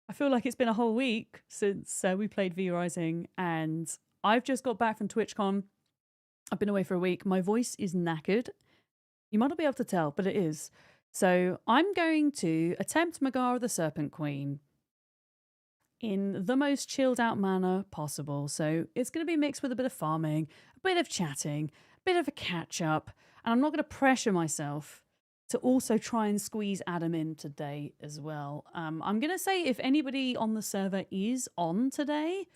I feel like it's been a whole week since we played V Rising, and I've just got back from TwitchCon. I've been away for a week. My voice is knackered. You might not be able to tell, but it is. So I'm going to attempt Megara the Serpent Queen in the most chilled out manner possible. So it's going to be mixed with a bit of farming, a bit of chatting, a bit of a catch up, and I'm not going to pressure myself to also try and squeeze Adam in today as well. I'm going to say if anybody on the server is on today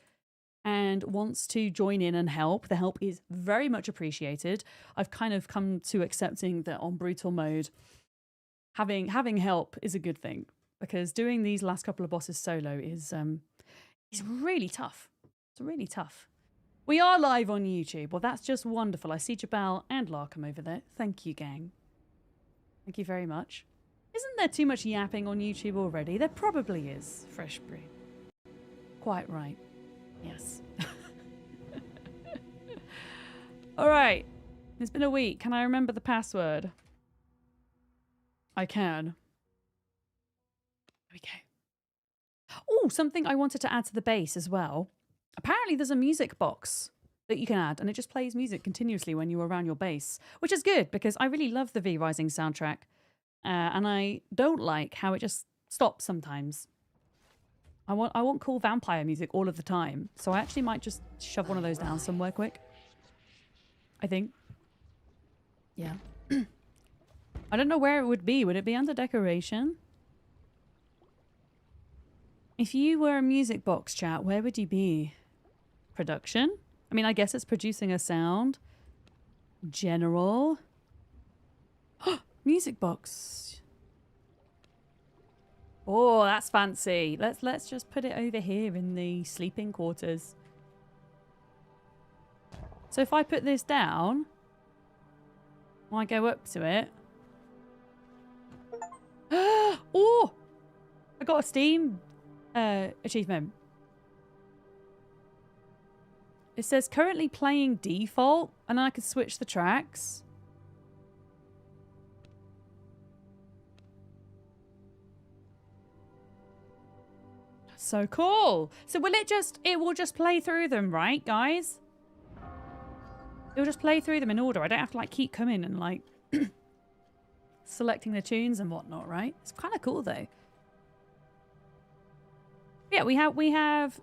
and wants to join in and help, the help is very much appreciated. I've kind of come to accepting that on brutal mode, having help is a good thing, because doing these last couple of bosses solo is really tough. It's really tough. We are live on YouTube. Well, that's just wonderful. I see Jabal and Larkham over there. Thank you, gang. Thank you very much. Isn't there too much yapping on YouTube already? There probably is, Fresh Brew. Quite right. Yes. All right. It's been a week. Can I remember the password? I can. There we go. Oh, something I wanted to add to the base as well. Apparently there's a music box that you can add, and it just plays music continuously when you're around your base, which is good because I really love the V Rising soundtrack, and I don't like how it just stops sometimes. I want cool vampire music all of the time, so I actually might just shove one of those down somewhere quick. I think. Yeah. I don't know where it would be. Would it be under decoration? If you were a music box, chat, where would you be? Production? I mean, I guess it's producing a sound. General. Music box. Oh, that's fancy. Let's just put it over here in the sleeping quarters. So if I put this down, I go up to it. Oh! I got a Steam achievement. It says currently playing default, and I could switch the tracks. So cool. So it will just play through them, right, guys? It'll just play through them in order. I don't have to like keep coming and like selecting the tunes and whatnot, right? It's kind of cool though. Yeah, we have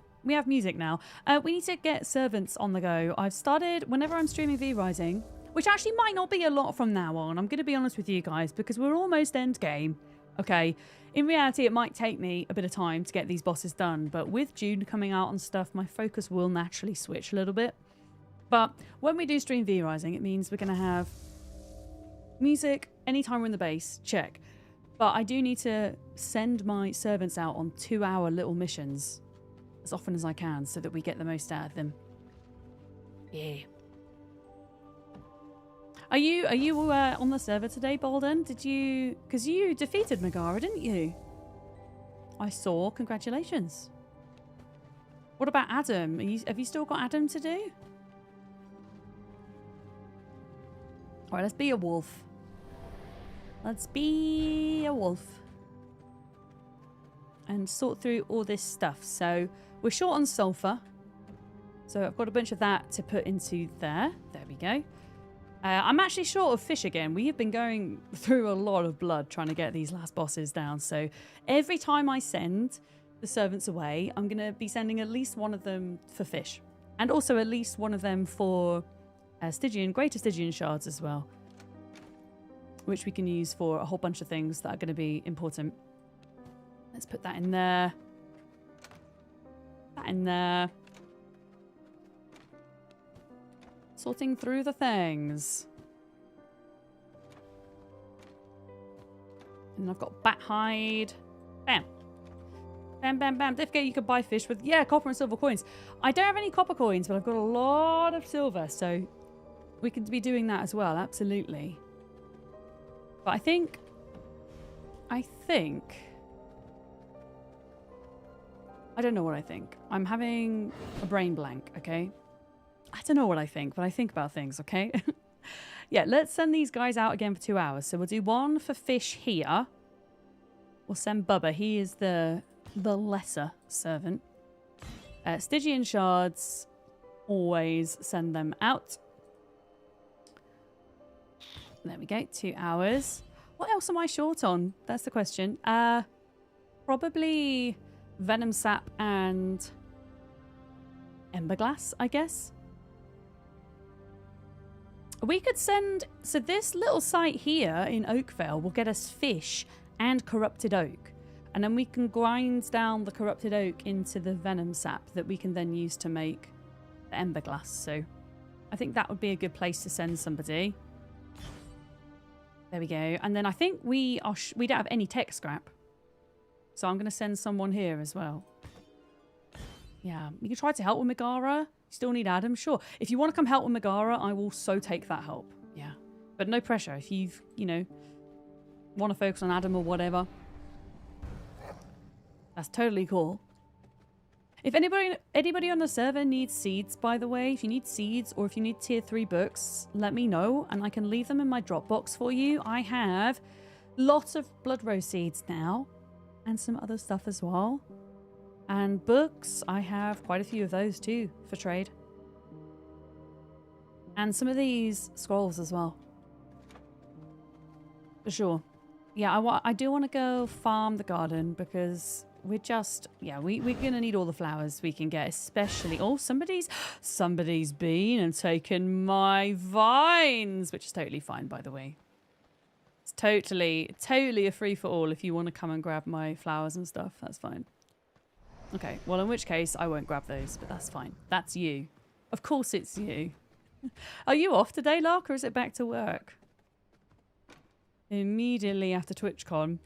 music now. We need to get servants on the go. I've started, whenever I'm streaming V Rising, which actually might not be a lot from now on. I'm going to be honest with you guys, because we're almost end game. Okay. In reality, it might take me a bit of time to get these bosses done, but with June coming out and stuff, my focus will naturally switch a little bit. But when we do stream V Rising, it means we're going to have music anytime we're in the base. Check. But I do need to send my servants out on 2-hour little missions as often as I can so that we get the most out of them. Yeah. Are you on the server today, Bolden? Did you... Because you defeated Megara, didn't you? I saw. Congratulations. What about Adam? Have you still got Adam to do? All right, let's be a wolf. Let's be a wolf. And sort through all this stuff. So we're short on sulfur. So I've got a bunch of that to put into there. There we go. I'm actually short of fish again. We have been going through a lot of blood trying to get these last bosses down. So every time I send the servants away, I'm going to be sending at least one of them for fish. And also at least one of them for greater Stygian shards as well, which we can use for a whole bunch of things that are going to be important. Let's put that in there. That in there. Sorting through the things. And then I've got bat hide. Bam. Bam, bam, bam. Don't forget you can buy fish with, yeah, copper and silver coins. I don't have any copper coins, but I've got a lot of silver, so we could be doing that as well, absolutely. But I think... I don't know what I think. I'm having a brain blank, okay? I don't know what I think, but I think about things, okay? Yeah, let's send these guys out again for 2 hours. So we'll do one for fish here. We'll send Bubba. He is the the lesser servant. Stygian shards, always send them out. There we go, 2 hours. What else am I short on? That's the question. Probably venom sap and emberglass, I guess. We could send... So this little site here in Oakvale will get us fish and corrupted oak. And then we can grind down the corrupted oak into the venom sap that we can then use to make the emberglass. So I think that would be a good place to send somebody. There we go. And then I think we don't have any tech scrap. So I'm going to send someone here as well. Yeah, you can try to help with Megara. You still need Adam, sure. If you want to come help with Megara, I will so take that help. Yeah. But no pressure. If you've, you know, want to focus on Adam or whatever, that's totally cool. If anybody on the server needs seeds, by the way, if you need seeds or if you need tier 3 books, let me know and I can leave them in my Dropbox for you. I have lots of blood rose seeds now and some other stuff as well. And books, I have quite a few of those too for trade. And some of these scrolls as well. For sure. Yeah, I do want to go farm the garden because we're just... Yeah, we're going to need all the flowers we can get, especially... Oh, somebody's been and taken my vines, which is totally fine, by the way. It's totally a free-for-all if you want to come and grab my flowers and stuff. That's fine. Okay, well, in which case, I won't grab those, but that's fine. That's you. Of course it's you. Are you off today, Lark, or is it back to work? Immediately after TwitchCon.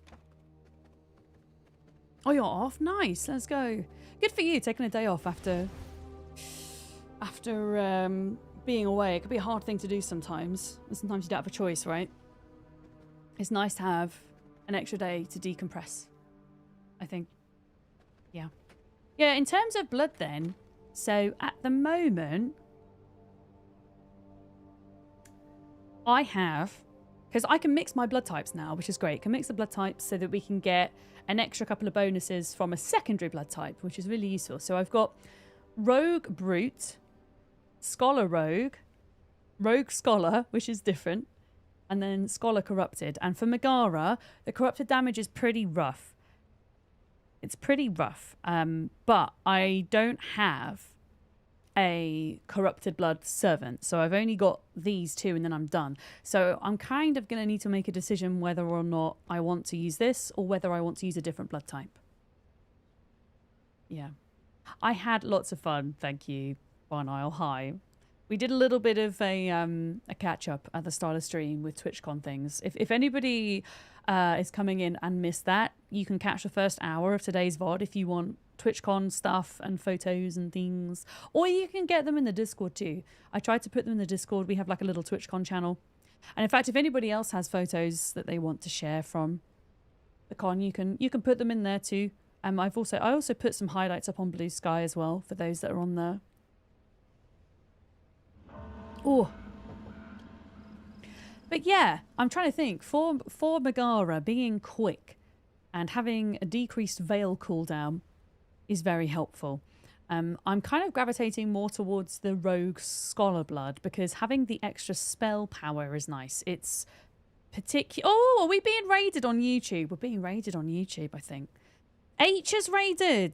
Oh, you're off? Nice, let's go. Good for you, taking a day off after being away. It could be a hard thing to do sometimes. And sometimes you don't have a choice, right? It's nice to have an extra day to decompress, I think. Yeah. Yeah, in terms of blood then, so at the moment, I have, because I can mix my blood types now, which is great. I can mix the blood types so that we can get an extra couple of bonuses from a secondary blood type, which is really useful. So I've got Rogue Brute, Scholar Rogue, Rogue Scholar, which is different, and then Scholar Corrupted. And for Megara, the corrupted damage is pretty rough. It's pretty rough, but I don't have a corrupted blood servant, so I've only got these two and then I'm done. So I'm kind of going to need to make a decision whether or not I want to use this or whether I want to use a different blood type. Yeah. I had lots of fun, thank you, Barn Isle. Hi. We did a little bit of a catch-up at the start of stream with TwitchCon things. If anybody is coming in and missed that, you can catch the first hour of today's VOD if you want TwitchCon stuff and photos and things. Or you can get them in the Discord too. I tried to put them in the Discord. We have like a little TwitchCon channel. And in fact, if anybody else has photos that they want to share from the con, you can put them in there too. I also put some highlights up on Blue Sky as well for those that are on there. Oh. But yeah, I'm trying to think. For Megara, being quick and having a decreased veil cooldown is very helpful. I'm kind of gravitating more towards the Rogue Scholar Blood because having the extra spell power is nice. It's particular... Oh, are we being raided on YouTube? We're being raided on YouTube, I think. H has raided.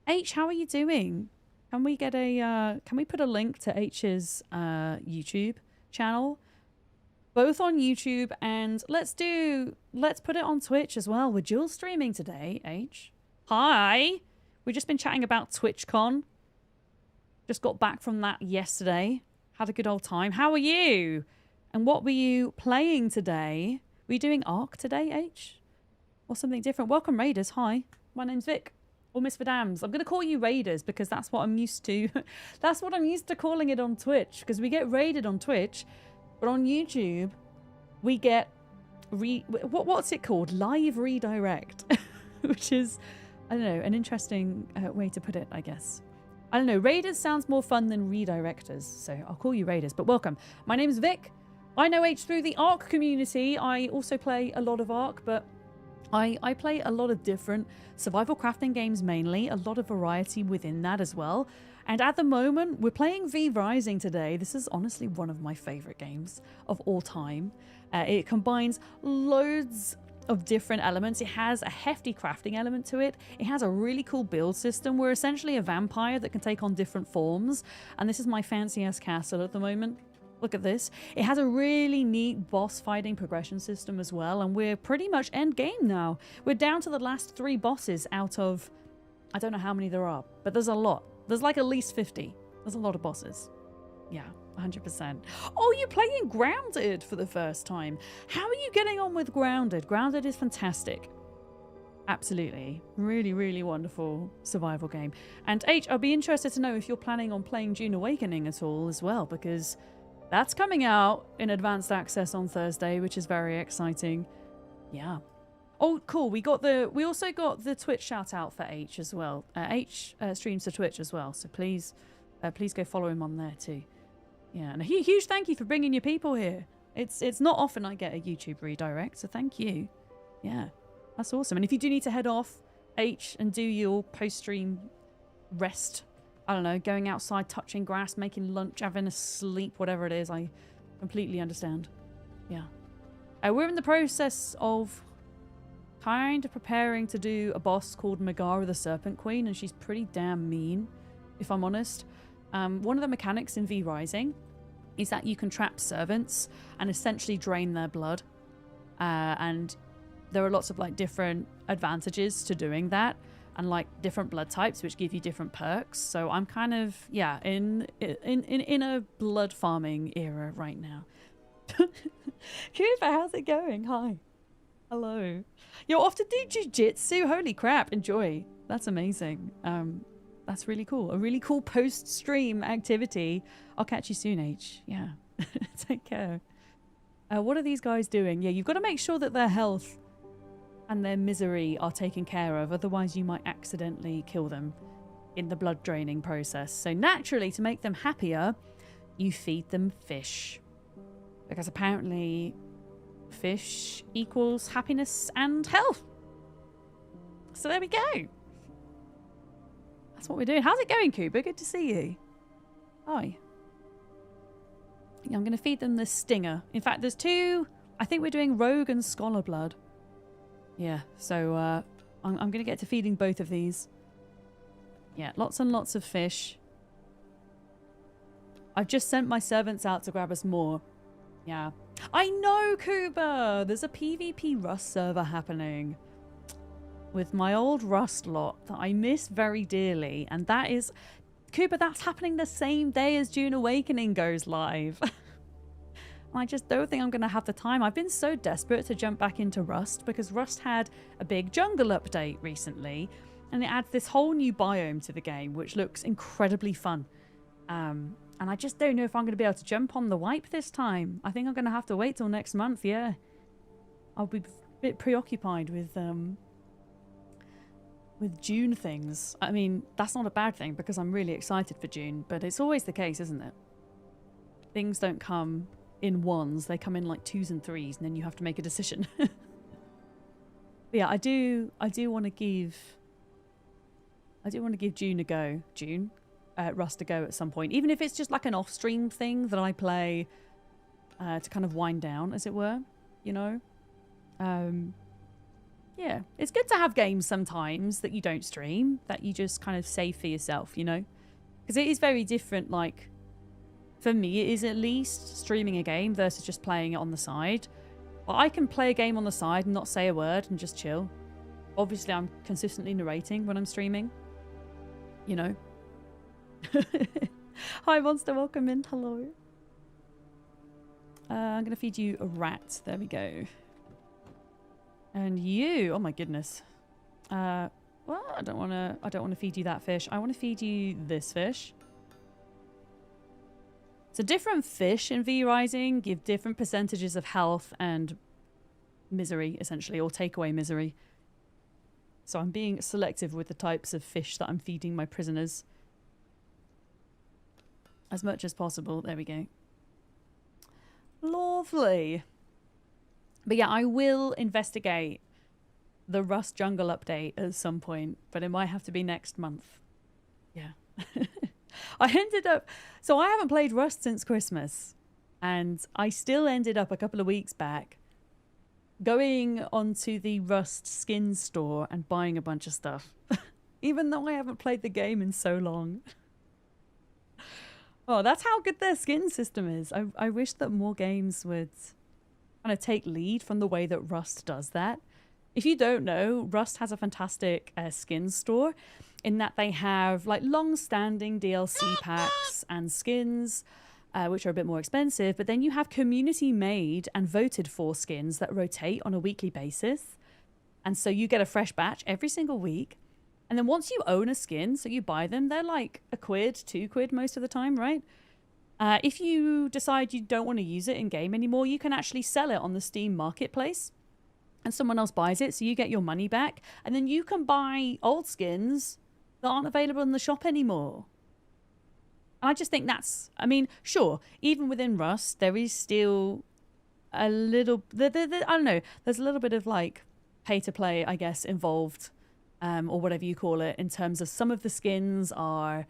H, how are you doing? Can we get a... can we put a link to H's YouTube channel? Both on YouTube and let's put it on Twitch as well. We're dual streaming today, H. Hi. We've just been chatting about TwitchCon. Just got back from that yesterday. Had a good old time. How are you? And what were you playing today? Were you doing Ark today, H? Or something different? Welcome, Raiders. Hi. My name's Vic. Or Miss Vidams. I'm going to call you Raiders because that's what I'm used to. That's what I'm used to calling it on Twitch. Because we get raided on Twitch. But on YouTube, we get... what's it called? Live redirect. Which is... I don't know, an interesting way to put it, I guess. I don't know, Raiders sounds more fun than redirectors, so I'll call you Raiders, but welcome. My name's Vic. I know H through the Ark community. I also play a lot of Ark, but I play a lot of different survival crafting games mainly, a lot of variety within that as well. And at the moment, we're playing V Rising today. This is honestly one of my favorite games of all time. It combines loads of different elements. It has a hefty crafting element to it. It has a really cool build system. We're essentially a vampire that can take on different forms. And this is my fancy ass castle at the moment. Look at this. It has a really neat boss fighting progression system as well, and we're pretty much end game now. We're down to the last 3 bosses out of, I don't know how many there are, but there's a lot. There's like at least 50. There's a lot of bosses. Yeah, 100%. Oh, you're playing Grounded for the first time. How are you getting on with Grounded? Grounded is fantastic. Absolutely. Really, really wonderful survival game. And H, I'll be interested to know if you're planning on playing Dune Awakening at all as well, because that's coming out in advanced access on Thursday, which is very exciting. Yeah. Oh, cool. We also got the Twitch shout out for H as well. H streams to Twitch as well, so please go follow him on there too. Yeah, and a huge thank you for bringing your people here. It's not often I get a YouTube redirect, so thank you. Yeah, that's awesome. And if you do need to head off, H, and do your post-stream rest, I don't know, going outside, touching grass, making lunch, having a sleep, whatever it is, I completely understand. Yeah. We're in the process of kind of preparing to do a boss called Megara the Serpent Queen, and she's pretty damn mean, if I'm honest. One of the mechanics in V Rising is that you can trap servants and essentially drain their blood. And there are lots of like different advantages to doing that, and like different blood types which give you different perks. So I'm kind of, yeah, in a blood farming era right now. Cooper, how's it going? Hi. Hello. You're off to do jiu-jitsu? Holy crap, enjoy. That's amazing. That's really cool. A really cool post-stream activity. I'll catch you soon, H. Yeah. Take care. What are these guys doing? Yeah, you've got to make sure that their health and their misery are taken care of, otherwise you might accidentally kill them in the blood draining process. So naturally, to make them happier, you feed them fish. Because apparently fish equals happiness and health. So there we go. That's what we're doing. How's it going, Kuba? Good to see you. Hi. Yeah, I'm going to feed them the stinger. In fact, there's 2. I think we're doing rogue and scholar blood. Yeah, so I'm going to get to feeding both of these. Yeah, lots and lots of fish. I've just sent my servants out to grab us more. Yeah. I know, Kuba! There's a PvP Rust server happening with my old Rust lot that I miss very dearly. And that is... Kuba, that's happening the same day as Dune Awakening goes live. I just don't think I'm going to have the time. I've been so desperate to jump back into Rust because Rust had a big jungle update recently, and it adds this whole new biome to the game, which looks incredibly fun. And I just don't know if I'm going to be able to jump on the wipe this time. I think I'm going to have to wait till next month, yeah. I'll be a bit preoccupied with June things. I mean, that's not a bad thing because I'm really excited for June, but it's always the case, isn't it? Things don't come in ones, they come in like 2s and 3s, and then you have to make a decision. But yeah, I do want to give June a go. Rust a go at some point, even if it's just like an off-stream thing that I play to kind of wind down, as it were, you know. Yeah, it's good to have games sometimes that you don't stream, that you just kind of save for yourself, you know, because it is very different. Like, for me, it is at least streaming a game versus just playing it on the side. Well, I can play a game on the side and not say a word and just chill. Obviously, I'm consistently narrating when I'm streaming, you know. Hi, Monster. Welcome in. Hello. I'm going to feed you a rat. There we go. And you. Oh, my goodness. Well, I don't want to feed you that fish. I want to feed you this fish. So different fish in V Rising give different percentages of health and misery, essentially, or take away misery. So I'm being selective with the types of fish that I'm feeding my prisoners. As much as possible. There we go. Lovely. But yeah, I will investigate the Rust Jungle update at some point, but it might have to be next month. Yeah. I ended up... So I haven't played Rust since Christmas, and I still ended up a couple of weeks back going onto the Rust skin store and buying a bunch of stuff, even though I haven't played the game in so long. Oh, that's how good their skin system is. I wish that more games would kind of take lead from the way that Rust does that. If you don't know, Rust has a fantastic skin store in that they have like long-standing DLC packs and skins, which are a bit more expensive, but then you have community-made and voted for skins that rotate on a weekly basis. And so you get a fresh batch every single week. And then once you own a skin, so you buy them, they're like £1, £2 most of the time, right? If you decide you don't want to use it in-game anymore, you can actually sell it on the Steam marketplace. And someone else buys it, so you get your money back. And then you can buy old skins that aren't available in the shop anymore. I just think that's... I mean, sure, even within Rust, there is still a little... I don't know, there's a little bit of, like, pay-to-play, I guess, involved, or whatever you call it, in terms of some of the skins are...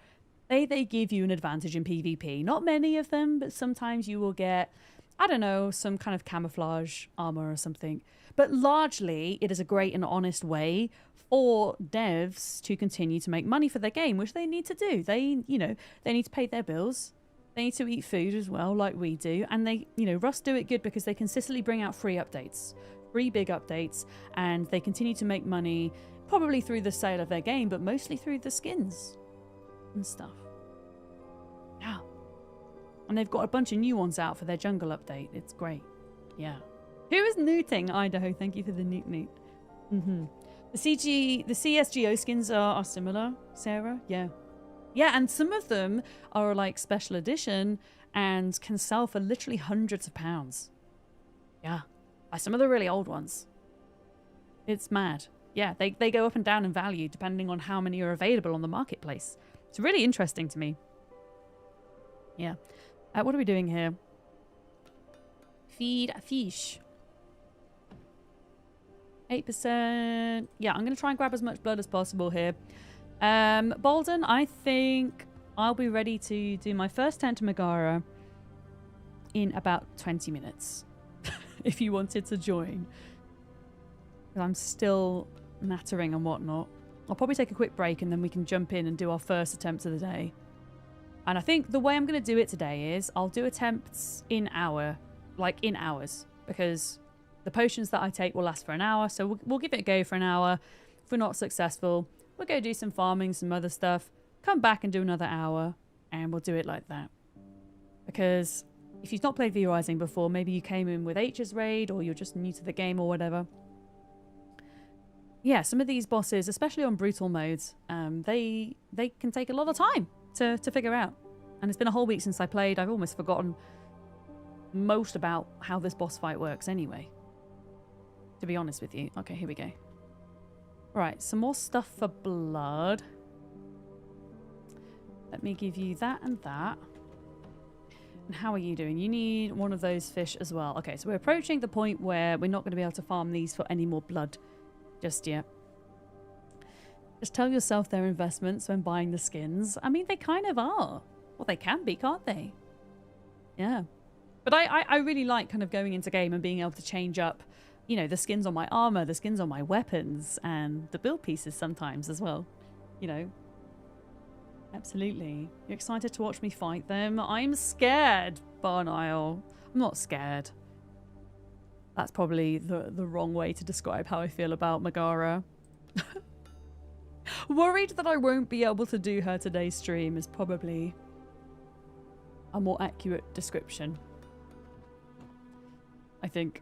They give you an advantage in PvP. Not many of them, but sometimes you will get, I don't know, some kind of camouflage armor or something. But largely, it is a great and honest way for devs to continue to make money for their game, which they need to do. They need to pay their bills. They need to eat food as well, like we do. And they, Rust do it good because they consistently bring out free updates, free big updates, and they continue to make money probably through the sale of their game, but mostly through the skins and stuff. Yeah. And they've got a bunch of new ones out for their jungle update. It's great. Yeah. Who is newting? Idaho, thank you for the newt. Mm-hmm. The CSGO skins are similar, Sarah. Yeah. Yeah, and some of them are like special edition and can sell for literally hundreds of pounds. Yeah. Some of the really old ones. It's mad. Yeah, they go up and down in value depending on how many are available on the marketplace. It's really interesting to me. Yeah. What are we doing here? Feed a fish. 8%. Yeah, I'm going to try and grab as much blood as possible here. Bolden, I think I'll be ready to do my first tent to Megara in about 20 minutes. If you wanted to join. I'm still nattering and whatnot. I'll probably take a quick break and then we can jump in and do our first attempt of the day. And I think the way I'm going to do it today is I'll do attempts in hours. Because the potions that I take will last for an hour. So we'll give it a go for an hour. If we're not successful, we'll go do some farming, some other stuff. Come back and do another hour. And we'll do it like that. Because if you've not played V-Rising before, maybe you came in with H's raid or you're just new to the game or whatever. Yeah, some of these bosses, especially on brutal modes, they can take a lot of time to figure out. And it's been a whole week since I played. I've almost forgotten most about how this boss fight works anyway. To be honest with you. Okay, here we go. Right, some more stuff for blood. Let me give you that and that. And how are you doing? You need one of those fish as well. Okay, so we're approaching the point where we're not going to be able to farm these for any more blood just yet. Just tell yourself they're investments when buying the skins. I mean, they kind of are. Well, they can be, can't they? Yeah. But I really like kind of going into game and being able to change up, the skins on my armor, the skins on my weapons, and the build pieces sometimes as well. Absolutely. You're excited to watch me fight them? I'm scared, Barn Isle. I'm not scared. That's probably the wrong way to describe how I feel about Megara. Worried that I won't be able to do her today's stream is probably a more accurate description. I think.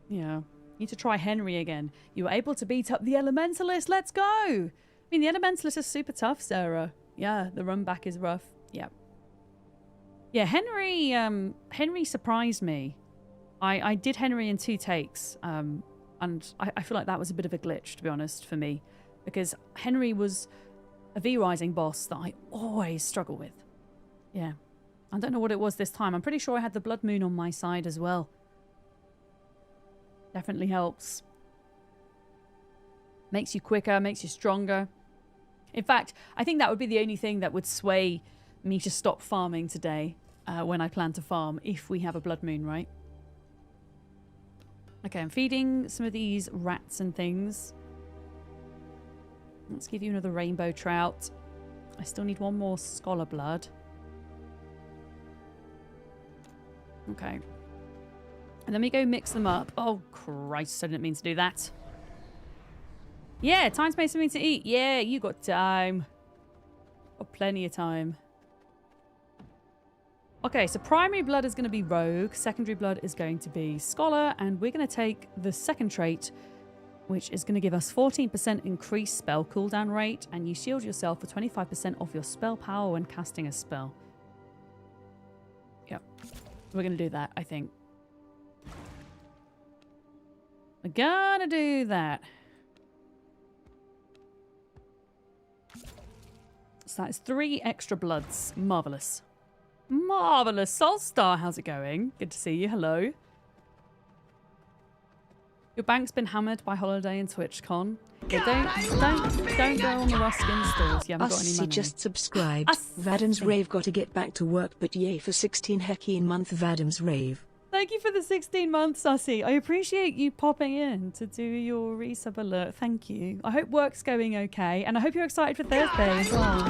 Yeah. Need to try Henry again. You were able to beat up the Elementalist. Let's go! I mean, the Elementalist is super tough, Sarah. Yeah, the run back is rough. Yeah. Yeah, Henry surprised me. I did Henry in 2 takes, and I feel like that was a bit of a glitch, to be honest, for me. Because Henry was a V-Rising boss that I always struggle with. Yeah. I don't know what it was this time. I'm pretty sure I had the Blood Moon on my side as well. Definitely helps. Makes you quicker, makes you stronger. In fact, I think that would be the only thing that would sway me to stop farming today when I plan to farm, if we have a blood moon, right? Okay, I'm feeding some of these rats and things. Let's give you another rainbow trout. I still need one more scholar blood. Okay. And then we go mix them up. Oh, Christ, I didn't mean to do that. Yeah, time to make something to eat. Yeah, you got time. Got plenty of time. Okay, so primary blood is going to be rogue. Secondary blood is going to be scholar. And we're going to take the second trait, which is going to give us 14% increased spell cooldown rate. And you shield yourself for 25% off your spell power when casting a spell. Yep. We're going to do that, I think. We're going to do that. So that's 3 extra bloods. Marvellous. Marvellous. Soulstar, how's it going? Good to see you. Hello. Your bank's been hammered by Holiday and TwitchCon. Yeah, don't go on the Ruskin stores. You haven't got any money. Just subscribed. Vadam's Rave got to get back to work, but yay for 16 hecky in month Vadam's Rave. Thank you for the 16 months, Sussy. I appreciate you popping in to do your resub alert. Thank you. I hope work's going okay, and I hope you're excited for Thursday as well.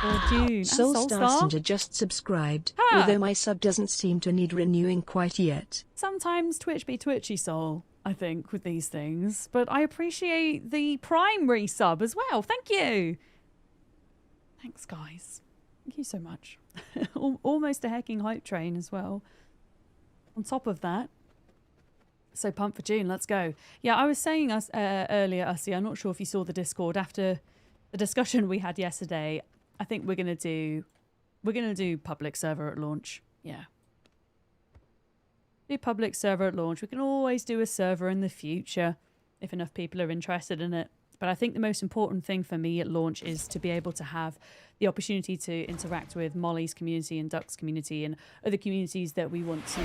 Or June. Soulstar just subscribed, although my sub doesn't seem to need renewing quite yet. Sometimes Twitch be twitchy, Soul, I think, with these things. But I appreciate the Prime resub as well. Thank you. Thanks, guys. Thank you so much. Almost a hecking hype train as well. On top of that, so pumped for June. Let's go. Yeah, I was saying earlier, Ussie, I'm not sure if you saw the Discord after the discussion we had yesterday. I think we're gonna do public server at launch. Yeah, do public server at launch. We can always do a server in the future if enough people are interested in it. But I think the most important thing for me at launch is to be able to have the opportunity to interact with Molly's community and Duck's community and other communities that we want to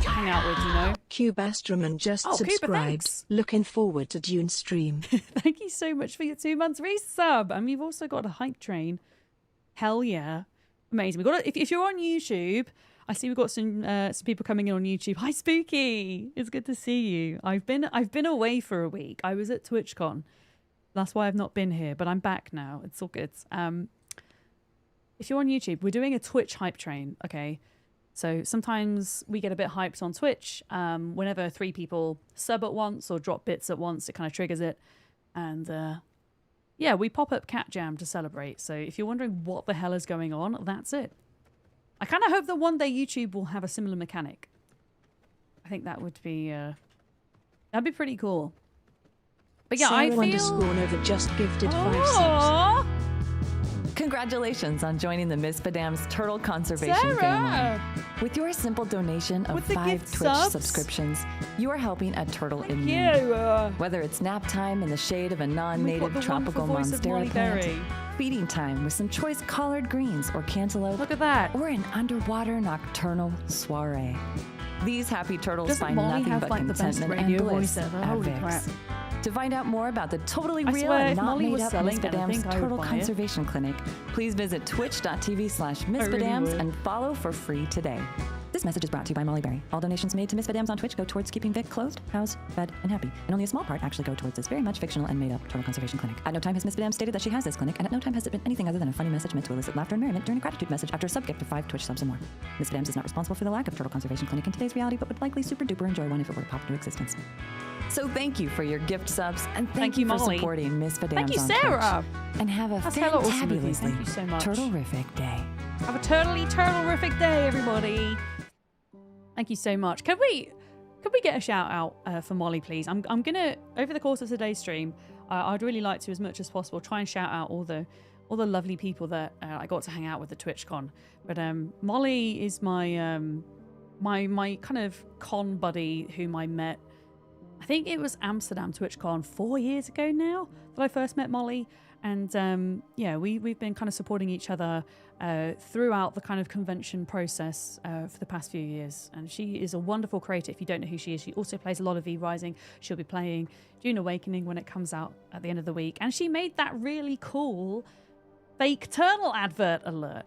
hang out with, you know? Cube Astroman just subscribed. Looking forward to June stream. Thank you so much for your 2 months resub. And we've also got a hype train. Hell yeah. Amazing. We got if you're on YouTube, I see we've got some people coming in on YouTube. Hi, Spooky. It's good to see you. I've been away for a week. I was at TwitchCon. That's why I've not been here, but I'm back now. It's all good. If you're on YouTube, we're doing a Twitch hype train, okay? So sometimes we get a bit hyped on Twitch. Whenever 3 people sub at once or drop bits at once, it kind of triggers it. And yeah, we pop up Cat Jam to celebrate. So if you're wondering what the hell is going on, that's it. I kind of hope that one day YouTube will have a similar mechanic. I think that would be that'd be pretty cool. But yeah, I feel Nova just gifted 5 subs. Congratulations on joining the Miss Badam's Turtle Conservation family. With your simple donation of 5 Twitch subscriptions, you are helping a turtle in need. Whether it's nap time in the shade of a non-native tropical monstera plant, feeding time with some choice collard greens or cantaloupe, look at that, or an underwater nocturnal soiree. These happy turtles find nothing but contentment and bliss at Vix. To find out more about the totally real and not made up Miss Badam's Turtle Conservation Clinic, please visit twitch.tv/MissBadams and follow for free today. This message is brought to you by Molly Berry. All donations made to Miss Badams on Twitch go towards keeping Vic clothed, housed, fed, and happy. And only a small part actually go towards this very much fictional and made-up Turtle Conservation Clinic. At no time has Miss Badams stated that she has this clinic, and at no time has it been anything other than a funny message meant to elicit laughter and merriment during a gratitude message after a sub-gift of 5 Twitch subs or more. Miss Badams is not responsible for the lack of Turtle Conservation Clinic in today's reality, but would likely super-duper enjoy one if it were to pop into existence. So thank you for your gift subs, and thank you for Molly. Supporting Miss Badams Thank you, on Sarah. Twitch. And have a fabulously fantabulously so turtle-rific day. Have a turtle-rific day, everybody. Thank you so much. Could we get a shout out for Molly, please? I'm gonna, over the course of today's stream, I'd really like to, as much as possible, try and shout out all the lovely people that I got to hang out with at TwitchCon. But Molly is my my kind of con buddy whom I met I think it was Amsterdam TwitchCon 4 years ago now that I first met Molly. And yeah, we've been kind of supporting each other throughout the kind of convention process for the past few years. And she is a wonderful creator. If you don't know who she is, she also plays a lot of V-Rising. She'll be playing Dune Awakening when it comes out at the end of the week. And she made that really cool fake Eternal advert alert.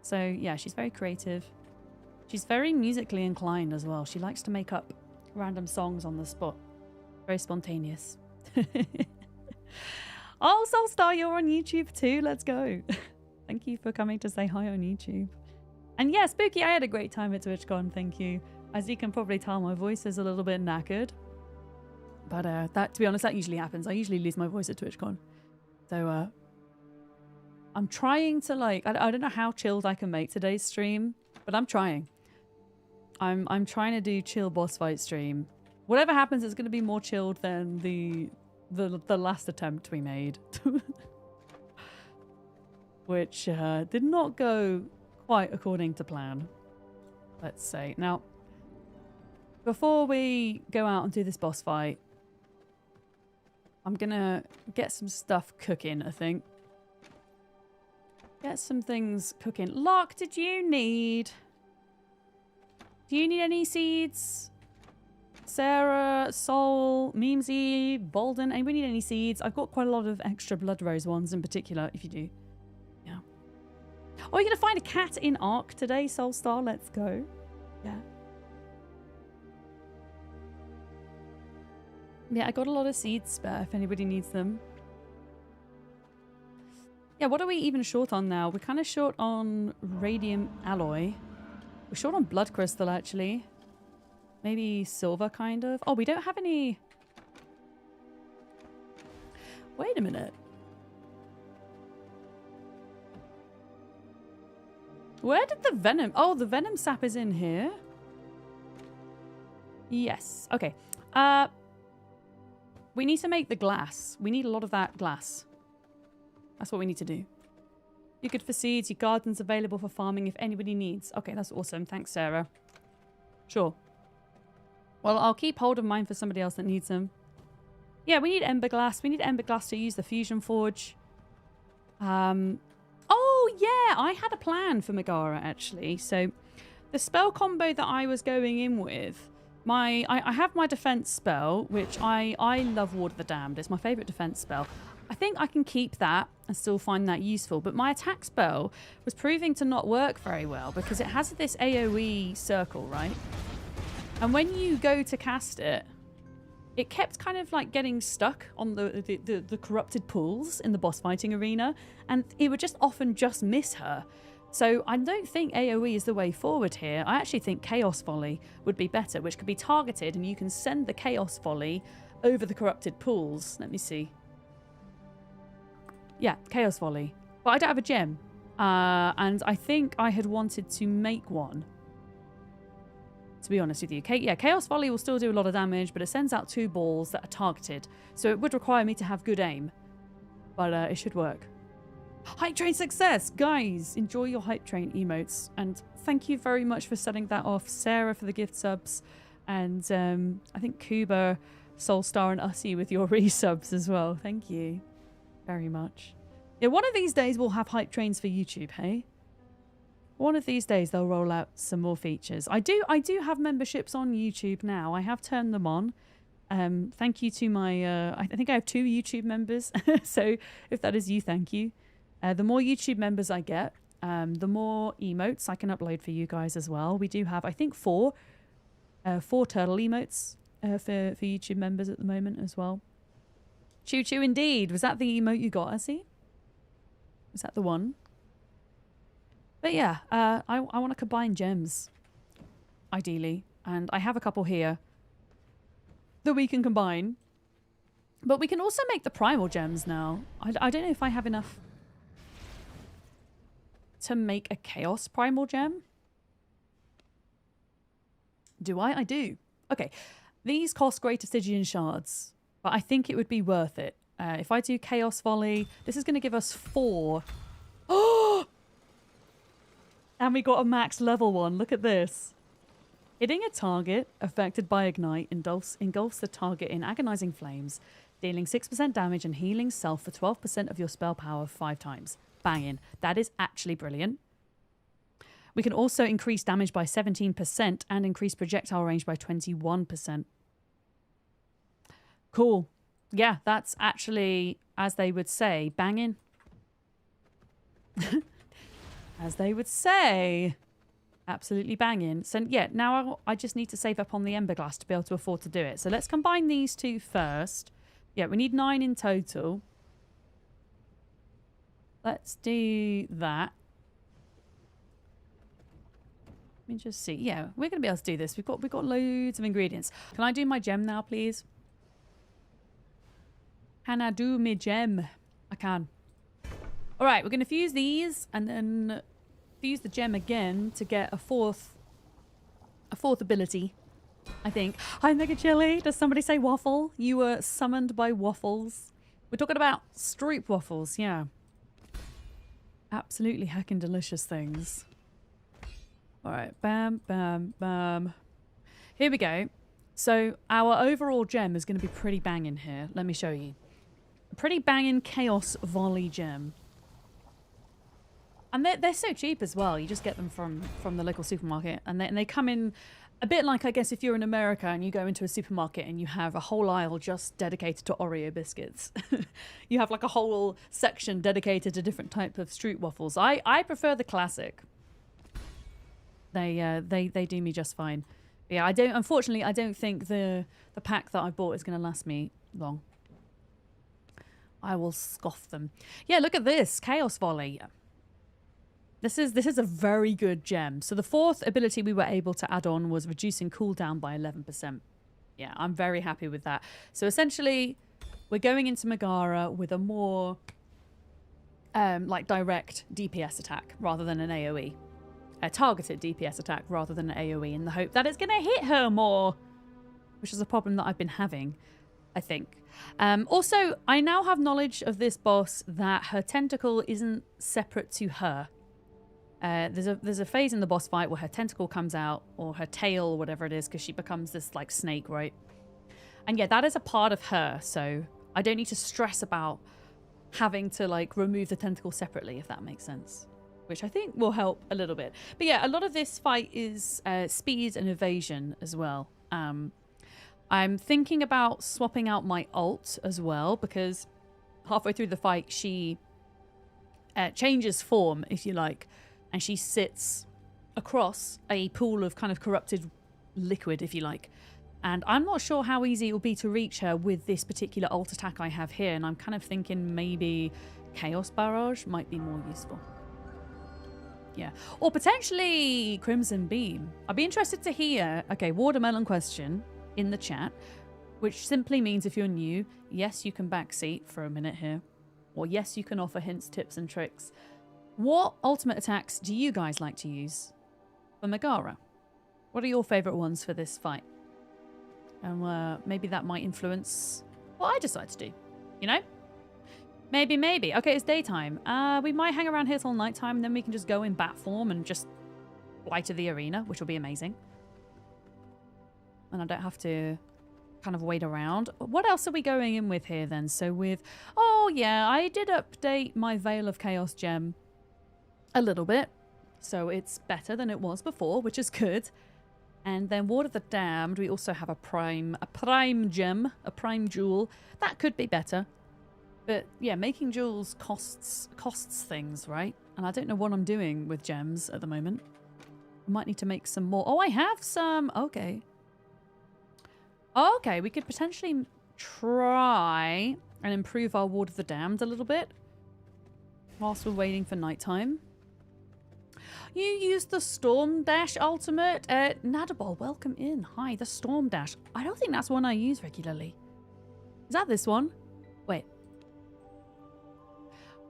So yeah, she's very creative. She's very musically inclined as well. She likes to make up random songs on the spot. Very spontaneous. Oh, Soulstar, you're on YouTube too. Let's go. Thank you for coming to say hi on YouTube. And yeah, Spooky, I had a great time at TwitchCon. Thank you. As you can probably tell, my voice is a little bit knackered. But that, to be honest, that usually happens. I usually lose my voice at TwitchCon. So I'm trying to like, I don't know how chilled I can make today's stream, but I'm trying. I'm trying to do chill boss fight stream. Whatever happens, it's going to be more chilled than the last attempt we made. Which did not go quite according to plan, let's say. Now, before we go out and do this boss fight, I'm gonna get some stuff cooking, I think. Get some things cooking. Locke, do you need any seeds? Sarah, Soul, Memesy, Bolden, anybody need any seeds? I've got quite a lot of extra Blood Rose ones in particular, if you do. Yeah. Oh, you're going to find a cat in Ark today, Soulstar. Let's go. Yeah. Yeah, I got a lot of seeds spare if anybody needs them. Yeah, what are we even short on now? We're kind of short on Radium Alloy. We're short on Blood Crystal, actually. Maybe silver, kind of. Oh, we don't have any... Wait a minute. Where did the venom... Oh, the venom sap is in here. Yes. Okay. We need to make the glass. We need a lot of that glass. That's what we need to do. You're good for seeds. Your garden's available for farming if anybody needs. Okay, that's awesome. Thanks, Sarah. Sure. Well, I'll keep hold of mine for somebody else that needs them. Yeah, we need ember glass. We need ember glass to use the fusion forge. Oh, yeah. I had a plan for Megara, actually. So the spell combo that I was going in with, I have my defense spell, which I love Ward of the Damned. It's my favorite defense spell. I think I can keep that and still find that useful. But my attack spell was proving to not work very well because it has this AoE circle, right? And when you go to cast it, it kept kind of like getting stuck on the corrupted pools in the boss fighting arena. And it would just often just miss her. So I don't think AoE is the way forward here. I actually think Chaos Volley would be better, which could be targeted. And you can send the Chaos Volley over the corrupted pools. Let me see. Yeah, Chaos Volley. But I don't have a gem. And I think I had wanted to make one. To be honest with you. Yeah, Chaos Volley will still do a lot of damage, but it sends out 2 balls that are targeted. So it would require me to have good aim. But it should work. Hype Train success! Guys, enjoy your Hype Train emotes. And thank you very much for setting that off. Sarah for the gift subs. And I think Kuba, Soulstar, and Ussie with your resubs as well. Thank you very much. Yeah, one of these days we'll have Hype Trains for YouTube, hey? One of these days they'll roll out some more features. I do have memberships on YouTube now. I have turned them on. Thank you to my... I think I have 2 YouTube members. So if that is you, thank you. The more YouTube members I get, the more emotes I can upload for you guys as well. We do have, I think, 4 turtle emotes for YouTube members at the moment as well. Choo choo indeed. Was that the emote you got, Essie? Was that the one? But yeah, I want to combine gems, ideally. And I have a couple here that we can combine. But we can also make the primal gems now. I don't know if I have enough to make a chaos primal gem. Do I? I do. Okay. These cost greater Stygian shards, but I think it would be worth it. If I do chaos volley, this is going to give us 4. Oh! And we got a max level one. Look at this. Hitting a target affected by Ignite engulfs the target in agonizing flames, dealing 6% damage and healing self for 12% of your spell power 5 times. Banging. That is actually brilliant. We can also increase damage by 17% and increase projectile range by 21%. Cool. Yeah, that's actually, as they would say, banging. As they would say, absolutely banging. So yeah, now I just need to save up on the Ember Glass to be able to afford to do it. So let's combine these two first. Yeah, we need 9 in total. Let's do that. Let me just see. Yeah, we're going to be able to do this. We've got loads of ingredients. Can I do my gem now, please? Can I do my gem? I can. All right, we're going to fuse these and then fuse the gem again to get a fourth ability, I think. Hi, Mega Chili. Does somebody say waffle? You were summoned by waffles. We're talking about stroop waffles, yeah. Absolutely heckin' delicious things. All right, bam, bam, bam. Here we go. So our overall gem is going to be pretty banging here. Let me show you. A pretty banging Chaos Volley gem. And they're so cheap as well. You just get them from the local supermarket. And they come in a bit like, I guess, if you're in America and you go into a supermarket and you have a whole aisle just dedicated to Oreo biscuits. You have like a whole section dedicated to different type of stroop waffles. I prefer the classic. They do me just fine. But yeah, unfortunately, I don't think the pack that I bought is going to last me long. I will scoff them. Yeah, look at this. Chaos Volley. This is a very good gem. So the fourth ability we were able to add on was reducing cooldown by 11%. Yeah, I'm very happy with that. So essentially, we're going into Megara with a more like direct DPS attack rather than an AoE. A targeted DPS attack rather than an AoE in the hope that it's going to hit her more, which is a problem that I've been having, I think. Also, I now have knowledge of this boss that her tentacle isn't separate to her. There's a phase in the boss fight where her tentacle comes out, or her tail, or whatever it is, because she becomes this like snake, right? And yeah, that is a part of her, so I don't need to stress about having to like remove the tentacle separately, if that makes sense. Which I think will help a little bit. But yeah, a lot of this fight is speed and evasion as well. I'm thinking about swapping out my ult as well, because halfway through the fight she changes form, if you like, and she sits across a pool of kind of corrupted liquid, if you like. And I'm not sure how easy it will be to reach her with this particular ult attack I have here, and I'm kind of thinking maybe Chaos Barrage might be more useful. Yeah. Or potentially Crimson Beam. I'd be interested to hear, okay, watermelon question in the chat, which simply means if you're new, yes, you can backseat for a minute here. Or yes, you can offer hints, tips, and tricks. What ultimate attacks do you guys like to use for Megara? What are your favourite ones for this fight? And maybe that might influence what I decide to do, you know? Maybe. Okay, it's daytime. We might hang around here till nighttime, and then we can just go in bat form and just fly to the arena, which will be amazing. And I don't have to kind of wait around. What else are we going in with here then? So with... Oh, yeah, I did update my Veil of Chaos gem a little bit. So it's better than it was before, which is good. And then Ward of the Damned, we also have a prime gem, a prime jewel. That could be better. But yeah, making jewels costs things, right? And I don't know what I'm doing with gems at the moment. I might need to make some more. Oh, I have some. Okay. Okay, we could potentially try and improve our Ward of the Damned a little bit whilst we're waiting for nighttime. You used the Storm Dash ultimate? Nadabol, welcome in. Hi, the Storm Dash. I don't think that's one I use regularly. Is that this one? Wait.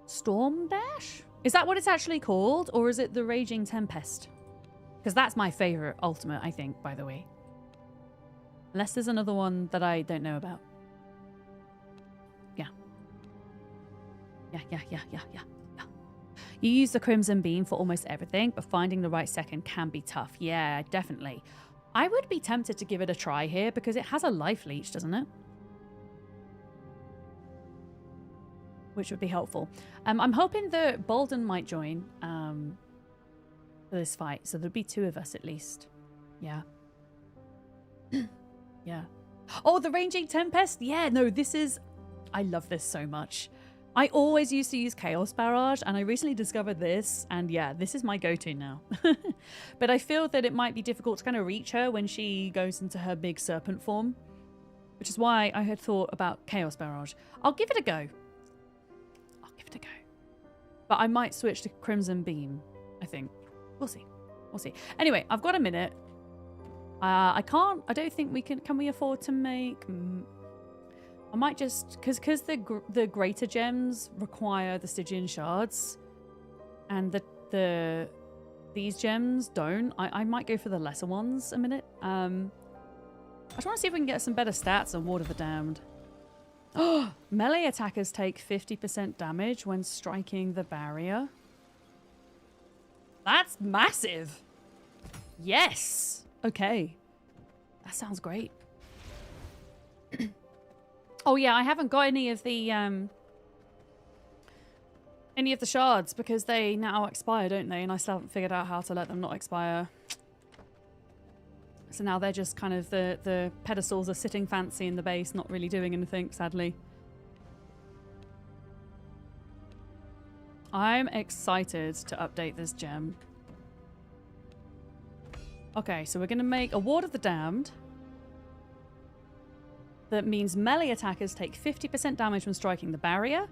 Storm Dash? Is that what it's actually called? Or is it the Raging Tempest? Because that's my favourite ultimate, I think, by the way. Unless there's another one that I don't know about. Yeah. Yeah. You use the Crimson Beam for almost everything, but finding the right second can be tough. Yeah, definitely. I would be tempted to give it a try here because it has a life leech, doesn't it? Which would be helpful. I'm hoping that Bolden might join for this fight. So there'll be 2 of us at least. Yeah. Yeah. Oh, the Raging Tempest. Yeah, no, this is... I love this so much. I always used to use Chaos Barrage, and I recently discovered this, and yeah, this is my go-to now. But I feel that it might be difficult to kind of reach her when she goes into her big serpent form, which is why I had thought about Chaos Barrage. I'll give it a go. I'll give it a go. But I might switch to Crimson Beam, I think. We'll see. We'll see. Anyway, I've got a minute. I don't think we can we afford to make... I might just, because the greater gems require the Stygian shards, and these gems don't. I might go for the lesser ones a minute. I just want to see if we can get some better stats on Ward of the Damned. Oh, melee attackers take 50% damage when striking the barrier. That's massive. Yes. Okay. That sounds great. Oh yeah, I haven't got any of the shards because they now expire, don't they? And I still haven't figured out how to let them not expire. So now they're just kind of the pedestals are sitting fancy in the base, not really doing anything, sadly. I'm excited to update this gem. Okay, so we're going to make a Ward of the Damned. That means melee attackers take 50% damage when striking the barrier.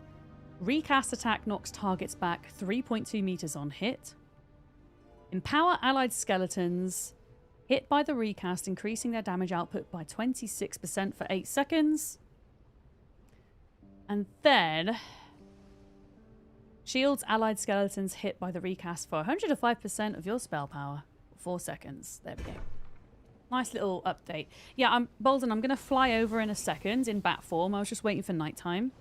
Recast attack knocks targets back 3.2 meters on hit. Empower allied skeletons. Hit by the recast, increasing their damage output by 26% for 8 seconds. And then... shields allied skeletons hit by the recast for 105% of your spell power. 4 seconds. There we go. Nice little update. Yeah, Bolden, I'm going to fly over in a second in bat form. I was just waiting for nighttime.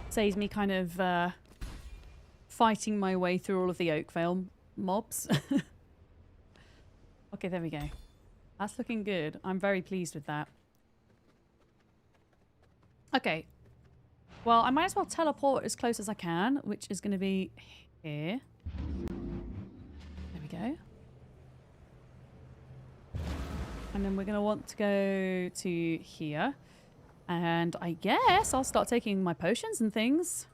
Saves me kind of fighting my way through all of the Oakvale mobs. Okay, there we go. That's looking good. I'm very pleased with that. Okay. Well, I might as well teleport as close as I can, which is going to be here. There we go. And then we're going to want to go to here. And I guess I'll start taking my potions and things.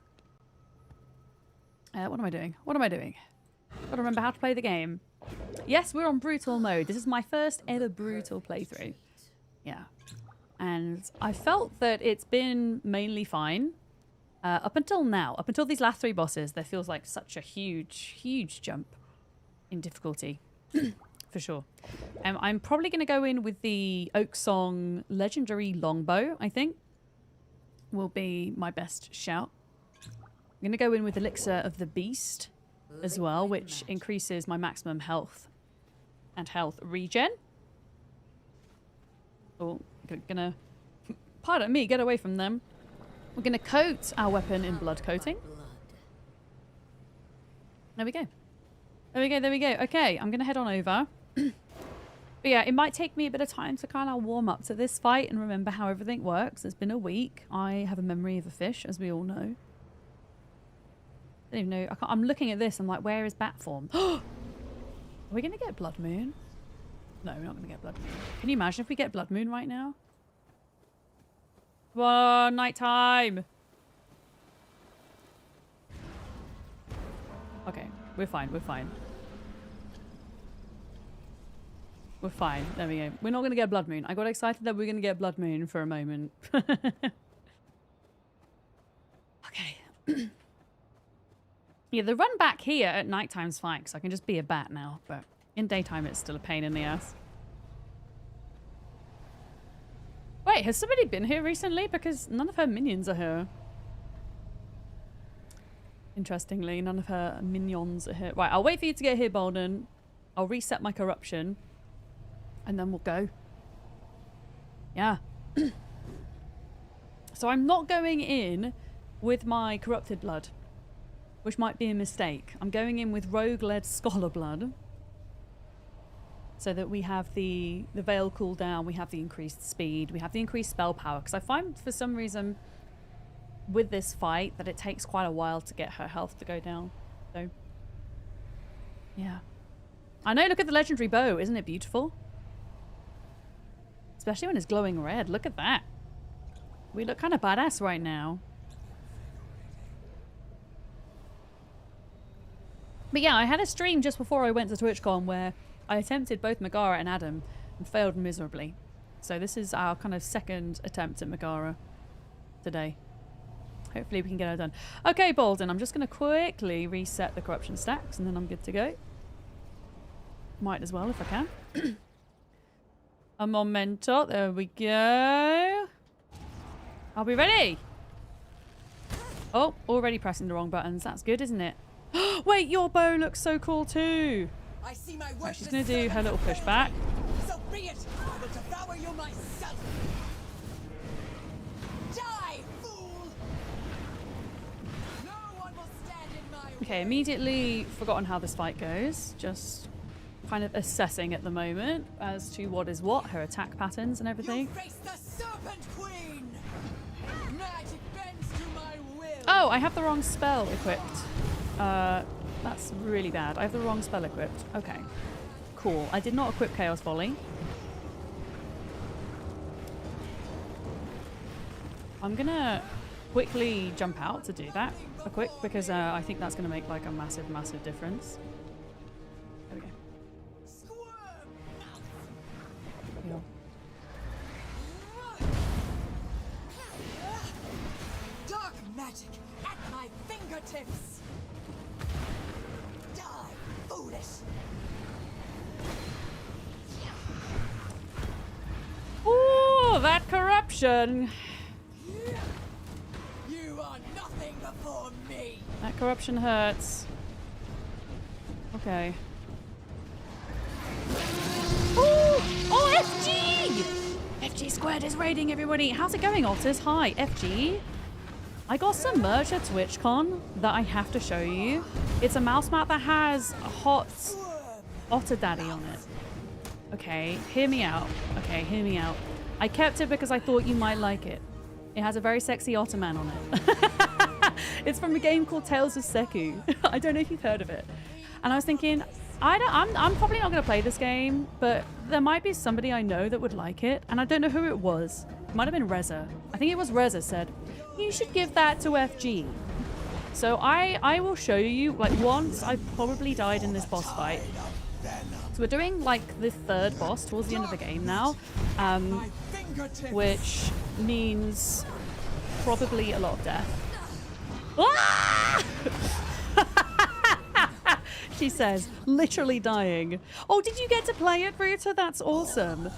What am I doing? What am I doing? Gotta remember how to play the game. Yes, we're on brutal mode. This is my first ever brutal playthrough. Yeah. And I felt that it's been mainly fine. Up until now. Up until these last 3 bosses, there feels like such a huge, huge jump in difficulty. For sure. I'm probably going to go in with the Oak Song Legendary Longbow, I think. Will be my best shout. I'm going to go in with Elixir of the Beast as well, which increases my maximum health and health regen. Oh, gonna... pardon me, get away from them. We're going to coat our weapon in blood coating. There we go. There we go, there we go. Okay, I'm going to head on over. But yeah, it might take me a bit of time to kind of warm up to this fight and remember how everything works. It's been a week. I have a memory of a fish, as we all know. I don't even know. I'm looking at this. I'm like, where is bat form? Are we going to get Blood Moon? No, we're not going to get Blood Moon. Can you imagine if we get Blood Moon right now? Whoa, nighttime. Okay, we're fine. We're fine. We're fine. There we go. We're not going to get Blood Moon. I got excited that we're going to get Blood Moon for a moment. Okay. Yeah, the run back here at nighttime's fine because I can just be a bat now. But in daytime, it's still a pain in the ass. Wait, has somebody been here recently? Because none of her minions are here. Interestingly, none of her minions are here. Right, I'll wait for you to get here, Bolden. I'll reset my corruption. And then we'll go. Yeah. So I'm not going in with my corrupted blood, which might be a mistake. I'm going in with rogue-led scholar blood. so that we have the veil cooldown, we have the increased speed, we have the increased spell power. Because I find for some reason with this fight that it takes quite a while to get her health to go down. So, yeah. I know, look at the legendary bow. Isn't it beautiful? Especially when it's glowing red. Look at that. We look kind of badass right now. But yeah, I had a stream just before I went to TwitchCon where I attempted both Megara and Adam and failed miserably. So this is our kind of second attempt at Megara today. Hopefully we can get it done. Okay, Bolden, I'm just going to quickly reset the corruption stacks and then I'm good to go. Might as well if I can. A momento. There we go. Are we ready? Oh, already pressing the wrong buttons. That's good, isn't it? Wait, your bow looks so cool too. I see my right, she's going to do her little pushback. So be it. I will devour you myself. Die, fool. No one will stand in my way. Okay, immediately forgotten how this fight goes. Just kind of assessing at the moment as to what is what, her attack patterns and everything. You face the Serpent Queen. Magic bends to my will. Oh, I have the wrong spell equipped. That's really bad. I have the wrong spell equipped. Okay, cool. I did not equip Chaos Volley. I'm gonna quickly jump out to do that, because I think that's gonna make like a massive, massive difference. There we go. Yeah. Dark magic at my fingertips. Die, foolish. Ooh, that corruption. You are nothing before me. That corruption hurts. Okay. Ooh! Oh, FG! FG Squared is raiding everybody. How's it going, Otters? Hi, FG. I got some merch at TwitchCon that I have to show you. It's a mouse mat that has a hot Otter Daddy on it. Okay, hear me out. Okay, hear me out. I kept it because I thought you might like it. It has a very sexy Otterman on it. It's from a game called Tales of Seku. I don't know if you've heard of it. And I was thinking, I'm probably not going to play this game, but there might be somebody I know that would like it. And I don't know who it was. It might have been Reza. I think it was Reza said, you should give that to FG. So I will show you, like once I probably died in this boss fight. So we're doing like the third boss towards the end of the game now, which means probably a lot of death. Ah! She says, literally dying. Oh, did you get to play it, Ruta? That's awesome.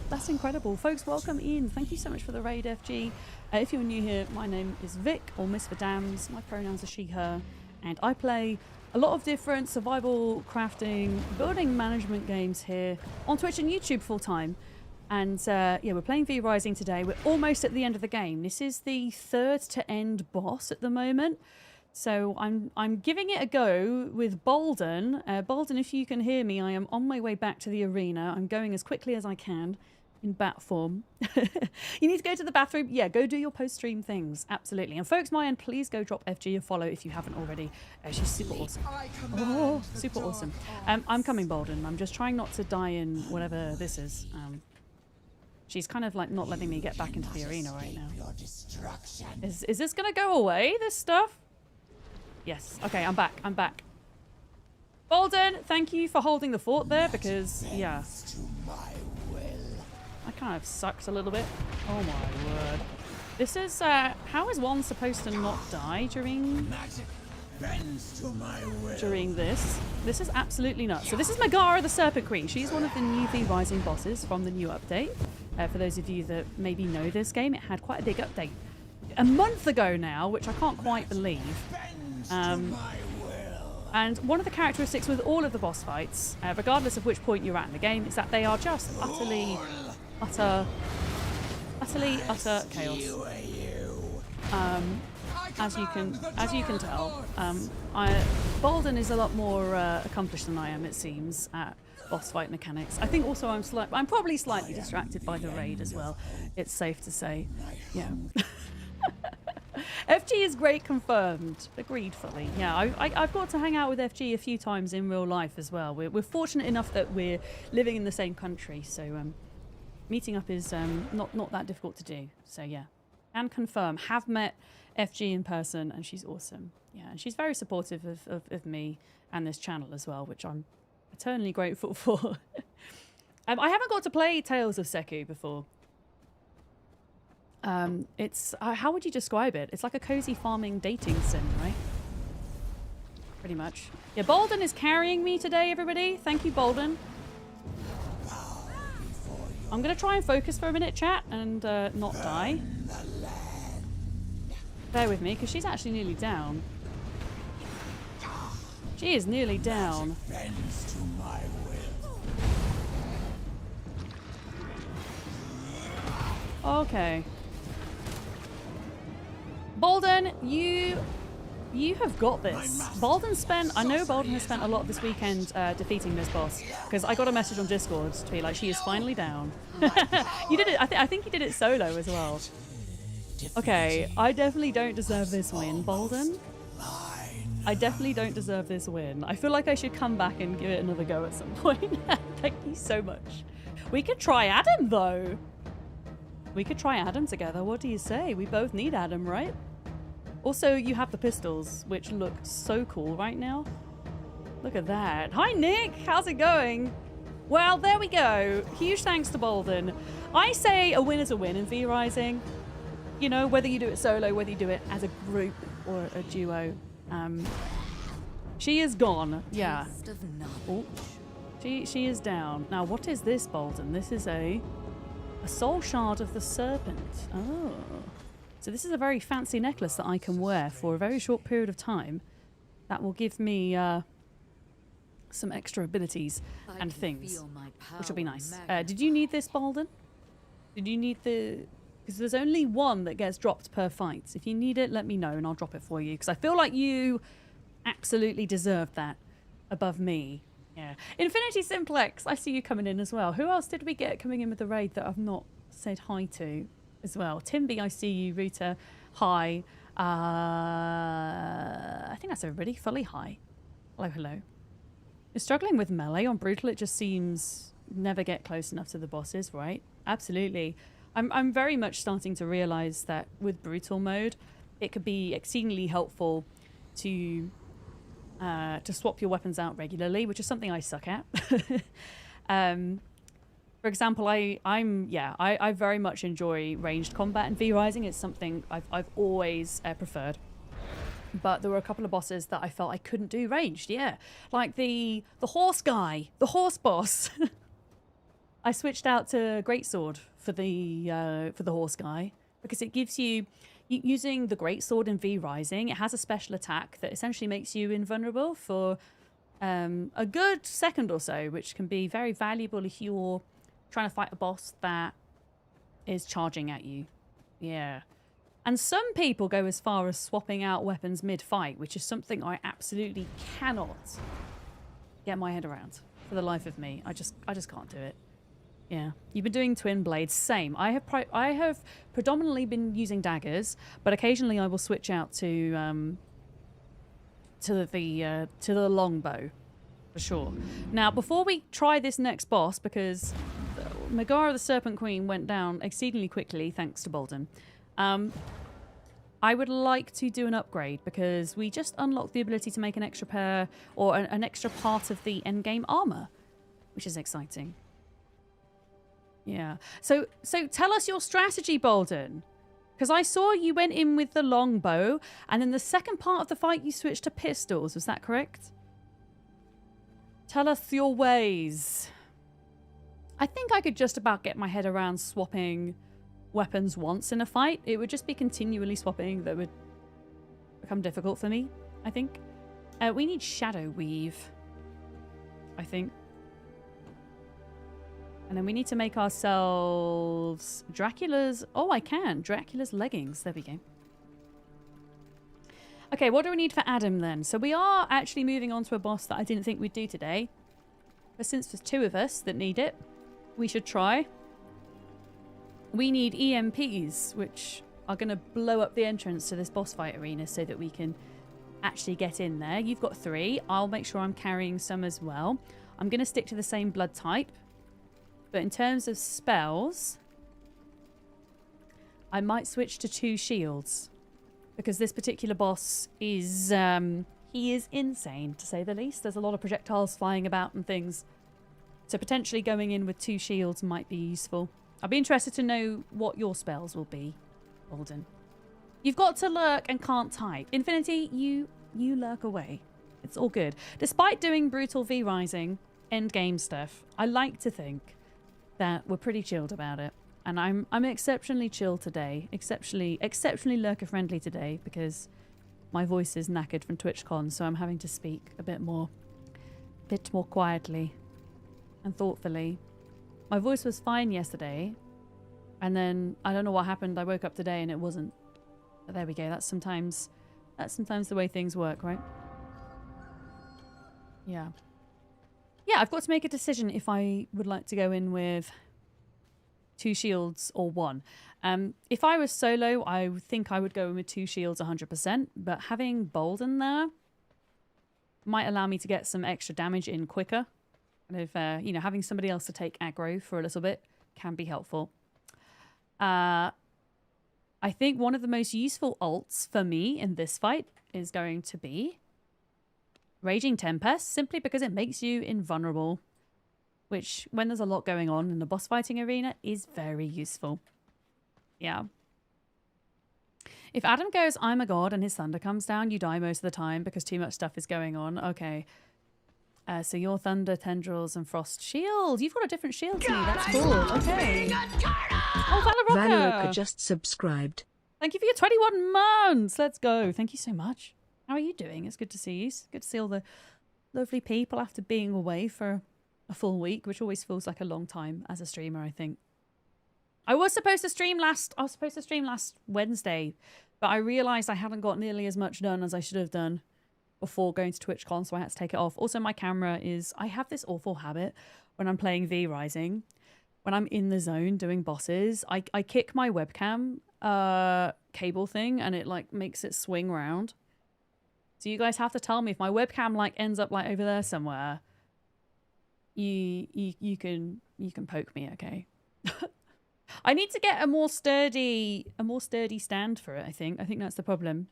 That's incredible. Folks, welcome in. Thank you so much for the raid, FG. If you're new here, my name is Vic, or Miss for Dams. My pronouns are she, her, and I play a lot of different survival, crafting, building management games here on Twitch and YouTube full time. And yeah, we're playing V Rising today. We're almost at the end of the game. This is the third to end boss at the moment. So I'm giving it a go with Bolden. Bolden, if you can hear me, I am on my way back to the arena. I'm going as quickly as I can in bat form. You need to go to the bathroom. Yeah, go do your post-stream things. Absolutely. And folks, my end, please go drop FG a follow if you haven't already. She's super awesome. Oh, super awesome. I'm coming, Bolden. I'm just trying not to die in whatever this is. She's kind of like not letting me get back into the arena right now. Is this going to go away, this stuff? Yes. Okay, I'm back. I'm back. Bolden, thank you for holding the fort there because, yeah. I kind of sucked a little bit. Oh my word. This is, how is one supposed to not die during this? This is absolutely nuts. So this is Megara the Serpent Queen. She's one of the new V Rising bosses from the new update. For those of you that maybe know this game, it had quite a big update a month ago now, which I can't quite believe. And one of the characteristics with all of the boss fights, regardless of which point you're at in the game, is that they are just utter chaos. As you can tell, Bolden is a lot more accomplished than I am, it seems, at boss fight mechanics. I think also I'm probably slightly distracted by the raid as well. It's safe to say. Yeah. FG is great, confirmed. Agreed fully. Yeah, I've got to hang out with FG a few times in real life as well. We're fortunate enough that we're living in the same country, so meeting up is not that difficult to do. So yeah, and confirm. Have met FG in person, and she's awesome. Yeah, and she's very supportive of me and this channel as well, which I'm eternally grateful for. I haven't got to play Tales of Seku before. It's how would you describe it? It's like a cozy farming dating sim, right? Pretty much. Yeah, Bolden is carrying me today, everybody. Thank you, Bolden. I'm gonna try and focus for a minute, chat, and not die. Bear with me, because she's actually nearly down. She is nearly down. Okay. Bolden, you have got this. I know Bolden has spent a lot this weekend defeating this boss, because I got a message on Discord to be like, she is finally down. You did it, I think you did it solo as well. Okay, I definitely don't deserve this win, Bolden. I definitely don't deserve this win. I feel like I should come back and give it another go at some point. Thank you so much. We could try Adam, though. We could try Adam together. What do you say? We both need Adam, right? Also, you have the pistols, which look so cool right now. Look at that. Hi, Nick. How's it going? Well, there we go. Huge thanks to Bolden. I say a win is a win in V-Rising. You know, whether you do it solo, whether you do it as a group or a duo. She is gone. Yeah. Oh, she is down. Now, what is this, Bolden? This is a soul shard of the Serpent. Oh. So this is a very fancy necklace that I can wear for a very short period of time. That will give me some extra abilities and things, which will be nice. Did you need this, Bolden? Did you need the... Because there's only one that gets dropped per fight. If you need it, let me know and I'll drop it for you. Because I feel like you absolutely deserve that above me. Yeah. Infinity Simplex, I see you coming in as well. Who else did we get coming in with the raid that I've not said hi to as well? Timby, I see you. Ruta, hi. I think that's everybody. Fully hi. Hello, hello. You're struggling with melee on Brutal. It just seems never get close enough to the bosses, right? Absolutely. I'm very much starting to realize that with Brutal mode, it could be exceedingly helpful to swap your weapons out regularly, which is something I suck at. For example, I very much enjoy ranged combat in V-Rising. It's something I've always preferred. But there were a couple of bosses that I felt I couldn't do ranged. Yeah, like the horse guy, the horse boss. I switched out to Greatsword for the horse guy because it gives you using the Greatsword in V-Rising. It has a special attack that essentially makes you invulnerable for a good second or so, which can be very valuable if you're trying to fight a boss that is charging at you. Yeah. And some people go as far as swapping out weapons mid-fight, which is something I absolutely cannot get my head around for the life of me. I just can't do it. Yeah, you've been doing twin blades. Same. I have predominantly been using daggers, but occasionally I will switch out to the longbow, for sure. Now, before we try this next boss, because Megara the Serpent Queen went down exceedingly quickly, thanks to Bolden. I would like to do an upgrade because we just unlocked the ability to make an extra pair or an extra part of the endgame armor, which is exciting. Yeah. So tell us your strategy, Bolden. Because I saw you went in with the longbow, and in the second part of the fight you switched to pistols. Was that correct? Tell us your ways. I think I could just about get my head around swapping weapons once in a fight. It would just be continually swapping that would become difficult for me, I think. We need Shadow Weave, I think. And then we need to make ourselves Dracula's... Oh, I can. Dracula's leggings. There we go. Okay, what do we need for Adam then? So we are actually moving on to a boss that I didn't think we'd do today. But since there's 2 of us that need it, we should try. We need EMPs, which are going to blow up the entrance to this boss fight arena so that we can actually get in there. You've got 3. I'll make sure I'm carrying some as well. I'm going to stick to the same blood type. But in terms of spells, I might switch to 2 shields. Because this particular boss is, he is insane, to say the least. There's a lot of projectiles flying about and things. So potentially going in with 2 shields might be useful. I'd be interested to know what your spells will be, Alden. You've got to lurk and can't type. Infinity, you lurk away. It's all good. Despite doing brutal V-Rising endgame stuff, I like to think that we're pretty chilled about it. And I'm exceptionally chill today. Exceptionally lurker friendly today because my voice is knackered from TwitchCon, so I'm having to speak a bit more quietly and thoughtfully. My voice was fine yesterday, and then I don't know what happened. I woke up today and it wasn't. But there we go. That's sometimes the way things work, right? Yeah. Yeah, I've got to make a decision if I would like to go in with 2 shields or 1. If I was solo, I think I would go in with 2 shields 100%, but having Bolden there might allow me to get some extra damage in quicker. And if, you know, having somebody else to take aggro for a little bit can be helpful. I think one of the most useful ults for me in this fight is going to be Raging Tempest, simply because it makes you invulnerable, which, when there's a lot going on in the boss fighting arena, is very useful. Yeah. If Adam goes, I'm a god, and his thunder comes down, you die most of the time because too much stuff is going on. Okay. So your thunder, tendrils, and frost shield. You've got a different shield to me. That's cool. Okay. Oh, Valeroka just subscribed. Thank you for your 21 months. Let's go. Thank you so much. How are you doing? It's good to see you. It's good to see all the lovely people after being away for a full week, which always feels like a long time as a streamer, I think. I was supposed to stream last Wednesday, but I realized I hadn't got nearly as much done as I should have done before going to TwitchCon, so I had to take it off. Also, my camera is... I have this awful habit when I'm playing V-Rising. When I'm in the zone doing bosses, I kick my webcam cable thing and it like makes it swing round. So you guys have to tell me if my webcam like ends up like over there somewhere. You can poke me, okay? I need to get a more sturdy stand for it, I think. I think that's the problem.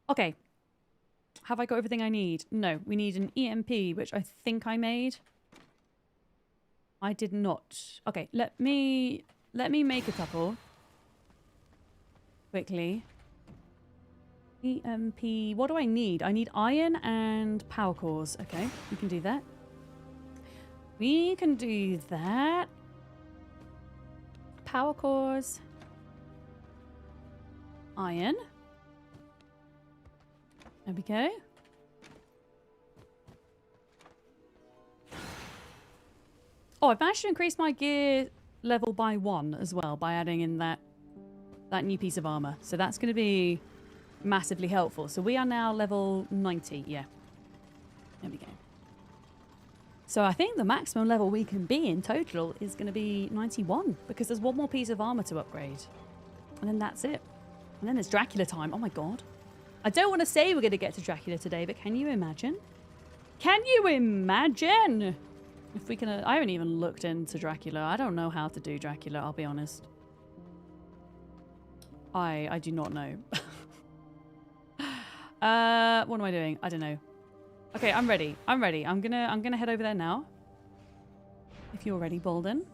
Okay. Have I got everything I need? No, we need an EMP, which I think I made. I did not. Okay, let me make a couple. Quickly. EMP. What do I need? I need iron and power cores. Okay, we can do that. We can do that. Power cores. Iron. There we go. Oh, I've managed to increase my gear level by 1 as well by adding in that new piece of armor. So that's going to be massively helpful. So we are now level 90. Yeah. There we go. So I think the maximum level we can be in total is going to be 91 because there's 1 more piece of armor to upgrade. And then that's it. And then it's Dracula time. Oh my god. I don't want to say we're going to get to Dracula today, but can you imagine? Can you imagine? If we can... I haven't even looked into Dracula. I don't know how to do Dracula, I'll be honest. I do not know. What am I doing? I don't know. Okay, I'm ready. I'm ready. I'm gonna head over there now. If you're ready, Bolden.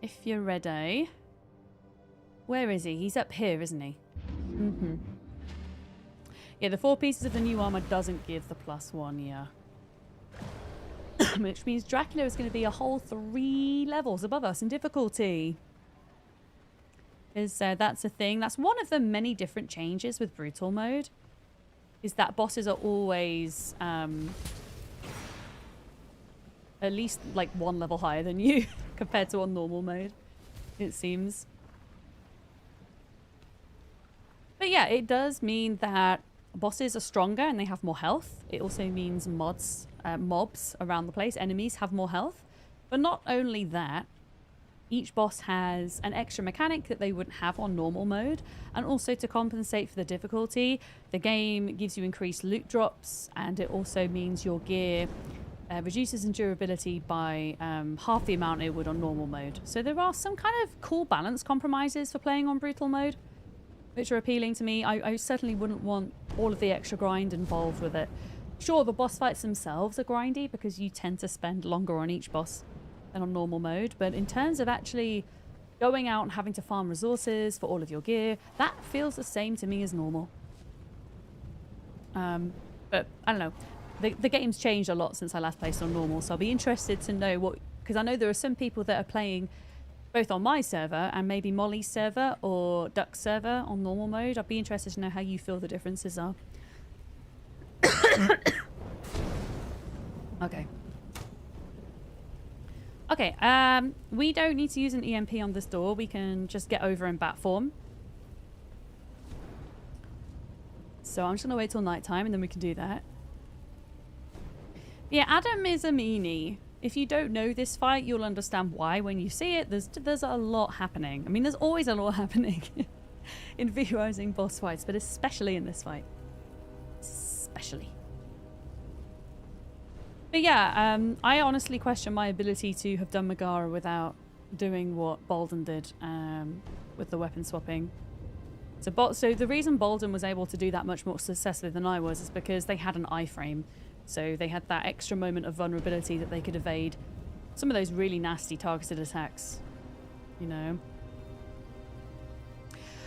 If you're ready. Where is he? He's up here, isn't he? Mm-hmm. Yeah, the 4 pieces of the new armor doesn't give the +1, yeah. Which means Dracula is going to be a whole 3 levels above us in difficulty. Because that's a thing. That's one of the many different changes with brutal mode. Is that bosses are always at least like 1 level higher than you compared to on normal mode, it seems. But yeah, it does mean that bosses are stronger and they have more health. It also means mobs around the place, enemies have more health. But not only that, each boss has an extra mechanic that they wouldn't have on normal mode. And also to compensate for the difficulty, the game gives you increased loot drops, and it also means your gear reduces in durability by half the amount it would on normal mode. So there are some kind of cool balance compromises for playing on brutal mode, which are appealing to me. I certainly wouldn't want all of the extra grind involved with it. Sure, the boss fights themselves are grindy because you tend to spend longer on each boss than on normal mode, but in terms of actually going out and having to farm resources for all of your gear, that feels the same to me as normal. But I don't know. The game's changed a lot since I last played on normal, so I'll be interested to know what, because I know there are some people that are playing both on my server and maybe Molly's server or Duck's server on normal mode. I'd be interested to know how you feel the differences are. Okay. Okay, we don't need to use an EMP on this door. We can just get over in bat form. So I'm just gonna wait till nighttime and then we can do that. Yeah, Adam is a meanie. If you don't know this fight, you'll understand why when you see it. There's a lot happening. I mean, there's always a lot happening in V-Rising boss fights, but especially in this fight. Especially. But yeah, I honestly question my ability to have done Megara without doing what Bolden did with the weapon swapping. So the reason Bolden was able to do that much more successfully than I was is because they had an iframe. So they had that extra moment of vulnerability that they could evade some of those really nasty targeted attacks, you know.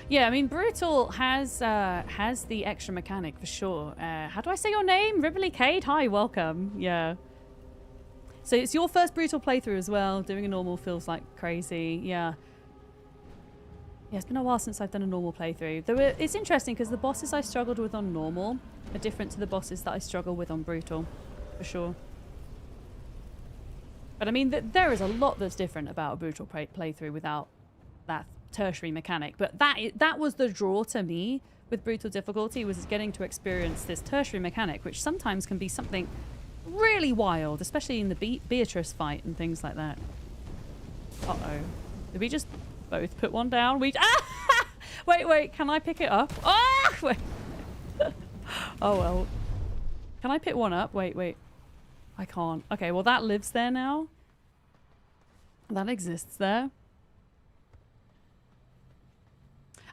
Yeah, I mean, Brutal has the extra mechanic for sure. How do I say your name? Ribley Cade? Hi, welcome. Yeah. So it's your first Brutal playthrough as well. Doing a normal feels like crazy. Yeah. Yeah, it's been a while since I've done a normal playthrough. It's interesting because the bosses I struggled with on normal are different to the bosses that I struggle with on Brutal, for sure. But I mean, there is a lot that's different about a Brutal playthrough without that tertiary mechanic. But that was the draw to me with Brutal difficulty, was getting to experience this tertiary mechanic, which sometimes can be something really wild, especially in the Beatrice fight and things like that. Uh-oh. Did we just both put one down? Wait, can I pick it up? Ah! Wait. Oh well. Can I pick one up? Wait. I can't. Okay, well that lives there now. That exists there.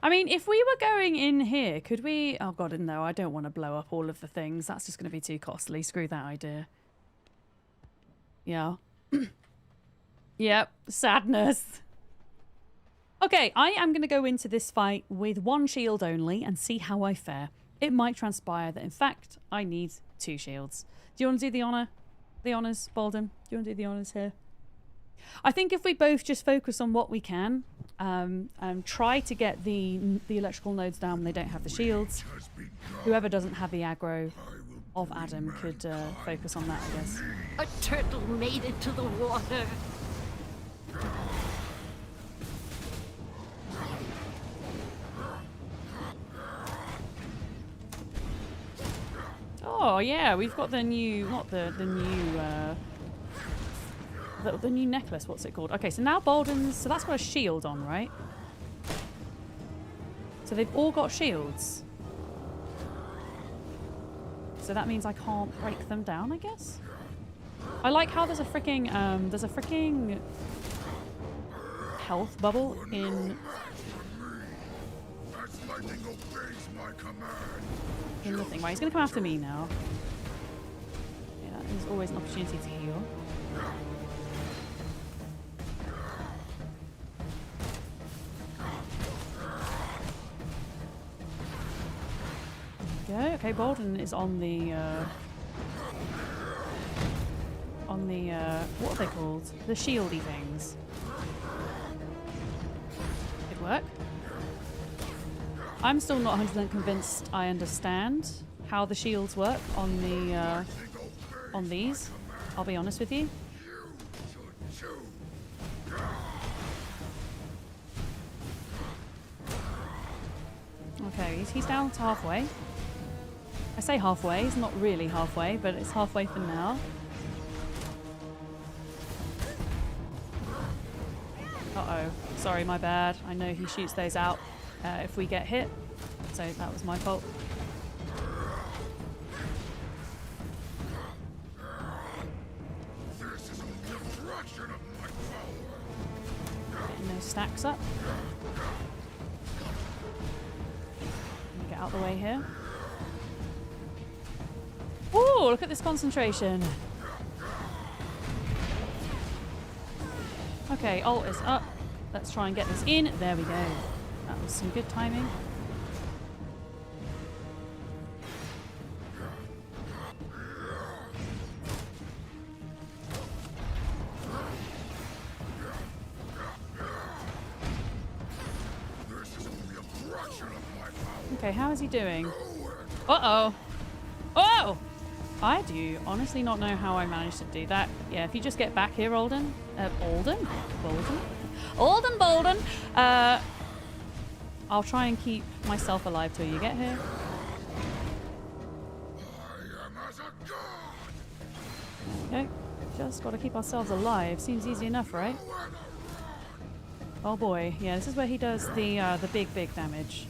I mean, if we were going in here, could we... Oh god, no, I don't want to blow up all of the things. That's just going to be too costly. Screw that idea. Yeah. Yep, sadness. Okay, I am going to go into this fight with one shield only and see how I fare. It might transpire that, in fact, I need 2 shields. Do you want to do the honours, Bolden? Do you want to do the honours here? I think if we both just focus on what we can, and try to get the electrical nodes down when they don't have the shields, whoever doesn't have the aggro of Adam could focus on that, I guess. A turtle made it to the water. Oh yeah, we've got the new, not the new necklace. What's it called? Okay, so now Bolden's, so that's got a shield on, right? So they've all got shields. So that means I can't break them down, I guess. I like how there's a freaking health bubble in the thing. Right, he's gonna come after me now. Yeah, there's always an opportunity to heal. There we go. Okay, Bolden is on the what are they called? The shieldy things. Good work. I'm still not 100% convinced I understand how the shields work on the on these. I'll be honest with you. Okay, he's down to halfway. I say halfway, it's not really halfway, but it's halfway for now. Uh-oh. Sorry, my bad. I know he shoots those out if we get hit, so that was my fault. Getting those stacks up. Get out the way here. Ooh, look at this concentration. Okay, ult is up. Let's try and get this in. There we go. That was some good timing. Okay, how is he doing? Uh-oh. Oh! I do honestly not know how I managed to do that. Yeah, if you just get back here, Alden. Bolden? I'll try and keep myself alive till you get here. Okay, just gotta keep ourselves alive. Seems easy enough, right? Oh boy, yeah, this is where he does the big damage.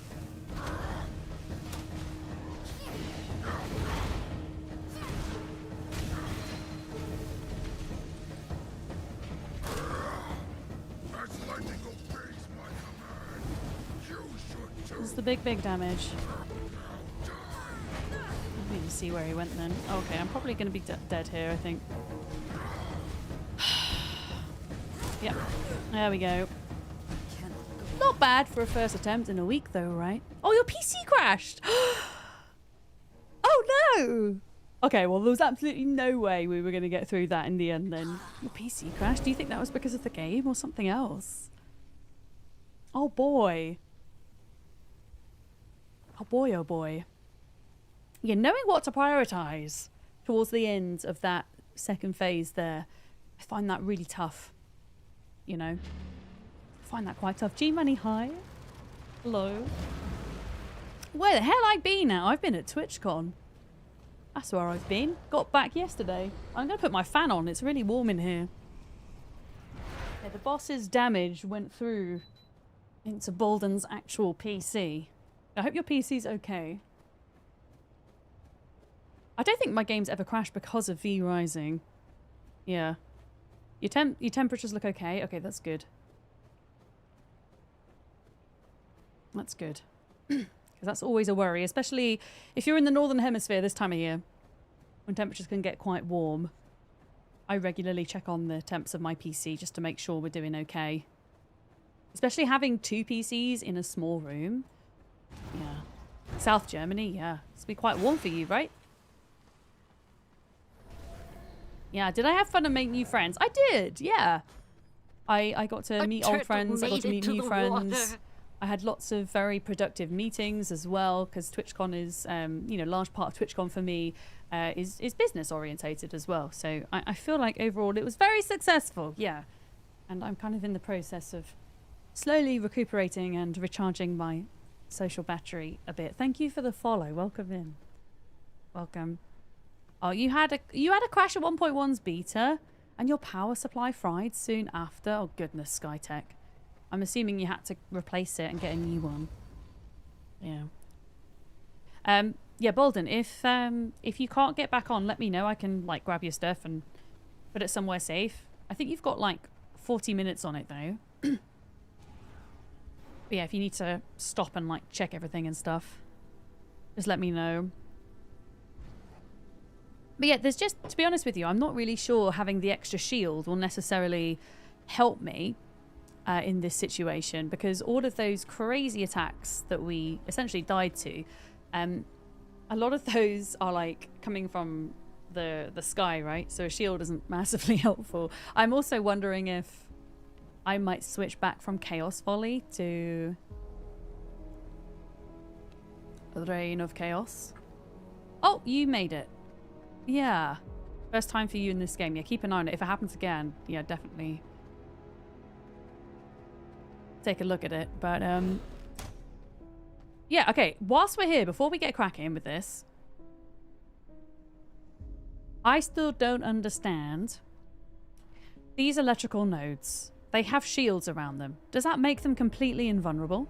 This is the big damage. Let me see where he went then. Okay, I'm probably going to be dead here, I think. Yep, there we go. Not bad for a first attempt in a week though, right? Oh, your PC crashed! Oh no! Okay, well there was absolutely no way we were going to get through that in the end then. Your PC crashed? Do you think that was because of the game or something else? Oh boy. Oh boy, oh boy. Yeah, knowing what to prioritise towards the end of that second phase there, I find that really tough. You know? I find that quite tough. G-Money, hi. Hello. Where the hell I been now? I've been at TwitchCon. That's where I've been. Got back yesterday. I'm going to put my fan on. It's really warm in here. Yeah, the boss's damage went through into Bolden's actual PC. I hope your PC's okay. I don't think my game's ever crashed because of V Rising. Yeah. Your temperatures look okay. Okay, that's good. That's good. Because that's always a worry, especially if you're in the Northern Hemisphere this time of year, when temperatures can get quite warm. I regularly check on the temps of my PC just to make sure we're doing okay. Especially having 2 PCs in a small room. Yeah. South Germany, yeah. It's be quite warm for you, right? Yeah, did I have fun and make new friends? I did, yeah. I got to meet old friends, I got to meet new friends. I had lots of very productive meetings as well, because TwitchCon is, you know, a large part of TwitchCon for me is business orientated as well. So I feel like overall it was very successful, yeah. And I'm kind of in the process of slowly recuperating and recharging my social battery a bit. Thank you for the follow. Welcome in. Welcome. Oh, you had a crash at 1.1's beta and your power supply fried soon after. Oh goodness, Skytech. I'm assuming you had to replace it and get a new one. Yeah. Yeah, Bolden, if you can't get back on, let me know. I can like grab your stuff and put it somewhere safe. I think you've got like 40 minutes on it though. But yeah, if you need to stop and like check everything and stuff, just let me know. But yeah, there's just, to be honest with you, I'm not really sure having the extra shield will necessarily help me in this situation, because all of those crazy attacks that we essentially died to, a lot of those are like coming from the sky, right? So a shield isn't massively helpful. I'm also wondering if I might switch back from Chaos Volley to Reign of Chaos. Oh, you made it. Yeah. First time for you in this game. Yeah, keep an eye on it. If it happens again, yeah, definitely take a look at it. But, yeah, okay. Whilst we're here, before we get cracking with this, I still don't understand. These electrical nodes, they have shields around them. Does that make them completely invulnerable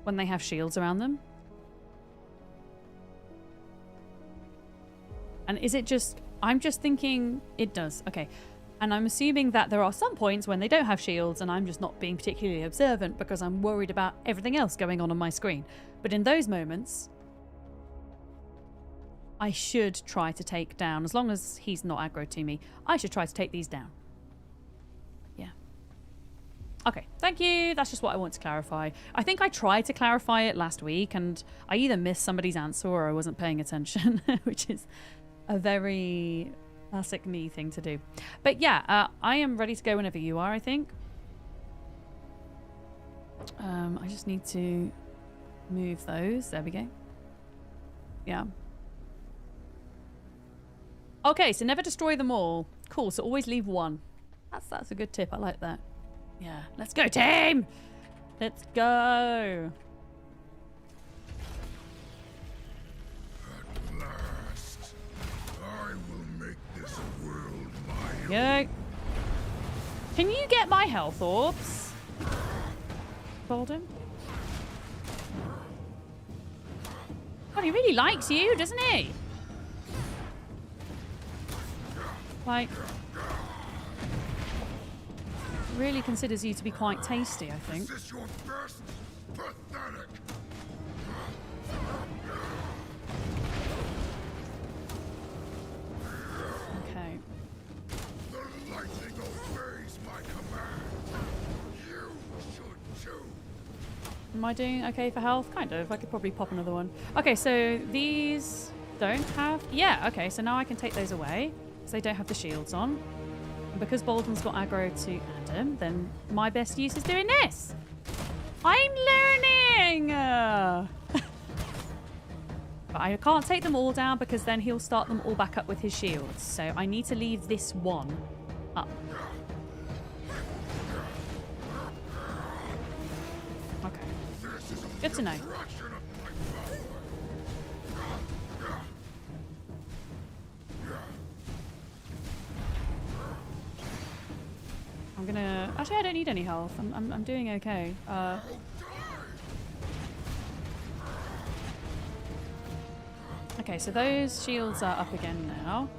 when they have shields around them? And is it just... I'm just thinking it does. Okay. And I'm assuming that there are some points when they don't have shields and I'm just not being particularly observant because I'm worried about everything else going on my screen. But in those moments, I should try to take down, as long as he's not aggro to me, I should try to take these down. Yeah. Okay, thank you. That's just what I want to clarify. I think I tried to clarify it last week and I either missed somebody's answer or I wasn't paying attention, which is a very classic me thing to do. But yeah, I am ready to go whenever you are, I think. I just need to move those. There we go. Yeah. Okay, so never destroy them all. Cool, so always leave one. That's a good tip. I like that. Yeah, let's go, team! Let's go! At last, I will make this world my own. Yeah. Can you get my health orbs, Bolden? God, he really likes you, doesn't he? Like, really considers you to be quite tasty, I think. Is this your best? Pathetic. Okay. The lightning obeys my command. You should too. Am I doing okay for health? Kind of. I could probably pop another one. Okay, so these don't have... Yeah, okay, so now I can take those away. Because they don't have the shields on. And because Bolden's got aggro to Adam, then my best use is doing this. I'm learning! But I can't take them all down because then he'll start them all back up with his shields. So I need to leave this one up. Okay. Good to know. I'm gonna... Actually, I don't need any health. I'm doing okay. Okay, so those shields are up again now.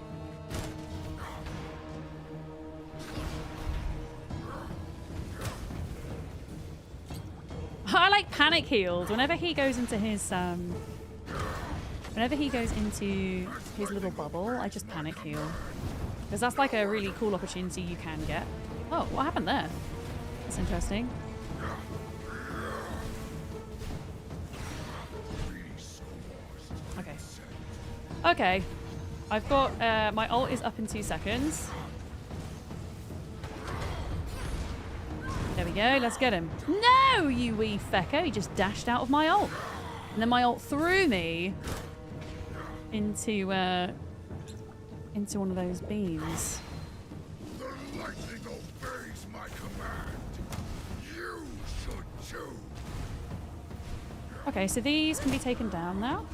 I like panic heals. Whenever he goes into his little bubble, I just panic heal. Because that's like a really cool opportunity you can get. Oh, what happened there? That's interesting. Okay. Okay. I've got... my ult is up in 2 seconds. There we go. Let's get him. No, you wee fecko. He just dashed out of my ult. And then my ult threw me into one of those beams. The lightning obeys my command. You should too. Okay, so these can be taken down now.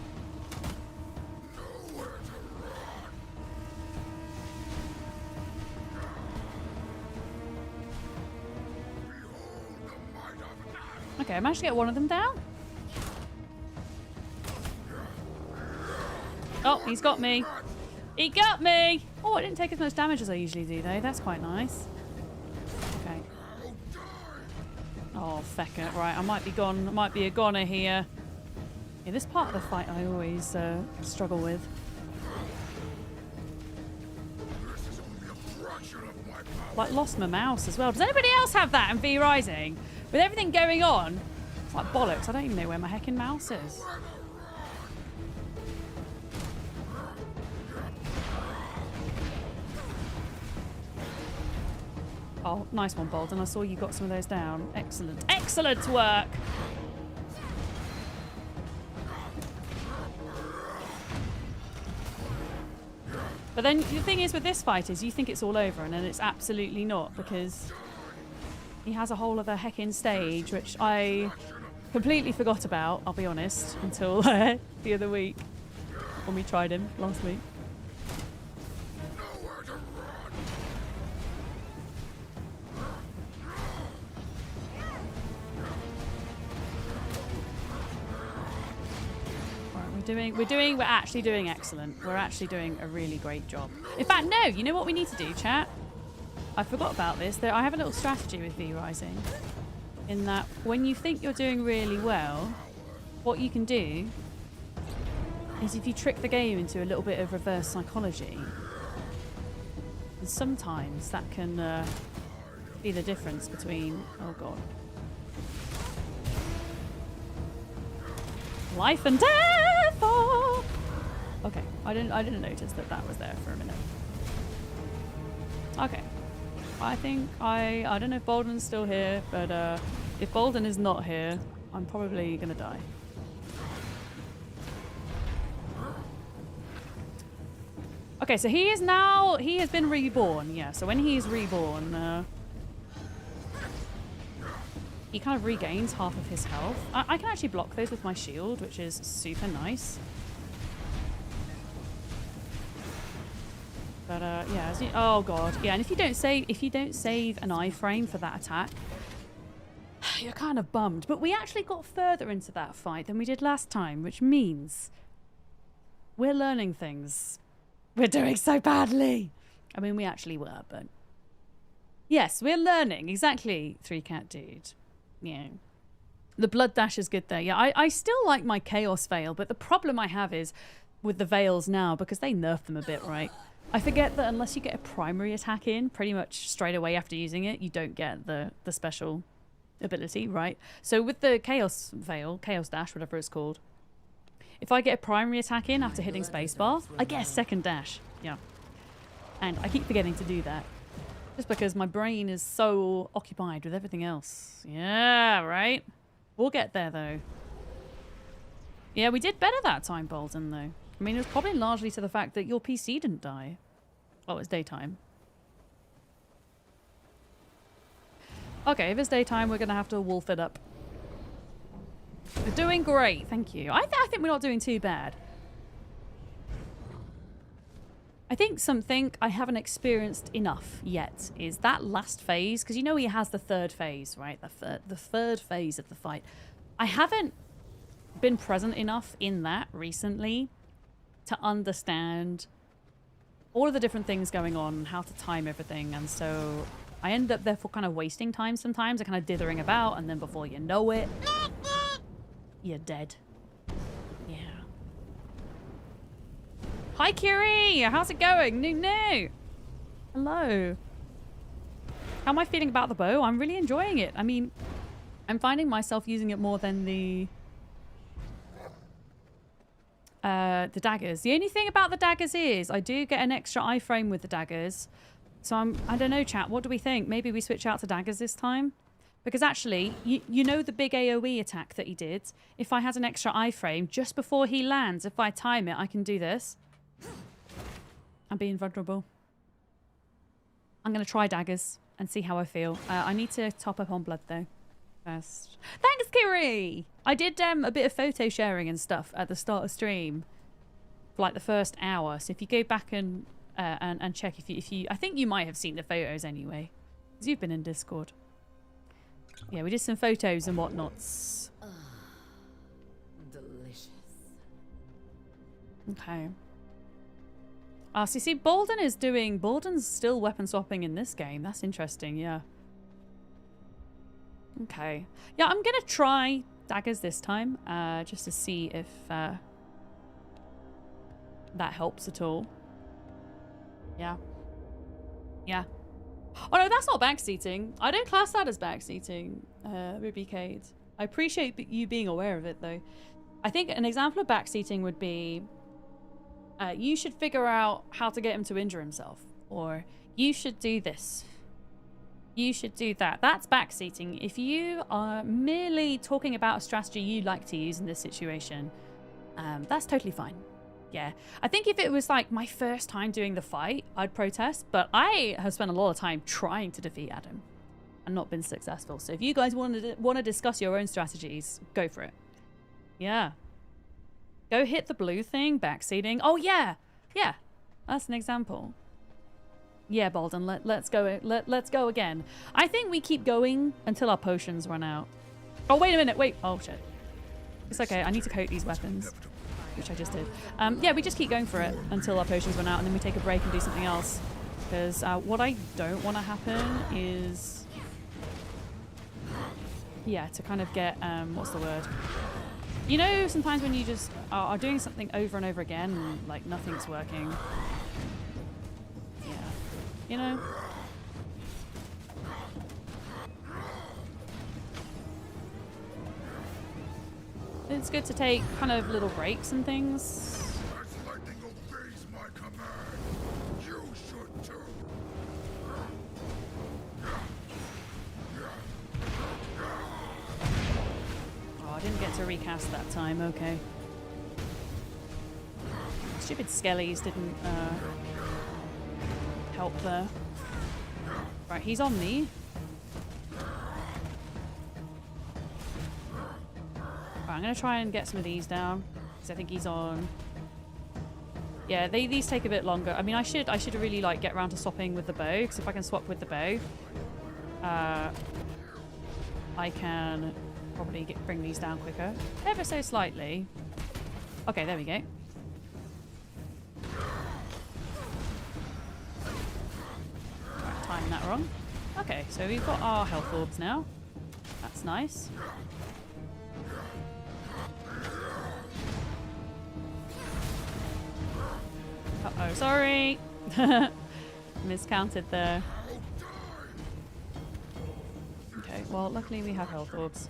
Nowhere to run. Behold the might of Adam. Okay, I managed to get one of them down. Oh, he's got me. He got me! Oh, I didn't take as much damage as I usually do, though. That's quite nice. Okay. Oh, fecker. Right, I might be gone. I might be a goner here. Yeah, this part of the fight I always struggle with. This is only a fraction of my power. Like, lost my mouse as well. Does anybody else have that in V Rising? With everything going on, it's like bollocks. I don't even know where my heckin' mouse is. Oh, nice one, Bolden. I saw you got some of those down. Excellent. Excellent work! But then the thing is with this fight is you think it's all over and then it's absolutely not, because he has a whole other heckin' stage, which I completely forgot about, I'll be honest, until the other week when we tried him last week. We're actually doing excellent. We're actually doing a really great job. In fact, no, you know what we need to do, chat? I forgot about this. I have a little strategy with V Rising. In that, when you think you're doing really well, what you can do is if you trick the game into a little bit of reverse psychology, and sometimes that can be the difference between, oh god, life and death. Oh! Okay, I didn't notice that was there for a minute. Okay, I think I don't know if Bolden's still here, but if Bolden is not here, I'm probably gonna die. Okay, so he has been reborn, yeah. So when he is reborn, he kind of regains half of his health. I can actually block those with my shield, which is super nice. But yeah, oh god, yeah. And if you don't save an iframe for that attack, you're kind of bummed. But we actually got further into that fight than we did last time, which means we're learning things. We're doing so badly. I mean, we actually were, but yes, we're learning. Exactly, 3Cat Dude. Yeah. The blood dash is good there. Yeah, I still like my chaos veil, but the problem I have is with the veils now, because they nerfed them a bit, right? I forget that unless you get a primary attack in pretty much straight away after using it, you don't get the special ability, right? So with the chaos veil, chaos dash, whatever it's called, if I get a primary attack in after hitting spacebar, I get a second dash. Yeah. And I keep forgetting to do that. Just because my brain is so occupied with everything else. Yeah, right? We'll get there, though. Yeah, we did better that time, Bolton, though. I mean, it was probably largely to the fact that your PC didn't die. Oh, it's daytime. Okay, if it's daytime, we're going to have to wolf it up. We're doing great, thank you. I think we're not doing too bad. I think something I haven't experienced enough yet is that last phase, because you know he has the third phase, right? The third phase of the fight. I haven't been present enough in that recently to understand all of the different things going on, how to time everything, and so I end up therefore kind of wasting time sometimes, kind of dithering about, and then before you know it, you're dead. Yeah. Hi, Kiri! How's it going? No. Hello. How am I feeling about the bow? I'm really enjoying it. I mean, I'm finding myself using it more than the daggers. The only thing about the daggers is I do get an extra iframe with the daggers. So I don't know, chat. What do we think? Maybe we switch out to daggers this time? Because actually, you know the big AoE attack that he did? If I had an extra iframe just before he lands, if I time it, I can do this. I'm being vulnerable. I'm going to try daggers and see how I feel. I need to top up on blood, though, first. Thanks, Kiri! I did a bit of photo sharing and stuff at the start of stream for like the first hour. So if you go back and check, if you I think you might have seen the photos anyway, because you've been in Discord. Yeah, we did some photos and whatnots. Delicious. Okay. So you see, Bolden's still weapon swapping in this game. That's interesting, yeah. Okay. Yeah, I'm gonna try daggers this time, just to see if that helps at all. Yeah. Yeah. Oh no, that's not backseating. I don't class that as backseating, Ruby Cade. I appreciate you being aware of it, though. I think an example of backseating would be you should figure out how to get him to injure himself. Or you should do this. You should do that. That's backseating. If you are merely talking about a strategy you like to use in this situation, that's totally fine. Yeah. I think if it was like my first time doing the fight, I'd protest. But I have spent a lot of time trying to defeat Adam and not been successful. So if you guys want to discuss your own strategies, go for it. Yeah. Go hit the blue thing, backseating. Oh, yeah. Yeah. That's an example. Yeah, Bolden, let's go. Let's go again. I think we keep going until our potions run out. Oh, wait a minute. Wait. Oh, shit. It's okay. I need to coat these weapons. which I just did. Yeah, we just keep going for it until our potions run out, and then we take a break and do something else. Because what I don't want to happen is... Yeah, to kind of get... what's the word? You know, sometimes when you just are doing something over and over again, and, like, nothing's working. Yeah. You know? It's good to take kind of little breaks and things. I didn't get to recast that time, okay. Stupid skellies didn't help there. Right, he's on me. Right, I'm gonna try and get some of these down, because I think he's on. Yeah, these take a bit longer. I mean, I should really like get around to swapping with the bow, because if I can swap with the bow, I can probably bring these down quicker. Ever so slightly. Okay, there we go. Right, timing that wrong. Okay, so we've got our health orbs now. That's nice. Uh-oh, sorry. Miscounted there. Okay, well, luckily we have health orbs.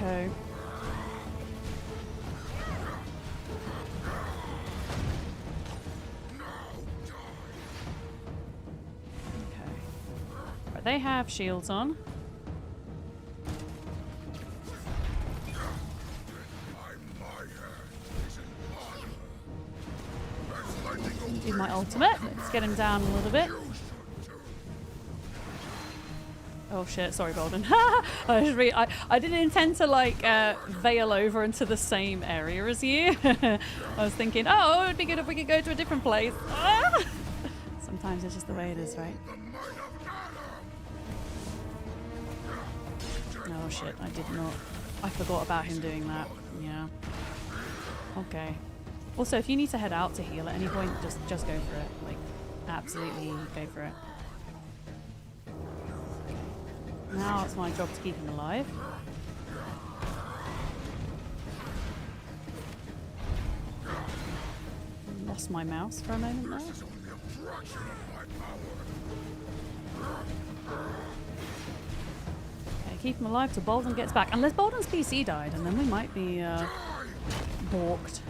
Okay. Right, they have shields on. Do my ultimate. Let's get him down a little bit. Oh shit, sorry Bolden. I didn't intend to like veil over into the same area as you. I was thinking, oh, it would be good if we could go to a different place. Sometimes it's just the way it is, right? Oh shit, I did not. I forgot about him doing that. Yeah. Okay. Also, if you need to head out to heal at any point, just go for it. Like, absolutely go for it. Now it's my job to keep him alive. Lost my mouse for a moment there. Okay, keep him alive till Bolden gets back. Unless Bolden's PC died, and then we might be balked.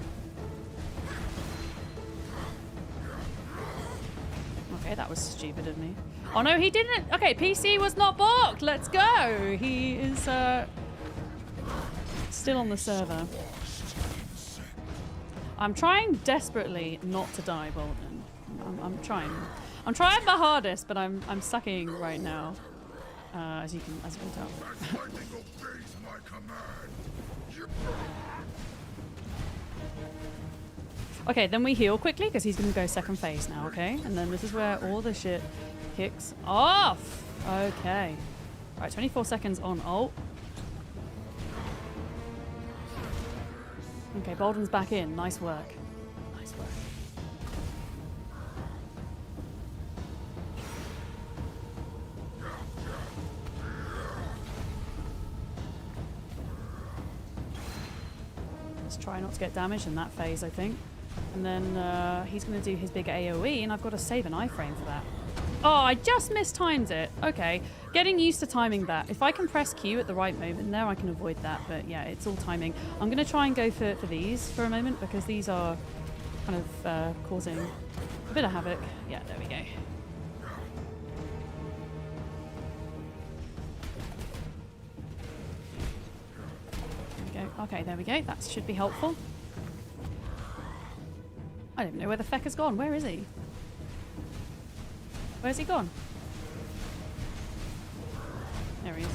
Okay, that was stupid of me. Oh no, he didn't. Okay, PC was not balked. Let's go. He is still on the server. I'm trying desperately not to die, Bolden. I'm trying. I'm trying my hardest, but I'm sucking right now. As you can tell. Okay, then we heal quickly because he's going to go second phase now, okay? And then this is where all the shit kicks off. Okay. All right, 24 seconds on ult. Okay, Bolden's back in. Nice work. Nice work. Let's try not to get damaged in that phase, I think. And then he's going to do his big AoE, and I've got to save an iframe for that. Oh, I just mistimed it. Okay, getting used to timing that. If I can press Q at the right moment there, I can avoid that. But yeah, it's all timing. I'm going to try and go for these for a moment, because these are kind of causing a bit of havoc. Yeah, there we go. There we go. Okay, there we go. That should be helpful. I don't even know where the feck has gone. Where is he? Where's he gone? There he is.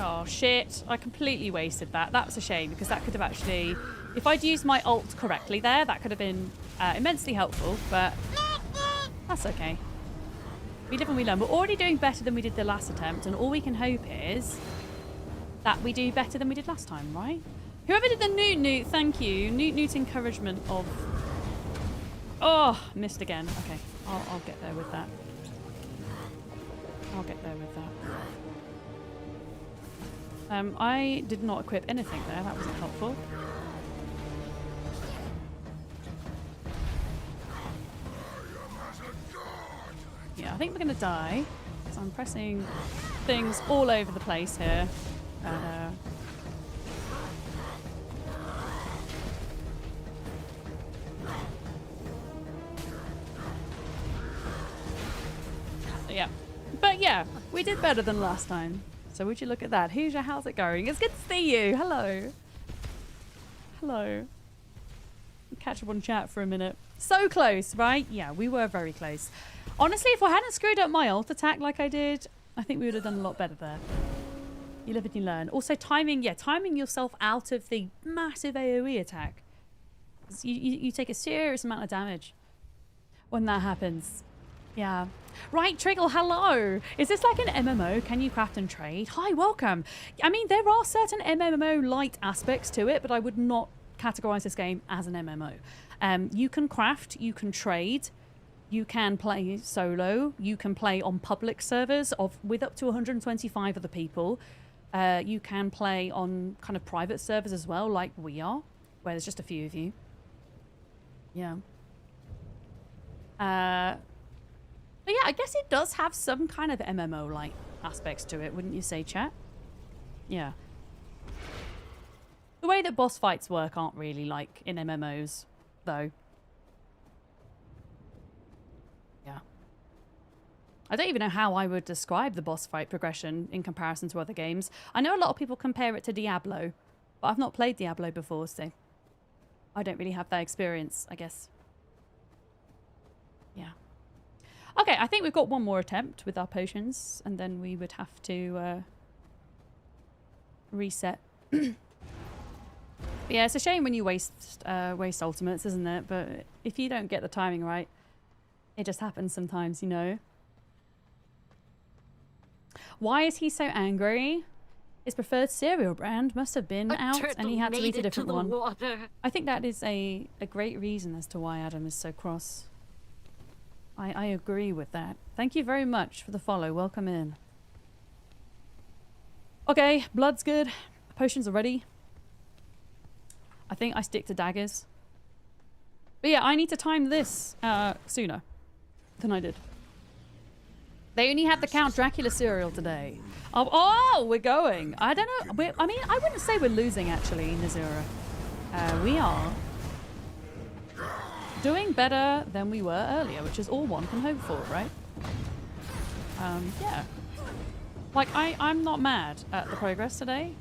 Oh, shit. I completely wasted that. That was a shame because that could have actually... If I'd used my ult correctly there, that could have been immensely helpful, but that's okay. We live and we learn. We're already doing better than we did the last attempt, and all we can hope is that we do better than we did last time, right? Whoever did the Newt, thank you. Newt's encouragement of... Oh, missed again. Okay, I'll get there with that. I'll get there with that. I did not equip anything there. That wasn't helpful. Yeah, I think we're going to die. So I'm pressing things all over the place here. Yeah. But yeah, we did better than last time. So would you look at that? Hoosier, how's it going? It's good to see you. Hello. Hello. Catch up on chat for a minute. So close, right? Yeah, we were very close. Honestly, if I hadn't screwed up my ult attack like I did, I think we would have done a lot better there. You live and you learn. Also timing, yeah, timing yourself out of the massive AoE attack. You take a serious amount of damage when that happens. Yeah. Right, Triggle, hello. Is this like an MMO? Can you craft and trade? Hi, welcome. I mean, there are certain MMO-light aspects to it, but I would not categorize this game as an MMO. You can craft, you can trade, you can play solo, you can play on public servers with up to 125 other people. You can play on kind of private servers as well, like we are, where there's just a few of you. Yeah. But yeah, I guess it does have some kind of MMO-like aspects to it, wouldn't you say, chat? Yeah. The way that boss fights work aren't really like in MMOs, though. Yeah. I don't even know how I would describe the boss fight progression in comparison to other games. I know a lot of people compare it to Diablo, but I've not played Diablo before, so I don't really have that experience, I guess. Yeah. Okay, I think we've got one more attempt with our potions, and then we would have to reset. Yeah, it's a shame when you waste ultimates, isn't it? But if you don't get the timing right, it just happens sometimes, you know. Why is he so angry? His preferred cereal brand must have been out, and he had to eat a different one. I think that is a great reason as to why Adam is so cross. I agree with that. Thank you very much for the follow. Welcome in. Okay, blood's good. Potions are ready. I think I stick to daggers. But yeah, I need to time this sooner than I did. They only had the Count Dracula cereal today. Oh, we're going. I don't know. I mean, I wouldn't say we're losing, actually, Nazura. We are doing better than we were earlier, which is all one can hope for, right? Yeah. Like, I'm not mad at the progress today.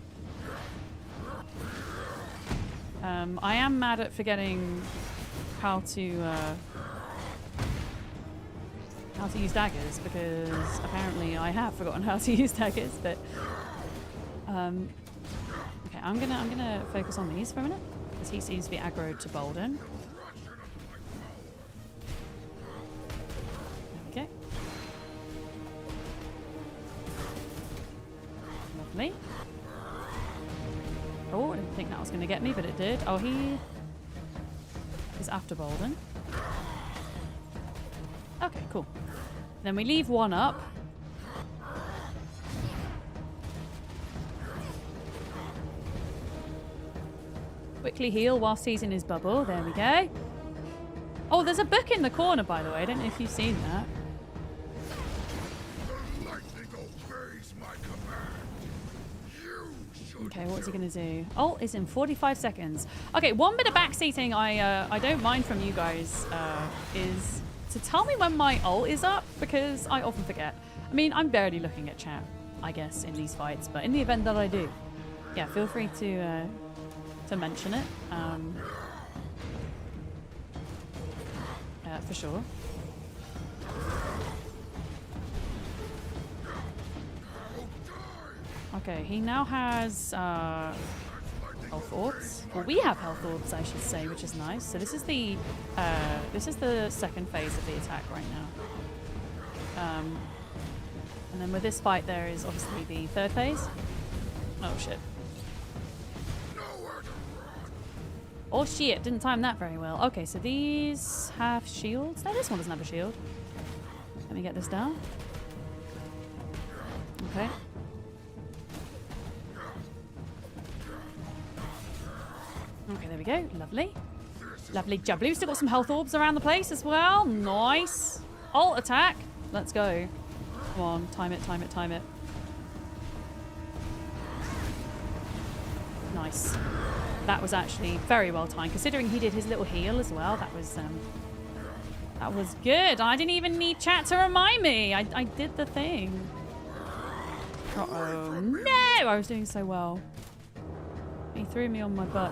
I am mad at forgetting how to use daggers, because apparently I have forgotten how to use daggers, but okay, I'm gonna focus on these for a minute, because he seems to be aggroed to Bolden. Okay. Lovely. Oh, I didn't think that was going to get me, but it did. Oh, he is after Bolden. Okay, cool. Then we leave one up. Quickly heal whilst he's in his bubble. There we go. Oh, there's a book in the corner, by the way. I don't know if you've seen that. Okay, what's he gonna do? Oh, it's in 45 seconds. Okay, one bit of backseating I don't mind from you guys is to tell me when my ult is up, because I often forget. I mean, I'm barely looking at chat, I guess, in these fights, but in the event that I do, yeah, feel free to mention it. For sure. Okay, he now has health orbs. Well, we have health orbs, I should say, which is nice. So this is the second phase of the attack right now. And then with this fight, there is obviously the third phase. Oh shit! Oh shit! Didn't time that very well. Okay, so these have shields. No, this one doesn't have a shield. Let me get this down. Okay. Okay, there we go. Lovely. Lovely jubbly. We've still got some health orbs around the place as well. Nice. Alt attack. Let's go. Come on. Time it, time it, time it. Nice. That was actually very well timed, considering he did his little heal as well. That was good. I didn't even need chat to remind me. I did the thing. Uh-oh. No! I was doing so well. He threw me on my butt.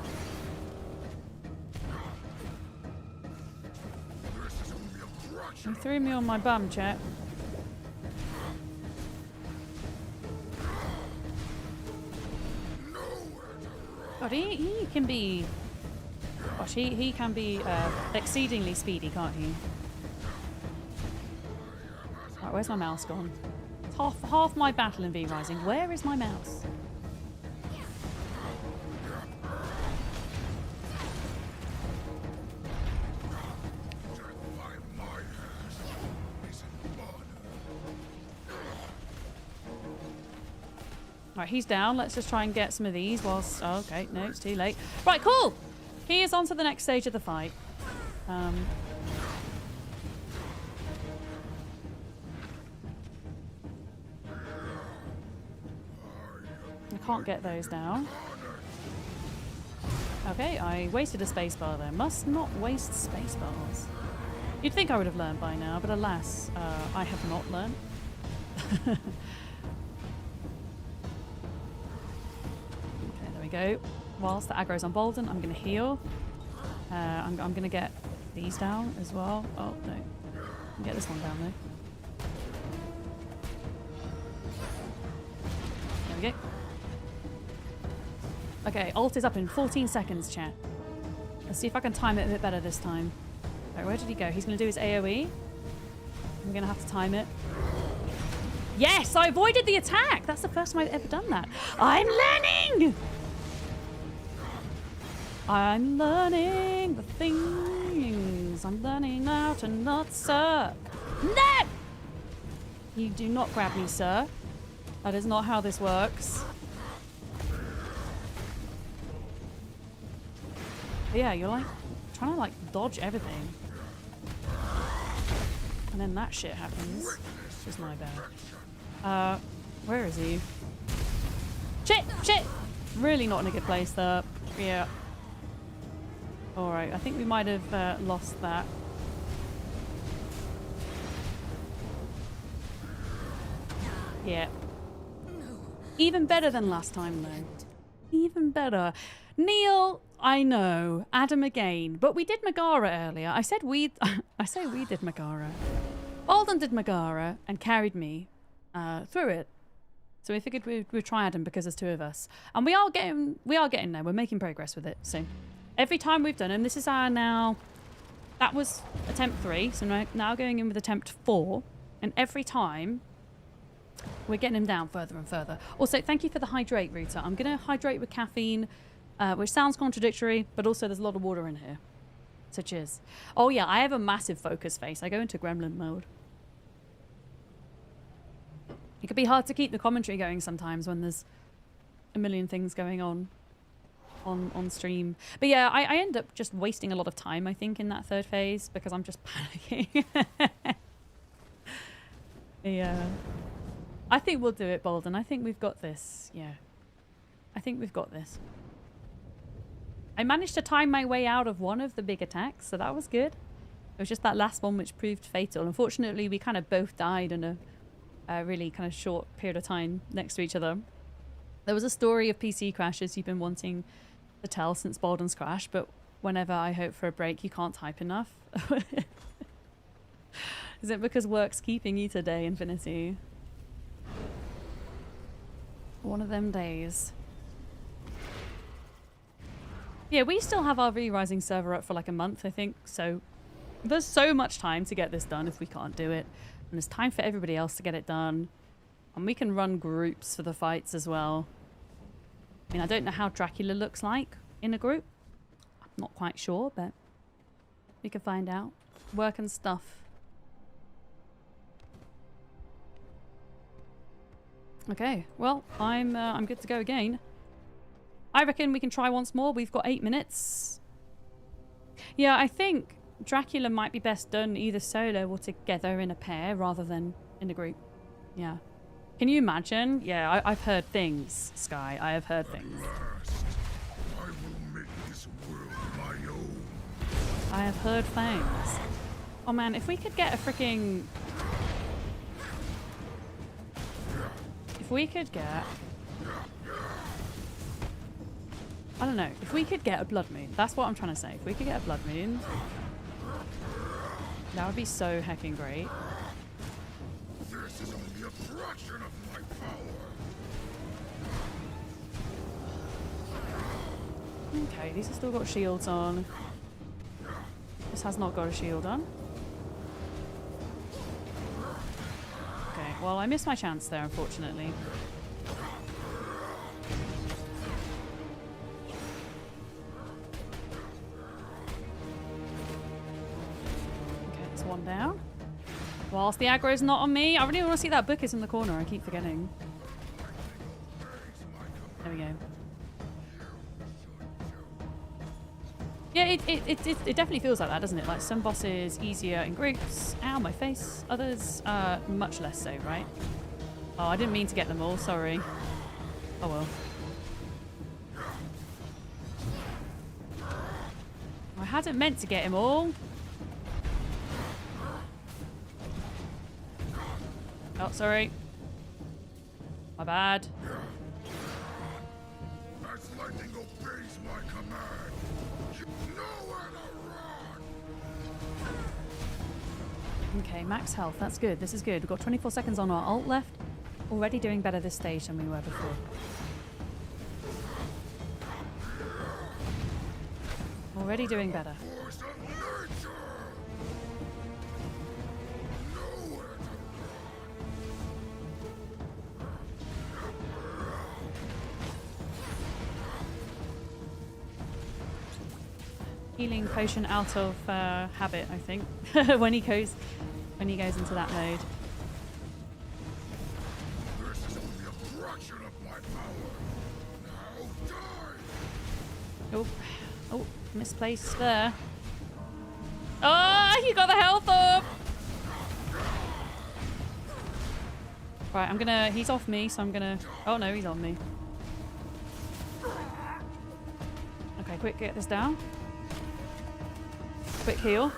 He threw me on my bum, chat. God, he can be... Gosh, he can be exceedingly speedy, can't he? Right, where's my mouse gone? It's half my battle in V-Rising. Where is my mouse? Right, he's down. Let's just try and get some of these whilst... Oh, okay, no, it's too late. Right, cool! He is on to the next stage of the fight. I can't get those down. Okay, I wasted a spacebar there. Must not waste spacebars. You'd think I would have learned by now, but alas, I have not learned. Go. Whilst the aggro's on Bolden, I'm going to heal. I'm going to get these down as well. Oh, no. Get this one down, though. There we go. Okay, ult is up in 14 seconds, chat. Let's see if I can time it a bit better this time. Right, where did he go? He's going to do his AoE. I'm going to have to time it. Yes, I avoided the attack! That's the first time I've ever done that. I'm learning! I'm learning the things. I'm learning how to not suck. No! You do not grab me, sir. That is not how this works. But yeah, you're like trying to like dodge everything. And then that shit happens. It's just my bad. Where is he? Shit! Shit! Really not in a good place there. Yeah. Alright, I think we might have lost that. Yeah. Even better than last time, though. Even better. Neil, I know. Adam again. But we did Megara earlier. I say we did Megara. Alden did Megara and carried me through it. So we figured we'd try Adam because there's two of us. And we are getting there. We're making progress with it. So every time we've done them, this is our now... That was attempt 3. So we're now going in with attempt 4. And every time, we're getting him down further and further. Also, thank you for the hydrate router. I'm going to hydrate with caffeine, which sounds contradictory, but also there's a lot of water in here. So cheers. Oh yeah, I have a massive focus face. I go into gremlin mode. It can be hard to keep the commentary going sometimes when there's a million things going on stream. But yeah, I end up just wasting a lot of time, I think, in that third phase because I'm just panicking. Yeah. I think we'll do it, Bolden. I think we've got this. Yeah. I think we've got this. I managed to time my way out of one of the big attacks, so that was good. It was just that last one which proved fatal. Unfortunately, we kind of both died in a really kind of short period of time next to each other. There was a story of PC crashes you've been wanting to tell since Bolden's crash, but whenever I hope for a break, you can't type enough. Is it because work's keeping you today, Infinity? One of them days. Yeah, we still have our V-Rising server up for like a month, I think. So there's so much time to get this done if we can't do it. And there's time for everybody else to get it done. And we can run groups for the fights as well. I mean, I don't know how Dracula looks like in a group. I'm not quite sure, but we can find out. Work and stuff. Okay, well, I'm good to go again. I reckon we can try once more. We've got 8 minutes. Yeah, I think Dracula might be best done either solo or together in a pair rather than in a group. Yeah. Can you imagine? Yeah, I've heard things, Sky. I have heard things. I will make this world my own. I have heard things. Oh man, if we could get a freaking... If we could get... I don't know. If we could get a blood moon. That's what I'm trying to say. If we could get a blood moon, that would be so heckin' great. This is only a fraction of my power. Okay, these have still got shields on. This has not got a shield on. Okay, well, I missed my chance there, unfortunately. One down. Whilst the aggro is not on me. I really want to see that book is in the corner. I keep forgetting. There we go. Yeah, it definitely feels like that, doesn't it? Like some bosses easier in groups. Ow, my face. Others much less so, right? Oh, I didn't mean to get them all. Sorry. Oh well. I hadn't meant to get him all. Oh, sorry. My bad. As lightning obeys my command, you know where to run. Okay, max health. That's good. This is good. We've got 24 seconds on our ult left. Already doing better this stage than we were before. Already doing better. Force of nature. Nowhere to Healing potion out of habit, I think, when he goes into that mode. This is only a fraction of my power. Now die. Oh, oh, misplaced there. Oh, you got the health up. Right, I'm gonna. He's off me, so I'm gonna. Oh no, he's on me. Okay, quick, get this down. Quick heal.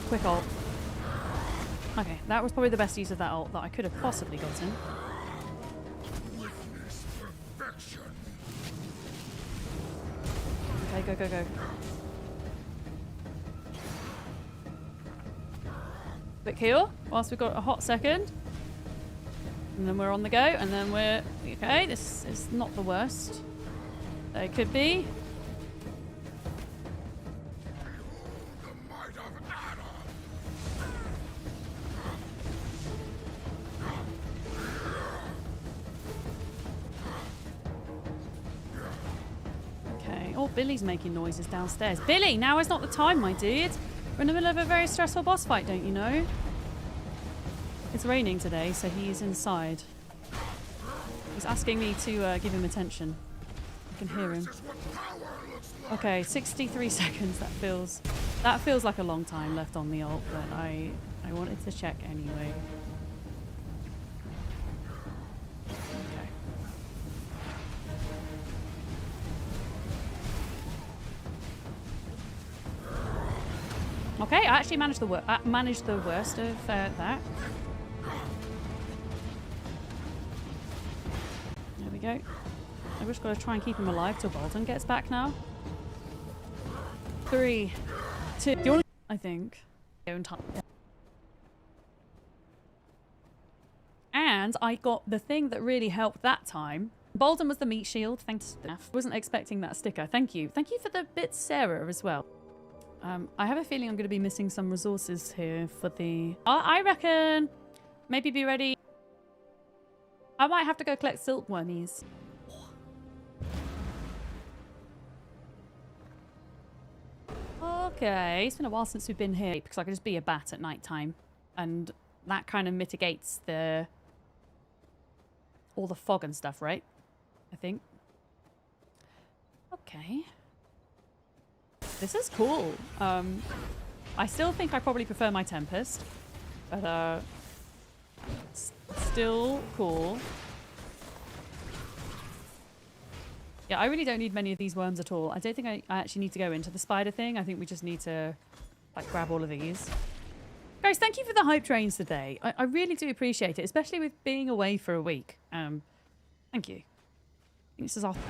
Quick ult. Okay, that was probably the best use of that ult that I could have possibly gotten. Witness perfection. Okay, go, go, go. Quick heal, whilst we've got a hot second. And then we're on the go, and then we're... Okay, this is not the worst. It could be. The might of Adam. Okay. Oh, Billy's making noises downstairs. Billy, now is not the time, my dude. We're in the middle of a very stressful boss fight, don't you know? It's raining today, so he's inside. He's asking me to give him attention. I can hear him. Okay, 63 seconds. That feels like a long time left on the ult, but I wanted to check anyway. Okay, I actually managed the worst of that. There we go. I've just got to try and keep him alive till Bolton gets back now. 3, 2, I think. And I got the thing that really helped that time. Bolden was the meat shield. Thanks. Wasn't expecting that sticker. Thank you. Thank you for the bits, Sarah, as well. I have a feeling I'm going to be missing some resources here for the... I reckon maybe be ready. I might have to go collect silkwormies. Okay, it's been a while since we've been here because I could just be a bat at night time, and that kind of mitigates all the fog and stuff, right? I think. Okay. This is cool. I still think I probably prefer my Tempest, but still cool. Yeah, I really don't need many of these worms at all. I don't think I actually need to go into the spider thing. I think we just need to like grab all of these. Guys, thank you for the hype trains today. I really do appreciate it, especially with being away for a week. Thank you. I think this is awesome.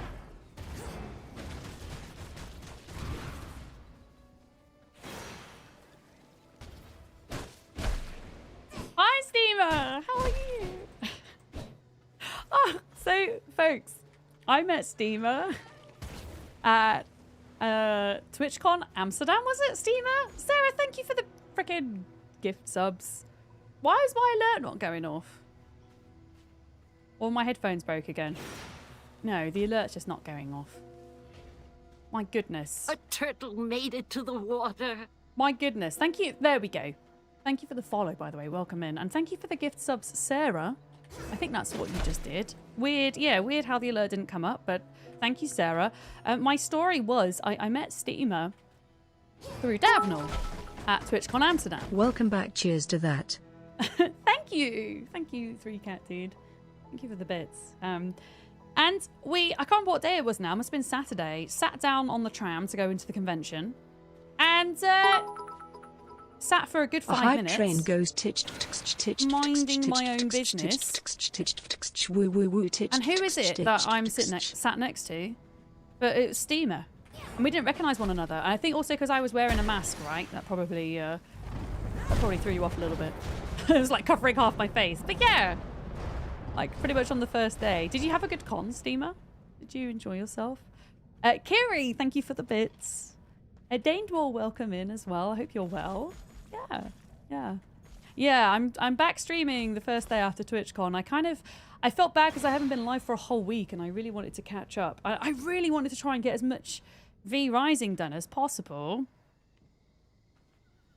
Hi, Steamer! How are you? Oh, so, folks, I met Steamer at TwitchCon Amsterdam, was it, Steamer? Sarah, thank you for the freaking gift subs. Why is my alert not going off? Or my headphones broke again? No, the alert's just not going off. My goodness. A turtle made it to the water. My goodness. Thank you. There we go. Thank you for the follow, by the way. Welcome in. And thank you for the gift subs, Sarah. I think that's what you just did. Weird. Yeah, weird how the alert didn't come up, but thank you, Sarah. My story was I met Steamer through Davenal at TwitchCon Amsterdam. Welcome back. Cheers to that. Thank you. Thank you, 3Cat Dude. Thank you for the bits. And I can't remember what day it was now. It must have been Saturday. Sat down on the tram to go into the convention. And sat for a good 5 minutes. A hype train goes minding my own business. And who is it that I'm sat next to? But it was Steamer. And we didn't recognise one another. And I think also because I was wearing a mask, right? That probably threw you off a little bit. It was like covering half my face. But yeah, like pretty much on the first day. Did you have a good con, Steamer? Did you enjoy yourself? Kiri, thank you for the bits. Danedwall, welcome in as well. I hope you're well. Yeah. I'm back streaming the first day after TwitchCon. I felt bad because I haven't been live for a whole week, and I really wanted to catch up. I really wanted to try and get as much V Rising done as possible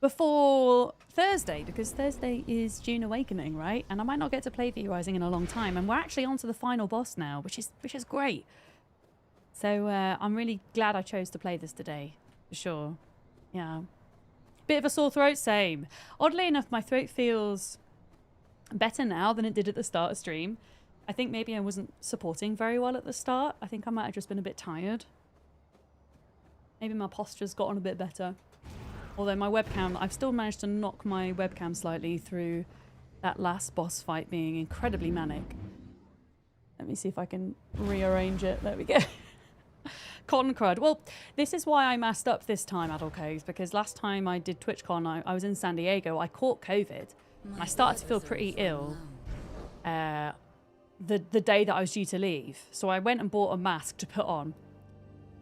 before Thursday, because Thursday is June Awakening, right? And I might not get to play V Rising in a long time, and we're actually on to the final boss now, which is great. So I'm really glad I chose to play this today, for sure. Yeah. Bit of a sore throat, same. Oddly enough, my throat feels better now than it did at the start of stream. I think maybe I wasn't supporting very well at the start. I think I might have just been a bit tired. Maybe my posture's gotten a bit better. Although my webcam, I've still managed to knock my webcam slightly through that last boss fight being incredibly manic. Let me see if I can rearrange it. There we go. Con crud. Well, this is why I masked up this time, Adulcos, because last time I did TwitchCon, I was in San Diego. I caught COVID, and I started to feel pretty ill the day that I was due to leave. So I went and bought a mask to put on,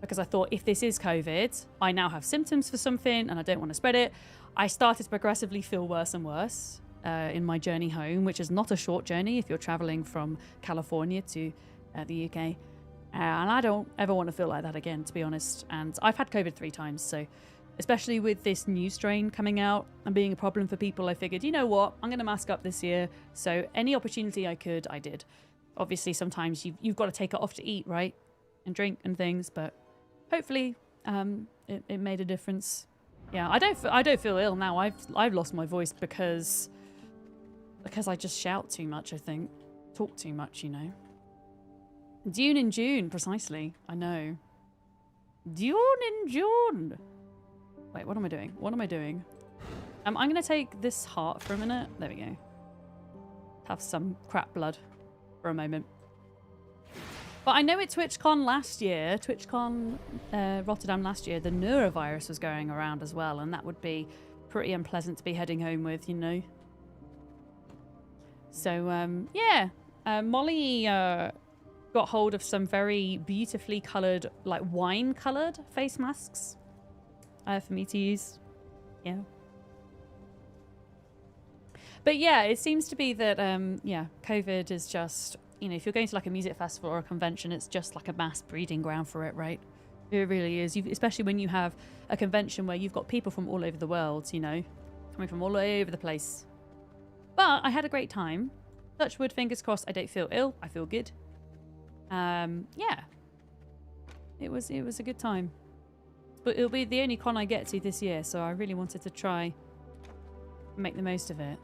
because I thought, if this is COVID, I now have symptoms for something and I don't want to spread it. I started to progressively feel worse and worse in my journey home, which is not a short journey if you're traveling from California to the UK. And I don't ever want to feel like that again, to be honest. And I've had COVID 3 times, so especially with this new strain coming out and being a problem for people, I figured, you know what, I'm going to mask up this year. So any opportunity I could, I did. Obviously, sometimes you've got to take it off to eat, right? And drink and things, but hopefully it made a difference. Yeah, I don't feel ill now. I've lost my voice because I just shout too much, I think. Talk too much, you know. Dune in June, precisely. I know. Dune in June. Wait, what am I doing? What am I doing? I'm going to take this heart for a minute. There we go. Have some crap blood for a moment. But I know at TwitchCon last year, TwitchCon Rotterdam last year, the neurovirus was going around as well, and that would be pretty unpleasant to be heading home with, you know. So, yeah. Molly got hold of some very beautifully coloured, like wine-coloured face masks for me to use. Yeah. But yeah, it seems to be that, yeah, COVID is just, you know, if you're going to like a music festival or a convention, it's just like a mass breeding ground for it, right? It really is. Especially when you have a convention where you've got people from all over the world, you know, coming from all over the place. But I had a great time. Touch wood, fingers crossed, I don't feel ill. I feel good. Yeah. It was a good time. But it'll be the only con I get to this year, so I really wanted to try and make the most of it.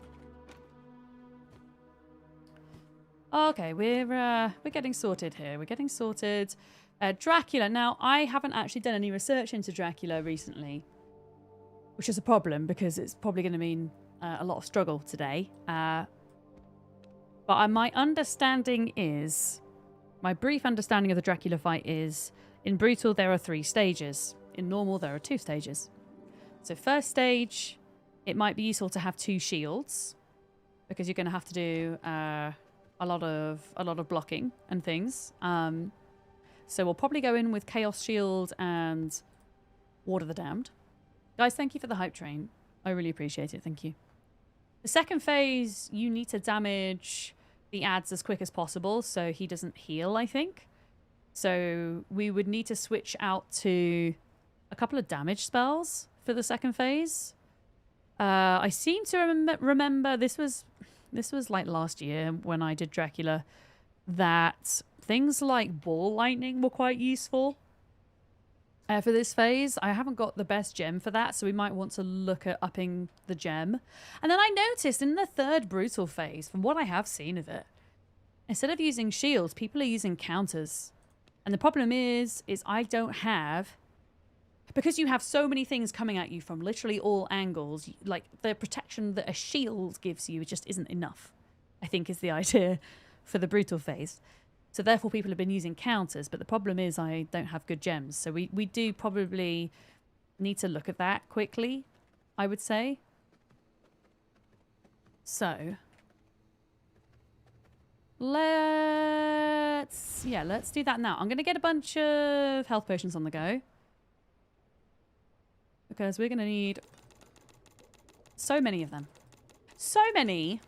Okay, we're getting sorted here. We're getting sorted. Dracula. Now, I haven't actually done any research into Dracula recently, which is a problem because it's probably going to mean a lot of struggle today. But my understanding is, my brief understanding of the Dracula fight is, in Brutal there are 3 stages. In Normal there are 2 stages. So first stage, it might be useful to have 2 shields because you're going to have to do a lot of blocking and things. So we'll probably go in with Chaos Shield and Ward of the Damned. Guys, thank you for the hype train. I really appreciate it. Thank you. The second phase, you need to damage the ads as quick as possible so he doesn't heal, I think. So we would need to switch out to a couple of damage spells for the second phase. I seem to remember this was like last year when I did Dracula, that things like ball lightning were quite useful for this phase. I haven't got the best gem for that, so we might want to look at upping the gem. And then I noticed in the third Brutal phase, from what I have seen of it, instead of using shields, people are using counters. And the problem is I don't have... Because you have so many things coming at you from literally all angles, like the protection that a shield gives you just isn't enough, I think is the idea for the Brutal phase. So therefore people have been using counters, but the problem is I don't have good gems. So we do probably need to look at that quickly, I would say. So let's do that now. I'm going to get a bunch of health potions on the go, because we're going to need so many of them. So many.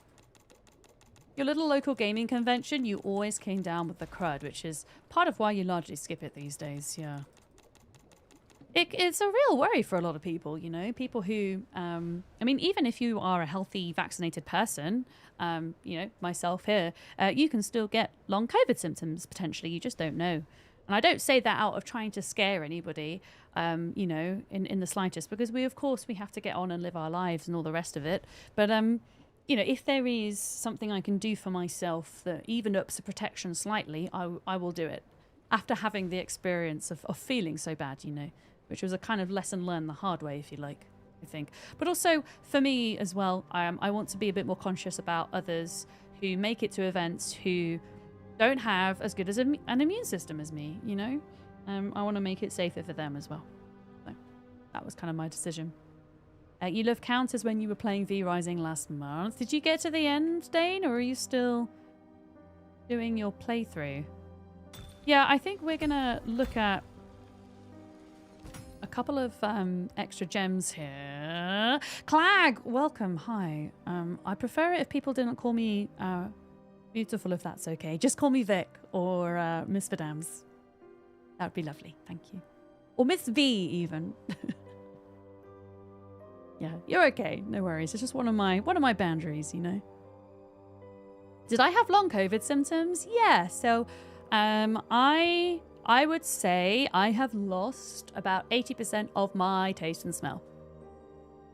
Your little local gaming convention, you always came down with the crud, which is part of why you largely skip it these days, yeah. It's a real worry for a lot of people, you know. People who, I mean, even if you are a healthy, vaccinated person, you know, myself here, you can still get long COVID symptoms, potentially. You just don't know. And I don't say that out of trying to scare anybody, you know, in the slightest, because we have to get on and live our lives and all the rest of it. But, you know, if there is something I can do for myself that even ups the protection slightly, I will do it. After having the experience of feeling so bad, you know, which was a kind of lesson learned the hard way, if you like, I think. But also, for me as well, I want to be a bit more conscious about others who make it to events who don't have as good as an immune system as me, you know? I want to make it safer for them as well. So that was kind of my decision. You love counters when you were playing V-Rising last month. Did you get to the end, Dane, or are you still doing your playthrough? Yeah, I think we're going to look at a couple of extra gems here. Clag, welcome. Hi. I prefer it if people didn't call me beautiful, if that's okay. Just call me Vic or Miss Vidams. That would be lovely. Thank you. Or Miss V, even. Yeah, you're okay. No worries. It's just one of my boundaries, you know. Did I have long COVID symptoms? Yeah. So, I would say I have lost about 80% of my taste and smell.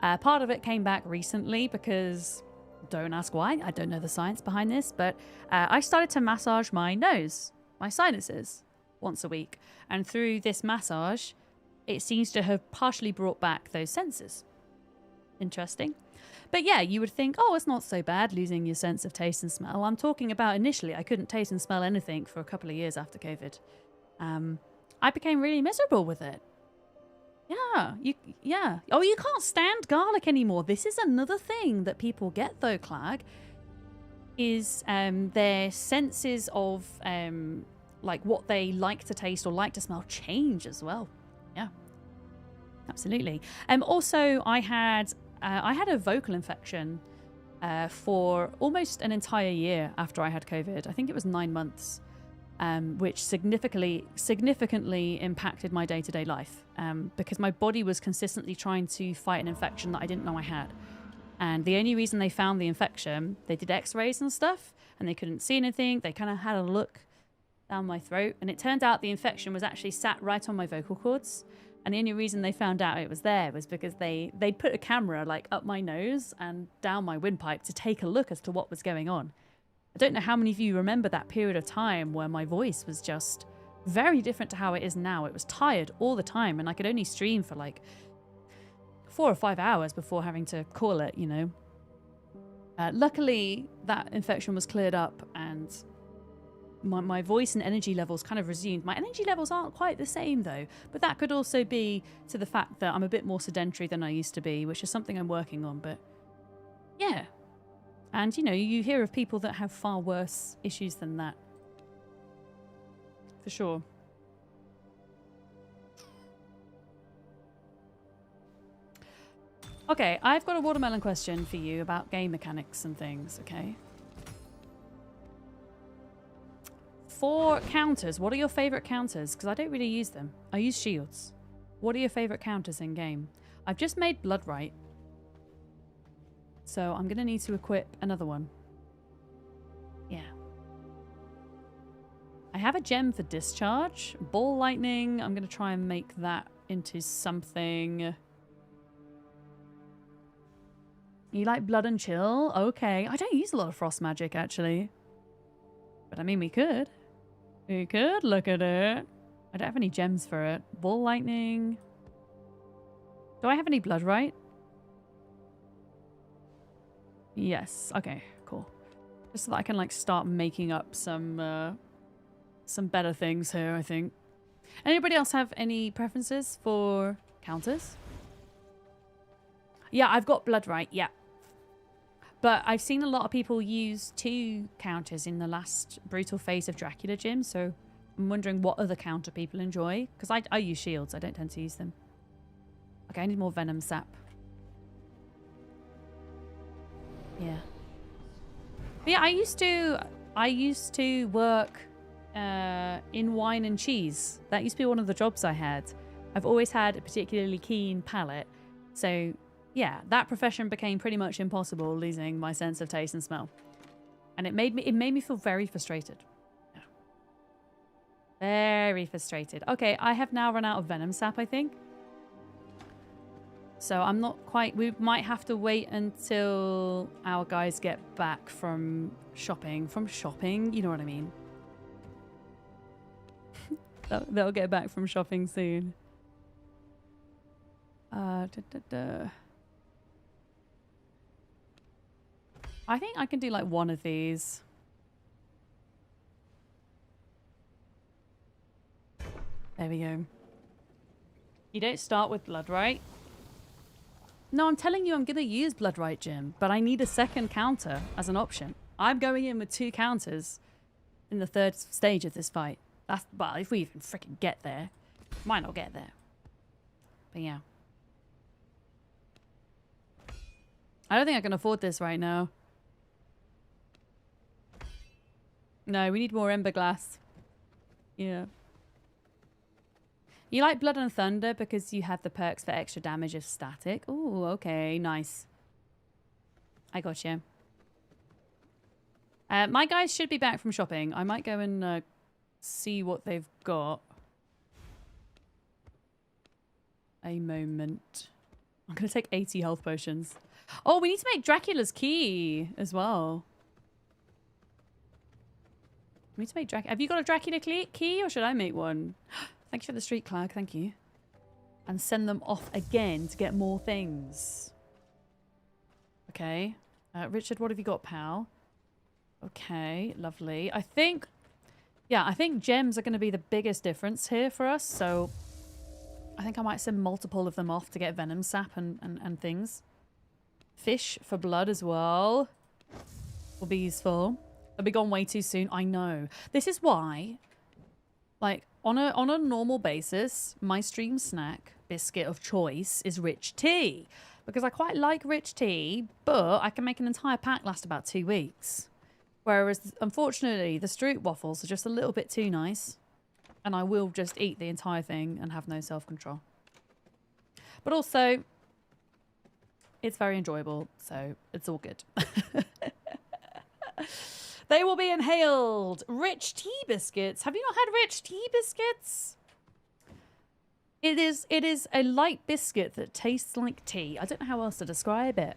Part of it came back recently because, don't ask why, I don't know the science behind this, but I started to massage my nose, my sinuses, once a week. And through this massage, it seems to have partially brought back those senses. Interesting. But yeah, you would think, oh, it's not so bad losing your sense of taste and smell. I'm talking about initially, I couldn't taste and smell anything for a couple of years after COVID. I became really miserable with it. Yeah. Oh, you can't stand garlic anymore. This is another thing that people get though, Clag. is their senses of like what they like to taste or like to smell change as well. Yeah, absolutely. Also, I had a vocal infection for almost an entire year after I had COVID. I think it was 9 months, which significantly impacted my day-to-day life because my body was consistently trying to fight an infection that I didn't know I had. And the only reason they found the infection, they did x-rays and stuff, and they couldn't see anything. They kind of had a look down my throat, and it turned out the infection was actually sat right on my vocal cords. And the only reason they found out it was there was because they'd put a camera like up my nose and down my windpipe to take a look as to what was going on. I don't know how many of you remember that period of time where my voice was just very different to how it is now. It was tired all the time, and I could only stream for like 4 or 5 hours before having to call it, you know. Luckily, that infection was cleared up, and my voice and energy levels kind of resumed. My energy levels aren't quite the same, though, but that could also be to the fact that I'm a bit more sedentary than I used to be, which is something I'm working on, but yeah. And, you know, you hear of people that have far worse issues than that. For sure. Okay, I've got a watermelon question for you about game mechanics and things, okay? For counters, what are your favourite counters? Because I don't really use them. I use shields. What are your favourite counters in game? I've just made Bloodright, so I'm going to need to equip another one. Yeah. I have a gem for discharge. Ball lightning, I'm going to try and make that into something. You like blood and chill? Okay. I don't use a lot of frost magic, actually. But I mean, we could. We could look at it. I don't have any gems for it. Ball lightning. Do I have any Bloodright? Yes. Okay, cool. Just so that I can like start making up some better things here, I think. Anybody else have any preferences for counters? Yeah, I've got Bloodright, yeah. But I've seen a lot of people use 2 counters in the last brutal phase of Dracula Gym, so I'm wondering what other counter people enjoy. Because I use shields, I don't tend to use them. Okay, I need more venom sap. Yeah. But yeah, I used to work in wine and cheese. That used to be one of the jobs I had. I've always had a particularly keen palate, so yeah, that profession became pretty much impossible losing my sense of taste and smell. And it made me feel very frustrated. Yeah. Very frustrated. Okay, I have now run out of venom sap, I think. So I'm not quite... We might have to wait until our guys get back from shopping. From shopping? You know what I mean. They'll get back from shopping soon. I think I can do like one of these. There we go. You don't start with Bloodright. No, I'm telling you I'm going to use Bloodright, Jim, but I need a second counter as an option. I'm going in with 2 counters in the 3rd stage of this fight. That's, well, if we even freaking get there. Might not get there. But yeah. I don't think I can afford this right now. No, we need more Ember Glass. Yeah. You like Blood and Thunder because you have the perks for extra damage if static. Ooh, okay, nice. I got you. My guys should be back from shopping. I might go and see what they've got. A moment. I'm going to take 80 health potions. Oh, we need to make Dracula's key as well. We need to make Dracula. Have you got a Dracula key or should I make one? Thank you for the street clag. Thank you. And send them off again to get more things. Okay. Richard, what have you got, pal? Okay, lovely. I think gems are going to be the biggest difference here for us. So I think I might send multiple of them off to get venom sap and things. Fish for blood as well. will be useful. They'll be gone way too soon. I know. This is why, like, on a normal basis, my stream snack biscuit of choice is rich tea. Because I quite like rich tea, but I can make an entire pack last about 2 weeks. Whereas, unfortunately, the Stroop waffles are just a little bit too nice. And I will just eat the entire thing and have no self-control. But also, it's very enjoyable, so it's all good. They will be inhaled. Rich tea biscuits. Have you not had rich tea biscuits? It is a light biscuit that tastes like tea. I don't know how else to describe it.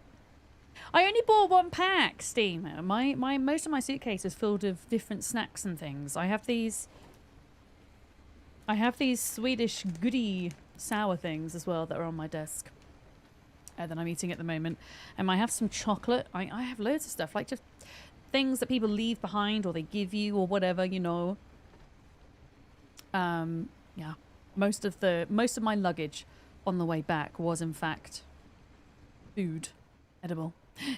I only bought 1 pack, Steamer. Most of my suitcase is filled with different snacks and things. I have these Swedish goody sour things as well that are on my desk that I'm eating at the moment. And I have some chocolate. I have loads of stuff, like just things that people leave behind or they give you or whatever, you know. Yeah. Most of my luggage on the way back was in fact food, edible.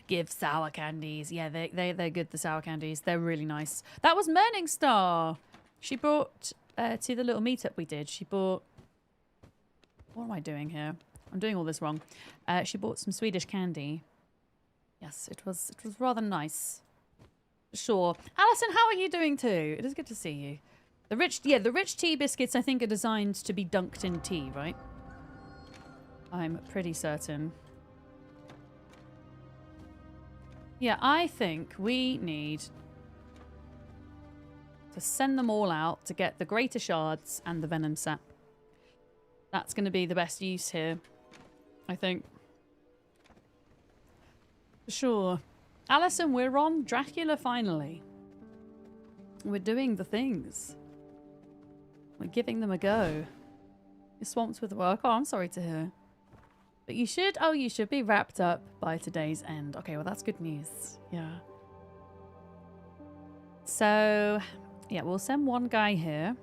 Give sour candies. Yeah, they're good, the sour candies. They're really nice. That was Morningstar. She brought to the little meetup we did. She bought, what am I doing here? I'm doing all this wrong. She bought some Swedish candy. Yes, it was rather nice. Sure. Alison, how are you doing too? It is good to see you. The rich tea biscuits I think are designed to be dunked in tea, right? I'm pretty certain. Yeah, I think we need to send them all out to get the greater shards and the venom sap. That's going to be the best use here, I think. For sure. Alison, we're on Dracula finally. We're doing the things. We're giving them a go. You're swamped with work. Oh, I'm sorry to hear. But you should be wrapped up by today's end. Okay, well, that's good news. Yeah. So, yeah, we'll send one guy here.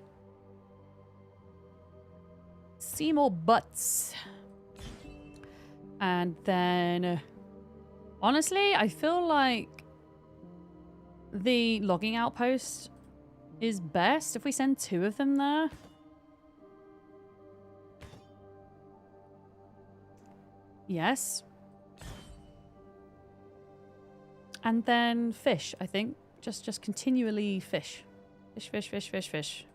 Seymour Butts. And then, honestly, I feel like the logging outpost is best if we send 2 of them there. Yes. And then fish, I think. Just continually fish. Fish.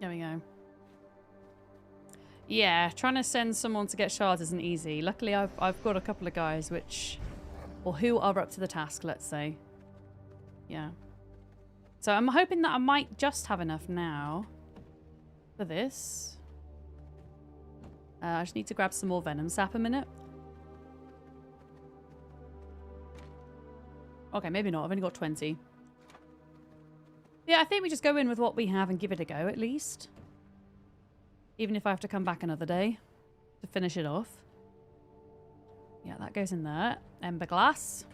There we go. Yeah, trying to send someone to get shards isn't easy. Luckily, I've got a couple of guys who are up to the task, let's say. Yeah. So I'm hoping that I might just have enough now for this. I just need to grab some more venom sap a minute. Okay, maybe not. I've only got 20. Yeah, I think we just go in with what we have and give it a go at least. Even if I have to come back another day to finish it off. Yeah, that goes in there. Ember glass.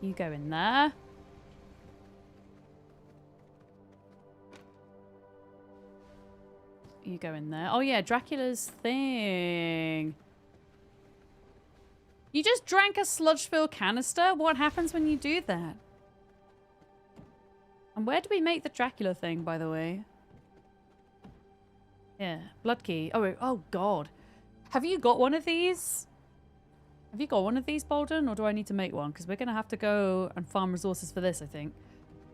You go in there. You go in there. Oh yeah, Dracula's thing. You just drank a sludge-filled canister? What happens when you do that? And where do we make the Dracula thing, by the way? Yeah, blood key. Oh God. Have you got one of these? Have you got one of these, Bolden? Or do I need to make one? Because we're going to have to go and farm resources for this, I think.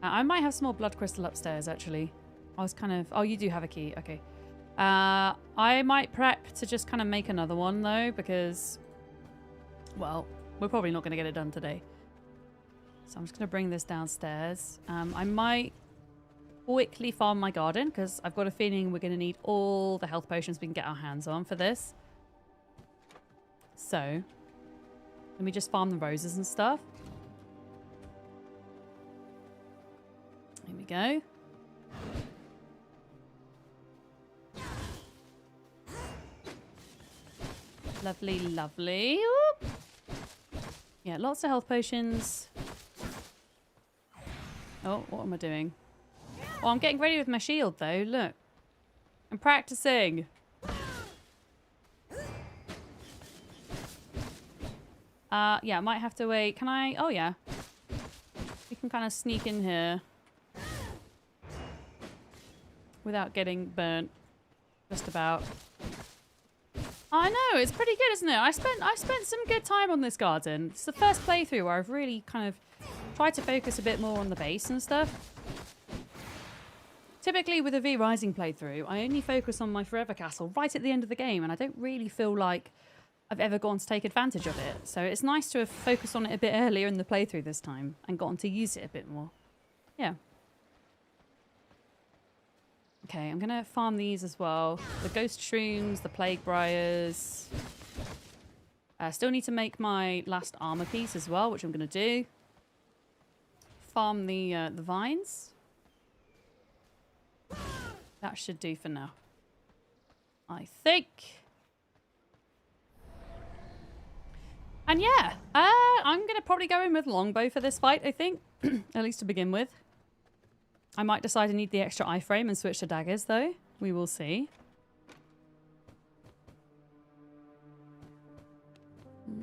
I might have some more blood crystal upstairs, actually. I was kind of... Oh, you do have a key. Okay. I might prep to just kind of make another one, though, because... Well, we're probably not going to get it done today. So I'm just going to bring this downstairs. I might quickly farm my garden, because I've got a feeling we're going to need all the health potions we can get our hands on for this. So... Let me just farm the roses and stuff. Here we go. Lovely, lovely. Oop. Yeah, lots of health potions. Oh, what am I doing? Oh, I'm getting ready with my shield, though. Look. I'm practicing. Yeah, I might have to wait. Can I? Oh, yeah. We can kind of sneak in here without getting burnt. Just about. I know, it's pretty good, isn't it? I spent some good time on this garden. It's the first playthrough where I've really kind of tried to focus a bit more on the base and stuff. Typically with a V Rising playthrough, I only focus on my Forever Castle right at the end of the game, and I don't really feel like I've ever gone to take advantage of it. So it's nice to have focused on it a bit earlier in the playthrough this time and gotten to use it a bit more. Yeah. Okay, I'm going to farm these as well. The Ghost Shrooms, the Plague Briars. I still need to make my last armor piece as well, which I'm going to do. Farm the vines. That should do for now, I think. And yeah, I'm going to probably go in with longbow for this fight, I think. At least to begin with. I might decide I need the extra iframe and switch to daggers, though. We will see.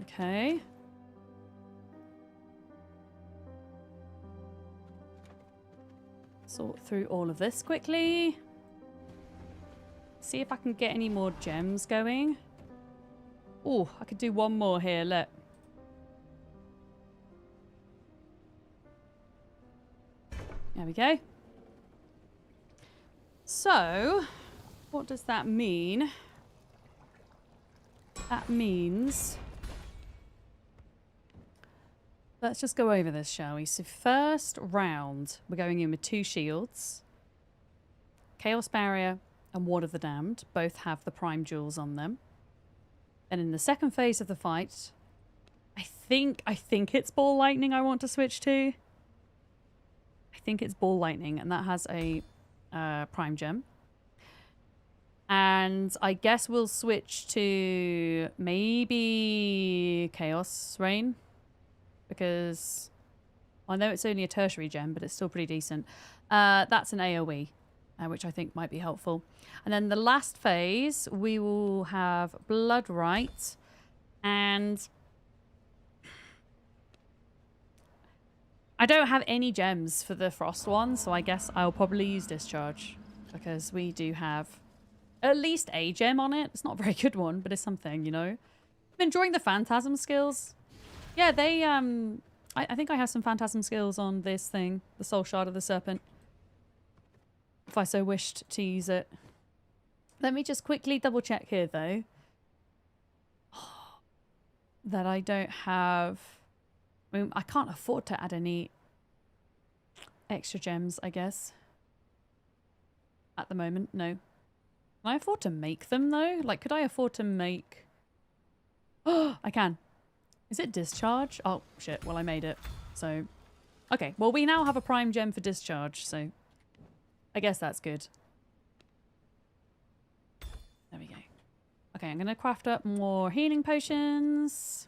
Okay. Sort through all of this quickly. See if I can get any more gems going. Oh, I could do one more here, look. There we go. So, what does that mean? That means... Let's just go over this, shall we? So first round, we're going in with 2 shields. Chaos Barrier and Ward of the Damned both have the prime jewels on them. And in the second phase of the fight, I think it's Ball Lightning I want to switch to. I think it's Ball Lightning, and that has a prime gem. And I guess we'll switch to maybe Chaos Rain, because I know it's only a tertiary gem, but it's still pretty decent. That's an AoE, which I think might be helpful. And then the last phase, we will have Bloodright, and I don't have any gems for the Frost one, so I guess I'll probably use Discharge, because we do have at least a gem on it. It's not a very good one, but it's something, you know. I'm enjoying the Phantasm skills. Yeah, they, I think I have some Phantasm skills on this thing, the Soul Shard of the Serpent, if I so wished to use it. Let me just quickly double check here, though, that I don't have... I mean, I can't afford to add any extra gems, I guess. At the moment, no. Can I afford to make them, though? Like, could I afford to make... Oh, I can. Is it Discharge? Oh, shit. Well, I made it. So, okay. Well, we now have a prime gem for Discharge, so I guess that's good. There we go. Okay, I'm going to craft up more healing potions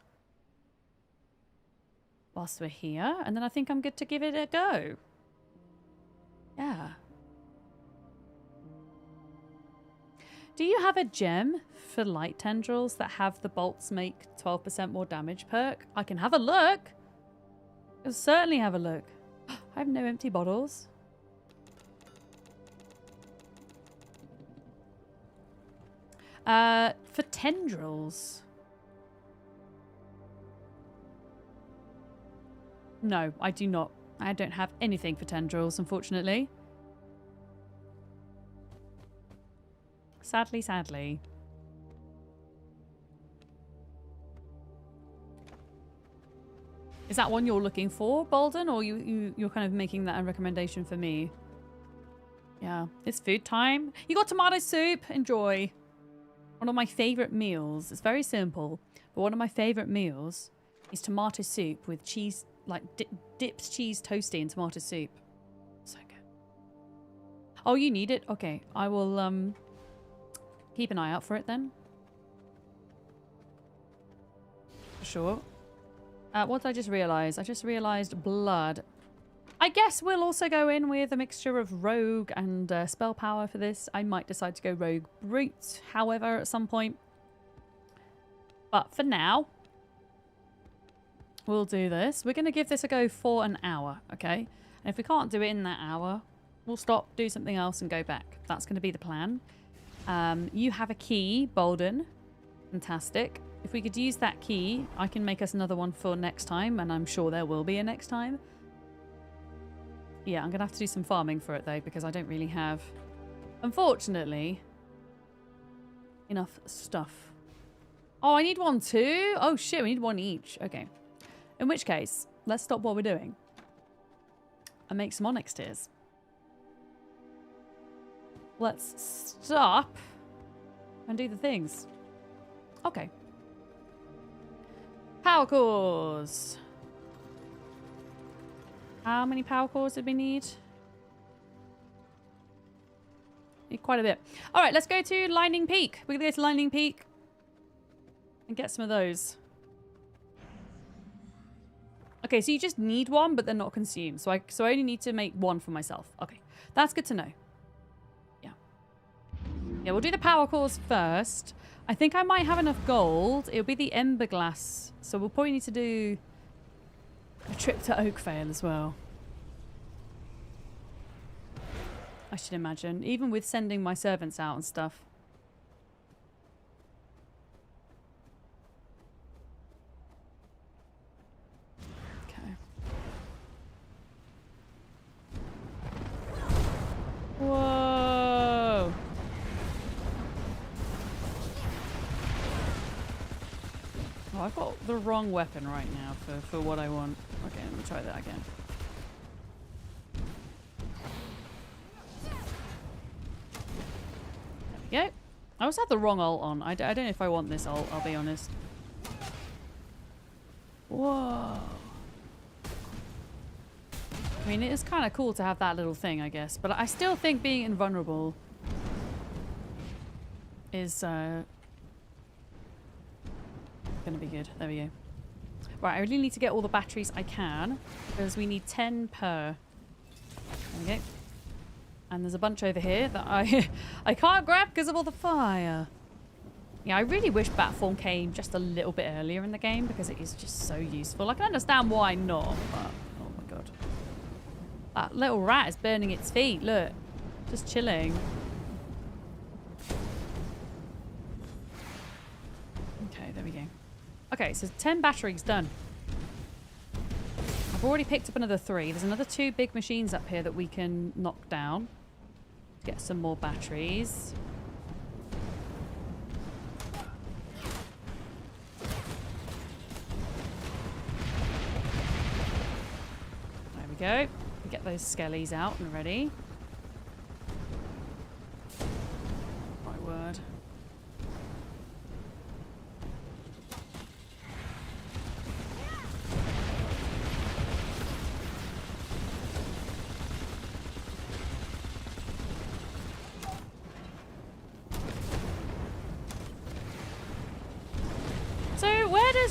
whilst we're here, and then I think I'm good to give it a go. Yeah. Do you have a gem for light tendrils that have the bolts make 12% more damage perk? I can have a look. I'll certainly have a look. I have no empty bottles. For tendrils. No, I do not. I don't have anything for tendrils, unfortunately. Sadly, sadly. Is that one you're looking for, Bolden, or you're kind of making that a recommendation for me? Yeah, it's food time. You got tomato soup. Enjoy. One of my favorite meals. It's very simple, but one of my favorite meals is tomato soup with cheese, like dipped cheese toasty in tomato soup. So good. Oh, you need it? Okay, I will keep an eye out for it then. Sure. What did I just realize? I just realized blood. I guess we'll also go in with a mixture of rogue and spell power for this. I might decide to go rogue brute, however, at some point. But for now, we'll do this. We're going to give this a go for an hour, okay? And if we can't do it in that hour, we'll stop, do something else, and go back. That's going to be the plan. You have a key, Bolden. Fantastic. If we could use that key, I can make us another one for next time, and I'm sure there will be a next time. Yeah, I'm going to have to do some farming for it, though, because I don't really have, unfortunately, enough stuff. Oh, I need one too? Oh, shit, we need one each. Okay. In which case, let's stop what we're doing and make some onyx tears. Let's stop and do the things. Okay. Power cores. How many power cores did we need? Need quite a bit. All right, let's go to Lightning Peak. We're going to go to Lightning Peak and get some of those. Okay, so you just need one, but they're not consumed. So I only need to make one for myself. Okay, that's good to know. Yeah. Yeah, we'll do the power cores first. I think I might have enough gold. It'll be the Ember Glass. So we'll probably need to do a trip to Oakvale as well. I should imagine. Even with sending my servants out and stuff. Okay. Whoa! Oh, I've got the wrong weapon right now for what I want. Okay, let me try that again. There we go. I also had the wrong ult on. I don't know if I want this ult, I'll be honest. Whoa. I mean, it is kind of cool to have that little thing, I guess. But I still think being invulnerable is going to be good. There we go. Right, I really need to get all the batteries I can because we need 10 per. There we go. And there's a bunch over here that I can't grab because of all the fire. Yeah, I really wish Batform came just a little bit earlier in the game because it is just so useful. I can understand why not, but oh my god. That little rat is burning its feet, look. Just chilling. Okay, there we go. Okay, so 10 batteries done. I've already picked up another 3. There's another 2 big machines up here that we can knock down. Get some more batteries. There we go. Get those skellies out and ready. My word.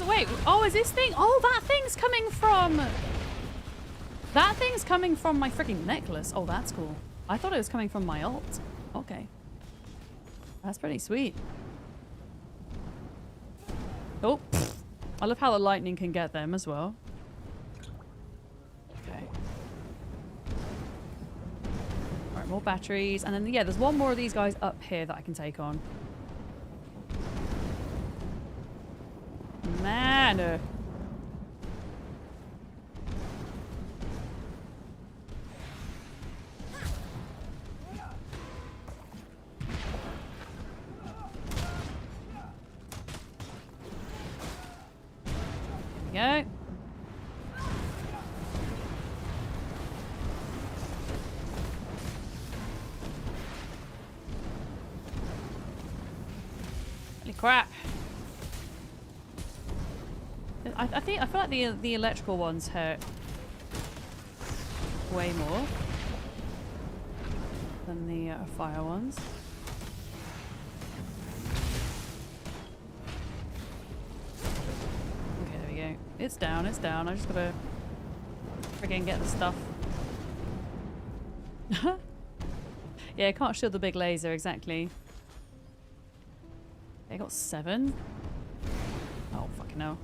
Wait, oh, is this thing? Oh, that thing's coming from... That thing's coming from my freaking necklace. Oh, that's cool. I thought it was coming from my ult. Okay. That's pretty sweet. Oh, I love how the lightning can get them as well. Okay. Alright, more batteries. And then, yeah, there's one more of these guys up here that I can take on. Man. There we go. Holy crap. I feel like the electrical ones hurt way more than the fire ones. Okay, there we go. It's down, it's down. I just gotta friggin' get the stuff. Yeah, I can't shield the big laser, exactly. They got 7. Oh, fucking hell.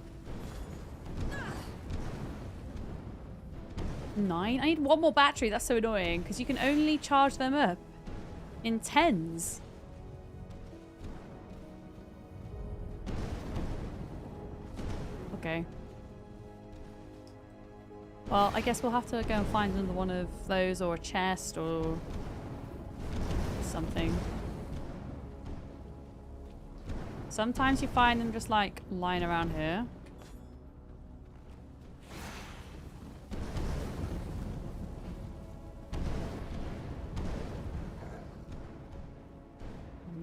9. I need one more battery. That's so annoying because you can only charge them up in 10s. Okay. Well, I guess we'll have to go and find another one of those, or a chest, or something. Sometimes you find them just like lying around here.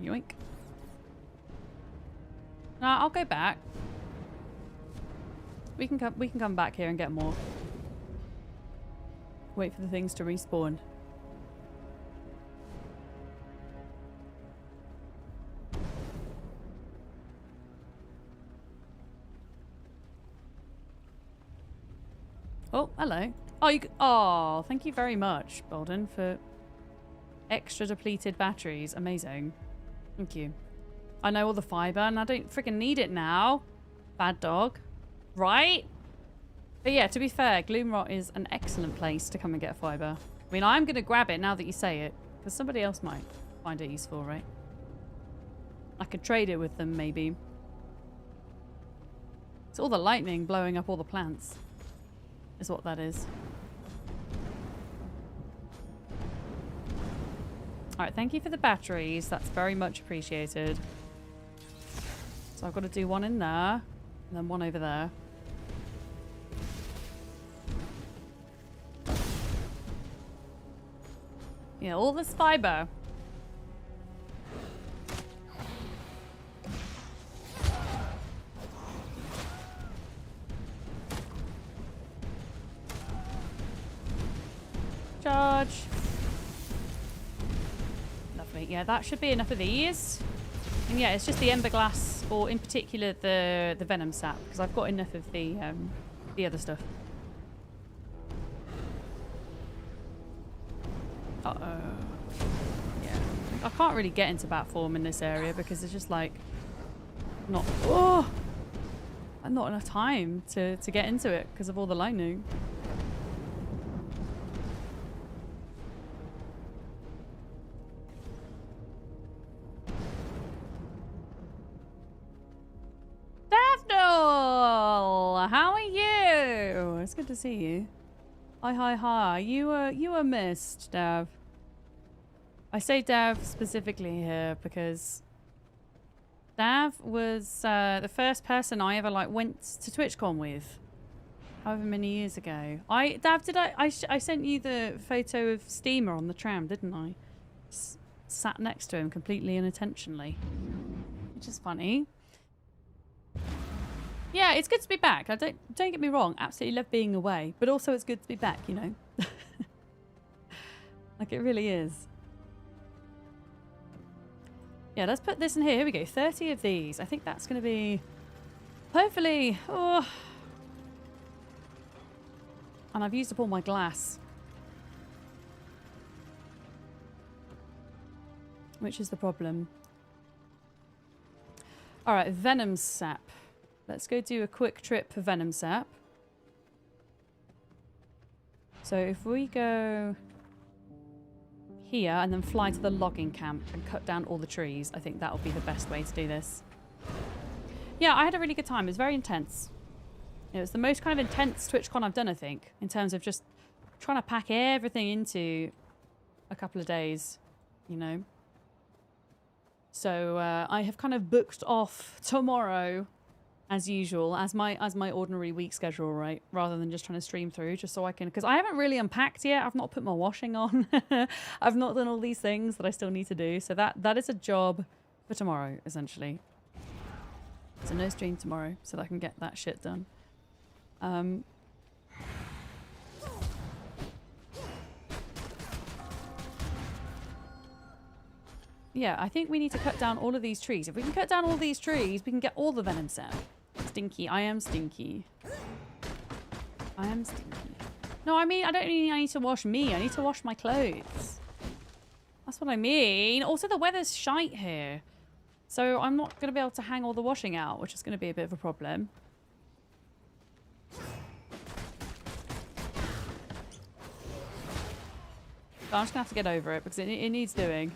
Yoink. No, I'll go back. We can come back here and get more. Wait for the things to respawn. Oh, hello. Oh, thank you very much, Bolden, for extra depleted batteries. Amazing. Thank you. I know all the fiber and I don't freaking need it now. Bad dog. Right? But yeah, to be fair, Gloomrot is an excellent place to come and get fiber. I mean, I'm going to grab it now that you say it, because somebody else might find it useful, right? I could trade it with them, maybe. It's all the lightning blowing up all the plants, is what that is. Alright, thank you for the batteries. That's very much appreciated. So I've got to do one in there, and then one over there. Yeah, all this fiber. Charge. Lovely. Yeah, that should be enough of these. And yeah, it's just the ember glass, or in particular the venom sap, because I've got enough of the other stuff. Uh-oh. Yeah. I can't really get into bat form in this area because it's just like not enough time to get into it because of all the lightning. Daphne! How are you? It's good to see you. Hi. You were missed, Dav. I say Dav specifically here because Dav was the first person I ever went to TwitchCon with, however many years ago. Dav, did I sent you the photo of Steamer on the tram, didn't I? Sat next to him completely unintentionally, which is funny. Yeah, it's good to be back. Don't get me wrong. Absolutely love being away, but also it's good to be back. You know, like it really is. Yeah, let's put this in here. Here we go. 30 of these. I think that's going to be, hopefully. Oh, and I've used up all my glass, which is the problem. All right, venom sap. Let's go do a quick trip for venom sap. So if we go here and then fly to the logging camp and cut down all the trees, I think that'll be the best way to do this. Yeah, I had a really good time. It was very intense. It was the most kind of intense TwitchCon I've done, I think, in terms of just trying to pack everything into a couple of days, you know. So I have kind of booked off tomorrow, as usual, as my ordinary week schedule, right? Rather than just trying to stream through, just so I can, because I haven't really unpacked yet. I've not put my washing on. I've not done all these things that I still need to do. So that is a job for tomorrow, essentially. So no stream tomorrow, so that I can get that shit done. Yeah, I think we need to cut down all of these trees. If we can cut down all these trees, we can get all the venom sap. Stinky. I am stinky. I am stinky. No, I mean, I don't mean I need to wash me. I need to wash my clothes. That's what I mean. Also, the weather's shite here. So I'm not going to be able to hang all the washing out, which is going to be a bit of a problem. But I'm just going to have to get over it because it needs doing.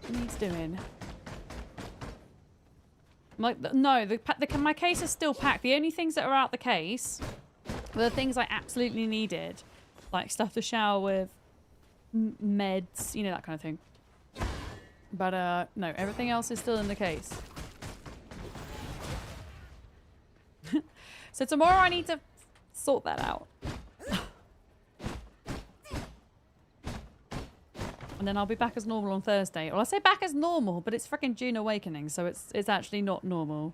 It needs doing. Like, no, my case is still packed. The only things that are out the case were the things I absolutely needed. Like stuff to shower with, meds, you know, that kind of thing. But, no, everything else is still in the case. So tomorrow I need to sort that out. And then I'll be back as normal on Thursday. Well, I say back as normal, but it's freaking June Awakening, so it's actually not normal.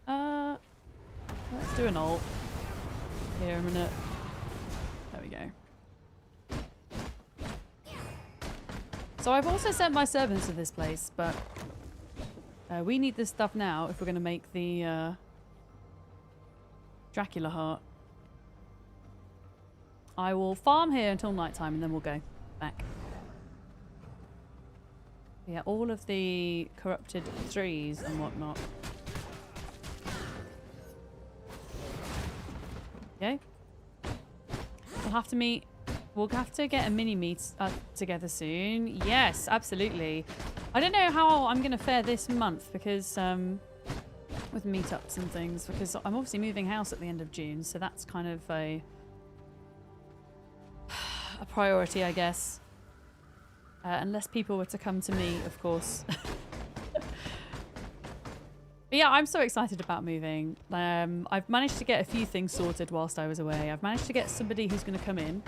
Let's do an ult. Here a minute. There we go. So I've also sent my servants to this place, but we need this stuff now if we're going to make the Dracula heart. I will farm here until nighttime and then we'll go back. Yeah, all of the corrupted trees and whatnot. Okay. We'll have to get a mini meet together soon. Yes, absolutely. I don't know how I'm going to fare this month because with meetups and things, because I'm obviously moving house at the end of June, so that's kind of a priority, I guess. Unless people were to come to me, of course. But yeah, I'm so excited about moving. I've managed to get a few things sorted whilst I was away. I've managed to get somebody who's going to come in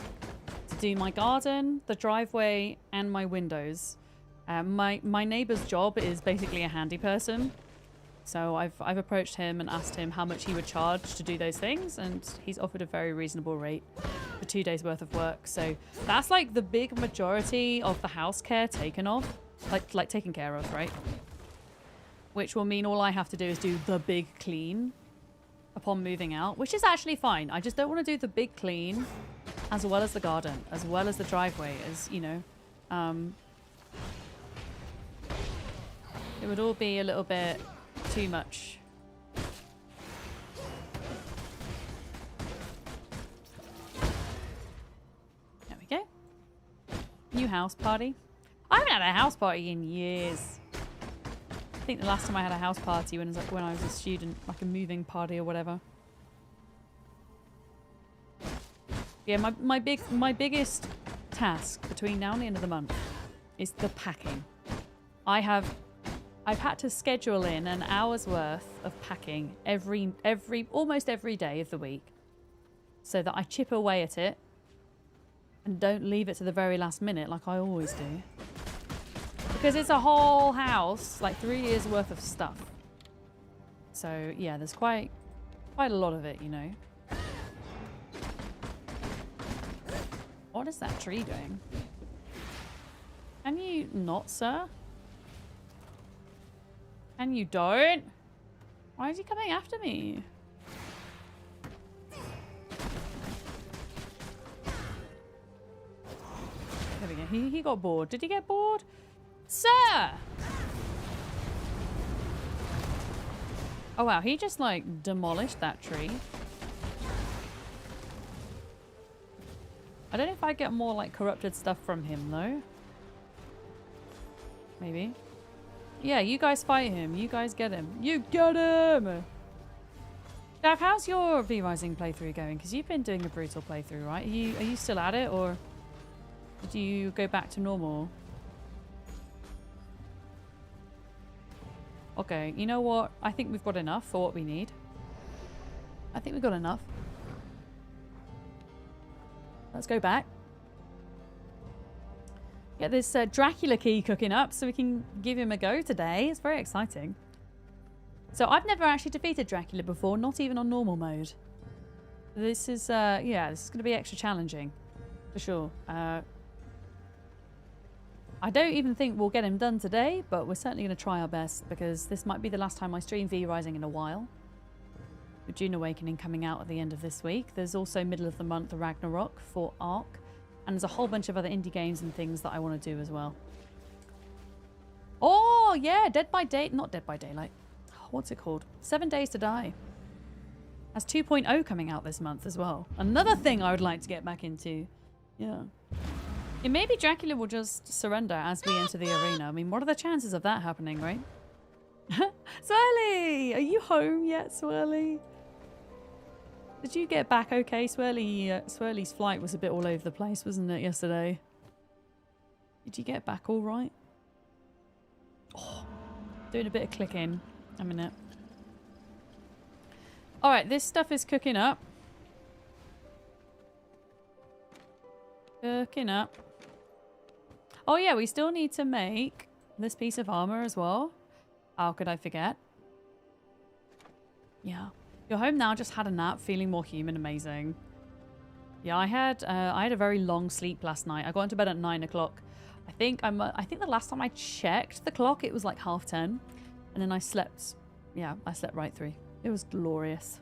to do my garden, the driveway, and my windows. My neighbour's job is basically a handy person. So I've approached him and asked him how much he would charge to do those things, and he's offered a very reasonable rate for 2 days worth of work. So that's like the big majority of the house care taken off, like taken care of, right? Which will mean all I have to do is do the big clean upon moving out, which is actually fine. I just don't want to do the big clean as well as the garden, as well as the driveway, as, you know, it would all be a little bit too much. There we go. New house party. I haven't had a house party in years. I think the last time I had a house party when I was a student, like a moving party or whatever. Yeah, my biggest task between now and the end of the month is the packing. I've had to schedule in an hour's worth of packing almost every day of the week, so that I chip away at it and don't leave it to the very last minute like I always do. Because it's a whole house, like 3 years worth of stuff. So yeah, there's quite a lot of it, you know. What is that tree doing? Can you not, sir? And you don't? Why is he coming after me? There we go. He got bored. Did he get bored? Sir! Oh wow, he just like demolished that tree. I don't know if I get more like corrupted stuff from him though. Maybe. Yeah, you guys fight him. You guys get him. You get him! Dav, how's your V-Rising playthrough going? Because you've been doing a brutal playthrough, right? Are you still at it, or do you go back to normal? Okay, you know what? I think we've got enough for what we need. I think we've got enough. Let's go back. Get this Dracula key cooking up so we can give him a go today. It's very exciting. So I've never actually defeated Dracula before, not even on normal mode. This is, yeah, this is going to be extra challenging, for sure. I don't even think we'll get him done today, but we're certainly going to try our best because this might be the last time I stream V-Rising in a while. With June Awakening coming out at the end of this week. There's also middle of the month Ragnarok for Ark. And there's a whole bunch of other indie games and things that I want to do as well. Oh, yeah, Dead by Day. Not Dead by Daylight. What's it called? 7 Days to Die. Has 2.0 coming out this month as well. Another thing I would like to get back into. Yeah. And maybe Dracula will just surrender as we enter the arena. I mean, what are the chances of that happening, right? Swirly! Are you home yet, Swirly? Did you get back okay? Swirly's flight was a bit all over the place, wasn't it, yesterday? Did you get back all right? Oh, doing a bit of clicking. A minute. Alright, this stuff is cooking up. Cooking up. Oh yeah, we still need to make this piece of armor as well. How could I forget? Yeah. You're home now, just had a nap, feeling more human, amazing. Yeah, I had a very long sleep last night. I got into bed at 9 o'clock. I think the last time I checked the clock, it was like 10:30. And then I slept, yeah, I slept right through. It was glorious.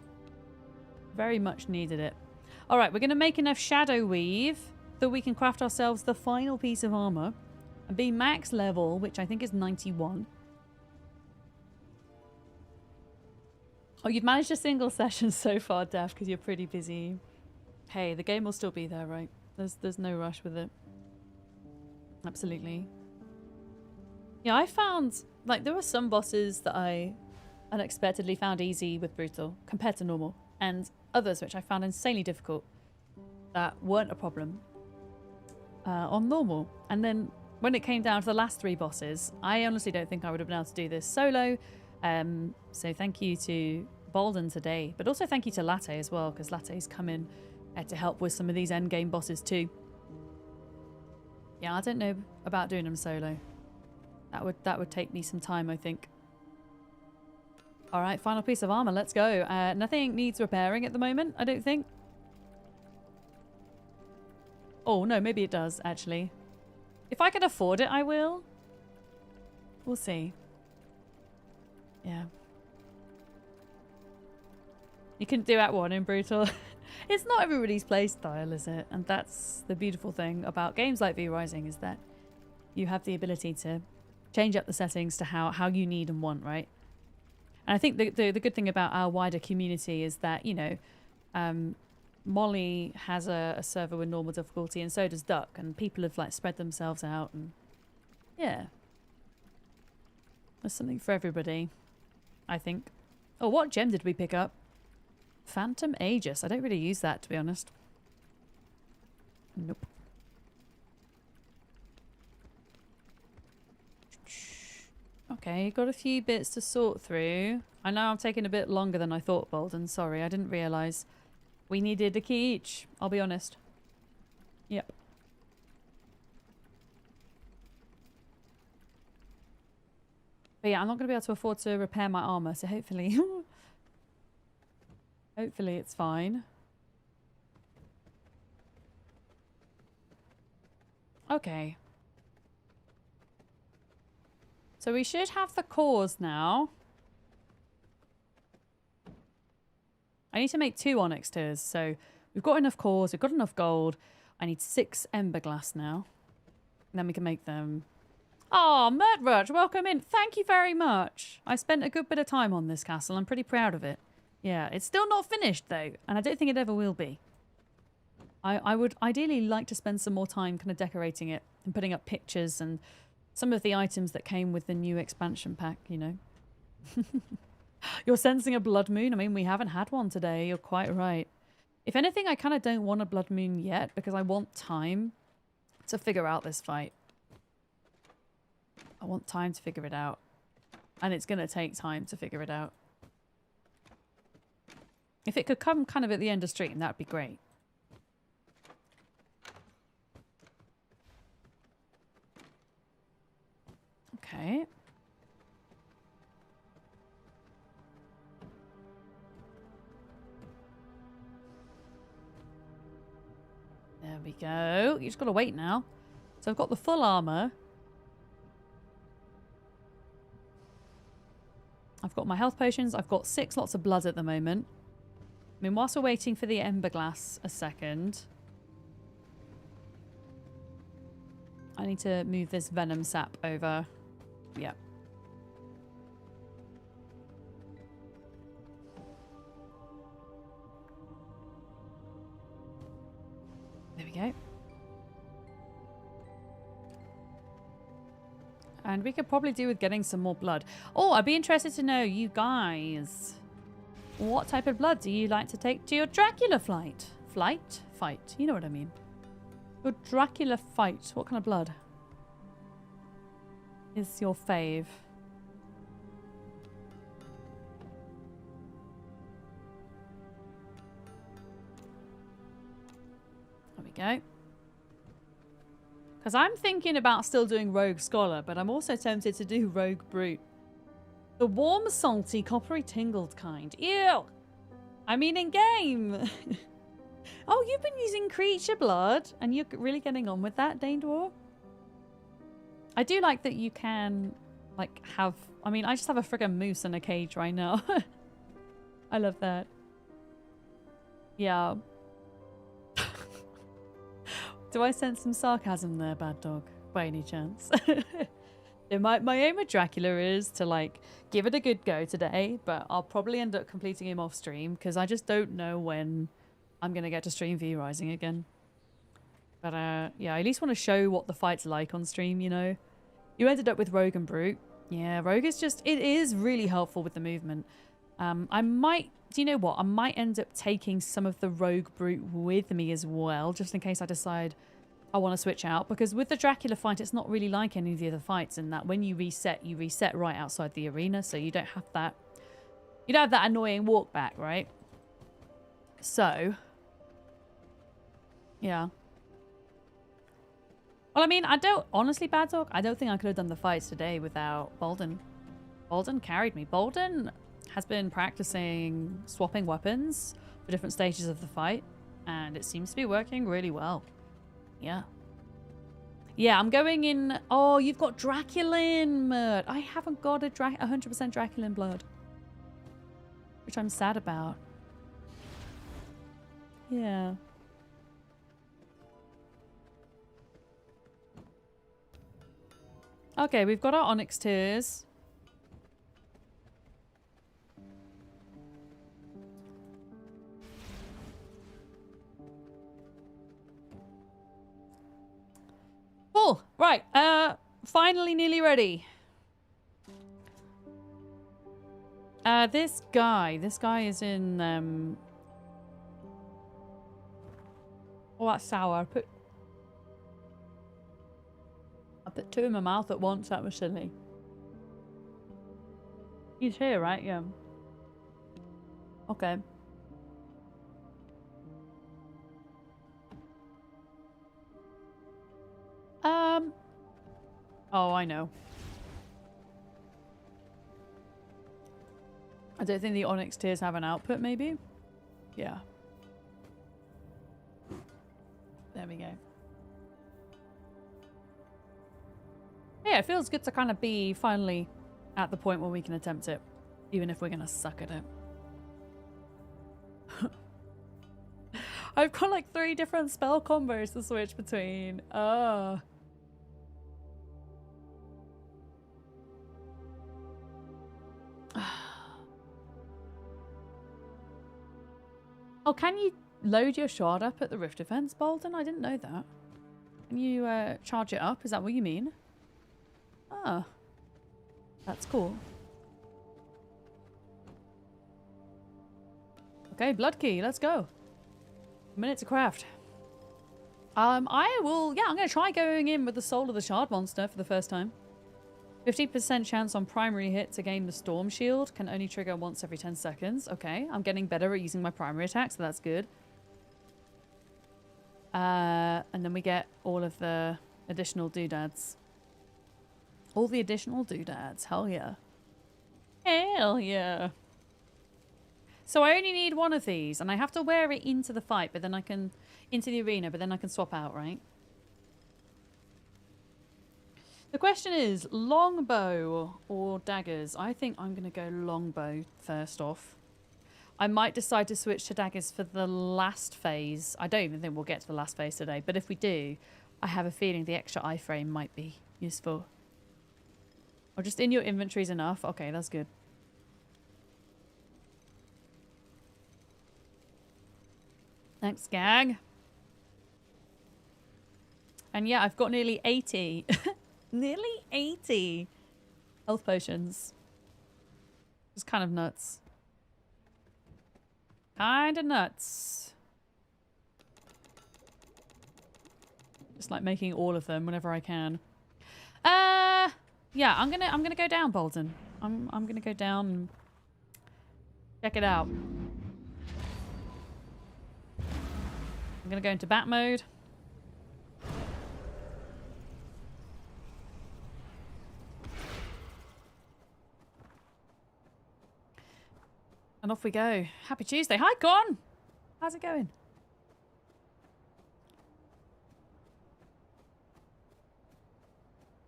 Very much needed it. All right, we're going to make enough shadow weave that we can craft ourselves the final piece of armor and be max level, which I think is 91. Oh, you've managed a single session so far, Daph, because you're pretty busy. Hey, the game will still be there, right? There's no rush with it. Absolutely. Yeah, I found, like, there were some bosses that I unexpectedly found easy with Brutal compared to normal, and others which I found insanely difficult that weren't a problem on normal. And then when it came down to the last 3 bosses, I honestly don't think I would have been able to do this solo. So thank you to Bolden today, but also thank you to Latte as well, because Latte's come in to help with some of these endgame bosses too. Yeah, I don't know about doing them solo. That would take me some time, I think. All right, final piece of armor. Let's go. Nothing needs repairing at the moment, I don't think. Oh, no, maybe it does, actually. If I can afford it, I will. We'll see. Yeah. You can do Act 1 in Brutal. It's not everybody's play style, is it? And that's the beautiful thing about games like V-Rising, is that you have the ability to change up the settings to how you need and want, right? And I think the good thing about our wider community is that, you know, Molly has a server with normal difficulty, and so does Duck, and people have like spread themselves out, and yeah, there's something for everybody, I think. Oh, what gem did we pick up? Phantom Aegis. I don't really use that, to be honest. Nope. Okay, got a few bits to sort through. I know I'm taking a bit longer than I thought, Bolden. Sorry, I didn't realise we needed a key each. I'll be honest. Yep. But yeah, I'm not going to be able to afford to repair my armour, so hopefully... hopefully it's fine. Okay. So we should have the cores now. I need to make 2 onyx tears, so we've got enough cores, we've got enough gold. I need 6 ember glass now. And then we can make them. Oh, Murtruch, welcome in. Thank you very much. I spent a good bit of time on this castle. I'm pretty proud of it. Yeah, it's still not finished though, and I don't think it ever will be. I would ideally like to spend some more time kind of decorating it and putting up pictures and some of the items that came with the new expansion pack, you know. You're sensing a blood moon? I mean, we haven't had one today. You're quite right. If anything, I kind of don't want a blood moon yet because I want time to figure out this fight. I want time to figure it out. And it's going to take time to figure it out. If it could come kind of at the end of stream, that'd be great. Okay. There we go. You just got to wait now. So I've got the full armor. I've got my health potions. I've got 6 lots of blood at the moment. I mean, whilst we're waiting for the ember glass a second, I need to move this venom sap over. Yeah. There we go. And we could probably do with getting some more blood. Oh, I'd be interested to know, you guys, what type of blood do you like to take to your Dracula flight? Fight. You know what I mean. Your Dracula fight. What kind of blood is your fave? There we go. Because I'm thinking about still doing Rogue Scholar, but I'm also tempted to do Rogue Brute. The warm, salty, coppery tingled kind. Ew! I mean in game! Oh, you've been using creature blood, and you're really getting on with that, Dane Dwarf? I do like that you can, like, have... I mean, I just have a friggin' moose in a cage right now. I love that. Yeah. Do I sense some sarcasm there, bad dog? By any chance? Yeah, my aim with Dracula is to, like, give it a good go today, but I'll probably end up completing him off stream, because I just don't know when I'm going to get to stream V Rising again. But, yeah, I at least want to show what the fight's like on stream, you know? You ended up with Rogue and Brute. Yeah, Rogue is just... It is really helpful with the movement. I might... Do you know what? I might end up taking some of the Rogue Brute with me as well, just in case I decide I want to switch out. Because with the Dracula fight, it's not really like any of the other fights in that when you reset right outside the arena, so you don't have that... You don't have that annoying walk back, right? So... Yeah. Well, I mean, I don't... Honestly, Bad Dog, I don't think I could have done the fights today without Bolden. Bolden carried me. Bolden has been practicing swapping weapons for different stages of the fight, and it seems to be working really well. Yeah. Yeah, I'm going in... Oh, you've got Draculin, Mert. I haven't got a 100% Draculin blood, which I'm sad about. Yeah. Okay, we've got our Onyx Tears. Cool. Right. Finally nearly ready. This guy is in oh, that's sour. I put two in my mouth at once. That was silly. He's here, right? Yeah. Okay. Oh, I know. I don't think the Onyx Tears have an output, maybe? Yeah. There we go. Yeah, it feels good to kind of be finally at the point where we can attempt it, even if we're going to suck at it. I've got like 3 different spell combos to switch between. Oh. Oh, can you load your shard up at the Rift Defense, Bolden? I didn't know that. Can you charge it up? Is that what you mean? Ah. That's cool. Okay, blood key. Let's go. A minute to craft. I will... Yeah, I'm going to try going in with the Soul of the Shard monster for the first time. 50% chance on primary hit to gain the Storm Shield. Can only trigger once every 10 seconds. Okay, I'm getting better at using my primary attack, so that's good. And then we get all of the additional doodads. All the additional doodads. Hell yeah. Hell yeah. So I only need one of these, and I have to wear it into the fight, but then I can... Into the arena, but then I can swap out, right? The question is, longbow or daggers? I think I'm going to go longbow first off. I might decide to switch to daggers for the last phase. I don't even think we'll get to the last phase today, but if we do, I have a feeling the extra iframe might be useful. Or just in your inventory's enough. Okay, that's good. Thanks, gang. And yeah, I've got nearly 80. Nearly 80 health potions. It's kind of nuts. Kind of nuts. Just like making all of them whenever I can. Yeah, I'm gonna go down, Bolton. I'm gonna go down and check it out. I'm gonna go into bat mode. And off we go. Happy Tuesday. Hi, Con! How's it going?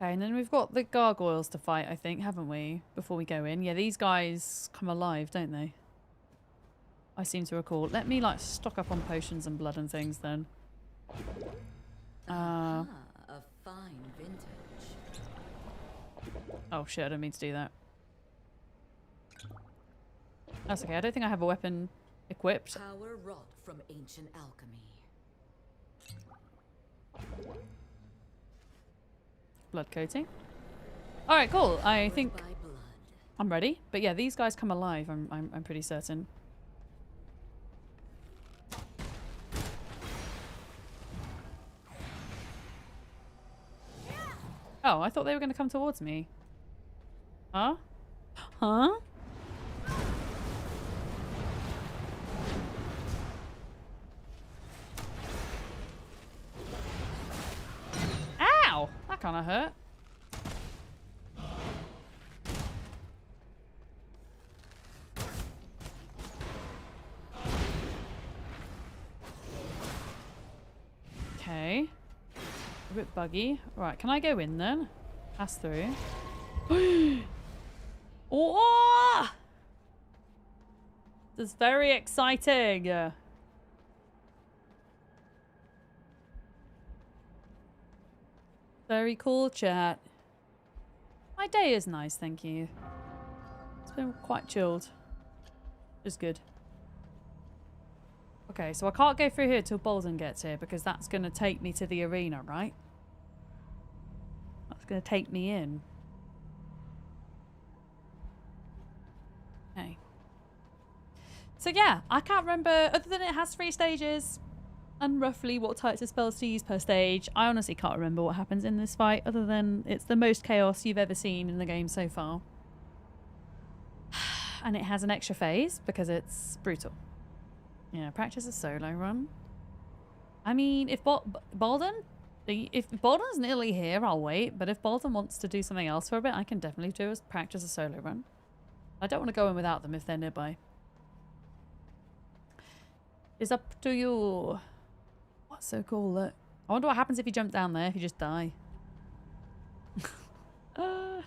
Okay, and then we've got the gargoyles to fight, I think, haven't we? Before we go in. Yeah, these guys come alive, don't they? I seem to recall. Let me, like, stock up on potions and blood and things, then. A fine vintage. Oh, shit, I don't mean to do that. That's okay. I don't think I have a weapon equipped. Power wrought from ancient alchemy. Blood coating. All right, cool. I think By blood. I'm ready. But yeah, these guys come alive. I'm pretty certain. Oh, I thought they were going to come towards me. Huh? Huh? Ow! That kind of hurt. Okay. A bit buggy. Right, can I go in then? Pass through. Oh! This is very exciting. Very cool, chat. My day is nice, thank you. It's been quite chilled. Just good. Okay, so I can't go through here till Bolden gets here because that's going to take me to the arena, right? That's going to take me in. Okay. So yeah, I can't remember, other than it has 3 stages and roughly what types of spells to use per stage, I honestly can't remember what happens in this fight other than it's the most chaos you've ever seen in the game so far. And it has an extra phase because it's brutal. Yeah, practice a solo run. I mean, if Bolden's nearly here, I'll wait. But if Bolden wants to do something else for a bit, I can definitely practice a solo run. I don't want to go in without them if they're nearby. It's up to you. What's so cool? Look. I wonder what happens if you jump down there, if you just die. But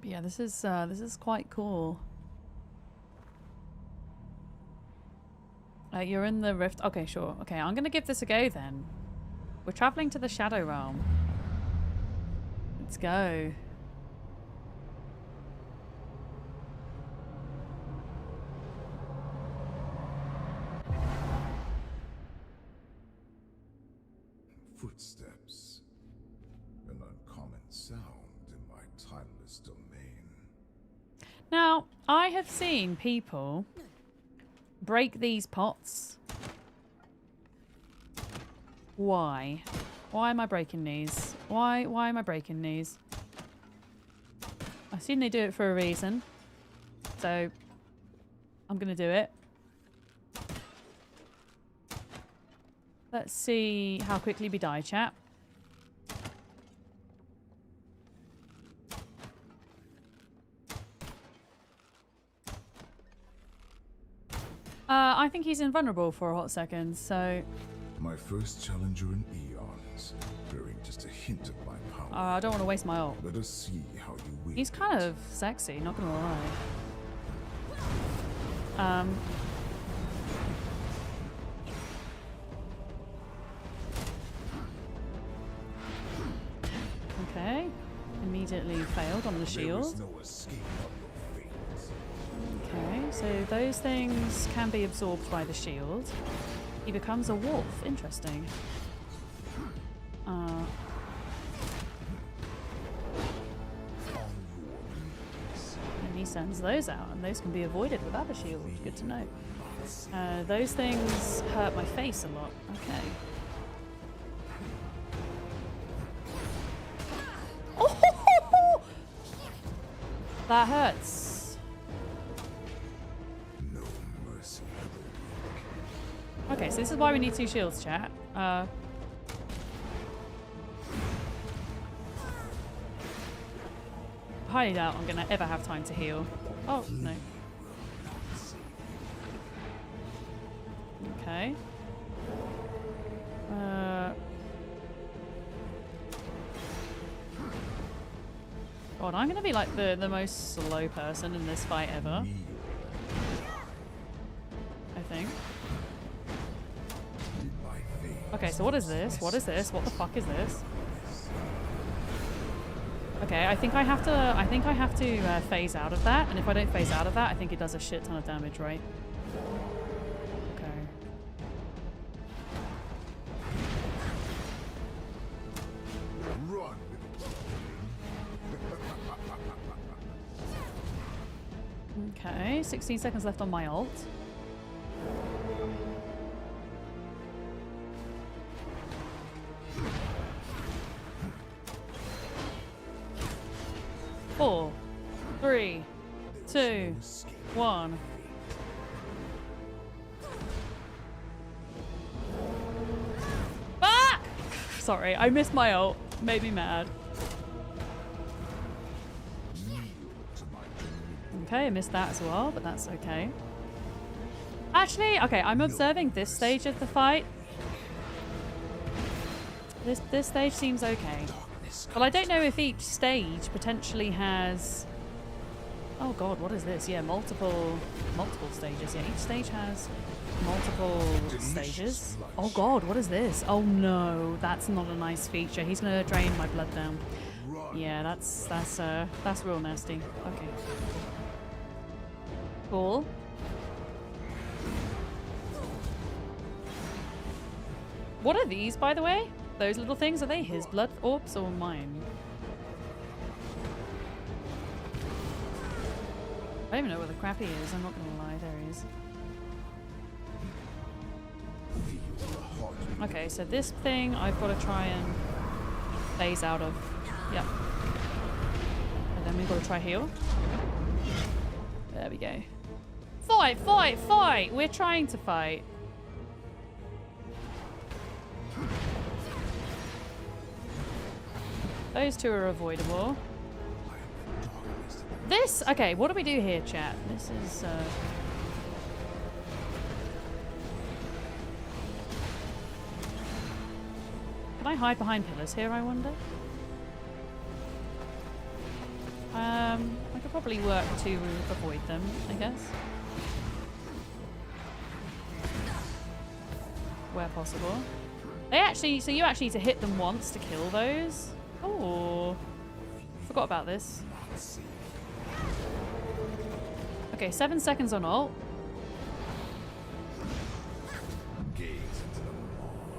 yeah, this is quite cool. You're in the rift. Okay, sure. Okay, I'm gonna give this a go then. We're traveling to the Shadow Realm. Let's go. Footsteps. An uncommon sound in my timeless domain. Now, I have seen people break these pots. Why? Why am I breaking these? Why am I breaking these? I've seen they do it for a reason. So, I'm gonna do it. Let's see how quickly we die, chat. I think he's invulnerable for a hot second, so... My first challenger in eons, bearing just a hint of my power. I don't want to waste my ult. Let us see how you win. He's kind of sexy, not gonna lie. Okay. Immediately failed on the shield. No escape from your fate. Okay, so those things can be absorbed by the shield. He becomes a wolf. Interesting. And he sends those out, and those can be avoided without a shield. Good to know. Those things hurt my face a lot. Okay. Oh! That hurts. No mercy. Okay, so this is why we need 2 shields, chat. Highly doubt I'm gonna ever have time to heal. Oh, no. Okay. God, I'm gonna be like the most slow person in this fight ever. I think. Okay, so what is this? What is this? What the fuck is this? Okay, I think I have to phase out of that, and if I don't phase out of that, I think it does a shit ton of damage, right? Okay. Run. Okay, 16 seconds left on my ult. Four, 3, 2, 1. Ah! Sorry, I missed my ult. Made me mad. Okay, I missed that as well, but that's okay. Actually, okay, I'm observing this stage of the fight. This stage seems okay. Well, I don't know if each stage potentially has... Oh god, what is this? Yeah, multiple stages. Yeah, each stage has multiple stages. Oh god, what is this? Oh no, that's not a nice feature. He's gonna drain my blood down. Yeah, that's real nasty. Okay. Cool. What are these, by the way? Those little things, are they his blood orbs or mine? I don't even know where the crappy is, I'm not gonna lie, there he is. Okay, so this thing I've got to try and phase out of. Yep. And then we've got to try heal. There we go. Fight, fight, fight! We're trying to fight. Those two are avoidable. This, okay, what do we do here, chat? This is, Can I hide behind pillars here, I wonder? I could probably work to avoid them, I guess. Where possible. They actually, so you actually need to hit them once to kill those? Oh, forgot about this. Okay, 7 seconds on ult.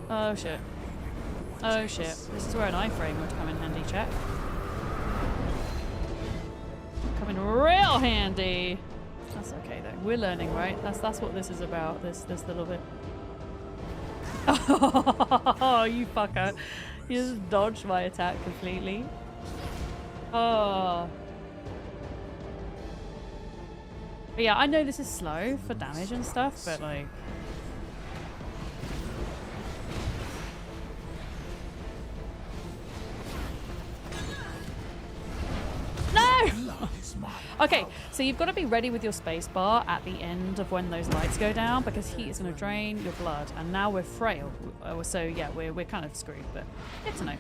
Oh shit. Oh shit. This is where an iframe would come in handy, chat. Come in real handy. That's okay though. We're learning, right? That's what this is about. This little bit. Oh, you fucker. You just dodged my attack completely. Oh. But yeah, I know this is slow for damage and stuff, but like... No! Okay, so you've got to be ready with your spacebar at the end of when those lights go down, because heat is going to drain your blood, and now we're frail. So yeah, we're kind of screwed, but good to know.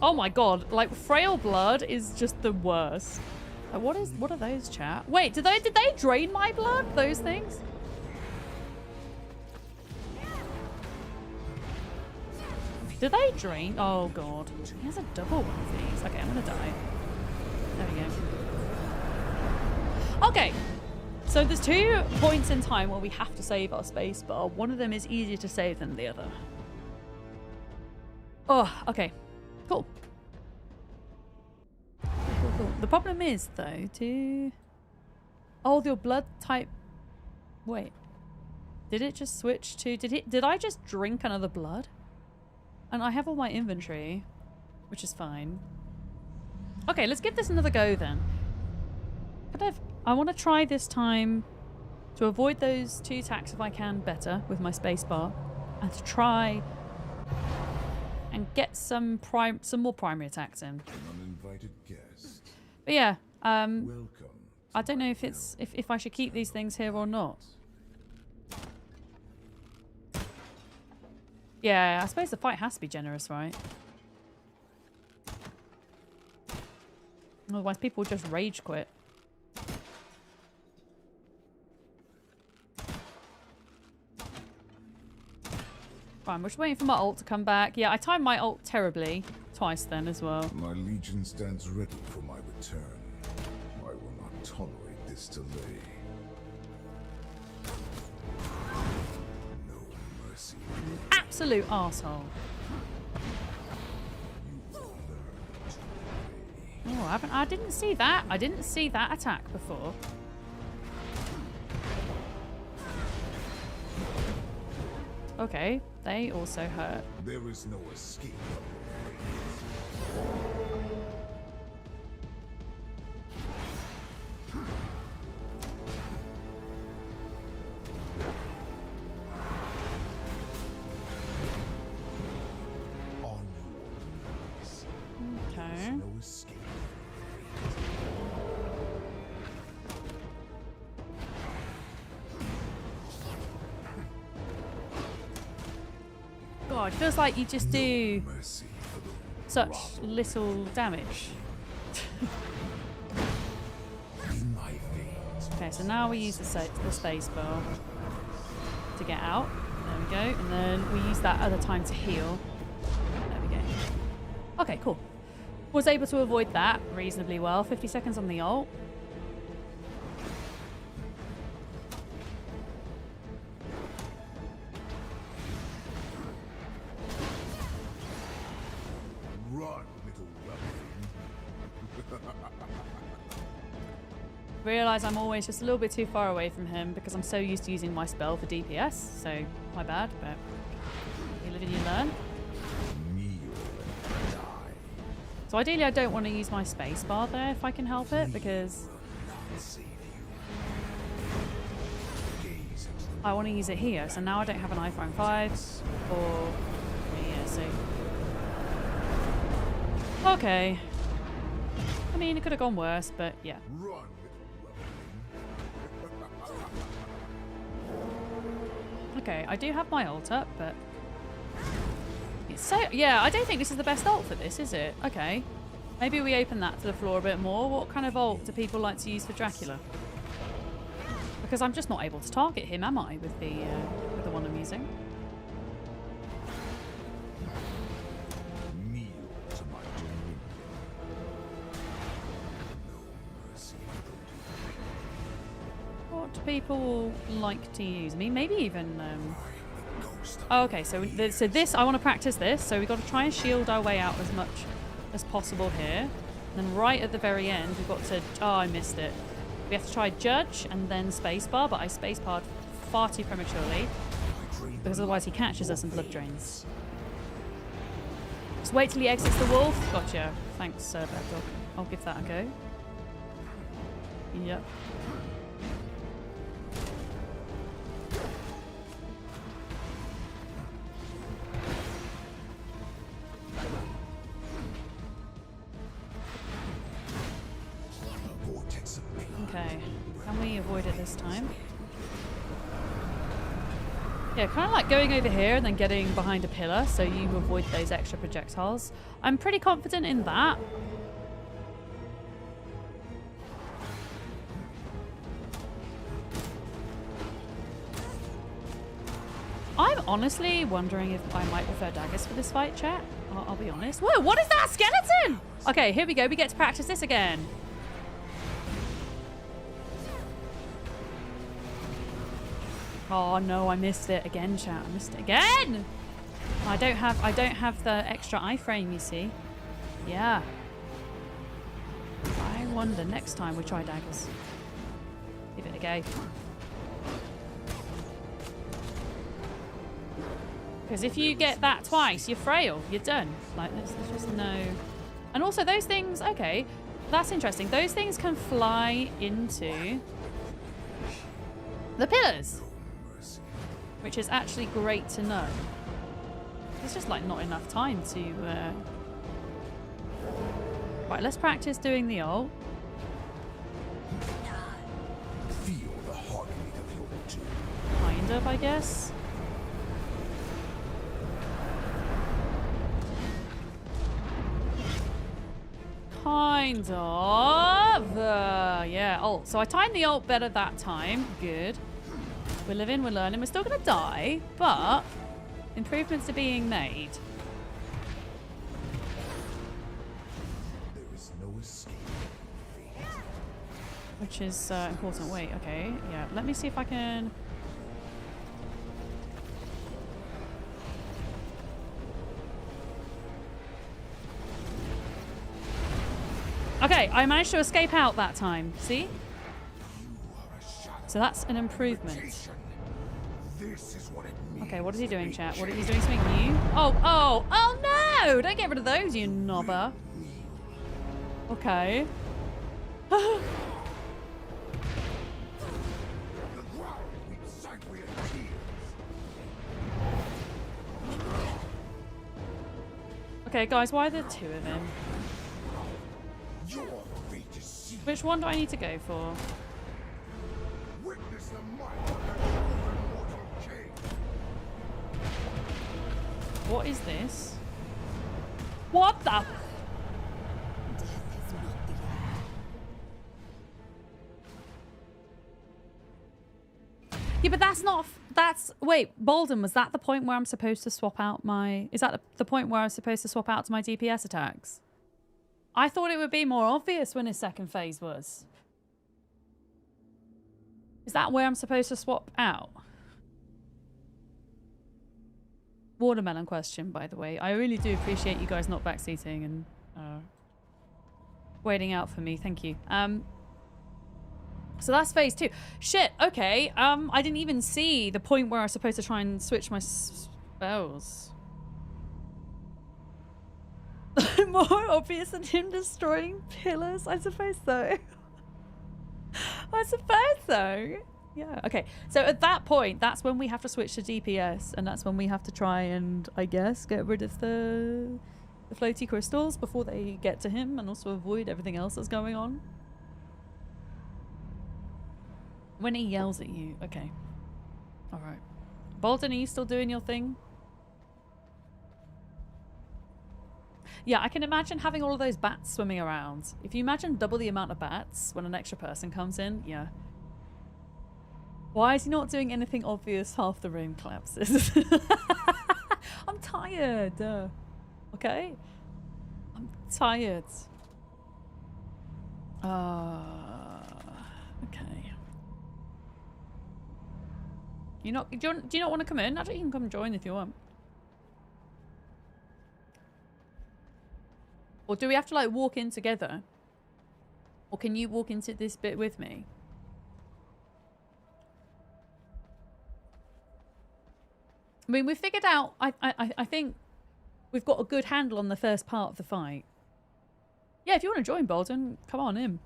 Oh my god, like frail blood is just the worst. Like, what are those, chat? Wait, did they drain my blood? Those things? Do they drain? Oh god. He has a double one of these. Okay, I'm gonna die. There we go. Okay. So there's 2 points in time where we have to save our space bar. One of them is easier to save than the other. Oh, okay. Cool. Cool. The problem is, though, Oh, your blood type... Wait. Did it just switch to... Did I just drink another blood? And I have all my inventory, which is fine. Okay, let's give this another go, then. I want to try this time to avoid those 2 attacks if I can better with my spacebar, and to try and get some more primary attacks in. An uninvited guest. But yeah, Welcome. I don't know if I should keep these things here or not. Yeah, I suppose the fight has to be generous, right? Otherwise, people will just rage quit. Fine, we're just waiting for my ult to come back. Yeah, I timed my ult terribly. Twice then as well. My legion stands ready for my return. I will not tolerate this delay. No mercy. Absolute arsehole. You will learn today. Oh, I didn't see that. I didn't see that attack before. Okay, they also hurt. There is no escape. On your knees. Okay. No escape. God, it feels like you just do Mercy for the such little damage. in my veins. Okay, so now we use the space bar to get out. There we go. And then we use that other time to heal. There we go. Okay, cool. Was able to avoid that reasonably well. 50 seconds on the ult. Run, little ruffian. Realise I'm always just a little bit too far away from him because I'm so used to using my spell for DPS, so my bad, but you live and you learn. Kneel and die. So ideally I don't want to use my space bar there if I can help it, because Not save you. Gaze into the I want to use it here. So now I don't have an iPhone 5 or... yeah, so... Okay. I mean, it could have gone worse, but yeah. run, little ruffian. Okay, I do have my ult up, but... It's so... Yeah, I don't think this is the best ult for this, is it? Okay. Maybe we open that to the floor a bit more. What kind of ult do people like to use for Dracula? Because I'm just not able to target him, am I, with the one I'm using? Kneel to my dominion. No mercy for the weak. What do people like to use? I mean, maybe even... I am the ghost of Oh, okay, so this, I want to practice this. So we've got to try and shield our way out as much as possible here. And then right at the very end, we've got to... Oh, I missed it. We have to try Judge and then Spacebar, but I Spacebarred far too prematurely. Because otherwise he catches us and blood drains. Just wait till he exits the wolf. Gotcha. Thanks, Serpent. I'll give that a go. Yep. vortex of pain. Okay. Can we avoid it this time? Yeah, kind of like going over here and then getting behind a pillar so you avoid those extra projectiles. I'm pretty confident in that. honestly wondering if I might prefer daggers for this fight, chat. I'll be honest. Whoa, what is that skeleton? Okay, here we go. We get to practice this again. Oh no, I missed it again, chat. I missed it again. I don't have the extra iframe, you see. Yeah. I wonder next time we try daggers. Give it a go. Because if you get that twice, you're frail. You're done. Like, there's just no... And also those things... Okay, that's interesting. Those things can fly into the pillars. Which is actually great to know. There's just, like, not enough time to... Right, let's practice doing the ult. Feel the heartbeat of your two. Kind of, I guess. Kind of. Yeah, ult. So I timed the ult better that time. Good. We're living, we're learning. We're still going to die, but improvements are being made. There is no escape. Which is important. Wait, okay. Yeah, let me see if I can... Okay, I managed to escape out that time. See? So that's an improvement. This is what it means. Okay, what is he doing, chat? What is he doing something new? Oh no! Don't get rid of those, you knobber. Okay. The ground weeps sideways tears. Okay, guys, why are there two of him? Your fate is sealed. Which one do I need to go for? Witness the might of that immortal king. What is this? What the? Yeah, but that's not... That's... Wait, Bolden, was that the point where I'm supposed to swap out my... Is that the point where I was supposed to swap out to my DPS attacks? I thought it would be more obvious when his second phase was. Is that where I'm supposed to swap out? Watermelon question, by the way. I really do appreciate you guys not backseating and waiting out for me. Thank you. So that's phase 2. Shit, okay. I didn't even see the point where I was supposed to try and switch my spells. More obvious than him destroying pillars? I suppose so. I suppose so. Yeah, okay. So at that point, that's when we have to switch to DPS, and that's when we have to try and, I guess, get rid of the floaty crystals before they get to him, and also avoid everything else that's going on. When he yells at you. Okay. Alright. Bolton, are you still doing your thing? Yeah, I can imagine having all of those bats swimming around. If you imagine double the amount of bats when an extra person comes in, yeah. Why is he not doing anything obvious? Half the room collapses. I'm tired. Okay? I'm tired. Okay. Do you not want to come in? Actually, you can come join if you want. Or do we have to, like, walk in together? Or can you walk into this bit with me? I mean, we've figured out... I think we've got a good handle on the first part of the fight. Yeah, if you want to join, Bolton, come on in.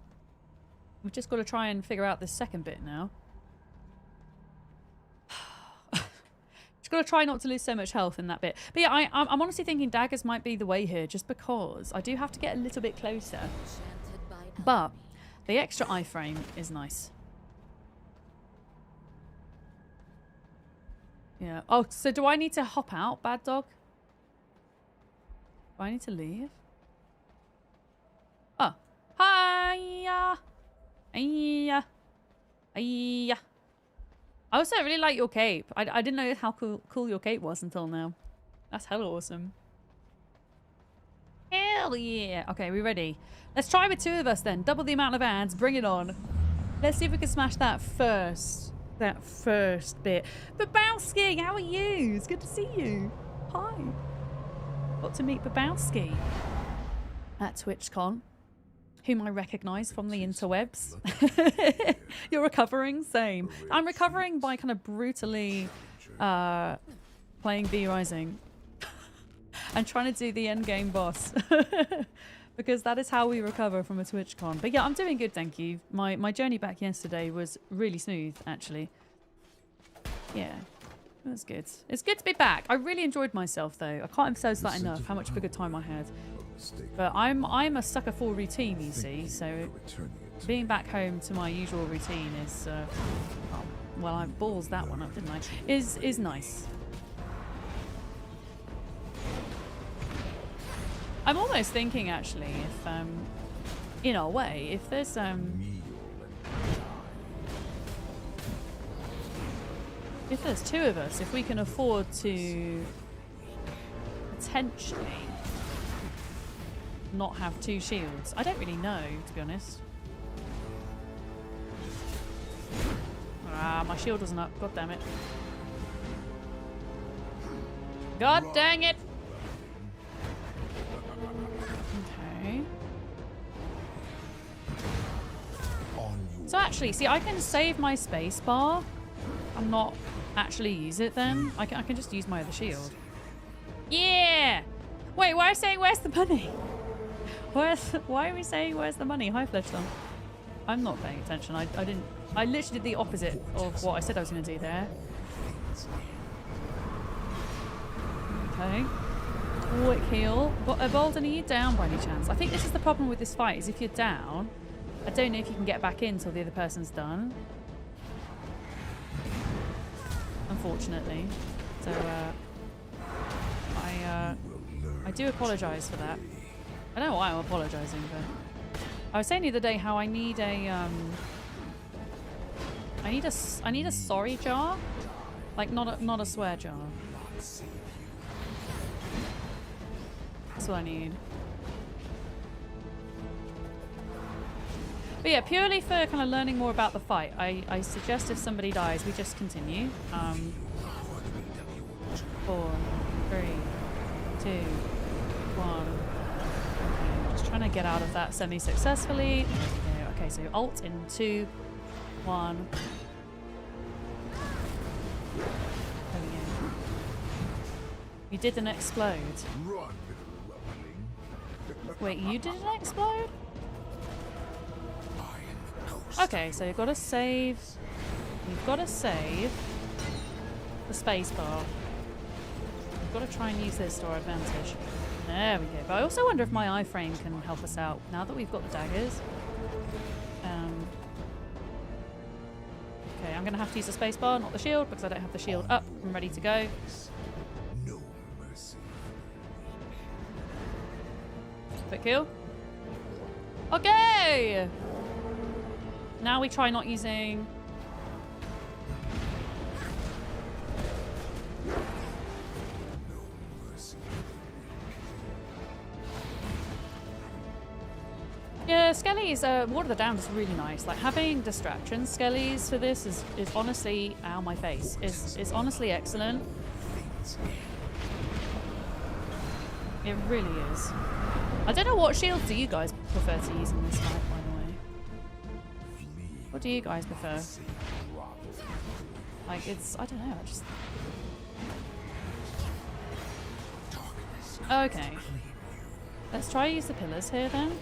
We've just got to try and figure out this second bit now. Just got to try not to lose so much health in that bit. But yeah, I'm honestly thinking daggers might be the way here, just because I do have to get a little bit closer. But the extra iframe is nice. Yeah. Oh, so do I need to hop out, bad dog? Do I need to leave? Oh. Hiya! Hiya! Hiya! I also really like your cape. I didn't know how cool your cape was until now. That's hella awesome. Hell yeah. Okay, we ready? Let's try with 2 of us then. Double the amount of ads. Bring it on. Let's see if we can smash that first bit. Babowski, how are you? It's good to see you. Hi. Got to meet Babowski at TwitchCon, whom I recognise from the interwebs. You're recovering? Same. I'm recovering by kind of brutally playing V Rising and trying to do the endgame boss. Because that is how we recover from a TwitchCon. But yeah, I'm doing good, thank you. My journey back yesterday was really smooth, actually. Yeah, it was good. It's good to be back. I really enjoyed myself, though. I can't emphasize that enough, how much of a good time I had. But I'm a sucker for routine, you see. So being back home to my usual routine is, well, I balls that one up, didn't I? Is nice. I'm almost thinking, actually, if, in a way, if there's, if there's 2 of us, if we can afford to potentially not have 2 shields. I don't really know, to be honest. Ah, my shield wasn't up. God damn it. God dang it! Okay. So actually, see, I can save my space bar and not actually use it then. I can just use my other shield. Yeah! Wait, why are you saying where's the money? Why are we saying where's the money? Hi, Fletchlum. I'm not paying attention. I literally did the opposite of what I said I was going to do there. Okay. Quick heal. Bolden, are you down by any chance? I think this is the problem with this fight, is if you're down, I don't know if you can get back in until the other person's done. Unfortunately. So, I do apologise for that. I don't know why I'm apologising, but I was saying the other day how I need a I need a sorry jar, like not a swear jar. That's what I need. But yeah, purely for kind of learning more about the fight, I suggest if somebody dies, we just continue. 4, 3, 2, 1. Okay, just trying to get out of that semi-successfully. Okay, so alt in 2, 1. There we go. You didn't explode. Wait, you didn't explode? Okay, so you've got to save. You've got to save the space bar. You've got to try and use this to our advantage. There we go. But I also wonder if my iframe can help us out now that we've got the daggers. Okay, I'm going to have to use the space bar, not the shield, because I don't have the shield up. I'm ready to go. No mercy. Quick kill. Okay! Now we try not using... Yeah, Skelly's Water the Damned is really nice. Like, having distractions Skelly's for this is honestly... Ow, my face. Is honestly excellent. It really is. I don't know what shields do you guys prefer to use in this fight, by the way. What do you guys prefer? Like, it's... I don't know, I just... Okay. Let's try to use the pillars here, then.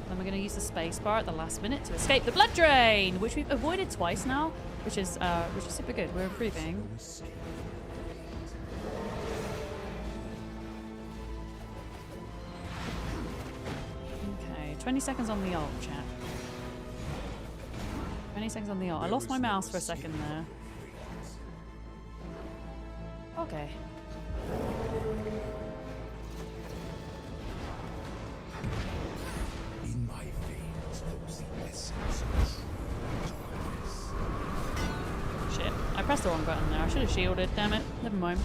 Then we're going to use the space bar at the last minute to escape the blood drain, which we've avoided twice now, which is super good. We're improving. Okay, 20 seconds on the ult, chat. 20 seconds on the ult. I lost my mouse for a second there. Okay. In my veins flows the essence of true darkness. pressed the wrong button there. I should have shielded, damn it. Never mind.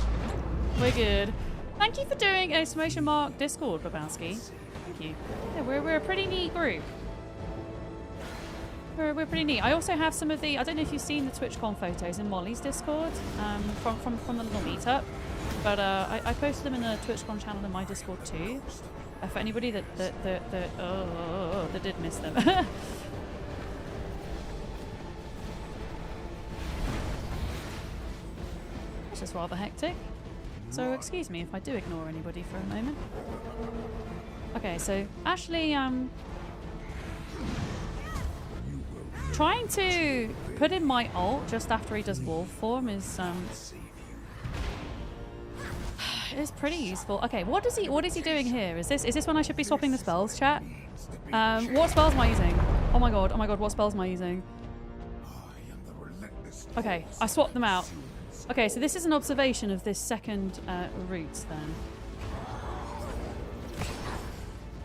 We're good. Thank you for doing exclamation mark Discord, Babowski. Thank you. Yeah, we're a pretty neat group. We're pretty neat. I also have some of the, I don't know if you've seen the TwitchCon photos in Molly's Discord from the little meetup, but I posted them in the TwitchCon channel in my Discord too. For anybody that did miss them. It's just rather hectic. So excuse me if I do ignore anybody for a moment. Okay, so Ashley, trying to put in my ult just after he does wolf form is pretty useful. Okay, what is he doing here? Is this when I should be swapping the spells, chat? What spells am I using? Oh my god, what spells am I using? Okay, I swapped them out. Okay, so this is an observation of this second route then.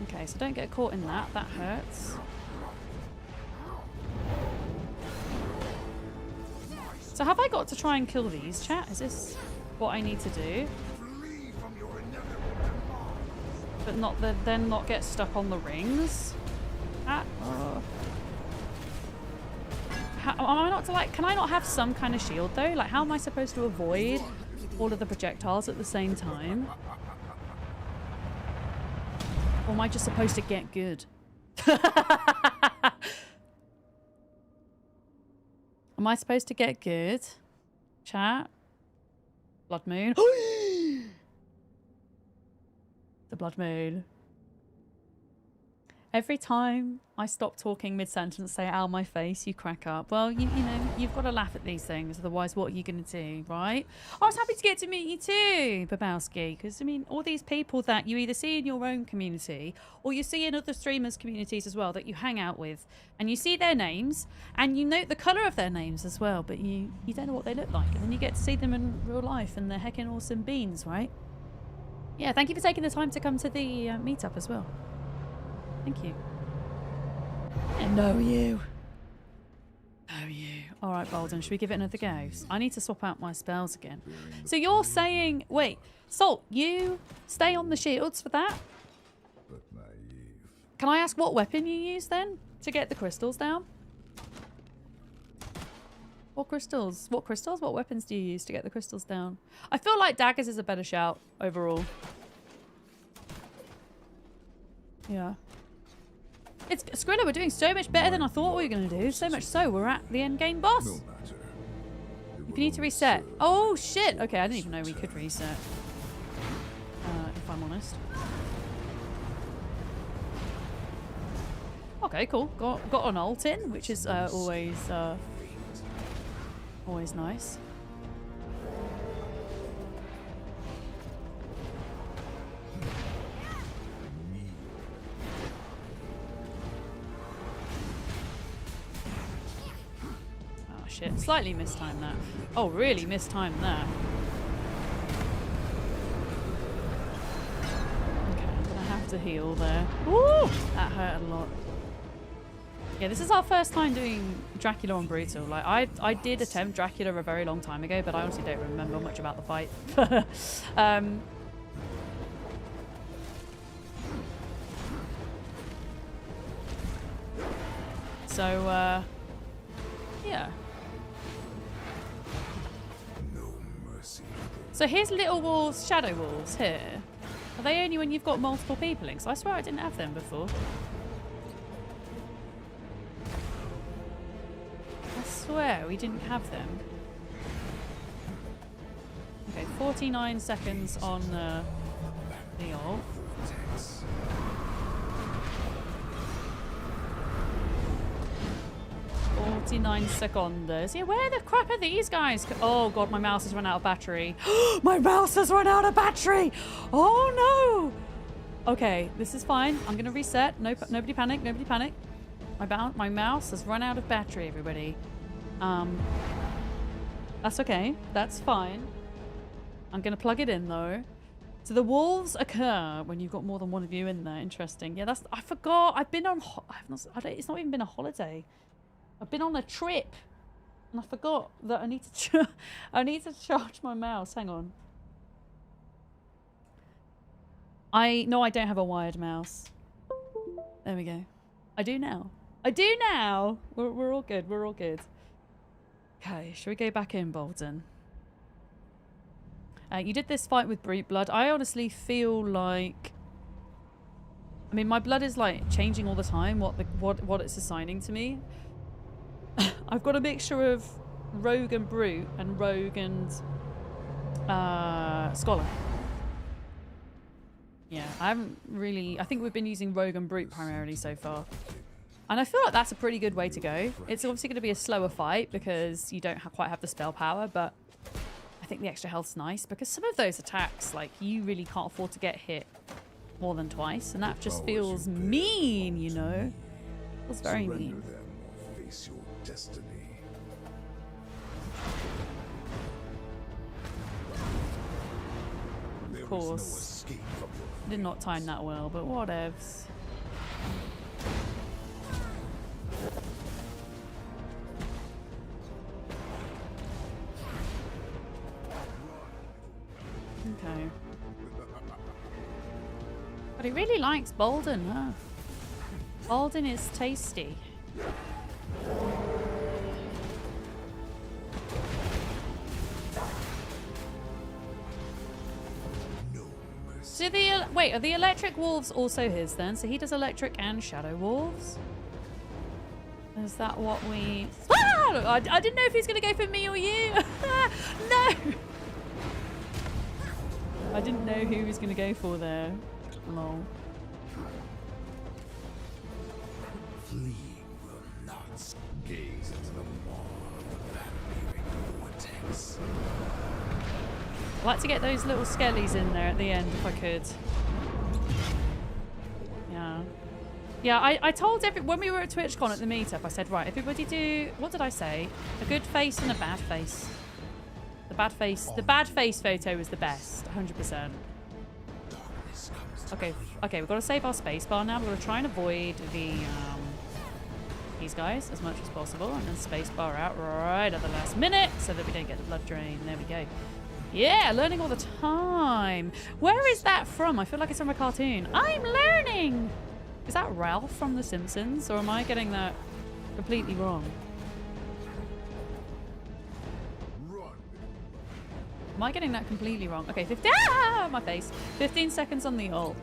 Okay, so don't get caught in that. That hurts. So have I got to try and kill these, chat? Is this what I need to do? But then not get stuck on the rings? Am I not to like, can I not have some kind of shield though? Like how am I supposed to avoid all of the projectiles at the same time? Or am I just supposed to get good? Am I supposed to get good? Chat? Blood moon. The blood moon. Every time I stop talking mid-sentence, say ow my face, you crack up. Well, you know, you've got to laugh at these things, otherwise what are you going to do, right? I was happy to get to meet you too, Babowski, because, I mean, all these people that you either see in your own community or you see in other streamers' communities as well that you hang out with, and you see their names, and you note the colour of their names as well, but you don't know what they look like, and then you get to see them in real life, and they're heckin' awesome beans, right? Yeah, thank you for taking the time to come to the meetup as well. Thank you. I know you. Oh, you. All right, Bolden, should we give it another go? I need to swap out my spells again. So you're saying, wait, Salt, you stay on the shields for that? Can I ask what weapon you use then to get the crystals down? What crystals? What crystals? What weapons do you use to get the crystals down? I feel like daggers is a better shout overall. Yeah. It's Skrilla, we're doing so much better than I thought we were going to do. So much so, we're at the end game boss. If you need to reset. Oh, shit. Okay, I didn't even know we could reset. If I'm honest. Okay, cool. Got an ult in, which is always nice. Shit, slightly mistimed that. Oh, really mistimed that. Okay, I'm gonna have to heal there. Woo! That hurt a lot. Yeah, this is our first time doing Dracula on Brutal. Like, I did attempt Dracula a very long time ago, but I honestly don't remember much about the fight. So, yeah. So here's little walls, shadow walls here. Are they only when you've got multiple people in? 'Cause I swear I didn't have them before. I swear we didn't have them. Okay, 49 seconds on the ult. 49 seconds. Yeah, where the crap are these guys? Oh god, my mouse has run out of battery. My mouse has run out of battery! Oh no! Okay, this is fine. I'm gonna reset. No, nobody panic, nobody panic. My mouse has run out of battery, everybody. That's okay. That's fine. I'm gonna plug it in though. So the wolves occur when you've got more than one of you in there. Interesting. Yeah, I forgot. I've been on... it's not even been a holiday. I've been on a trip. And I forgot that I need to I need to charge my mouse. Hang on. No, I don't have a wired mouse. There we go. I do now. I do now. We're all good. We're all good. Okay, should we go back in, Bolton? You did this fight with brute blood. I honestly feel like, I mean, my blood is like changing all the time. What it's assigning to me. I've got a mixture of rogue and brute, and rogue and scholar. Yeah, I haven't really. I think we've been using rogue and brute primarily so far. And I feel like that's a pretty good way to go. It's obviously going to be a slower fight because you don't quite have the spell power, but I think the extra health's nice because some of those attacks, like, you really can't afford to get hit more than twice, and that just feels mean, you know? It feels very mean. Them or face your destiny. Of course. Did not time that well, but whatevs. Okay. But he really likes Bolden, huh? Bolden is tasty. So wait, are the electric wolves also his then? So he does electric and shadow wolves? Is that what we... Ah! I didn't know if he's going to go for me or you. No! I didn't know who he was going to go for there. Lol. Fleeing will not gaze into the maw of that leering vortex. I'd like to get those little skellies in there at the end if I could. Yeah. Yeah, I told when we were at TwitchCon at the meetup, I said, right, everybody do, what did I say? A good face and a bad face. The bad face photo was the best, 100%. Okay, we've got to save our spacebar now. We're going to try and avoid these guys as much as possible, and then spacebar out right at the last minute so that we don't get the blood drain. There we go. Yeah, learning all the time. Where is that from? I feel like it's from a cartoon. I'm learning! Is that Ralph from The Simpsons, or am I getting that completely wrong? Am I getting that completely wrong? Okay, 15. Ah, my face. 15 seconds on the ult.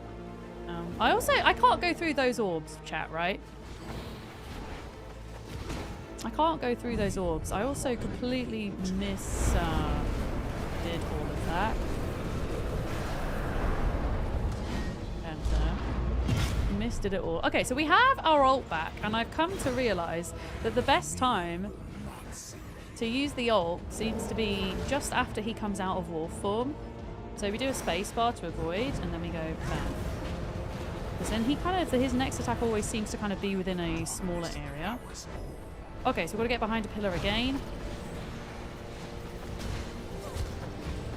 I can't go through those orbs, chat, right? I can't go through those orbs. I also completely did all of that. And missed it all. Okay, so we have our ult back, and I've come to realise that the best time to use the ult seems to be just after he comes out of wolf form. So we do a spacebar to avoid, and then we go bam. Because then he kind of, his next attack always seems to kind of be within a smaller area. Okay, so we've got to get behind a pillar again.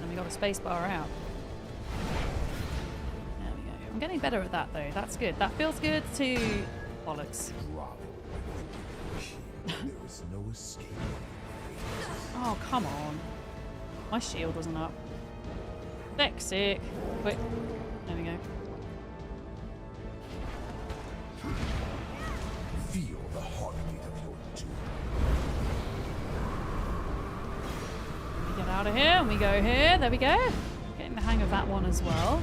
And we got a spacebar out. There we go. I'm getting better at that though. That's good. That feels good to... Bollocks. There is no escape. Oh, come on. My shield wasn't up. Fix it. Quick. There we go. Feel the heartbeat of your doom. We get out of here and we go here. There we go. Getting the hang of that one as well.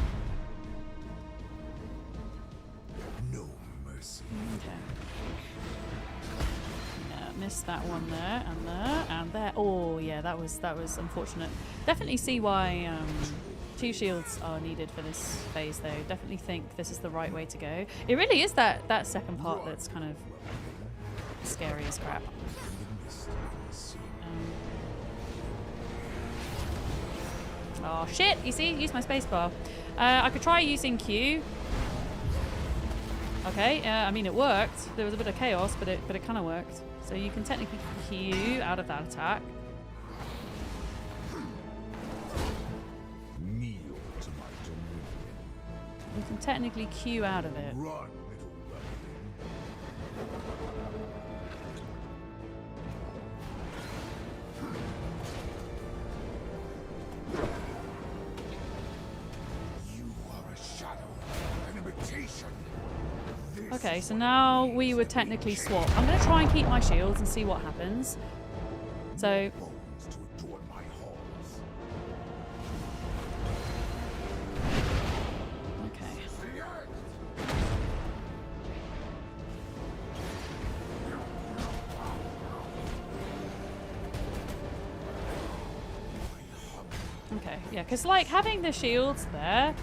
No mercy. Okay. Yeah, missed that one there and there and there. Oh yeah, that was unfortunate. Definitely see why 2 shields are needed for this phase though. Definitely think this is the right way to go. It really is that second part that's kind of scary as crap. Oh shit, you see? Use my spacebar. I could try using Q. Okay, I mean it worked. There was a bit of chaos, but it kind of worked. So you can technically Q out of that attack. Kneel to my dominion. You can technically Q out of it. Run, little weapon. Okay, so now we would technically swap. I'm going to try and keep my shields and see what happens. So... Bones to adorn my halls. Okay. Okay, yeah, because like having the shields there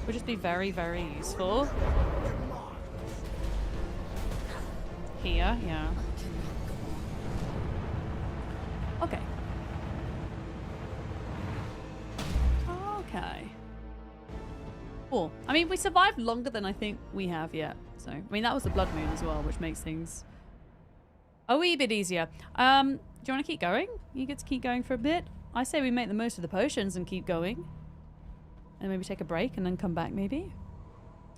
would just be very, very useful. Here, yeah. Okay. Okay. Cool. I mean, we survived longer than I think we have yet. So, I mean, that was the blood moon as well, which makes things a wee bit easier. Do you want to keep going? You get to keep going for a bit? I say we make the most of the potions and keep going. And maybe take a break and then come back, maybe?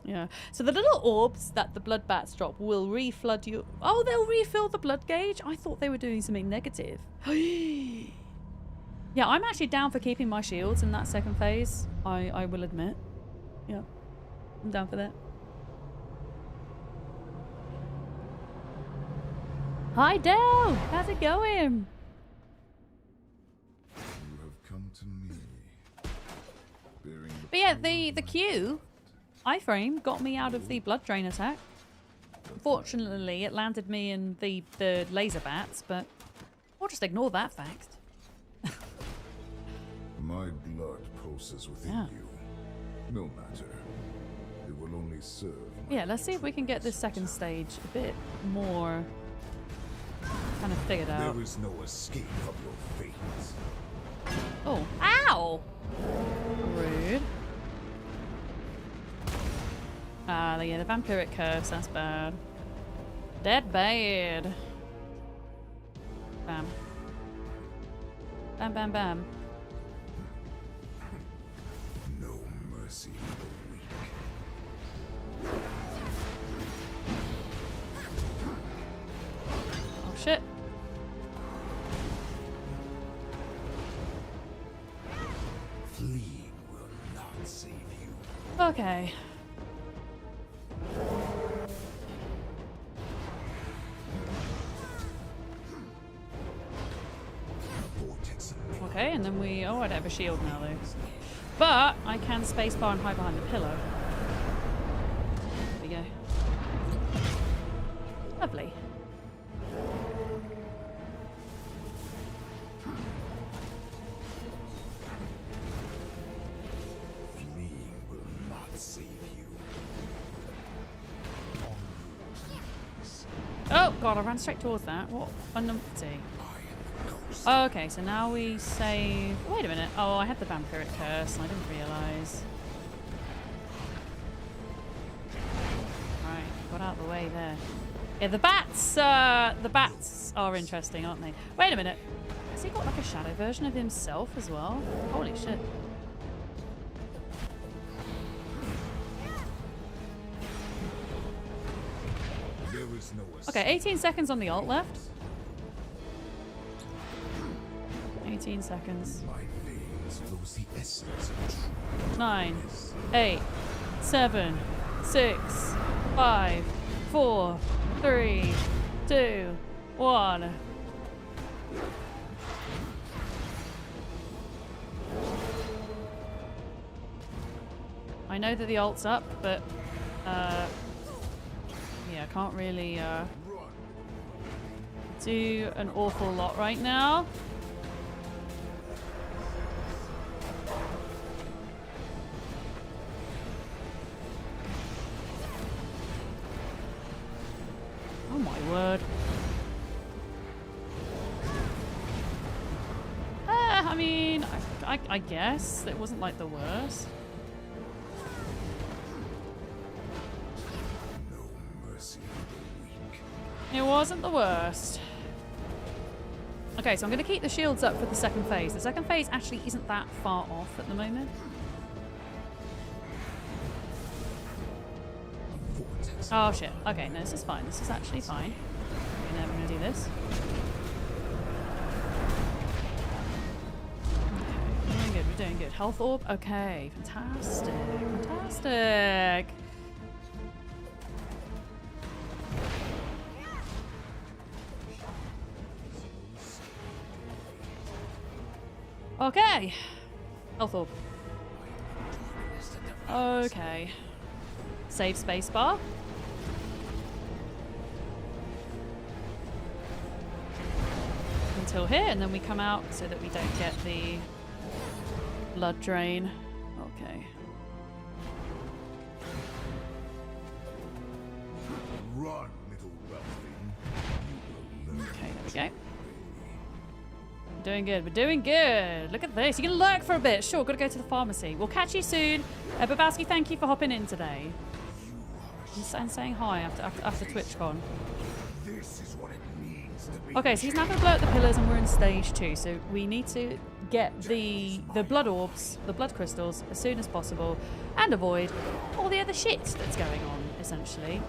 Yeah. So the little orbs that the blood bats drop will reflood you. Oh, they'll refill the blood gauge? I thought they were doing something negative. Yeah, I'm actually down for keeping my shields in that second phase. I will admit. Yeah. I'm down for that. Hi, Del! How's it going? You have come to me. Bearing But yeah, the Q iframe got me out of the blood drain attack. Fortunately, it landed me in the laser bats, but we'll just ignore that fact. my blood pulses within you. No matter. It will only serve. Yeah, let's see if we can get this second stage a bit more kind of figured out. There is no escape from your fate. Oh, ow! Rude. Ah, yeah, the vampiric curse, that's bad. Dead bad. Bam. Bam, bam, bam. No mercy for the weak. Oh, shit. Fleeing will not save you. Okay. Okay, and then we... Oh, I don't have a shield now, though. But I can spacebar and hide behind the pillow. There we go. Lovely. Fleeing will not save you. Oh, God, I ran straight towards that. What a numpty. Okay, so now we save... Wait a minute. Oh, I had the vampiric curse and I didn't realise. Right, got out of the way there. Yeah, the bats are interesting, aren't they? Wait a minute. Has he got like a shadow version of himself as well? Holy shit. There is no escape. Okay, 18 seconds on the ult left. 18 seconds. My veins lose the essence of truth. 9, 8, 7, 6, 5, 4, 3, 2, 1. I know that the ult's up, but yeah, I can't really do an awful lot right now. Oh my word. I mean, I guess it wasn't like the worst. No mercy for the weak. It wasn't the worst. Okay, so I'm going to keep the shields up for the second phase. The second phase actually isn't that far off at the moment. Oh shit. Okay, no, this is fine. This is actually fine. Okay, now we're gonna do this. Okay, we're doing good, we're doing good. Health orb? Okay, fantastic. Fantastic. Okay. Health orb. Okay. Save spacebar. Until here, and then we come out so that we don't get the blood drain. Okay. Run, little roughling. Okay, there we go. We're doing good. We're doing good. Look at this. You're going to lurk for a bit. Sure, got to go to the pharmacy. We'll catch you soon. Babowski, thank you for hopping in today. And saying hi after TwitchCon. This is what it means to be. Okay, so he's now going to blow up the pillars and we're in stage 2. So we need to get the blood orbs, the blood crystals, as soon as possible and avoid all the other shit that's going on, essentially.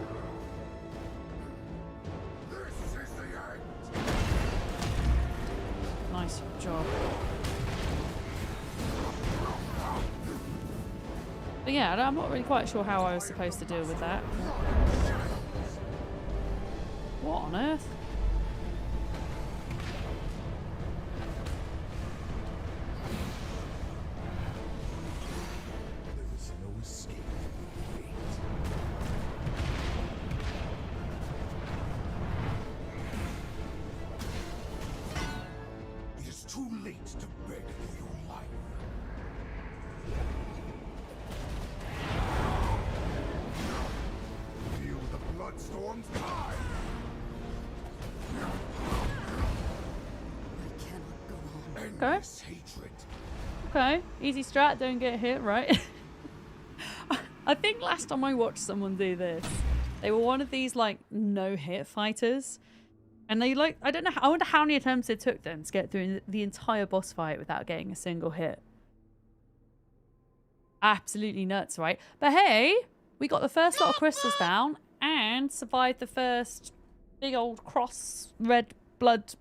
This is the end. Nice job. But yeah, I'm not really quite sure how I was supposed to deal with that. What on earth? There is no escape from fate. It is too late to beg for your life. Feel the bloodstorm's tide. I cannot go on. End Okay. this hatred. Okay, easy strat, don't get hit, right? I think last time I watched someone do this, they were one of these like no-hit fighters. And they like, I don't know, I wonder how many attempts it took them to get through the entire boss fight without getting a single hit. Absolutely nuts, right? But hey, we got the first lot of crystals down and survived the first big old cross red blood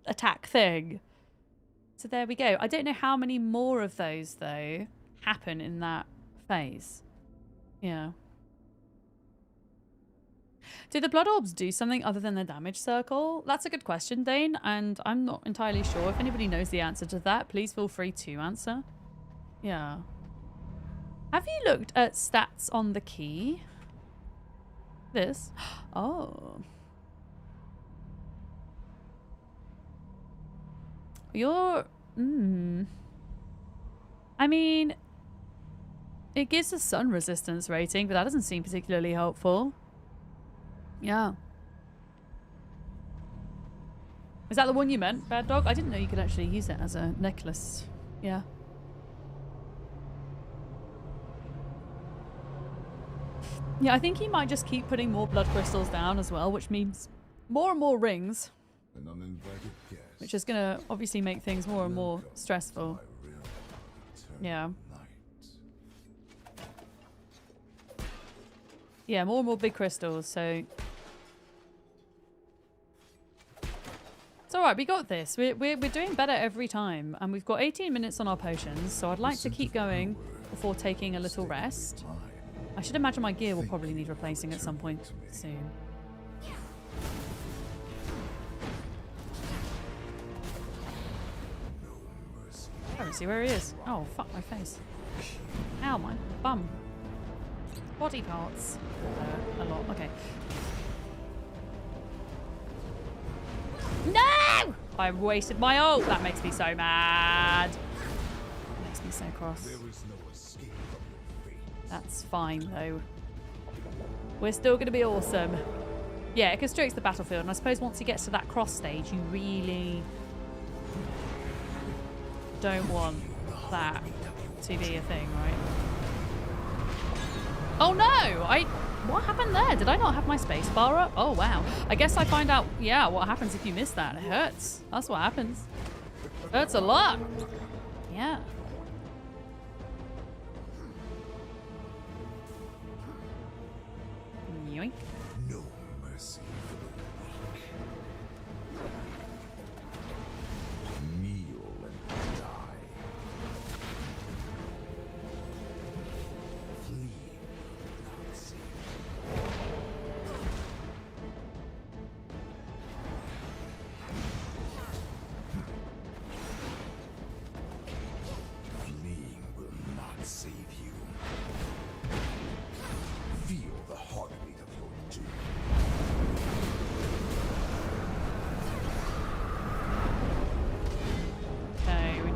attack thing. So there we go. I don't know how many more of those, though, happen in that phase. Yeah. Do the blood orbs do something other than the damage circle? That's a good question, Dane, and I'm not entirely sure. If anybody knows the answer to that, please feel free to answer. Yeah. Have you looked at stats on the key? This? Oh. You're... I mean... It gives a sun resistance rating, but that doesn't seem particularly helpful. Yeah. Is that the one you meant, Bad Dog? I didn't know you could actually use it as a necklace. Yeah. Yeah, I think he might just keep putting more blood crystals down as well, which means more and more rings. An uninvited guest. Which is going to obviously make things more and more stressful. Yeah. Yeah, more and more big crystals, so... It's alright, we got this. We're doing better every time. And we've got 18 minutes on our potions, so I'd like to keep going before taking a little rest. I should imagine my gear will probably need replacing at some point soon. I don't see where he is. Oh, fuck my face. Ow, my bum. Body parts. A lot. Okay. No! I wasted my ult. That makes me so mad. Makes me so cross. There is no escape from your fate. That's fine, though. We're still going to be awesome. Yeah, it constricts the battlefield, and I suppose once it gets to that cross stage, you really don't want that to be a thing, right? Oh no! What happened there? Did I not have my space bar up? Oh wow. I guess I find out, yeah, what happens if you miss that. It hurts. That's what happens. Hurts a lot. Yeah. Yoink. No mercy for the weak. Kneel and die. Flee, not save.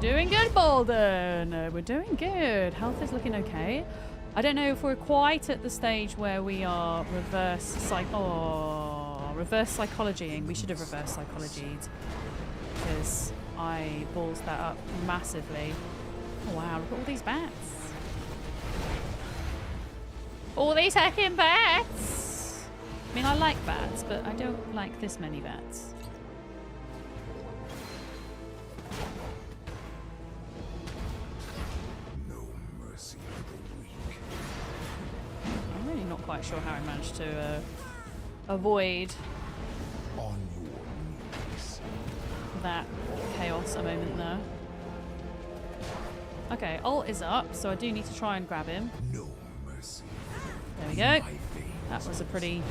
doing good, Bolden. We're doing good. Health is looking okay. I don't know if we're quite at the stage where we are reverse psychologying. We should have reverse psychologied because I balls that up massively. Oh, wow, look at all these bats. All these heckin' bats. I mean, I like bats, but I don't like this many bats. I'm really not quite sure how I managed to avoid that chaos a moment there. Okay, ult is up, so I do need to try and grab him. No mercy. There we go. That was a pretty...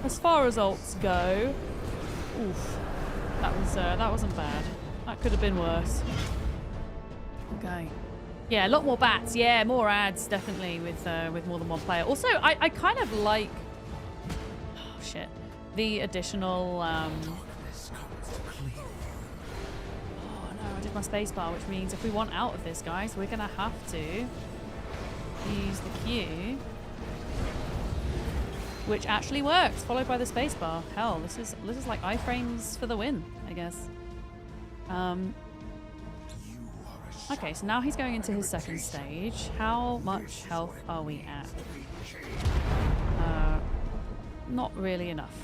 As far as ults go... Oof. That wasn't bad. That could have been worse. Okay. Yeah, a lot more bats. Yeah, more ads, definitely, with more than one player. Also, I kind of like... Oh, shit. The additional... Oh, no, I did my spacebar, which means if we want out of this, guys, we're going to have to use the Q. Which actually works, followed by the spacebar. Hell, this is like iframes for the win, I guess. Okay, so now he's going into his second stage. How much health are we at? Not really enough.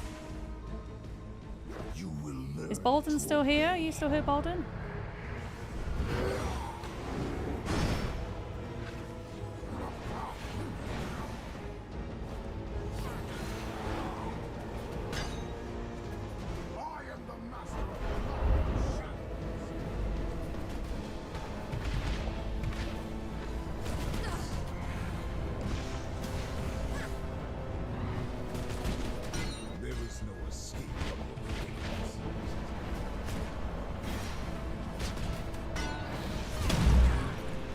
Is Bolden still here? Are you still here, Bolden?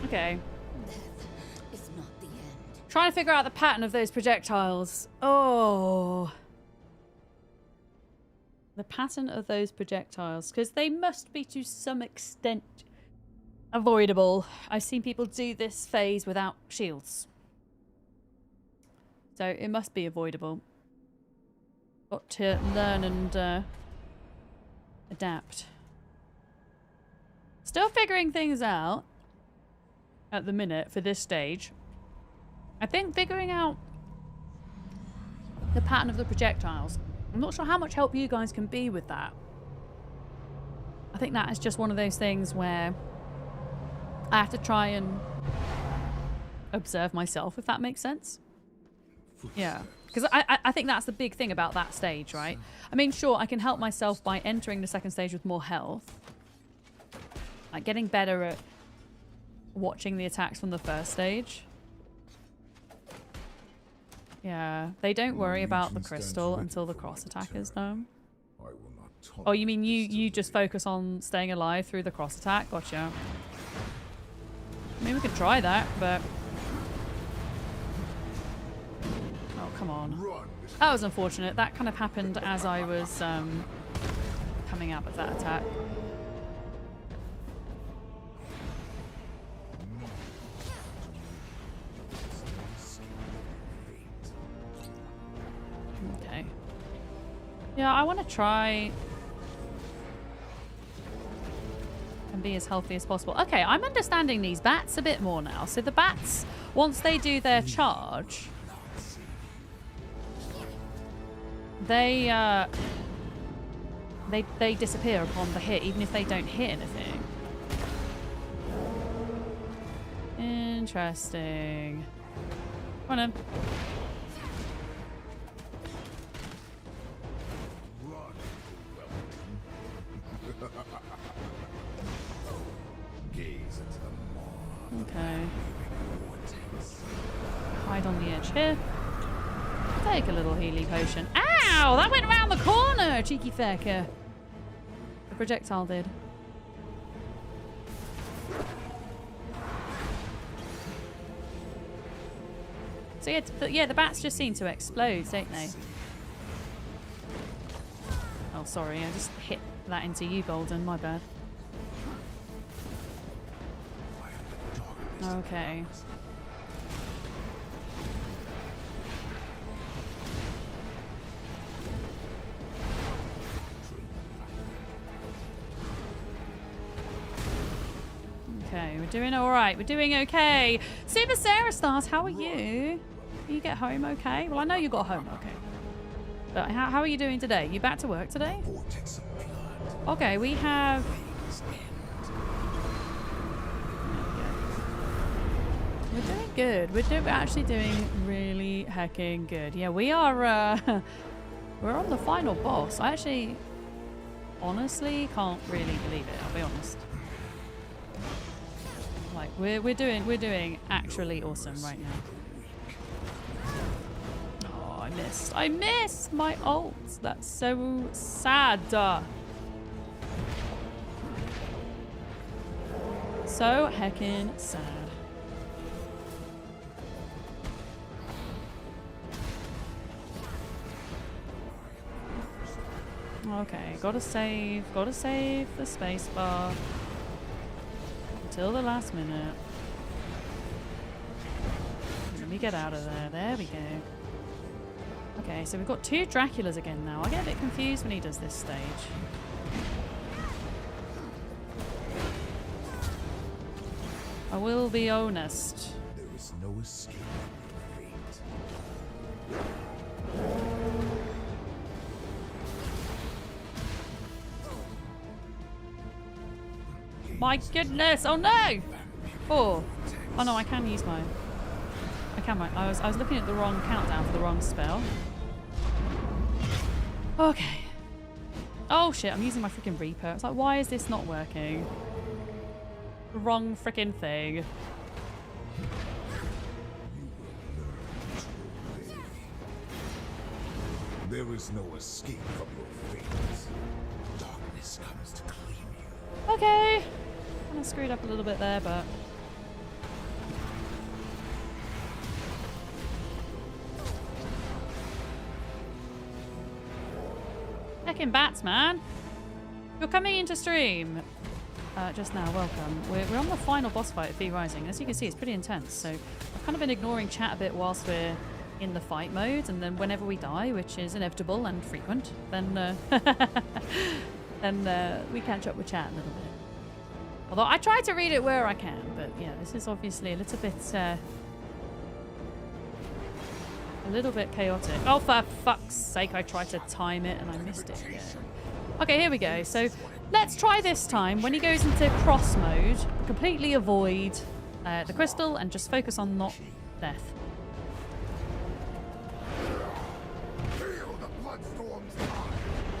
Okay. It's not the end. Trying to figure out the pattern of those projectiles. Oh. The pattern of those projectiles. Because they must be to some extent avoidable. I've seen people do this phase without shields. So it must be avoidable. Got to learn and adapt. Still figuring things out. At the minute for this stage. I think figuring out the pattern of the projectiles. I'm not sure how much help you guys can be with that. I think that is just one of those things where I have to try and observe myself, if that makes sense. Yeah. Because I think that's the big thing about that stage, right? I mean, sure, I can help myself by entering the second stage with more health. Like getting better at watching the attacks from the first stage. Yeah, they don't worry about the crystal until the cross attack is done. Oh, you mean you just focus on staying alive through the cross attack? Gotcha. I mean, we could try that, but... Oh, come on. That was unfortunate. That kind of happened as I was coming out of that attack. Okay. Yeah, I want to try and be as healthy as possible. Okay, I'm understanding these bats a bit more now. So the bats, once they do their charge, they disappear upon the hit, even if they don't hit anything. Interesting. Come on in. Okay. Hide on the edge here. Take a little Healy potion. Ow! That went around the corner, cheeky fecker. The projectile did. So yeah, the bats just seem to explode, don't they? Oh, sorry, I just hit that into you, Golden. My bad. Okay. Okay, we're doing all right. We're doing okay. Super Sarah Stars, how are you? You get home okay? Well, I know you got home okay. But how are you doing today? You back to work today? Okay, we have... We're doing good. We're actually doing really hecking good. Yeah, we are... we're on the final boss. I actually... honestly can't really believe it, I'll be honest. Like, we're doing actually awesome right now. Oh, I missed my ult. That's so sad. So heckin' sad. Okay, gotta save the space bar until the last minute. Let me get out of there. There we go. Okay, so we've got 2 Draculas again now. I get a bit confused when he does this stage. I will be honest. There is no escape from fate. My goodness! Oh no! Oh no! I can use my. I can. I was looking at the wrong countdown for the wrong spell. Okay. Oh shit! I'm using my freaking Reaper. It's like, why is this not working? The wrong freaking thing. There is no escape from your fate. Darkness comes to claim you. Okay. Kind of screwed up a little bit there, but. Heckin' bats, man. You're coming into stream just now. Welcome. We're on the final boss fight of V Rising. As you can see, it's pretty intense. So I've kind of been ignoring chat a bit whilst we're in the fight mode, and then whenever we die, which is inevitable and frequent, then we catch up with chat a little bit. Although I try to read it where I can, but yeah, this is obviously a little bit chaotic. Oh, for fuck's sake, I tried to time it and I missed it. Yeah. Okay, here we go. So let's try this time. When he goes into cross mode, completely avoid the crystal and just focus on not death.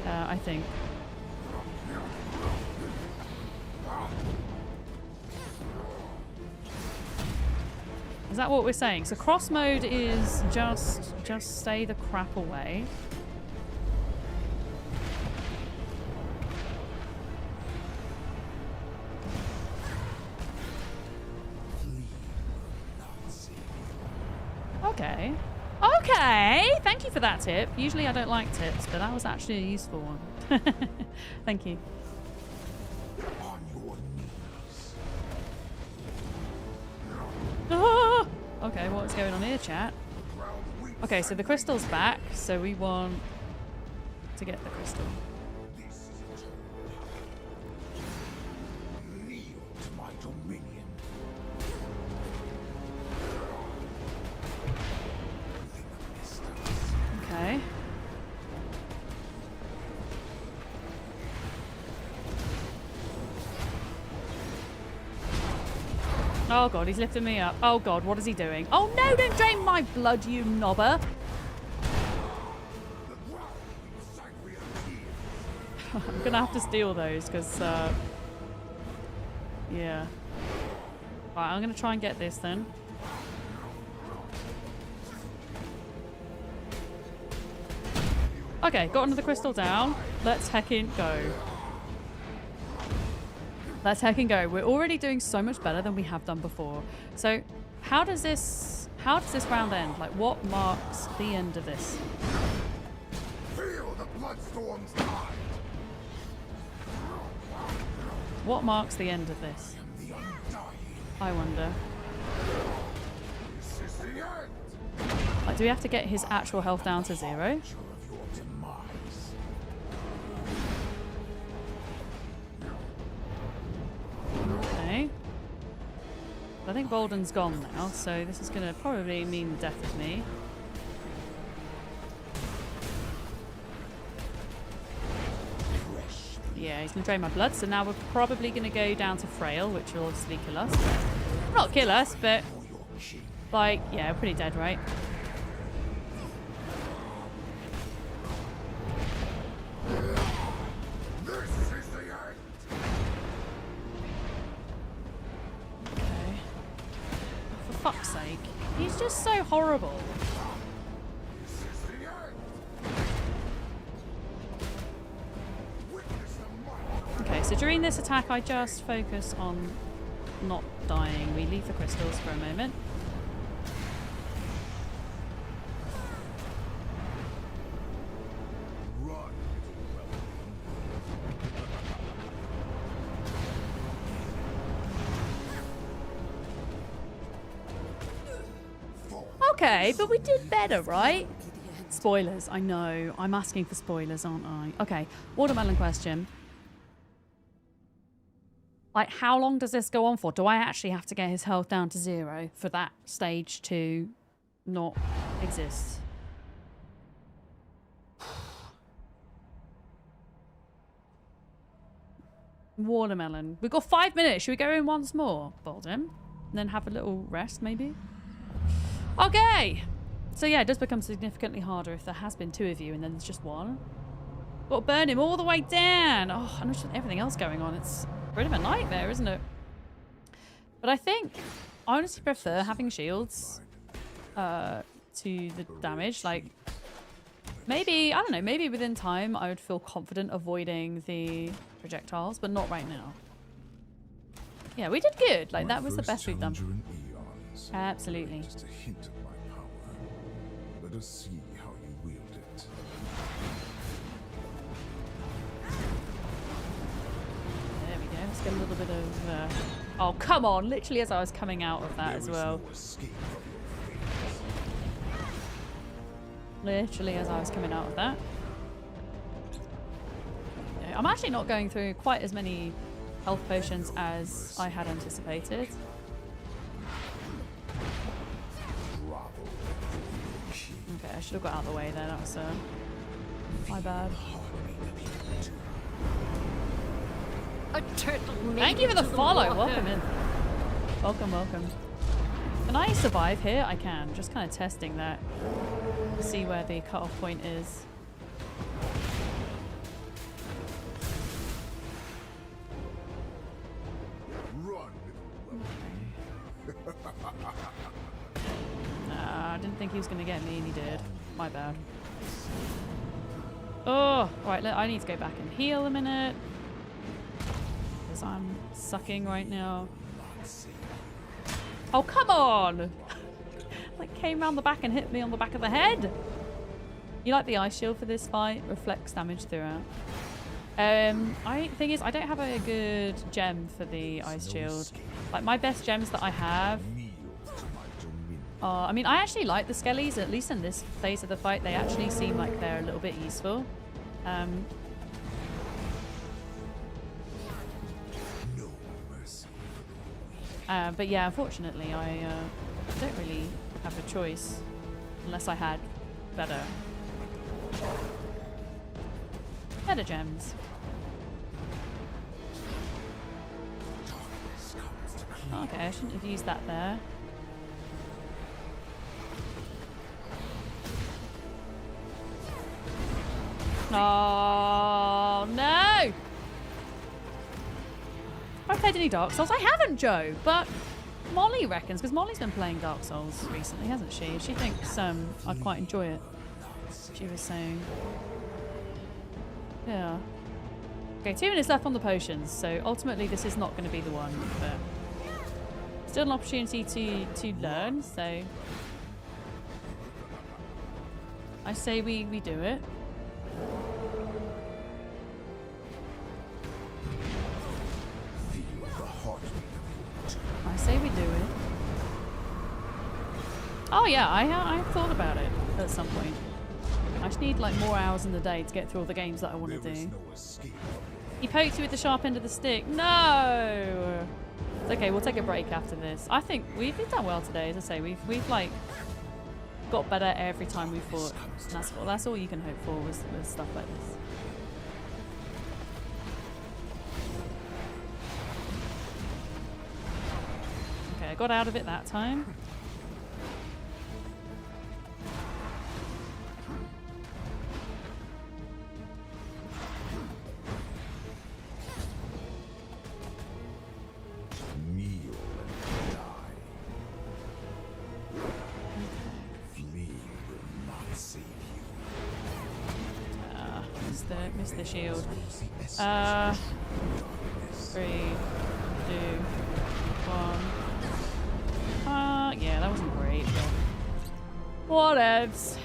I think. Is that what we're saying? So cross mode is just stay the crap away. Okay. Okay! Thank you for that tip. Usually I don't like tips, but that was actually a useful one. Thank you. Ah! Okay, what's going on here, chat? Okay, so the crystal's back, so we want to get the crystal. Okay. Oh god, he's lifting me up. Oh god, what is he doing? Oh no, don't drain my blood, you knobber. I'm gonna have to steal those because yeah. Alright, I'm gonna try and get this then. Okay, got another crystal down. Let's heckin' go. Let's heckin' go. We're already doing so much better than we have done before. So how does this round end? Like, what marks the end of this? Feel the bloodstorm's tide. What marks the end of this? I wonder. This is the end. Like, do we have to get his actual health down to 0? Of your demise. Okay. I think Bolden's gone now, so this is going to probably mean the death of me. Yeah, he's going to drain my blood, so now we're probably going to go down to Frail, which will obviously kill us. Not kill us, but, like, yeah, we're pretty dead, right? This is the end. Okay. For fuck's sake. He's just so horrible. This is the end. Witness the might. Okay, so during this attack, I just focus on not dying. We leave the crystals for a moment. Run. Okay, but we did better, right? Spoilers, I know. I'm asking for spoilers, aren't I? Okay, watermelon question. Like, how long does this go on for? Do I actually have to get his health down to 0 for that stage to not exist? Watermelon. We've got 5 minutes. Should we go in once more, Bolden? And then have a little rest, maybe? Okay. So yeah, it does become significantly harder if there has been 2 of you and then there's just 1. Got to burn him all the way down. Oh, and there's everything else going on. It's a bit of a nightmare, isn't it? But I think I honestly prefer having shields to the damage. Like, maybe, I don't know, maybe within time I would feel confident avoiding the projectiles, but not right now. Yeah, we did good. Like, that was the best we've done. Absolutely. Just a hint of my power. Let us see how you wield it. There we go. Let's get a little bit of... Oh, come on. Literally as I was coming out of that as well. There is no escape from your fate. Literally as I was coming out of that. I'm actually not going through quite as many health potions as I had anticipated. Okay, I should have got out of the way there. That was my bad. A turtle. Thank you for the follow. Welcome in. Welcome, welcome. Can I survive here? I can. Just kind of testing that. See where the cutoff point is. Run. Nah, I didn't think he was going to get me, and he did. My bad. Oh, right. I need to go back and heal a minute. Because I'm sucking right now. Oh, come on! Like, came round the back and hit me on the back of the head. You like the ice shield for this fight? Reflects damage throughout. Thing is, I don't have a good gem for the ice shield. Like, my best gems that I have... I mean, I actually like the skellies, at least in this phase of the fight. They actually seem like they're a little bit useful. But yeah, unfortunately, I don't really have a choice unless I had better gems. Okay, I shouldn't have used that there. Oh no! Have I played any Dark Souls? I haven't, Joe, but Molly reckons, because Molly's been playing Dark Souls recently, hasn't she? She thinks I'd quite enjoy it. She was saying. Yeah. Okay, 2 minutes left on the potions, so ultimately this is not going to be the one, but still an opportunity to learn, so I say we do it. I say we do it. yeah, I've thought about it at some point. I just need like more hours in the day to get through all the games that I want to do. No escape. He poked you with the sharp end of the stick. No! It's okay, we'll take a break after this. I think we've done well today, as I say. We've like got better every time we fought. And that's all you can hope for with stuff like this. Okay, I got out of it that time. Kneel and die. Fleeing will not save you. Missed the shield. Darkness. 3, 2, 1. Yeah, that wasn't great, but whatevs.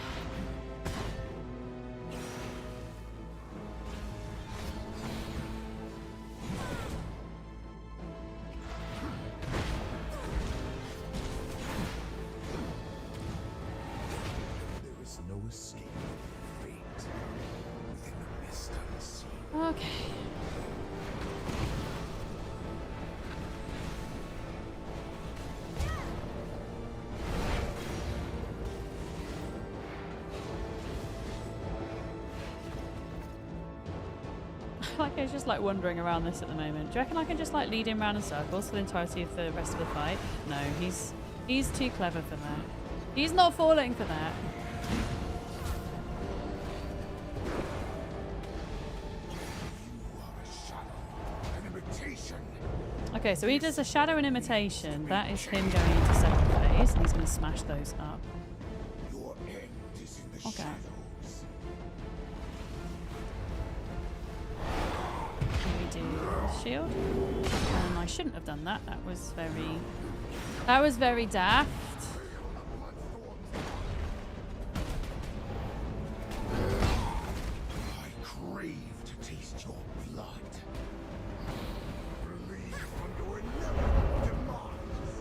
There is no escape from fate within the mist unseen. Okay. Like I was just like wandering around this at the moment. Do you reckon I can just like lead him around in circles for the entirety of the rest of the fight? No, he's too clever for that. He's not falling for that. You are a shadow, an imitation. Okay, so he does a shadow and imitation. That is him going into second phase, and he's going to smash those up. Your end is in the Okay. shadows. We do the shield. And I shouldn't have done that. That was very daft. I crave to taste your blood. Believe under a never demise.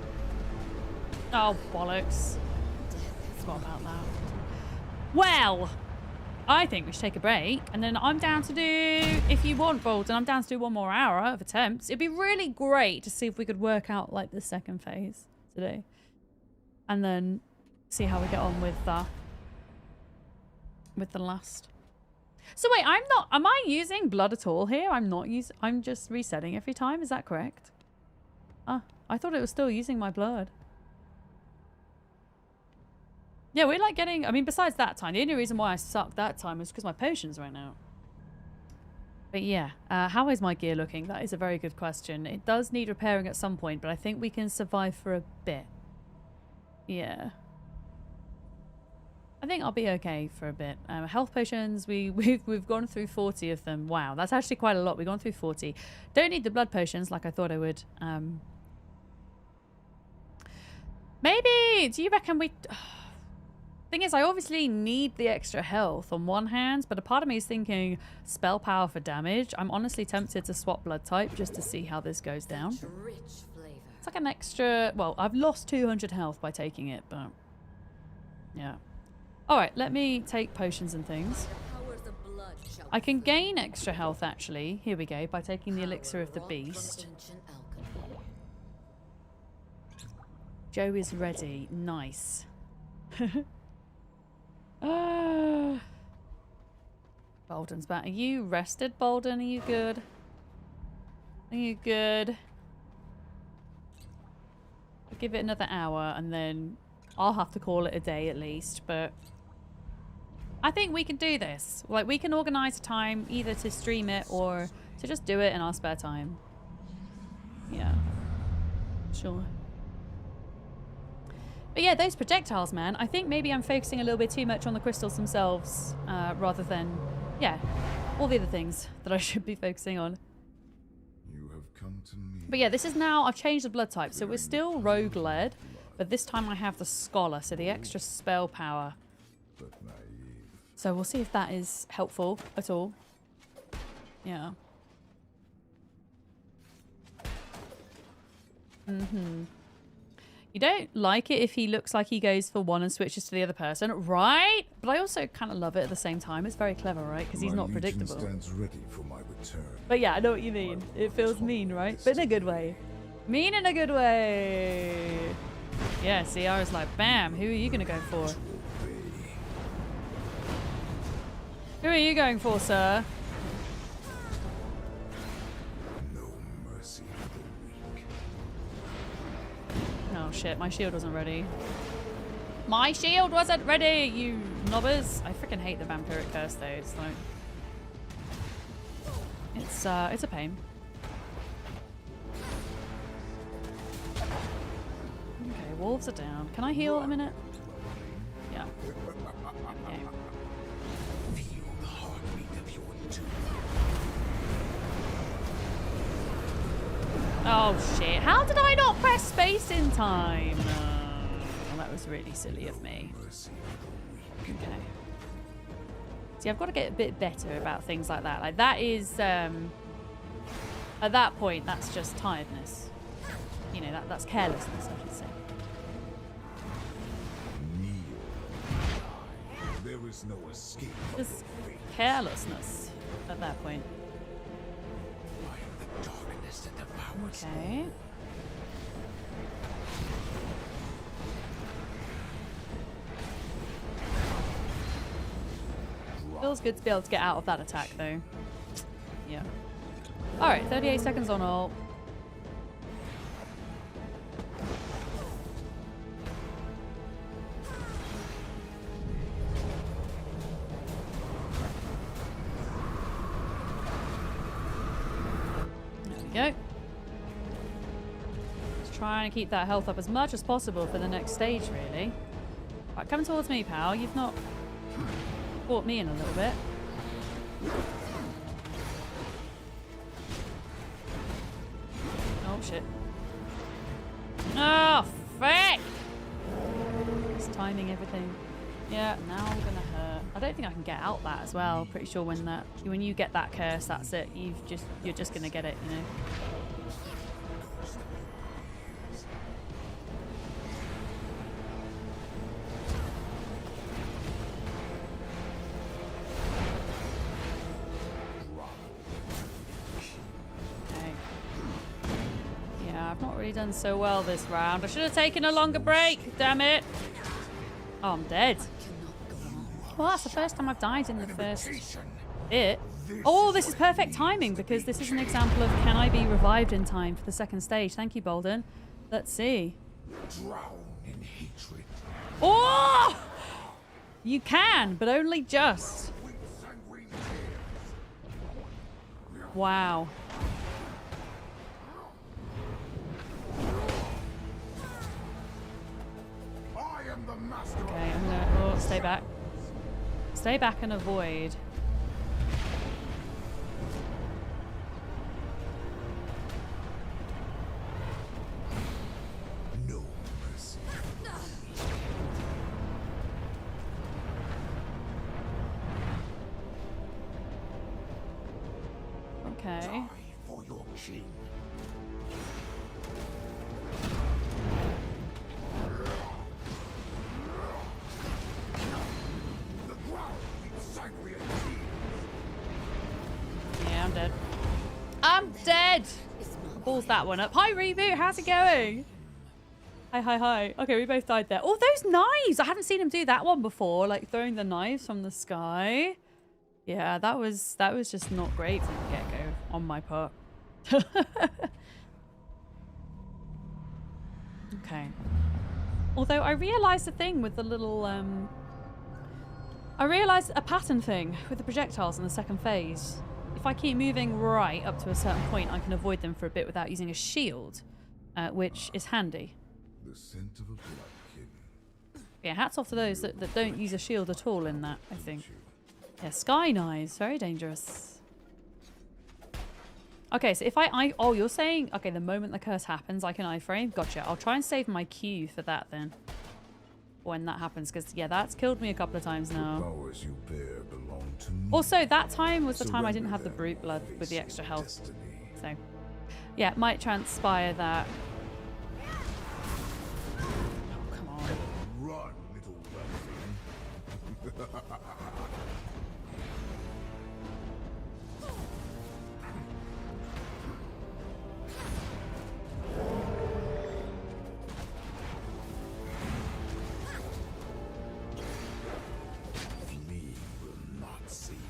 Oh, bollocks. Forgot about that. Well, I think we should take a break, and then I'm down to do, if you want, Bolden, I'm down to do 1 more hour of attempts. It'd be really great to see if we could work out, like, the second phase today. And then see how we get on with the last. So wait, am I using blood at all here? I'm just resetting every time, is that correct? Ah, I thought it was still using my blood. Yeah, we're like getting, I mean, besides that time, the only reason why I sucked that time was because my potions ran out. But yeah, how is my gear looking? That is a very good question. It does need repairing at some point, but I think we can survive for a bit. Yeah. I think I'll be okay for a bit. Health potions, we've gone through 40 of them. Wow, that's actually quite a lot. We've gone through 40. Don't need the blood potions like I thought I would. Maybe, do you reckon we... Thing is, I obviously need the extra health on one hand, but a part of me is thinking spell power for damage. I'm honestly tempted to swap blood type just to see how this goes down. Rich flavor. It's like an extra... Well, I've lost 200 health by taking it, but... Yeah. Alright, let me take potions and things. The powers of blood shall I can gain extra health, actually. Here we go, by taking the elixir of the beast. ancient alchemy. Joe is ready. Nice. Bolden's back. Are you rested, Bolden? Are you good? Are you good? I'll give it another hour and then I'll have to call it a day at least, but I think we can do this. Like, we can organize a time either to stream it or to just do it in our spare time. Yeah. Sure. But yeah, those projectiles, man. I think maybe I'm focusing a little bit too much on the crystals themselves, rather than, yeah, all the other things that I should be focusing on. You have come to me. But yeah, this is now, I've changed the blood type. So we're still rogue-led, but this time I have the scholar, so the extra spell power. But naive. So we'll see if that is helpful at all. Yeah. You don't like it if he looks like he goes for one and switches to the other person, right? But I also kind of love it at the same time. It's very clever, right? Because he's not predictable. Stands ready for my return. But yeah, I know what you mean. It feels mean, right? But in a good way. Mean in a good way. Yeah, see, I was like, bam, who are you going to go for? Who are you going for, sir? No mercy for the weak. Oh shit, my shield wasn't ready. My shield wasn't ready, you knobbers. I freaking hate the vampiric curse though. It's like it's a pain. Okay, wolves are down. Can I heal a minute? Yeah. Okay. Feel the heartbeat of your tomb. Oh shit, how did I not press space in time? Well, that was really silly of me. Okay. See, I've got to get a bit better about things like that. Like, that is, at that point, that's just tiredness. You know, that's carelessness, I should say. There is no escape. Just carelessness at that point. I am the darkness that devours. Okay. Feels good to be able to get out of that attack, though. Yeah. Alright, 38 seconds on all. There we go. Just trying to keep that health up as much as possible for the next stage, really. Right, come towards me, pal. You've not caught me in a little bit. Oh, shit. Oh, frick! Just timing everything. Yeah, now I'm gonna hurt. I don't think I can get out that as well. Pretty sure when you get that curse, that's it. You're just gonna get it, you know. I've not really done so well this round. I should have taken a longer break. Damn it. Oh, I'm dead. Well, that's the first time I've died in the first bit. Oh, this is perfect timing because this is an example of can I be revived in time for the second stage. Thank you, Bolden. Let's see. Drown in hatred. Oh! You can, but only just. Wow. Okay, I'm gonna stay back. Stay back and avoid. No mercy. Okay. Die for your king. Yeah, I'm dead. I'm dead! Balls that one up. Hi, Reboot. How's it going? Hi, hi, hi. Okay, we both died there. Oh, those knives! I haven't seen him do that one before. Like, throwing the knives from the sky. Yeah, that was just not great from the get-go on my part. Okay. Although I realised a thing with the little, I realised a pattern thing with the projectiles in the second phase. If I keep moving right up to a certain point, I can avoid them for a bit without using a shield, which is handy. The scent of a bloodkin. Yeah, hats off to those that don't use a shield at all in that, I think. Yeah, sky knives, very dangerous. Okay, so if oh, you're saying, okay, the moment the curse happens, I can iframe? Gotcha. I'll try and save my Q for that then. When that happens, because, yeah, that's killed me a couple of times now. The powers you bear belong to me. Also, that time was the time I didn't have the brute blood with the extra health. So, yeah, it might transpire that. Fleeing will not save you.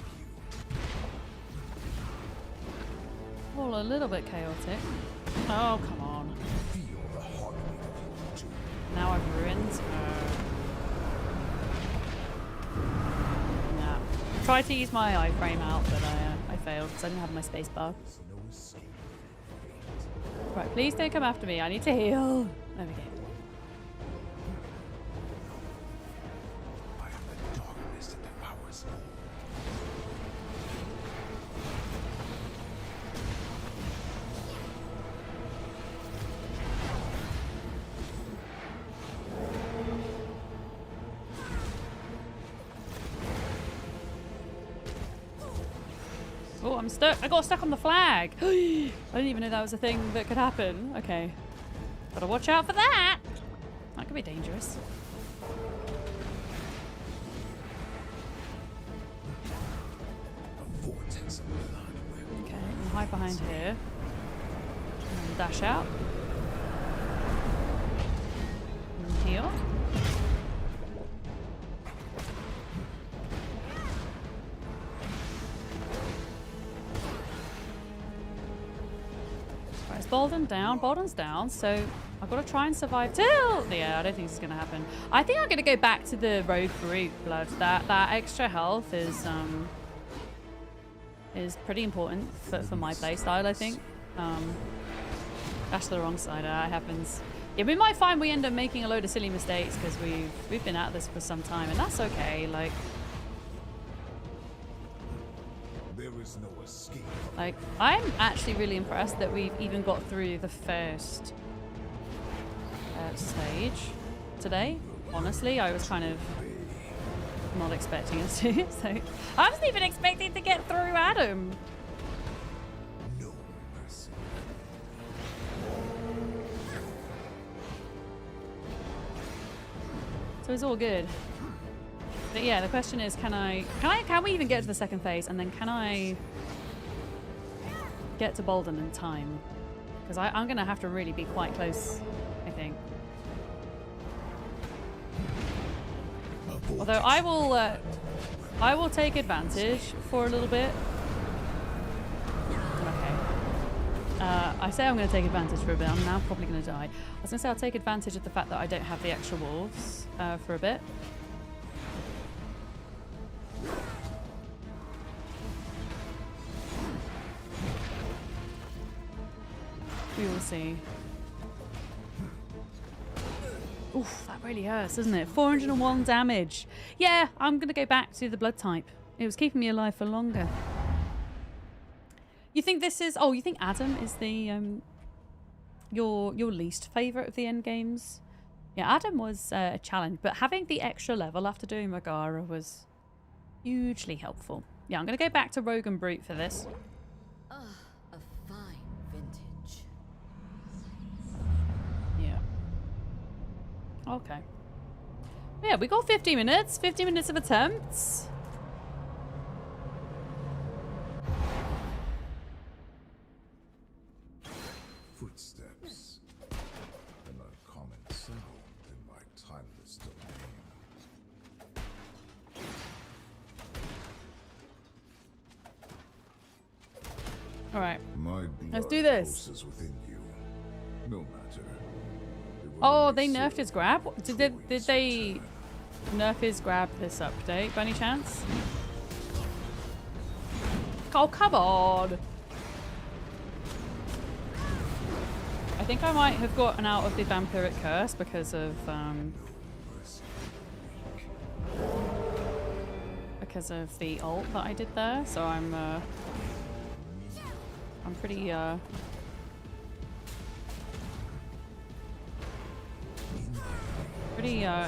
All a little bit chaotic. Oh, come on. Feel the heartbeat of your doom. Now I've ruined. Nah. Tried to use my iframe out, but I failed because I didn't have my space bar. There's no escape from fate. Right, please don't come after me. I need to heal. There we go. I am the darkness that devours all. Oh, I'm stuck. I got stuck on the flag. I didn't even know that was a thing that could happen. Okay. Gotta watch out for that. That could be dangerous. A vortex of blood. Okay, I'm hide behind here. And dash out. And heal. Right, is Bolden down? Bolden's down, so I've got to try and survive till... Yeah, I don't think this is going to happen. I think I'm going to go back to the rogue brute blood. That extra health is pretty important for my playstyle, I think. That's the wrong side. It happens. Yeah, we might find we end up making a load of silly mistakes because we've been at this for some time, and that's okay. Like is no escape. Like, I'm actually really impressed that we've even got through the first stage today. Honestly, I was kind of not expecting us to. So I wasn't even expecting to get through Adam. No mercy. So it's all good. But yeah, the question is, can we even get to the second phase, and then can I get to Bolden in time? Because I'm gonna have to really be quite close, I think. Although I will take advantage for a little bit. Okay. I say I'm going to take advantage for a bit. I'm now probably going to die. I was going to say I'll take advantage of the fact that I don't have the extra wolves for a bit. We will see. Oof, that really hurts, doesn't it? 401 damage. Yeah, I'm going to go back to the blood type. It was keeping me alive for longer. You think this is... Oh, you think Adam is the... your least favourite of the end games? Yeah, Adam was a challenge, but having the extra level after doing Megara was hugely helpful. Yeah, I'm going to go back to Rogue and Brute for this. Ah, a fine vintage. Yeah. Okay. Yeah, we got 50 minutes. 50 minutes of attempts. Footsteps. An uncommon sound in my timeless domain. All right. My Let's blood do this. pulses within you. No matter. It will Oh, only they nerfed serve his grab? Did they toys in turn. nerf his grab this update by any chance? Oh, come on. I think I might have gotten out of the vampiric curse because of the ult that I did there. So I'm pretty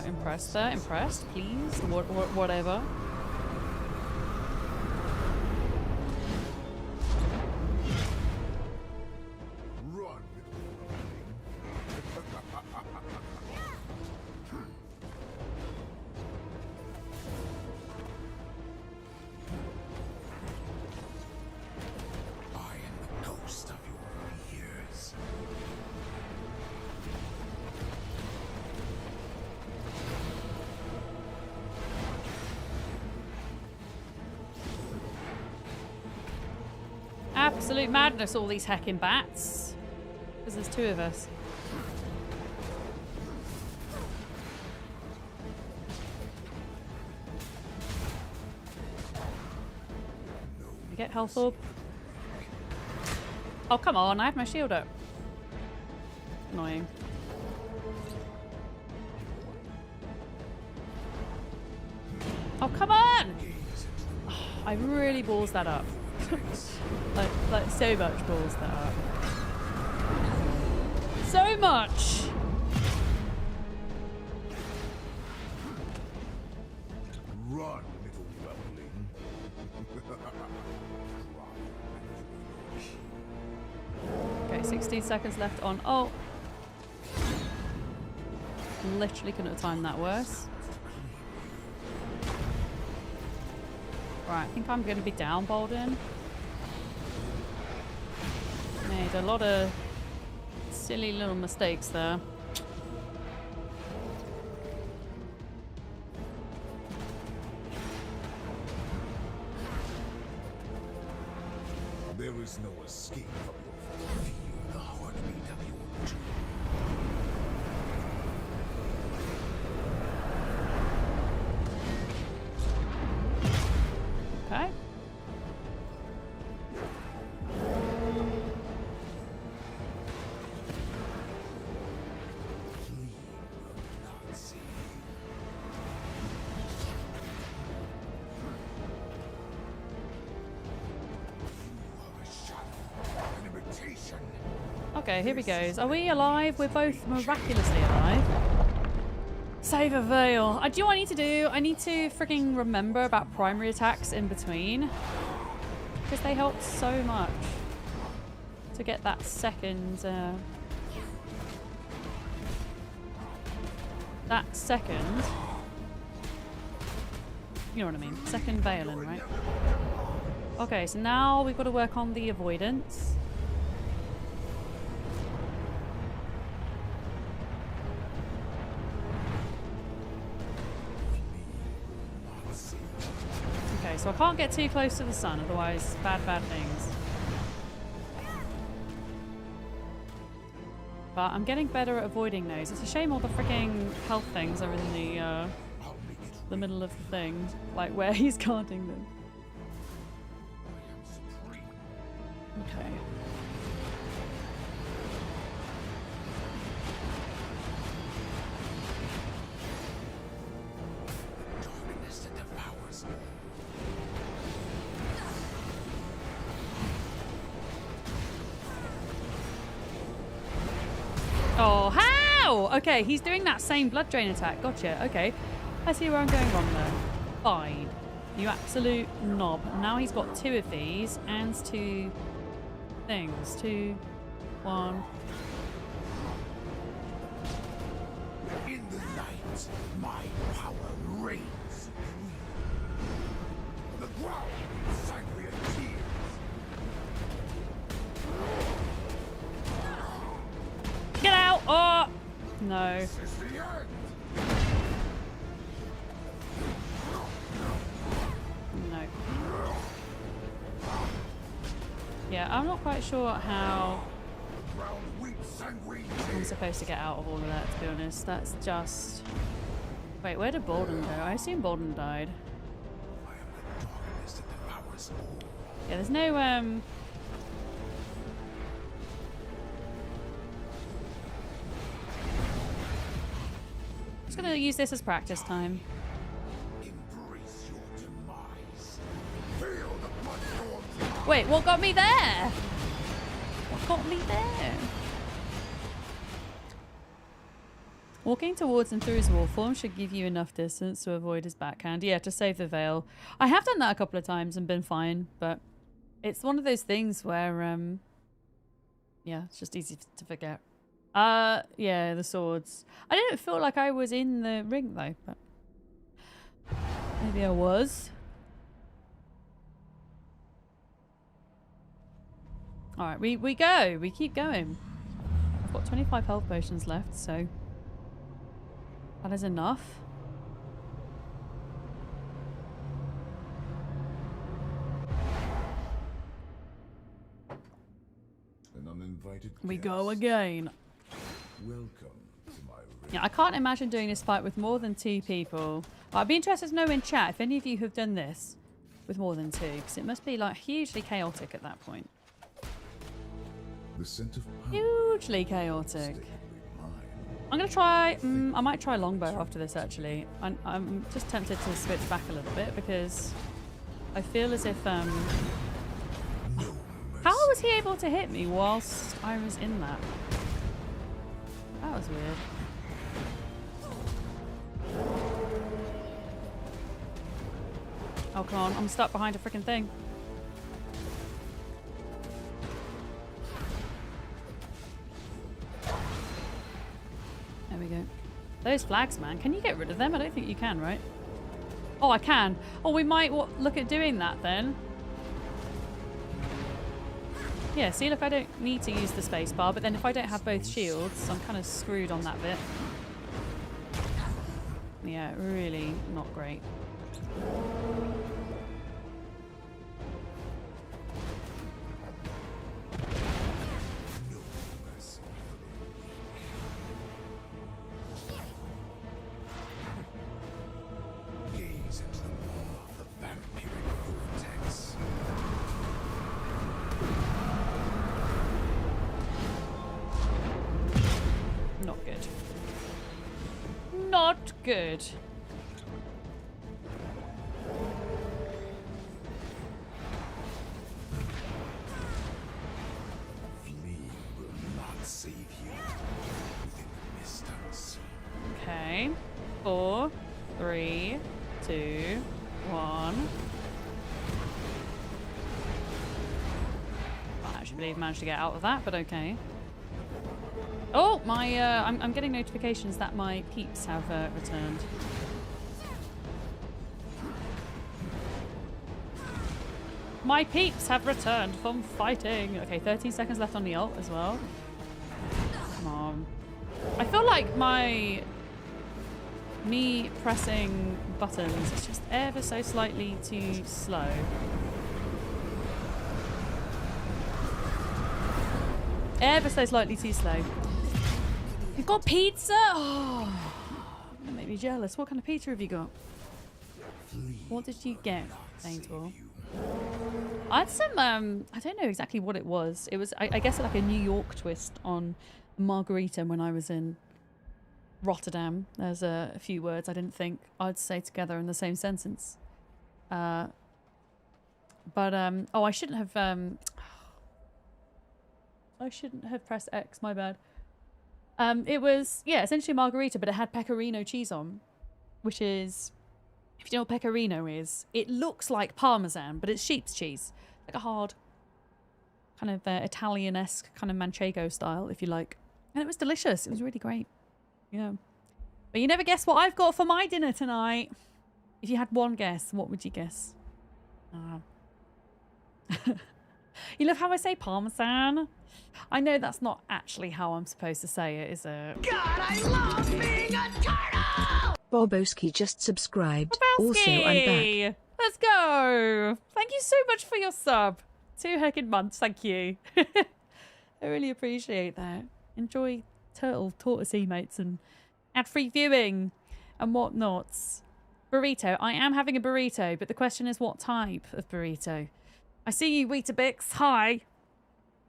impressed there. Impressed, please. Whatever. Run. absolute madness, all these heckin' bats. Because there's 2 of us. You get health orb. Oh, come on, I had my shield up. Annoying. Oh, come on! Oh, I really balls that up. like so much balls that up. So much! Run, little weakling. Okay, 16 seconds left on. Oh! Literally couldn't have timed that worse. Right, I think I'm going to be down, Bolden. Made a lot of silly little mistakes there. There is no escape from your fear, the heartbeat of your dream. Okay. Okay, here we go. Are we alive? We're both miraculously alive. Save a veil. Do you know what I need to do? I need to freaking remember about primary attacks in between. Because they help so much. To get that second... that second... You know what I mean. Second veiling, right? Okay, so now we've got to work on the avoidance. Okay, so I can't get too close to the sun, otherwise bad things. But I'm getting better at avoiding those. It's a shame all the freaking health things are in the middle of the thing, like where he's guarding them. Okay. Oh, how? Okay, he's doing that same blood drain attack. Gotcha. Okay. I see where I'm going wrong there. Fine. You absolute knob. Now he's got 2 of these and 2 things. 2, 1. In the night, my power reigns. The ground is angry and tears. Get out! Oh! No. This is the end. No. Yeah, I'm not quite sure how I'm supposed to get out of all of that, to be honest. That's just... Wait, where did Bolden go? I assume Bolden died. Yeah, there's no, I'm just gonna use this as practice time. Embrace your demise. Feel the blood. Wait, what got me there? What got me there? Walking towards and through his wall form should give you enough distance to avoid his backhand. Yeah, to save the veil. I have done that a couple of times and been fine, but it's one of those things where, yeah, it's just easy to forget. Yeah, the swords. I didn't feel like I was in the ring though, but maybe I was. Alright, we go. We keep going. I've got 25 health potions left, so that is enough. uninvited We go guest. again. Welcome to my Yeah, I can't imagine doing this fight with more than 2 people. I'd be interested to know in chat if any of you have done this with more than 2, because it must be like hugely chaotic at that point. the scent of power. Hugely chaotic. I'm gonna try. I might try longbow after this. Actually, I'm just tempted to switch back a little bit because I feel as if how was he able to hit me whilst I was in that? That was weird. Oh, come on. I'm stuck behind a freaking thing. There we go. Those flags, man. Can you get rid of them? I don't think you can, right? Oh, I can. Oh, we might look at doing that then. Yeah, see, look, I don't need to use the space bar, but then if I don't have both shields, I'm kind of screwed on that bit. Yeah, really not great. Gaze into the maw of the vampiric vortex. Not good. Not good. Flee will not save you within the mist unseen. Okay. 4, 3, 2, 1. I actually believe I managed to get out of that, but okay. Oh, my! I'm getting notifications that my peeps have returned. My peeps have returned from fighting. Okay, 13 seconds left on the ult as well. Come on. I feel like me pressing buttons is just ever so slightly too slow. Ever so slightly too slow. You've got pizza? Oh, that made me jealous. What kind of pizza have you got? What did you get, Saintor? I had some, I don't know exactly what it was. It was, I guess, like a New York twist on margarita when I was in Rotterdam. There's a few words I didn't think I'd say together in the same sentence. Oh, I shouldn't have, I shouldn't have pressed X, my bad. It was, yeah, essentially a margarita, but it had pecorino cheese on, which is, if you know what pecorino is, it looks like parmesan, but it's sheep's cheese. Like a hard, kind of Italian-esque, kind of manchego style, if you like. And it was delicious. It was really great. Yeah. But you never guess what I've got for my dinner tonight. If you had one guess, what would you guess? You love how I say parmesan? I know that's not actually how I'm supposed to say it, is it? God, I love being a turtle! Boboski just subscribed. Also, I'm back. Let's go! Thank you so much for your sub. 2 heckin' months, thank you. I really appreciate that. Enjoy tortoise mates and ad-free viewing and whatnots. Burrito. I am having a burrito, but the question is what type of burrito? I see you, Weetabix. Hi.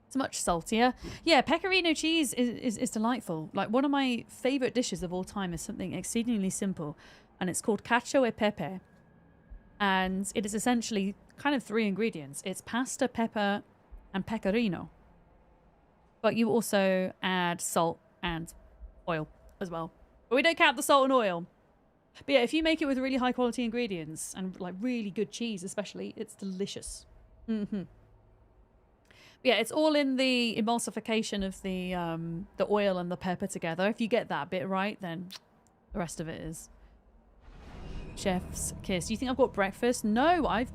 It's much saltier. Yeah, pecorino cheese is delightful. Like, one of my favourite dishes of all time is something exceedingly simple, and it's called cacio e pepe. And it is essentially kind of 3 ingredients. It's pasta, pepper, and pecorino. But you also add salt and oil as well. But we don't count the salt and oil. But yeah, if you make it with really high quality ingredients and like really good cheese especially, it's delicious. Mm-hmm. Yeah, it's all in the emulsification of the oil and the pepper together. If you get that bit right, then the rest of it is chef's kiss. Do you think I've got breakfast? No, I'm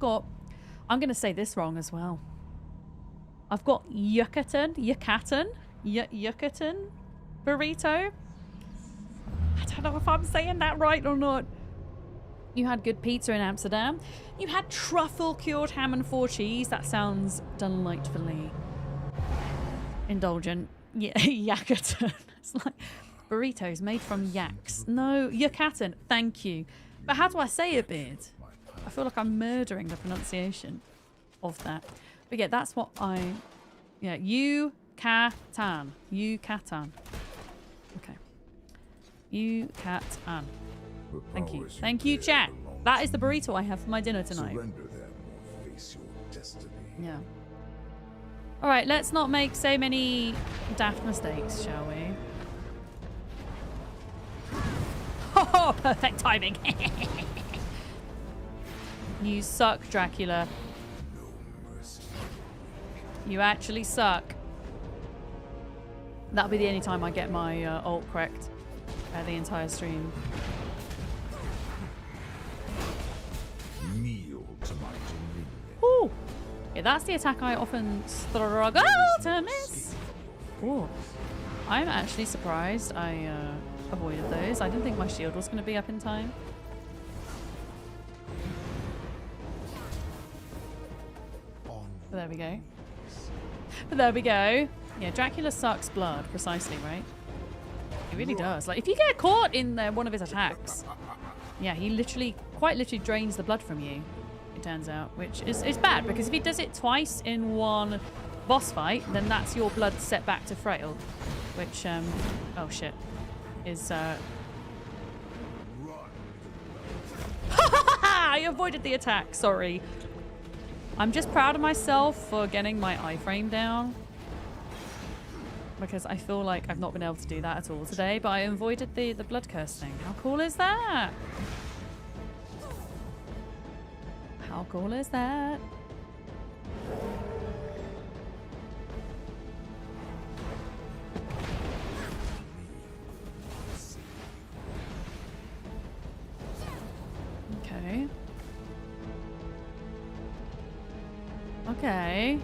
going to say this wrong as well. I've got Yucatan burrito. I don't know if I'm saying that right or not. You had good pizza in Amsterdam. You had truffle cured ham and 4 cheese. That sounds delightfully indulgent. Yeah, yakatan. It's like burritos made from yaks. No, yakatan. Thank you. But how do I say it, Beard? I feel like I'm murdering the pronunciation of that. But yeah, that's what I... Yeah, Yucatan. Yucatan. Okay. Yucatan. Thank you. Thank you, chat. That is the burrito I have for my dinner tonight. Surrender them or face your destiny. Yeah. Alright, let's not make so many daft mistakes, shall we? Oh, perfect timing. You suck, Dracula. No mercy. You actually suck. That'll be the only time I get my ult correct the entire stream. Kneel to my dominion. Ooh. Yeah, that's the attack I often struggle to miss. Ooh. I'm actually surprised I avoided those. I didn't think my shield was going to be up in time. But there we go. But there we go. Yeah, Dracula sucks blood, precisely, right? He really does. Like, if you get caught in one of his attacks, yeah, he quite literally drains the blood from you, it turns out, which is bad, because if he does it twice in one boss fight, then that's your blood set back to frail, which, oh shit, is, I avoided the attack, sorry. I'm just proud of myself for getting my iframe down, because I feel like I've not been able to do that at all today, but I avoided the blood curse thing. How cool is that? How cool is that? Okay. Okay.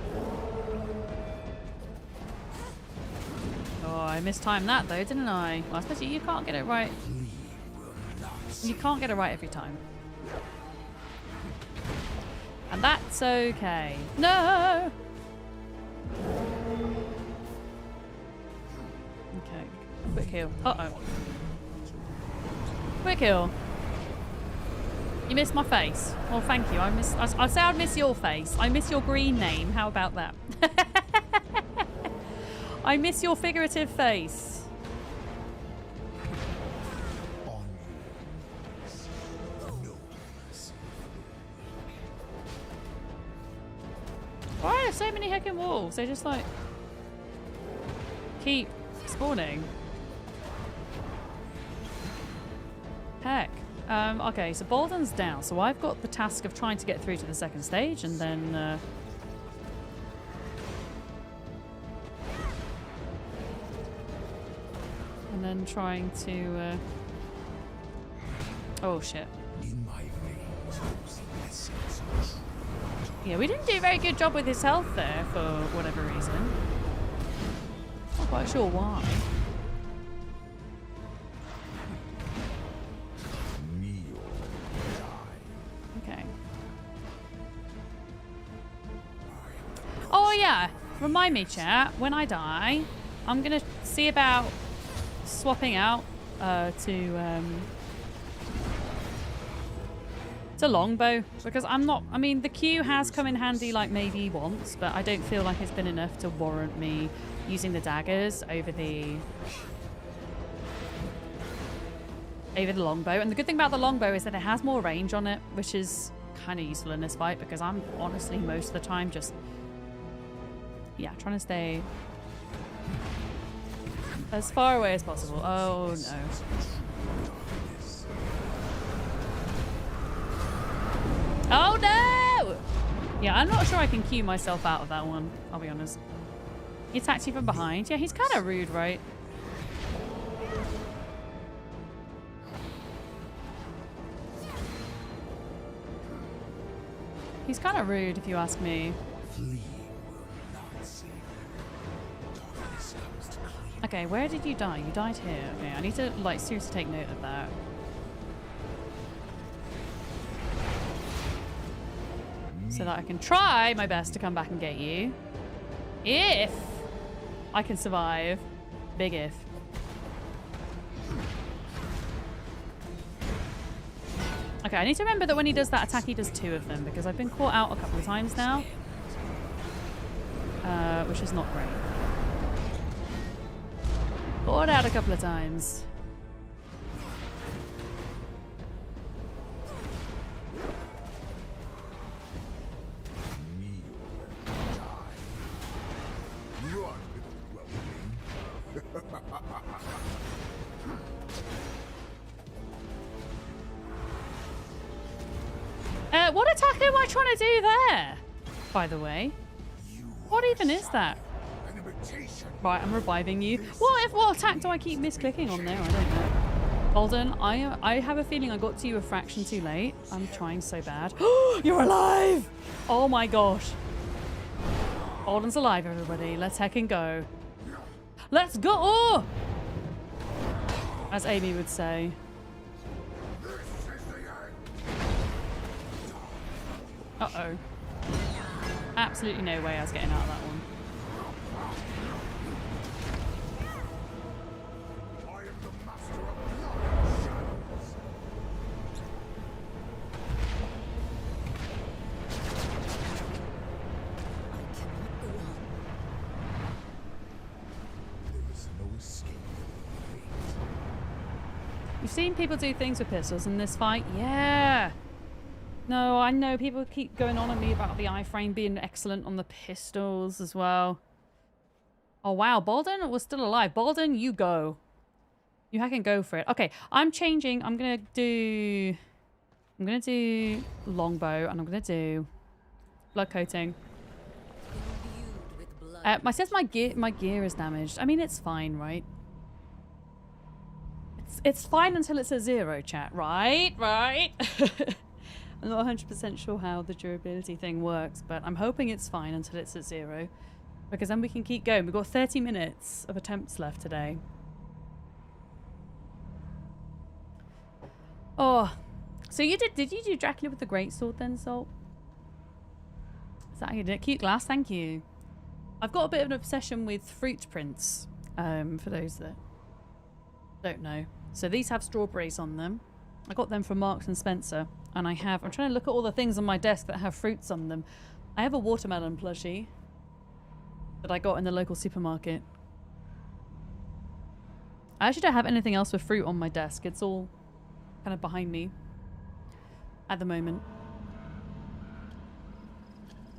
Oh, I mistimed that though, didn't I? Well, I suppose you can't get it right. You can't get it right every time. And that's okay. No! Okay. Quick heal. Uh-oh. Quick heal. You missed my face. Well, thank you. I'd say I'd miss your face. I miss your green name. How about that? I miss your figurative face. Why are there so many heckin' wolves? They just like keep spawning. Heck. Okay, so Bolden's down. So I've got the task of trying to get through to the second stage and then trying to oh shit. Yeah, we didn't do a very good job with his health there for whatever reason. Not quite sure why. Okay. Oh yeah, remind me, chat, when I die, I'm gonna see about swapping out to longbow, because I mean the Q has come in handy like maybe once, but I don't feel like it's been enough to warrant me using the daggers over the longbow. And the good thing about the longbow is that it has more range on it, which is kind of useful in this fight, because I'm honestly most of the time just trying to stay as far away as possible. Oh no. Oh no! Yeah, I'm not sure I can Q myself out of that one, I'll be honest. He attacked you from behind. Yeah, he's kind of rude, right? He's kind of rude if you ask me. Okay, where did you die? You died here. Okay, I need to like seriously take note of that. So that I can try my best to come back and get you. If I can survive. Big if. Okay, I need to remember that when he does that attack, he does 2 of them, because I've been caught out a couple of times now. Which is not great. Caught out a couple of times. What attack am I trying to do there? By the way, what even is that? Right, I'm reviving you. What attack do I keep misclicking on there? I don't know. Bolden, I have a feeling I got to you a fraction too late. I'm trying so bad. You're alive! Oh my gosh. Bolden's alive, everybody. Let's heckin' go. Let's go! Oh! As Amy would say. Uh-oh. Absolutely no way I was getting out of that one. You've seen people do things with pistols in this fight? Yeah! No, I know people keep going on at me about the iframe being excellent on the pistols as well. Oh wow, Bolden was still alive. Bolden, you go. You can go for it. Okay, I'm changing. I'm gonna do longbow, and I'm gonna do blood coating. Says my gear is damaged. I mean, it's fine, right? It's fine until it's a 0, chat. Right? I'm not 100% sure how the durability thing works, but I'm hoping it's fine until it's at 0. Because then we can keep going. We've got 30 minutes of attempts left today. Oh. So you did you do Dracula with the greatsword then, Salt? Is that how you did it? Cute glass, thank you. I've got a bit of an obsession with fruit prints, for those that don't know. So these have strawberries on them. I got them from Marks and Spencer. And I'm trying to look at all the things on my desk that have fruits on them. I have a watermelon plushie that I got in the local supermarket. I actually don't have anything else with fruit on my desk. It's all kind of behind me at the moment.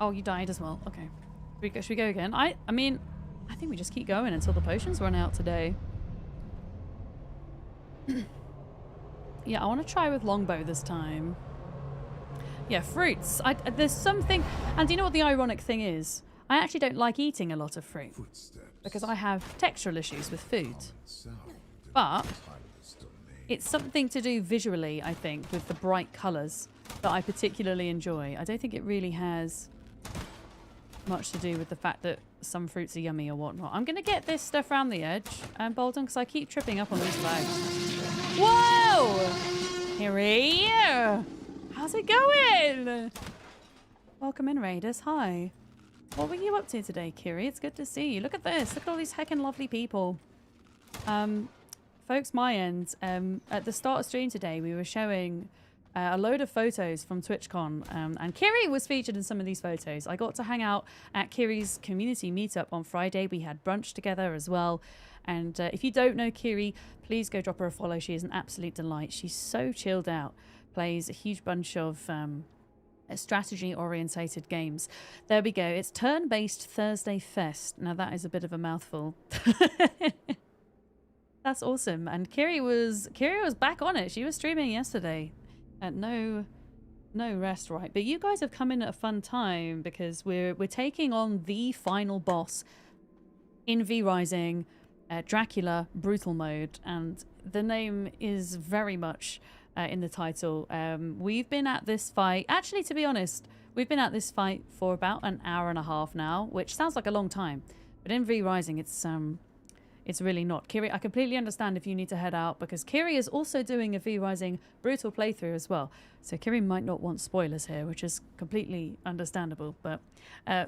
Oh, you died as well. Okay. Should we go again? I mean, I think we just keep going until the potions run out today. Yeah, I want to try with longbow this time. Yeah, fruits. There's something... And do you know what the ironic thing is? I actually don't like eating a lot of fruit. Because I have textural issues with food. But it's something to do visually, I think, with the bright colours that I particularly enjoy. I don't think it really has much to do with the fact that some fruits are yummy or whatnot. I'm going to get this stuff around the edge, Bolden, because I keep tripping up on these flags. Whoa! Kiri! How's it going? Welcome in, Raiders. Hi. What were you up to today, Kiri? It's good to see you. Look at this. Look at all these heckin' lovely people. Folks, my end, at the start of stream today, we were showing a load of photos from TwitchCon, and Kiri was featured in some of these photos. I got to hang out at Kiri's community meetup on Friday. We had brunch together as well. And if you don't know Kiri, please go drop her a follow. She is an absolute delight. She's so chilled out. Plays a huge bunch of strategy-orientated games. There we go. It's turn-based Thursday Fest. Now that is a bit of a mouthful. That's awesome. And Kiri was back on it. She was streaming yesterday. At no rest, right? But you guys have come in at a fun time because we're taking on the final boss in V Rising. Dracula Brutal Mode, and the name is very much in the title. We've been at this fight, actually, to be honest, we've been at this fight for about an hour and a half now, which sounds like a long time, but in V Rising it's It's really not. Kiri, I completely understand if you need to head out, because Kiri is also doing a V-Rising brutal playthrough as well. So Kiri might not want spoilers here, which is completely understandable. But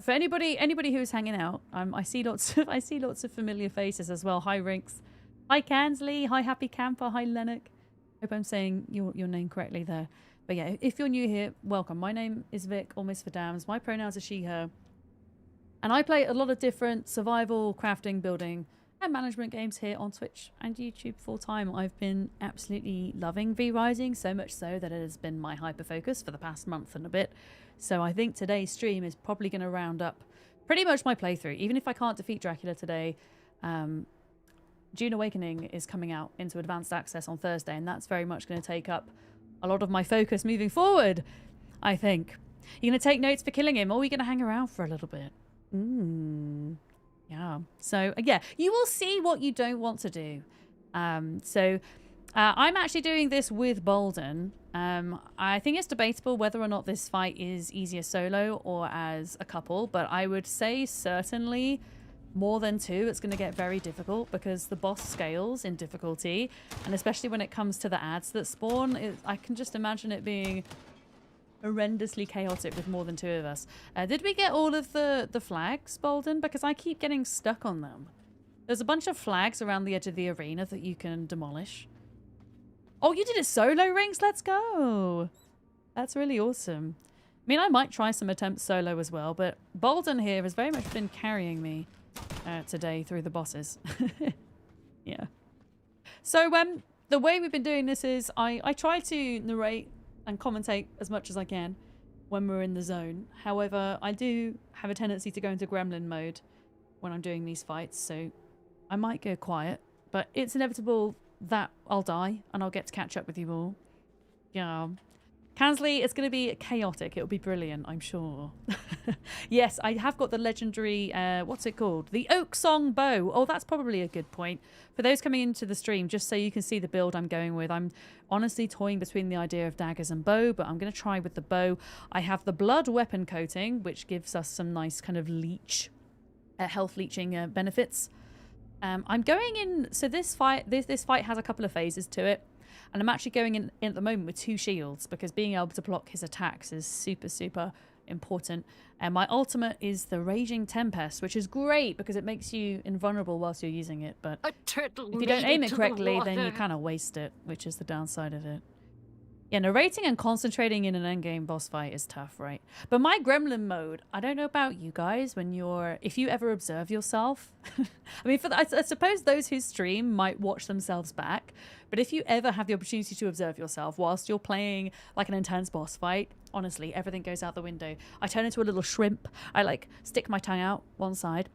for anybody who's hanging out, I see lots of familiar faces as well. Hi Rinks, hi Kansley, hi Happy Camper, hi Lennox. Hope I'm saying your name correctly there. But yeah, if you're new here, welcome. My name is Vic, or Miss for Dams. My pronouns are she, her. And I play a lot of different survival, crafting, building, and management games here on Twitch and YouTube full time. I've been absolutely loving V-Rising, so much so that it has been my hyper focus for the past month and a bit. So I think today's stream is probably going to round up pretty much my playthrough. Even if I can't defeat Dracula today, Dune Awakening is coming out into advanced access on Thursday, and that's very much going to take up a lot of my focus moving forward, I think. You're going to take notes for killing him, or are we going to hang around for a little bit? Yeah. So, yeah, you will see what you don't want to do. I'm actually doing this with Bolden. I think it's debatable whether or not this fight is easier solo or as a couple, but I would say certainly more than two, it's going to get very difficult because the boss scales in difficulty, and especially when it comes to the ads that spawn, I can just imagine it being horrendously chaotic with more than two of us. Did we get all of the flags, Bolden? Because I keep getting stuck on them. There's a bunch of flags around the edge of the arena that you can demolish. Oh, you did it solo, Rings? Let's go. That's really awesome. I mean, I might try some attempts solo as well, but Bolden here has very much been carrying me today through the bosses. Yeah. So the way we've been doing this is I try to narrate and commentate as much as I can when we're in the zone. However, I do have a tendency to go into gremlin mode when I'm doing these fights, so I might go quiet, but it's inevitable that I'll die and I'll get to catch up with you all. Yeah. Kansley, it's going to be chaotic. It'll be brilliant, I'm sure. Yes, I have got the legendary, what's it called? The Oak Song Bow. Oh, that's probably a good point. For those coming into the stream, just so you can see the build I'm going with, I'm honestly toying between the idea of daggers and bow, but I'm going to try with the bow. I have the blood weapon coating, which gives us some nice kind of leech, health leeching benefits. I'm going in, so this fight has a couple of phases to it. And I'm actually going in at the moment with 2 shields because being able to block his attacks is super, super important. And my ultimate is the Raging Tempest, which is great because it makes you invulnerable whilst you're using it. But if you don't aim it correctly, then you kind of waste it, which is the downside of it. Yeah, narrating and concentrating in an endgame boss fight is tough, right? But my gremlin mode, I don't know about you guys, if you ever observe yourself. I mean, I suppose those who stream might watch themselves back, but if you ever have the opportunity to observe yourself whilst you're playing like an intense boss fight, honestly, everything goes out the window. I turn into a little shrimp. I like stick my tongue out one side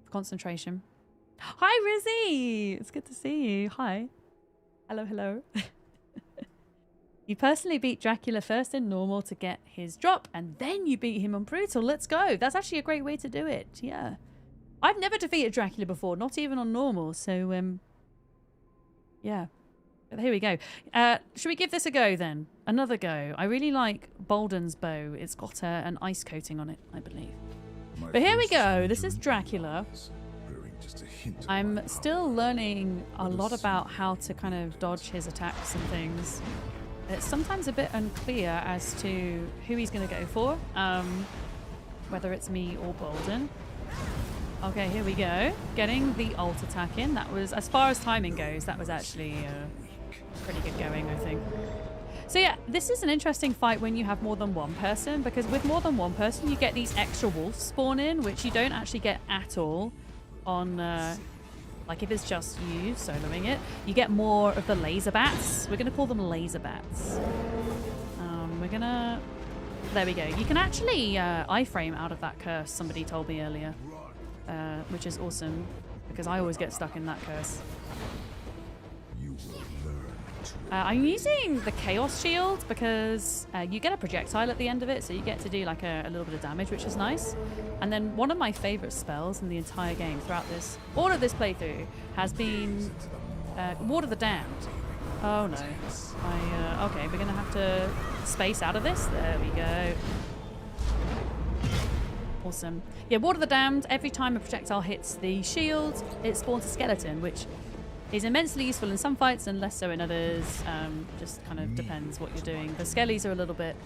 for concentration. Hi, Rizzy! It's good to see you. Hi. Hello, hello. You personally beat Dracula first in normal to get his drop, and then you beat him on brutal. Let's go. That's actually a great way to do it. Yeah. I've never defeated Dracula before, not even on normal. So, yeah. But here we go. Should we give this a go then? Another go. I really like Bolden's bow. It's got an ice coating on it, I believe. But here we go. This is Dracula. I'm still learning a lot about how to kind of dodge his attacks and things. It's sometimes a bit unclear as to who he's going to go for, whether it's me or Bolden. Okay, here we go. Getting the ult attack in. That was, as far as timing goes, that was actually pretty good going, I think. So yeah, this is an interesting fight when you have more than one person, because with more than one person, you get these extra wolves spawn in, which you don't actually get at all on... like if it's just you soloing it, you get more of the laser bats. We're gonna call them laser bats. There we go. You can actually iframe out of that curse, somebody told me earlier, which is awesome because I always get stuck in that curse. I'm using the Chaos Shield because you get a projectile at the end of it, so you get to do like a little bit of damage, which is nice. And then one of my favorite spells in the entire game throughout all of this playthrough has been Ward of the Damned. Oh no. Okay, we're gonna have to space out of this. There we go. Awesome. Yeah, Ward of the Damned, every time a projectile hits the shield, it spawns a skeleton, which is immensely useful in some fights and less so in others. Just kind of depends what you're doing. The skellies are a little bit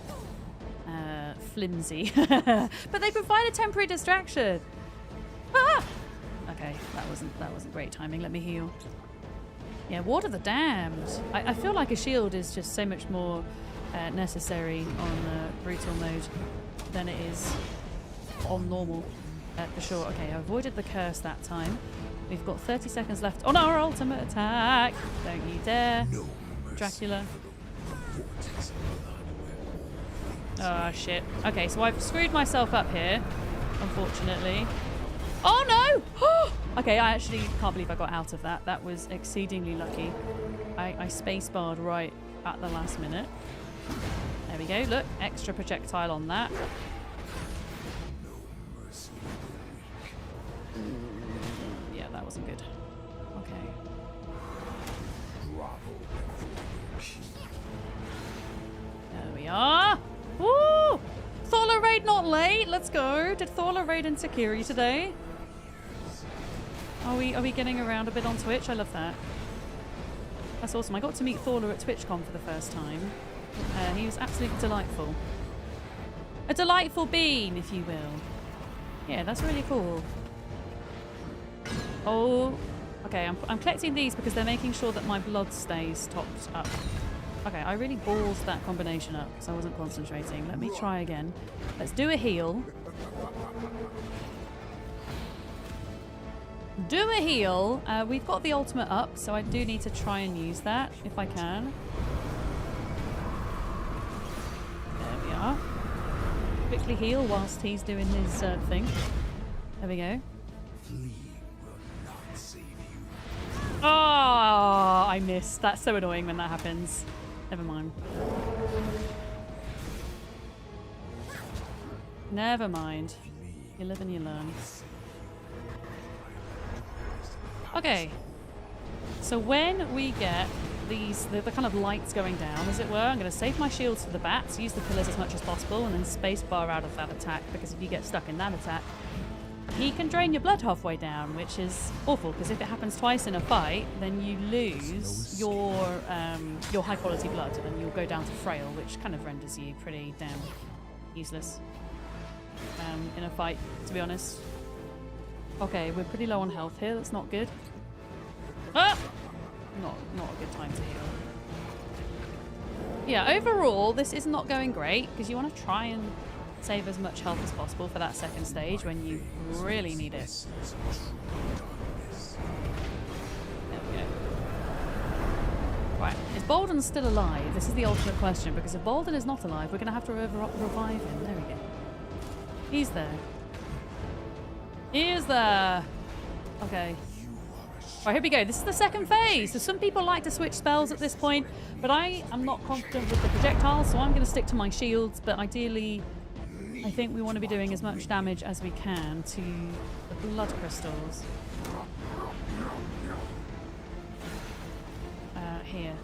flimsy, but they provide a temporary distraction. Ah! Okay, that wasn't great timing. Let me heal. Yeah, Ward of the Damned. I feel like a shield is just so much more necessary on brutal mode than it is on normal, for sure. Okay, I avoided the curse that time. We've got 30 seconds left on our ultimate attack. Don't you dare. Dracula. Oh, shit. Okay, so I've screwed myself up here, unfortunately. Oh, no! Okay, I actually can't believe I got out of that. That was exceedingly lucky. I space-barred right at the last minute. There we go. Look, extra projectile on that. Yeah, that wasn't good. Okay. There we are. Woo! Thorla raid not late. Let's go. Did Thorla raid in Sakiri today? Are we getting around a bit on Twitch? I love that. That's awesome. I got to meet Thorla at TwitchCon for the first time. He was absolutely delightful. A delightful bean, if you will. Yeah, that's really cool. Oh, okay. I'm collecting these because they're making sure that my blood stays topped up. Okay, I really ballsed that combination up because I wasn't concentrating. Let me try again. Let's do a heal. Do a heal. We've got the ultimate up, so I do need to try and use that if I can. There we are. Quickly heal whilst he's doing his thing. There we go. Oh, I missed. That's so annoying when that happens. Never mind. Never mind. You live and you learn. Okay. So when we get these, the kind of lights going down, as it were, I'm going to save my shields for the bats, use the pillars as much as possible, and then space bar out of that attack, because if you get stuck in that attack, he can drain your blood halfway down, which is awful, because if it happens twice in a fight, then you lose your high quality blood, and you'll go down to frail, which kind of renders you pretty damn useless in a fight, to be honest. Okay, we're pretty low on health here. That's not good. Ah! Not a good time to heal. Yeah, overall, this is not going great, because you want to try and save as much health as possible for that second stage when you really need it. There we go. Right, is Bolden still alive? This is the ultimate question, because if Bolden is not alive, we're going to have to revive him. There we go. He's there. He is there. Okay. Right, here we go. This is the second phase. So some people like to switch spells at this point, but I am not confident with the projectiles, so I'm going to stick to my shields, but ideally I think we want to be doing as much damage as we can to the blood crystals. Here.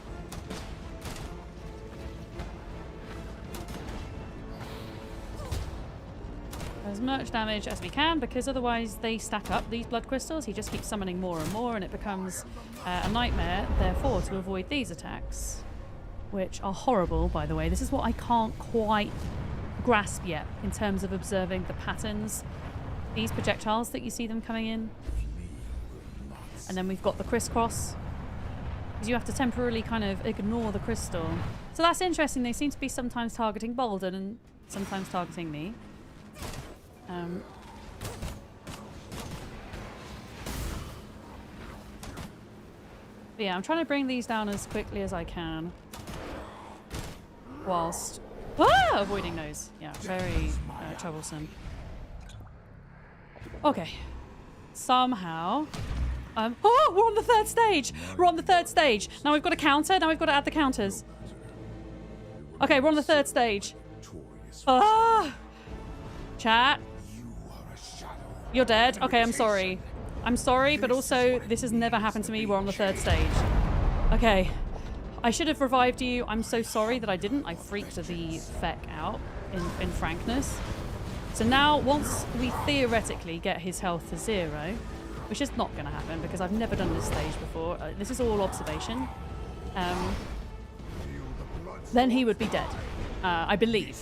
As much damage as we can, because otherwise they stack up, these blood crystals. He just keeps summoning more and more, and it becomes a nightmare, therefore, to avoid these attacks, which are horrible, by the way. This is what I can't quite grasp yet in terms of observing the patterns. These projectiles that you see them coming in. And then we've got the crisscross, because you have to temporarily kind of ignore the crystal. So that's interesting. They seem to be sometimes targeting Bolden and sometimes targeting me. But yeah, I'm trying to bring these down as quickly as I can whilst avoiding those. Yeah, very troublesome. Okay. Somehow. Oh, we're on the third stage. We're on the third stage. Now we've got a counter. Now we've got to add the counters. Okay, we're on the third stage. Ah! Chat. You're dead. Okay, I'm sorry. I'm sorry, but also this has never happened to me. We're on the third stage. Okay. I should have revived you. I'm so sorry that I didn't. I freaked the feck out in frankness. So now, once we theoretically get his health to 0, which is not going to happen because I've never done this stage before. This is all observation. Then he would be dead, I believe,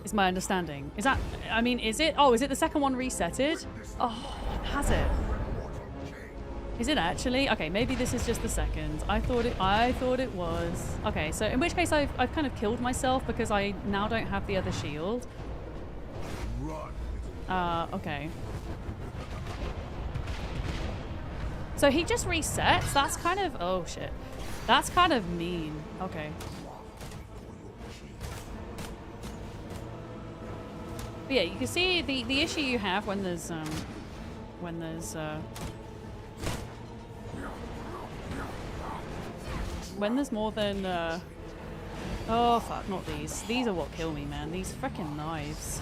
is my understanding. Is that, I mean, is it? Oh, is it the second one resetted? Oh, has it? Is it actually? Okay, maybe this is just the second. I thought it was. Okay, so in which case I've kind of killed myself because I now don't have the other shield. Okay. So he just resets? That's kind of... Oh, shit. That's kind of mean. Okay. But yeah, you can see the issue you have when there's more than oh fuck, not these. These are what kill me, man. These freaking knives.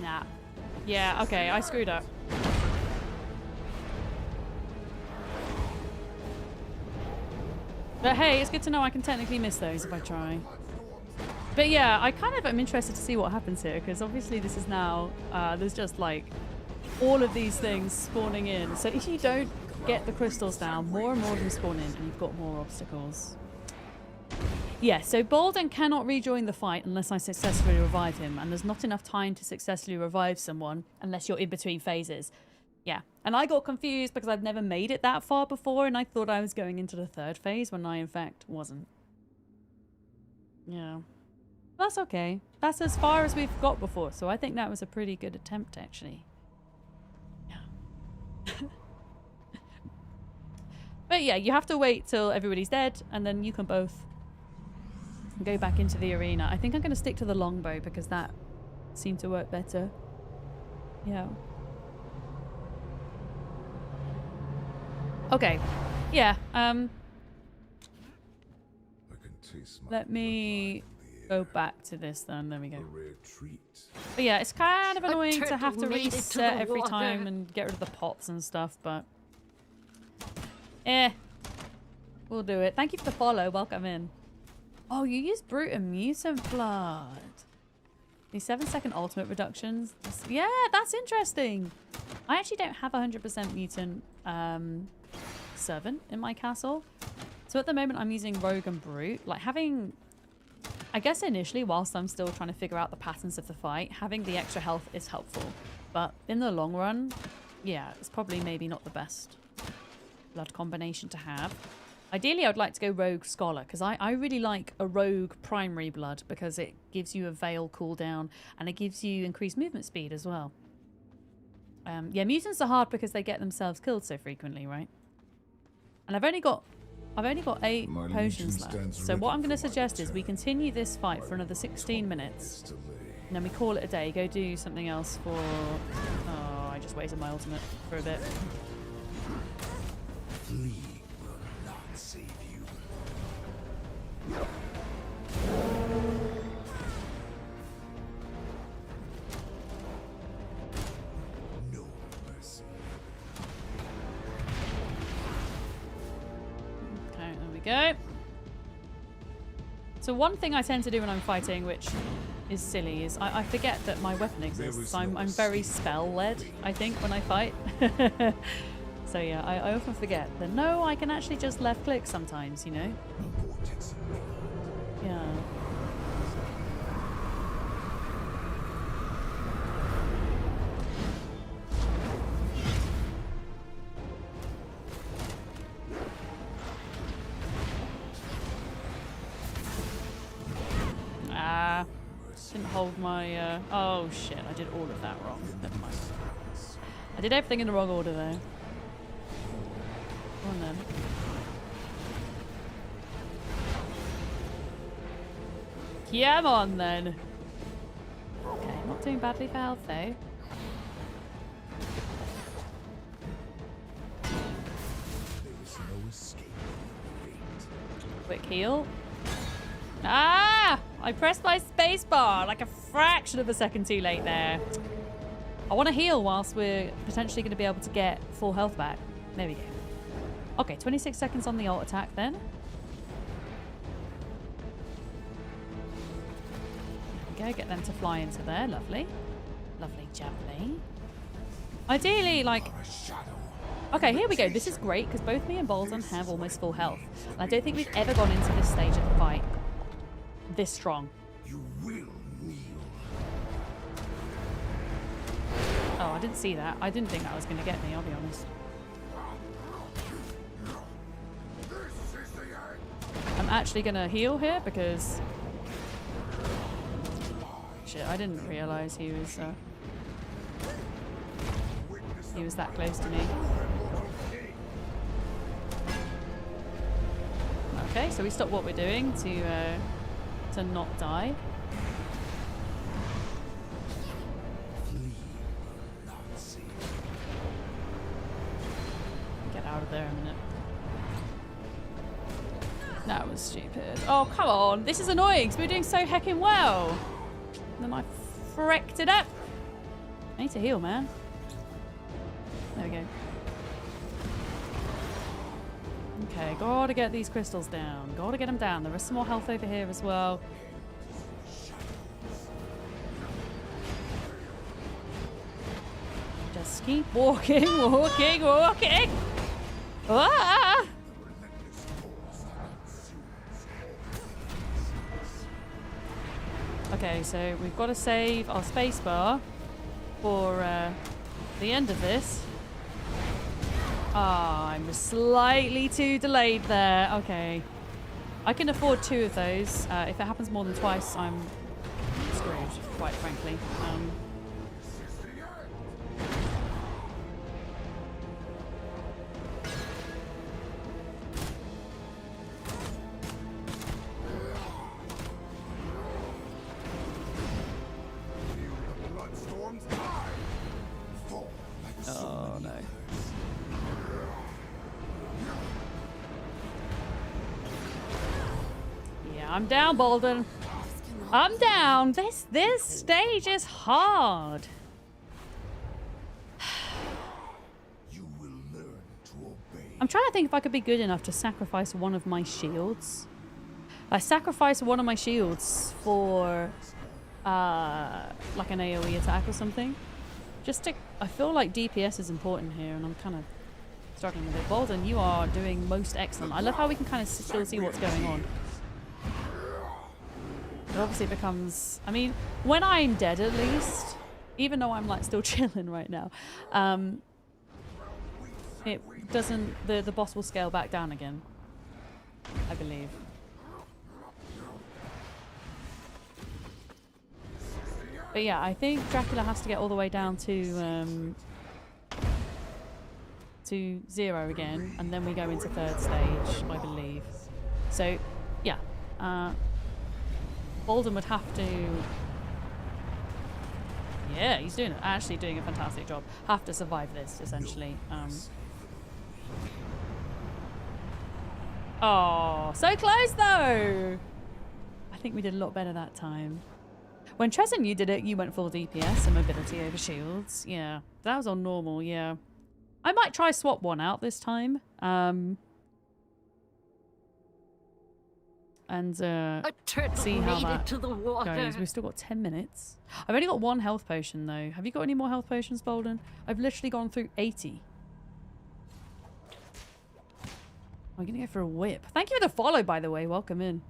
Nah. Yeah, okay, I screwed up. But hey, it's good to know I can technically miss those if I try. But yeah, I kind of am interested to see what happens here, because obviously this is now, there's just like all of these things spawning in. So if you don't get the crystals down, more and more of them spawn in and you've got more obstacles. Yeah, so Bolden cannot rejoin the fight unless I successfully revive him, and there's not enough time to successfully revive someone unless you're in between phases. Yeah, and I got confused because I've never made it that far before, and I thought I was going into the 3rd phase when I, in fact, wasn't. Yeah. That's okay. That's as far as we've got before, so I think that was a pretty good attempt, actually. Yeah. But yeah, you have to wait till everybody's dead, and then you can both go back into the arena. I think I'm going to stick to the longbow because that seemed to work better. Yeah. Okay. Yeah. Let me go back to this then. There we go. But yeah, it's kind of annoying to have to reset every time and get rid of the pots and stuff, but we'll do it. Thank you for the follow. Welcome in. Oh, you use Brute and Mutant Blood. These 7-second ultimate reductions. Yeah, that's interesting. I actually don't have 100% Mutant Servant in my castle. So at the moment I'm using Rogue and Brute. Like having... I guess initially, whilst I'm still trying to figure out the patterns of the fight, having the extra health is helpful. But in the long run, yeah, it's probably maybe not the best blood combination to have. Ideally, I would like to go Rogue Scholar, because I really like a Rogue Primary Blood, because it gives you a Veil cooldown, and it gives you increased movement speed as well. Yeah, mutants are hard because they get themselves killed so frequently, right? And I've only got 8 potions left. So what I'm going to suggest is we continue this fight for another 16 minutes. And then we call it a day. Go do something else for... Oh, I just wasted my ultimate for a bit. Flee will not save you. No mercy. Okay, there we go. So one thing I tend to do when I'm fighting, which is silly, is I forget that my weapon exists. I'm very spell-led, I think, when I fight. So yeah, I often forget that no, I can actually just left-click sometimes, you know? Yeah. Didn't hold my, oh shit, I did all of that wrong. Never mind. I did everything in the wrong order though. Come on then. Come on then. Okay, not doing badly for health though. Quick heal. Ah! I pressed my spacebar like a fraction of a second too late there. I want to heal whilst we're potentially going to be able to get full health back. There we go. Okay, 26 seconds on the ult attack then. There we go, get them to fly into there. Lovely. Lovely jubbly. Ideally, like... Okay, here we go. This is great because both me and Bolden have almost full health. And I don't think we've ever gone into this stage of the fight this strong. You will kneel. Oh, I didn't see that. I didn't think that was going to get me, I'll be honest. I'm actually going to heal here because... Shit, I didn't realise he was that close to me. Okay, so we stop what we're doing to not die. Get out of there a minute. That was stupid. Oh, come on. This is annoying because we're doing so heckin' well. And then I freaked it up. I need to heal, man. There we go. Okay, gotta get these crystals down. Gotta get them down. There is some more health over here as well. Just keep walking, walking, walking. Ah! Okay, so we've got to save our spacebar for the end of this. Ah, I'm slightly too delayed there. Okay. I can afford 2 of those. If it happens more than twice, I'm screwed, quite frankly. Oh, no. I'm down, Bolden. I'm down. This stage is hard. You will learn to obey. I'm trying to think if I could be good enough to sacrifice one of my shields. I sacrifice one of my shields for like an AoE attack or something. Just to, I feel like DPS is important here, and I'm kind of struggling with it. Bolden, you are doing most excellent. I love how we can kind of still see what's going on. It obviously becomes, I mean, when I'm dead at least, even though I'm like still chilling right now, it doesn't, the boss will scale back down again, I believe. But yeah, I think Dracula has to get all the way down to 0 again, and then we go into 3rd stage, I believe. So, yeah. Bolden would have to... Yeah, he's doing actually doing a fantastic job. Have to survive this, essentially. Oh, so close, though! I think we did a lot better that time. When Trez and you did it, you went full DPS and mobility over shields. Yeah, that was on normal, yeah. I might try swap one out this time. And see how that goes. We've still got 10 minutes. I've only got 1 health potion, though. Have you got any more health potions, Bolden? I've literally gone through 80. I'm going to go for a whip. Thank you for the follow, by the way. Welcome in.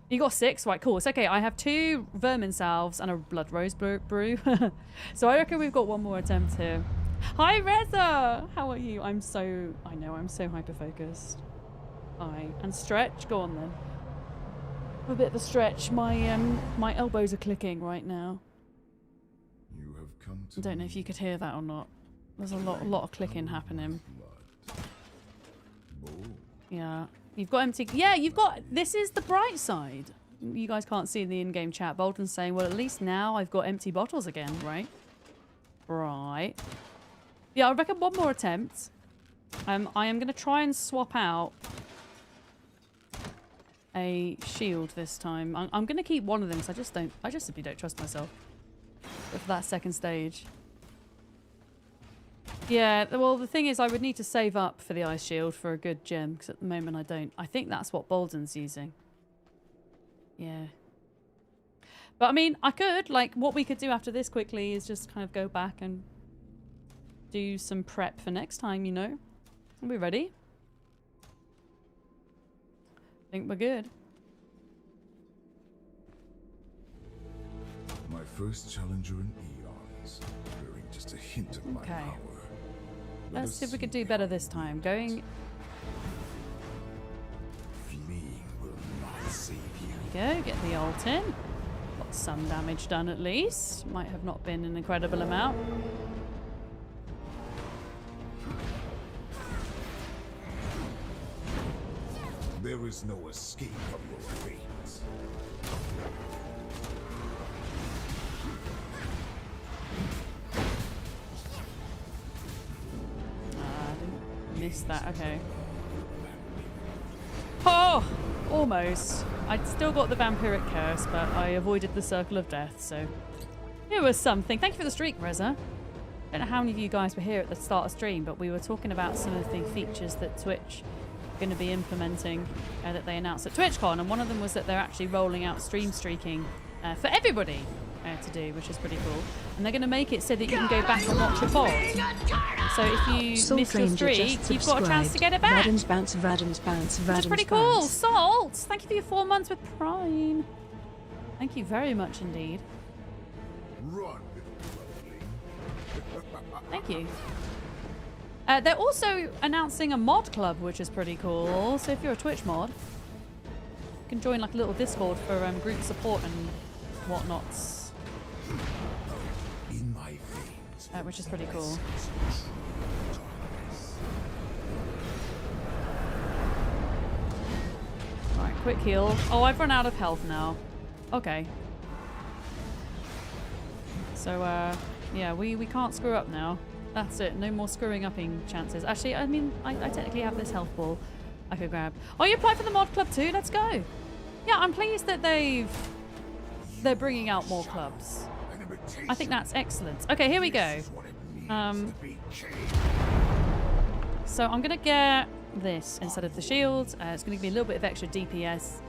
You got 6? Right, cool. It's okay. I have 2 vermin salves and a blood rose brew. So I reckon we've got 1 more attempt here. Hi, Reza! How are you? I know, I'm so hyper-focused. And stretch. Go on, then. A bit of a stretch. My elbows are clicking right now. You have come to I don't know if you could hear that or not. There's a lot of clicking happening. Yeah. You've got empty... Yeah, you've got... This is the bright side. You guys can't see in the in-game chat. Bolton's saying, well, at least now I've got empty bottles again, right? Right. Yeah, I reckon 1 more attempt. I am going to try and swap out a shield this time. I'm going to keep one of them because I just simply don't trust myself. But for that 2nd stage. Yeah, well, the thing is, I would need to save up for the ice shield for a good gem, because at the moment I don't. I think that's what Bolden's using. Yeah. But I mean, I could, like, what we could do after this quickly is just kind of go back and do some prep for next time, you know? Are we ready? I think we're good. My first challenger in eons, bearing just a hint of my power. Let's see if we could do better this time. Going... Fleeing will not save you. There we go, get the ult in. Got some damage done at least. Might have not been an incredible amount. There is no escape from your fate. I didn't miss that. Okay. Oh! Almost. I'd still got the vampiric curse, but I avoided the circle of death, so it was something. Thank you for the streak, Reza. I don't know how many of you guys were here at the start of stream, but we were talking about some of the features that Twitch going to be implementing that they announced at TwitchCon, and one of them was that they're actually rolling out stream streaking for everybody to do, which is pretty cool. And they're going to make it so that you can go back and watch a VOD. So if you miss your streak, you've got a chance to get it back. Vadens bounce, Vadens bounce, Vadens Which is pretty cool. Salt, thank you for your 4 months with Prime. Thank you very much indeed. Run. Thank you. They're also announcing a mod club, which is pretty cool. So if you're a Twitch mod, you can join like a little Discord for group support and whatnots. In my veins. Which is pretty cool. Alright, quick heal. Oh, I've run out of health now. Okay. So, yeah, we can't screw up now. That's it. No more screwing upping chances. Actually, I mean, I technically have this health ball I could grab. Oh, you applied for the mod club too? Let's go. Yeah, I'm pleased that they're bringing out more clubs. I think that's excellent. Okay, here we go. So I'm going to get this instead of the shield. It's going to be a little bit of extra DPS.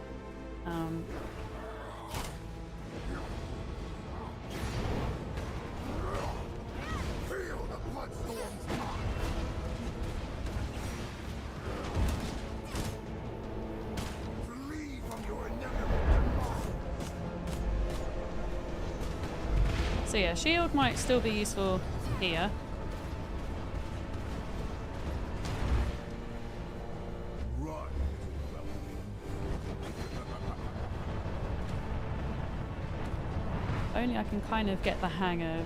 So yeah, shield might still be useful here. Only I can kind of get the hang of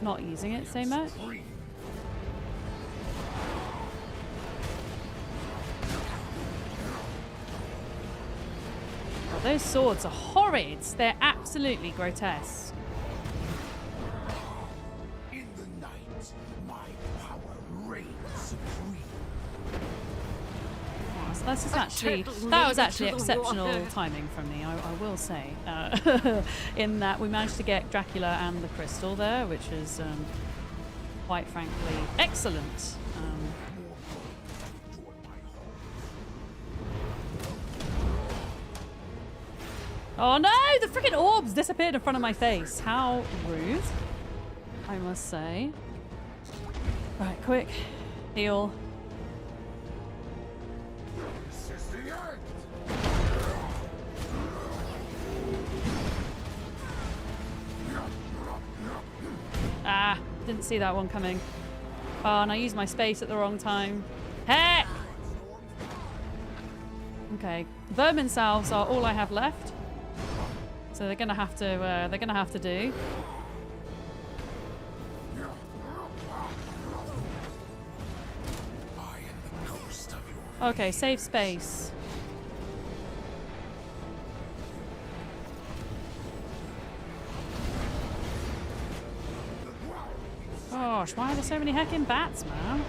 not using it so much. Oh, those swords are horrid. They're absolutely grotesque. In the night, my power reigns supreme. Oh, so that's just actually, that was actually exceptional timing from me, I will say. In that we managed to get Dracula and the crystal there, which is quite frankly excellent. Oh no! The freaking orbs disappeared in front of my face. How rude, I must say. Right, quick. Heal. Ah, didn't see that one coming. Oh, and I used my space at the wrong time. Heck! Okay, vermin salves are all I have left. So they're gonna have to do. Okay, save space. Gosh, why are there so many heckin' bats, man?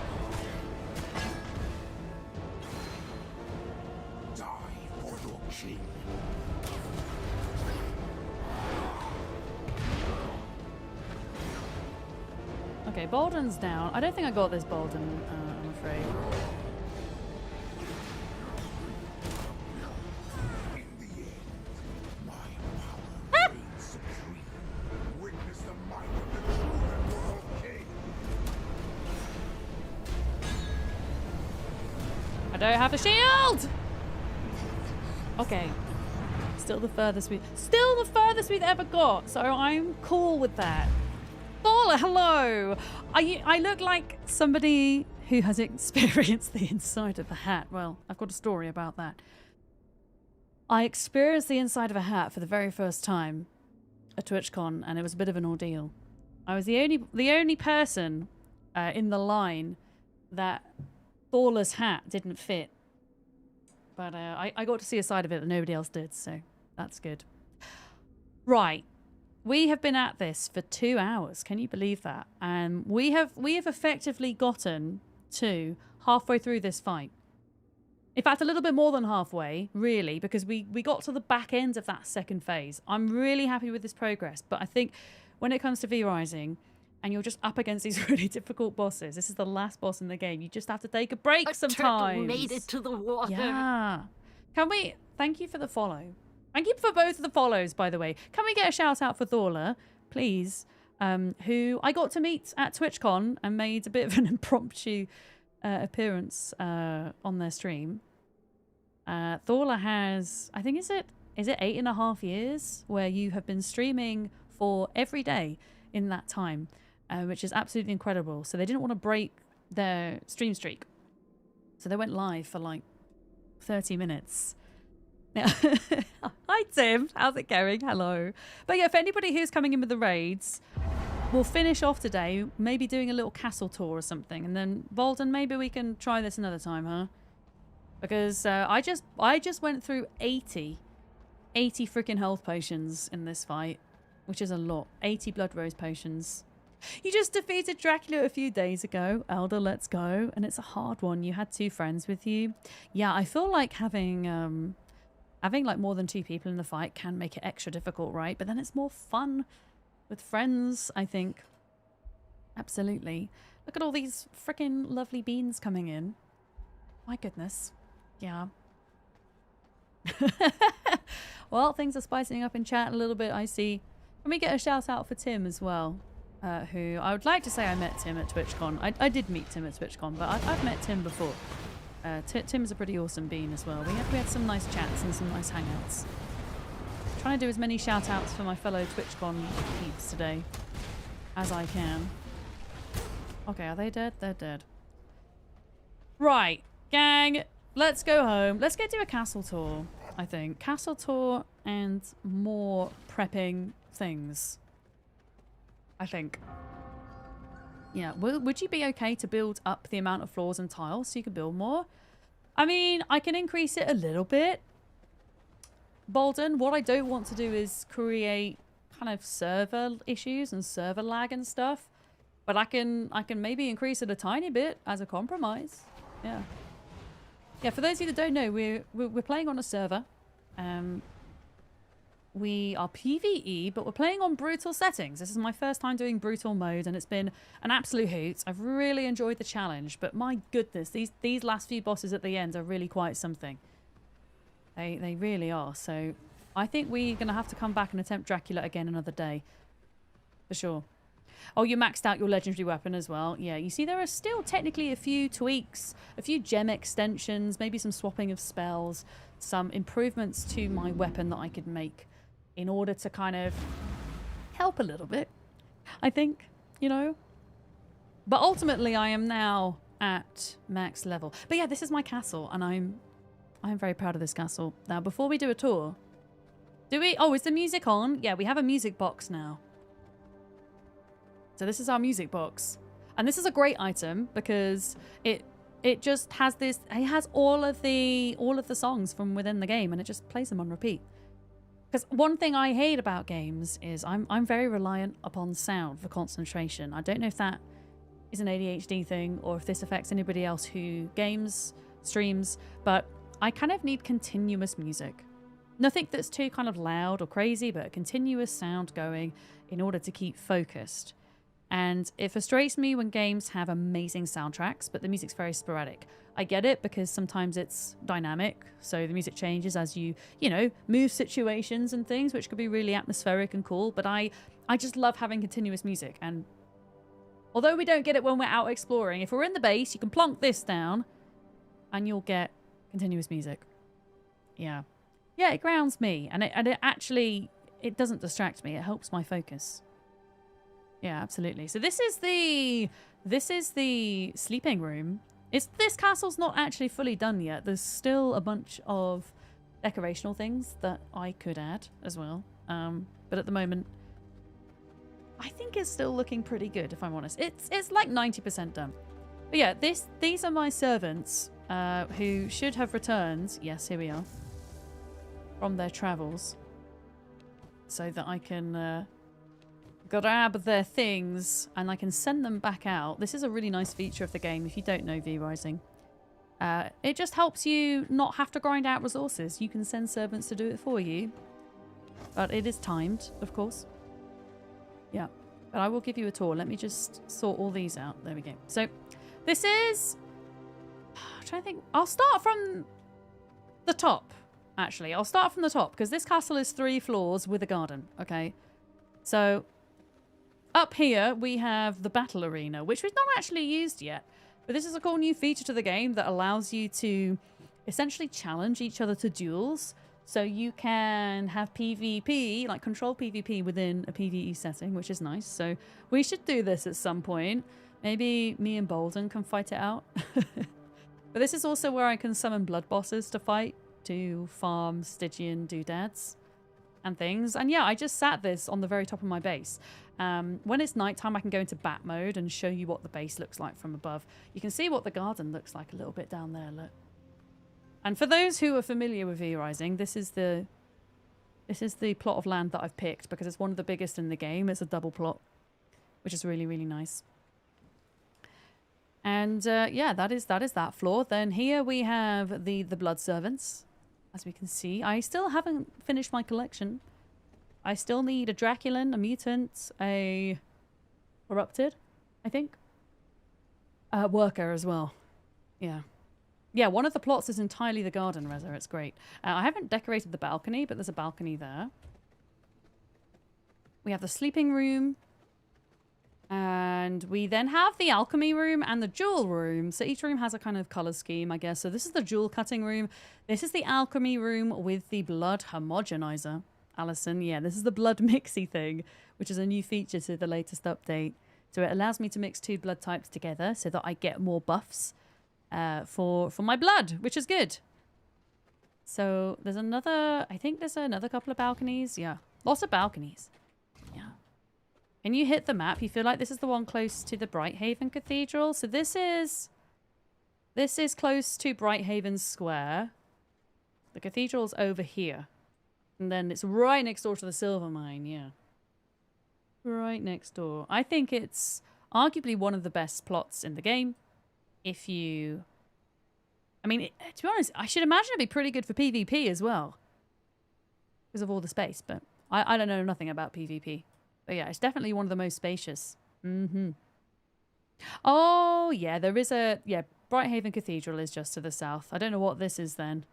Okay, Bolden's down. I don't think I got this Bolden, I'm afraid. I don't have a shield! Okay. Still the furthest we've ever got, so I'm cool with that. Paula, hello! I look like somebody who has experienced the inside of a hat. Well, I've got a story about that. I experienced the inside of a hat for the very first time at TwitchCon, and it was a bit of an ordeal. I was the only person in the line that Thorla's hat didn't fit. But I got to see a side of it that nobody else did, so that's good. Right. We have been at this for 2 hours. Can you believe that? And we have effectively gotten to halfway through this fight. In fact, a little bit more than halfway, really, because we got to the back end of that second phase. I'm really happy with this progress, but I think when it comes to V-Rising, and you're just up against these really difficult bosses, this is the last boss in the game. You just have to take a break sometimes. Turtle made it to the water. Yeah. Can we... Thank you for the follow. Thank you for both of the follows, by the way. Can we get a shout out for Thorla, please? Who I got to meet at TwitchCon and made a bit of an impromptu appearance on their stream. Thorla has, I think, is it 8.5 years where you have been streaming for every day in that time, which is absolutely incredible. So they didn't want to break their stream streak, so they went live for like 30 minutes. Yeah. Hi Tim, how's it going? Hello. But yeah, for anybody who's coming in with the raids, we'll finish off today, maybe doing a little castle tour or something, and then Bolden, maybe we can try this another time, huh? Because I just went through 80 freaking health potions in this fight, which is a lot. 80 blood rose potions. You just defeated Dracula a few days ago. Elder, let's go. And it's a hard one. You had 2 friends with you. Yeah, I feel like having like more than 2 people in the fight can make it extra difficult, right? But then it's more fun with friends, I think. Absolutely. Look at all these freaking lovely beans coming in. My goodness. Yeah. Well, things are spicing up in chat a little bit, I see. Can we get a shout out for Tim as well? Who I would like to say I met Tim at TwitchCon. I did meet Tim at TwitchCon, but I've met Tim before. Tim's a pretty awesome bean as well. We had some nice chats and some nice hangouts. Trying to do as many shout outs for my fellow TwitchCon peeps today as I can. Okay, are they dead? They're dead. Right, gang, let's go home. Let's go do a castle tour, I think. Castle tour and more prepping things, I think. Yeah, would you be okay to build up the amount of floors and tiles so you can build more? I mean, I can increase it a little bit. Bolden, what I don't want to do is create kind of server issues and server lag and stuff. But I can maybe increase it a tiny bit as a compromise. Yeah. Yeah, for those of you that don't know, we're playing on a server. We are PvE, but we're playing on brutal settings. This is my first time doing brutal mode, and it's been an absolute hoot. I've really enjoyed the challenge, but my goodness, these last few bosses at the end are really quite something. They really are. So I think we're going to have to come back and attempt Dracula again another day. For sure. Oh, you maxed out your legendary weapon as well. Yeah, you see there are still technically a few tweaks, a few gem extensions, maybe some swapping of spells, some improvements to my weapon that I could make in order to kind of help a little bit, I think, you know. But ultimately, I am now at max level. But yeah, this is my castle, and I'm very proud of this castle. Now, before we do a tour, do we... Oh, is the music on? Yeah, we have a music box now. So this is our music box. And this is a great item because it just has this... It has all of the songs from within the game, and it just plays them on repeat. Because one thing I hate about games is I'm very reliant upon sound for concentration. I don't know if that is an ADHD thing or if this affects anybody else who games, streams, but I kind of need continuous music. Nothing that's too kind of loud or crazy, but a continuous sound going in order to keep focused. And it frustrates me when games have amazing soundtracks, but the music's very sporadic. I get it because sometimes it's dynamic, so the music changes as you know, move situations and things, which could be really atmospheric and cool. But I just love having continuous music. And although we don't get it when we're out exploring, if we're in the base, you can plonk this down and you'll get continuous music. Yeah. Yeah, it grounds me. And it actually, it doesn't distract me. It helps my focus. Yeah, absolutely. So this is the sleeping room. This castle's not actually fully done yet. There's still a bunch of decorational things that I could add as well. But at the moment, I think it's still looking pretty good, if I'm honest. It's like 90% done. But yeah, these are my servants who should have returned. Yes, here we are. From their travels. So that I can grab their things and I can send them back out. This is a really nice feature of the game if you don't know V-Rising. It just helps you not have to grind out resources. You can send servants to do it for you. But it is timed, of course. Yeah. But I will give you a tour. Let me just sort all these out. There we go. So this is... I'm trying to think. I'll start from the top, actually. I'll start from the top because this castle is 3 floors with a garden. Okay. So... up here, we have the battle arena, which we've not actually used yet. But this is a cool new feature to the game that allows you to essentially challenge each other to duels. So you can have PvP, like control PvP within a PvE setting, which is nice. So we should do this at some point. Maybe me and Bolden can fight it out. But this is also where I can summon blood bosses to fight, to farm Stygian doodads and things. And yeah, I just sat this on the very top of my base. When it's nighttime, I can go into bat mode and show you what the base looks like from above. You can see what the garden looks like a little bit down there, look. And for those who are familiar with V-Rising, this is the plot of land that I've picked because it's one of the biggest in the game. It's a double plot, which is really, really nice. And yeah, that is that floor. Then here we have the blood servants, as we can see. I still haven't finished my collection. I still need a Draculan, a mutant, a corrupted, I think. Worker as well. Yeah. Yeah, one of the plots is entirely the garden, Reza. It's great. I haven't decorated the balcony, but there's a balcony there. We have the sleeping room. And we then have the alchemy room and the jewel room. So each room has a kind of color scheme, I guess. So this is the jewel cutting room. This is the alchemy room with the blood homogenizer. Alison, yeah, this is the blood mixy thing, which is a new feature to the latest update. So it allows me to mix 2 blood types together so that I get more buffs for my blood, which is good. So there's another, I think there's another couple of balconies. Yeah, lots of balconies. Yeah. Can you hit the map? You feel like this is the one close to the Brighthaven Cathedral. So this is close to Brighthaven Square. The cathedral's over here. And then it's right next door to the silver mine, yeah. Right next door. I think it's arguably one of the best plots in the game. If you... I mean, to be honest, I should imagine it'd be pretty good for PvP as well. Because of all the space, but I don't know nothing about PvP. But yeah, it's definitely one of the most spacious. Mm-hmm. Oh, yeah, there is a... Yeah, Brighthaven Cathedral is just to the south. I don't know what this is then.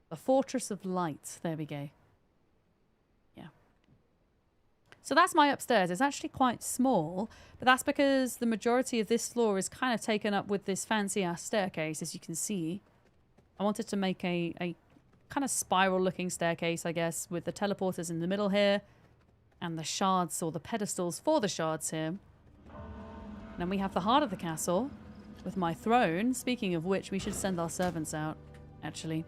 The Fortress of Light. There we go. Yeah. So that's my upstairs. It's actually quite small, but that's because the majority of this floor is kind of taken up with this fancy-ass staircase, as you can see. I wanted to make a kind of spiral-looking staircase, I guess, with the teleporters in the middle here. And the shards, or the pedestals for the shards here. And then we have the heart of the castle with my throne. Speaking of which, we should send our servants out, actually.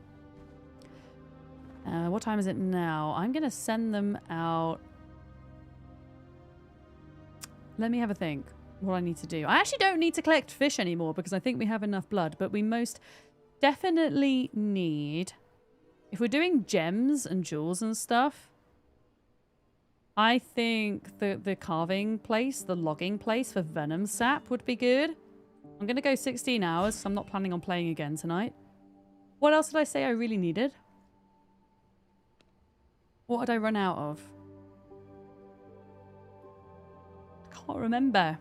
What time is it now? I'm going to send them out. Let me have a think what I need to do. I actually don't need to collect fish anymore because I think we have enough blood. But we most definitely need... If we're doing gems and jewels and stuff... I think the carving place, the logging place for venom sap would be good. I'm going to go 16 hours. So I'm not planning on playing again tonight. What else did I say I really needed? What did I run out of? I can't remember.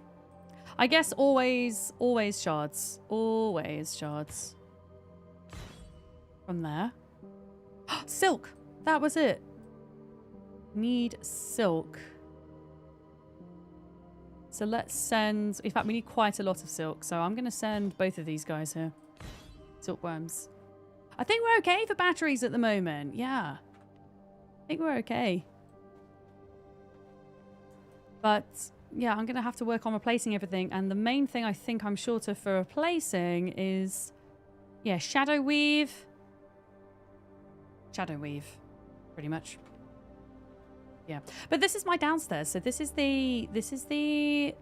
I guess always shards. Always shards. From there. Silk! That was it. Need silk. So let's send... In fact, we need quite a lot of silk. So I'm going to send both of these guys here. Silkworms. I think we're okay for batteries at the moment. Yeah. I think we're okay. But, yeah, I'm going to have to work on replacing everything. And the main thing I think I'm short of for replacing is... Yeah, Shadow Weave. Shadow Weave. Pretty much. Yeah. But this is my downstairs. So this is the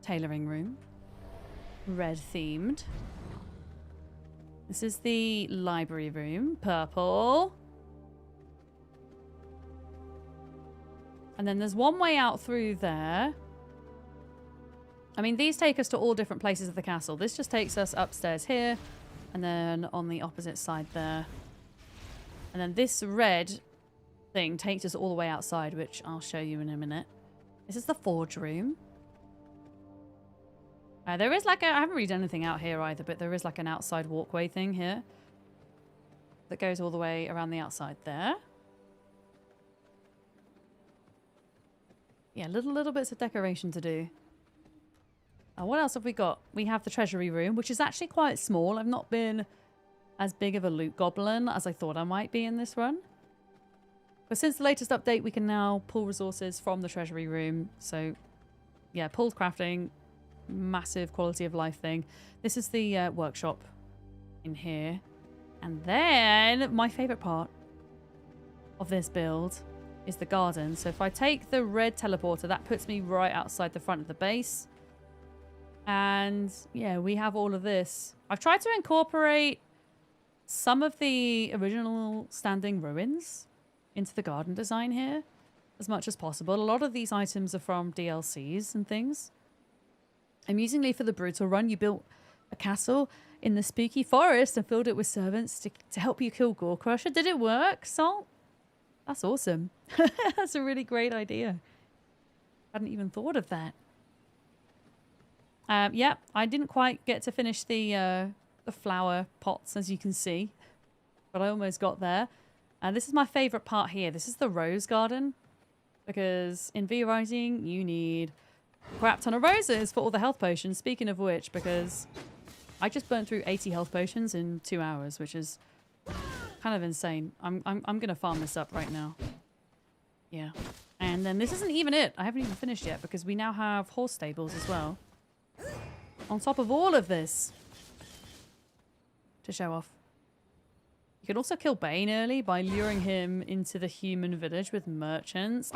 tailoring room. Red themed. This is the library room. Purple. And then there's one way out through there. I mean, these take us to all different places of the castle. This just takes us upstairs here. And then on the opposite side there. And then this red thing takes us all the way outside, which I'll show you in a minute. This is the forge room. There is like a... I haven't really done anything out here either, but there is like an outside walkway thing here. That goes all the way around the outside there. Yeah, little bits of decoration to do. What else have we got? We have the treasury room, which is actually quite small. I've not been as big of a loot goblin as I thought I might be in this run. But since the latest update, we can now pull resources from the treasury room. So, yeah, pulled crafting, massive quality of life thing. This is the workshop in here. And then my favourite part of this build is the garden. So if I take the red teleporter, that puts me right outside the front of the base. And yeah, we have all of this. I've tried to incorporate some of the original standing ruins into the garden design here as much as possible. A lot of these items are from DLCs and things. Amusingly, for the brutal run, you built a castle in the spooky forest and filled it with servants to help you kill Gore Crusher. Did it work, Salt? That's awesome. That's a really great idea. I hadn't even thought of that. Yeah, I didn't quite get to finish the flower pots, as you can see. But I almost got there. And this is my favourite part here. This is the rose garden. Because in V Rising, you need a crap ton of roses for all the health potions. Speaking of which, because I just burnt through 80 health potions in 2 hours, which is kind of insane. I'm going to farm this up right now. Yeah. And then this isn't even it. I haven't even finished yet because we now have horse stables as well. On top of all of this. To show off. You can also kill Bane early by luring him into the human village with merchants.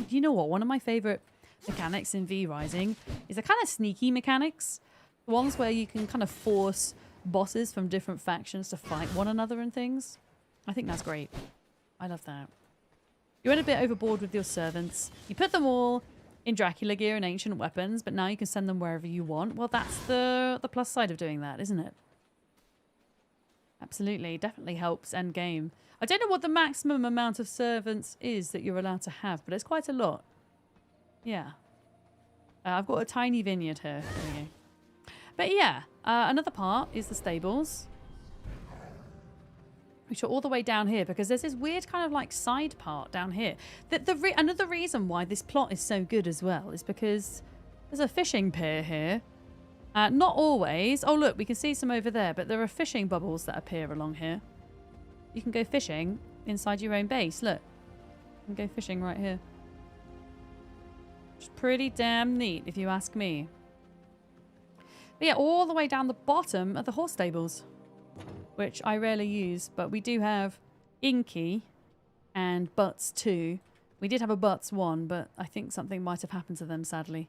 You know what? One of my favourite mechanics in V Rising is the kind of sneaky mechanics. The ones where you can kind of force bosses from different factions to fight one another and things. I think that's great. I love that. You went a bit overboard with your servants. You put them all in Dracula gear and ancient weapons, but now you can send them wherever you want. Well, that's the plus side of doing that, isn't it? Absolutely. Definitely helps end game. I don't know what the maximum amount of servants is that you're allowed to have, but it's quite a lot. Yeah. I've got a tiny vineyard here. There we go. But yeah, another part is the stables. Which are all the way down here because there's this weird kind of like side part down here. Another reason why this plot is so good as well is because there's a fishing pier here. Not always. Oh, look, we can see some over there, but there are fishing bubbles that appear along here. You can go fishing inside your own base. Look, you can go fishing right here. Which is pretty damn neat, if you ask me. But yeah, all the way down the bottom are the horse stables, which I rarely use, but we do have Inky and Butts 2. We did have a Butts 1, but I think something might have happened to them, sadly.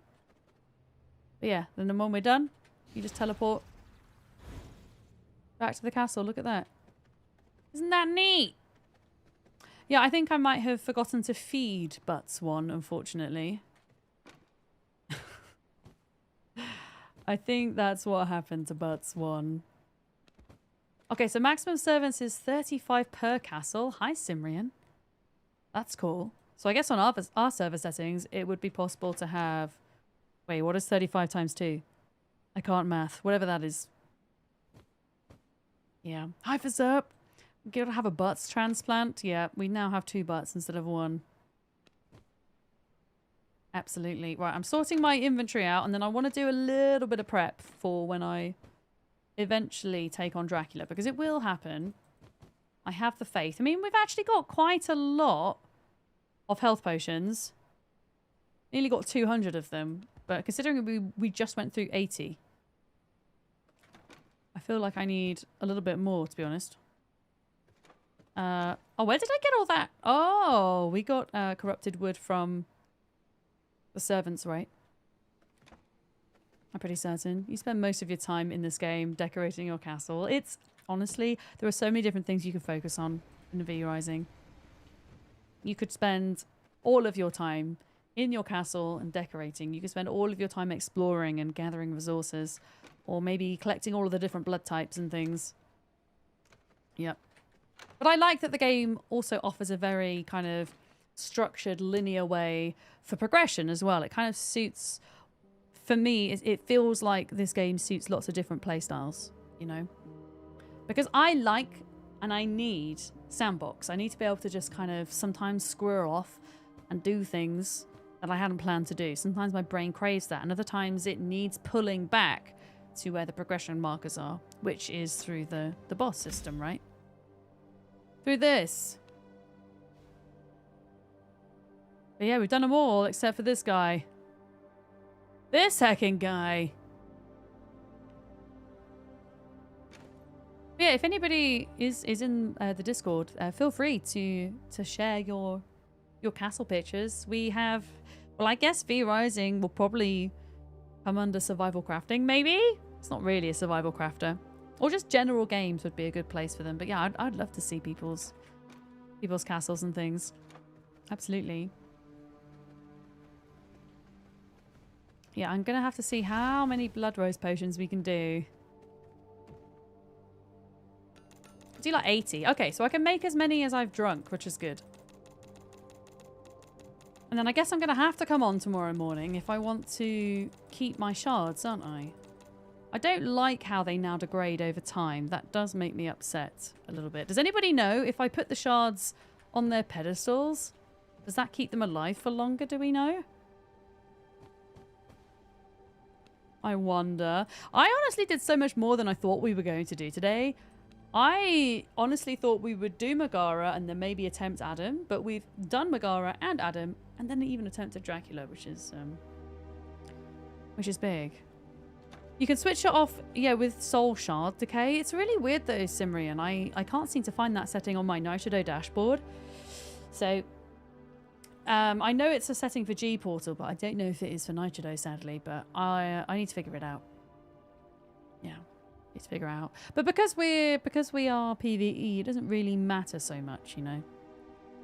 But yeah, then when we're done, you just teleport back to the castle. Look at that. Isn't that neat? Yeah, I think I might have forgotten to feed Butts 1, unfortunately. I think that's what happened to Butts 1. Okay, so maximum servants is 35 per castle. Hi, Simrian. That's cool. So I guess on our server settings, it would be possible to have... Wait, what is 35 times 2? I can't math. Whatever that is. Yeah. Hi for Zerp. We're going to have a butts transplant. Yeah, we now have 2 butts instead of 1. Absolutely. Right, I'm sorting my inventory out, and then I want to do a little bit of prep for when I eventually take on Dracula, because it will happen. I have the faith. I mean, we've actually got quite a lot of health potions. Nearly got 200 of them, but considering we just went through 80, I feel like I need a little bit more, to be honest. Oh, where did I get all that? Oh, we got corrupted wood from the servants, right? I'm pretty certain. You spend most of your time in this game decorating your castle. It's, honestly, there are so many different things you can focus on in V Rising. You could spend all of your time in your castle and decorating. You could spend all of your time exploring and gathering resources. Or maybe collecting all of the different blood types and things. Yep. But I like that the game also offers a very kind of structured, linear way for progression as well. It kind of suits, for me, it feels like this game suits lots of different playstyles, you know? Because I like and I need sandbox. I need to be able to just kind of sometimes squirrel off and do things that I hadn't planned to do. Sometimes my brain craves that, and other times it needs pulling back to where the progression markers are, which is through the boss system, right? Through this. But yeah, we've done them all except for this guy. This heckin' guy. But yeah, if anybody is in the Discord, feel free to share your castle pictures. We have, well, I guess V Rising will probably come under survival crafting, maybe? It's not really a survival crafter. Or just general games would be a good place for them. But yeah, I'd love to see people's castles and things. Absolutely. Yeah, I'm going to have to see how many blood rose potions we can do. Do like 80. Okay, so I can make as many as I've drunk, which is good. And then I guess I'm going to have to come on tomorrow morning if I want to keep my shards, aren't I? I don't like how they now degrade over time. That does make me upset a little bit. Does anybody know if I put the shards on their pedestals, does that keep them alive for longer, do we know? I wonder. I honestly did so much more than I thought we were going to do today. I honestly thought we would do Megara and then maybe attempt Adam, but we've done Megara and Adam and then even attempted Dracula, which is big. You can switch it off, yeah, with Soul Shard Decay. It's really weird though, Simrian. I can't seem to find that setting on my Nitrodo dashboard. So, I know it's a setting for G Portal, but I don't know if it is for Nitrodo, sadly. But I need to figure it out. Yeah, need to figure out. But because we are PvE, it doesn't really matter so much, you know.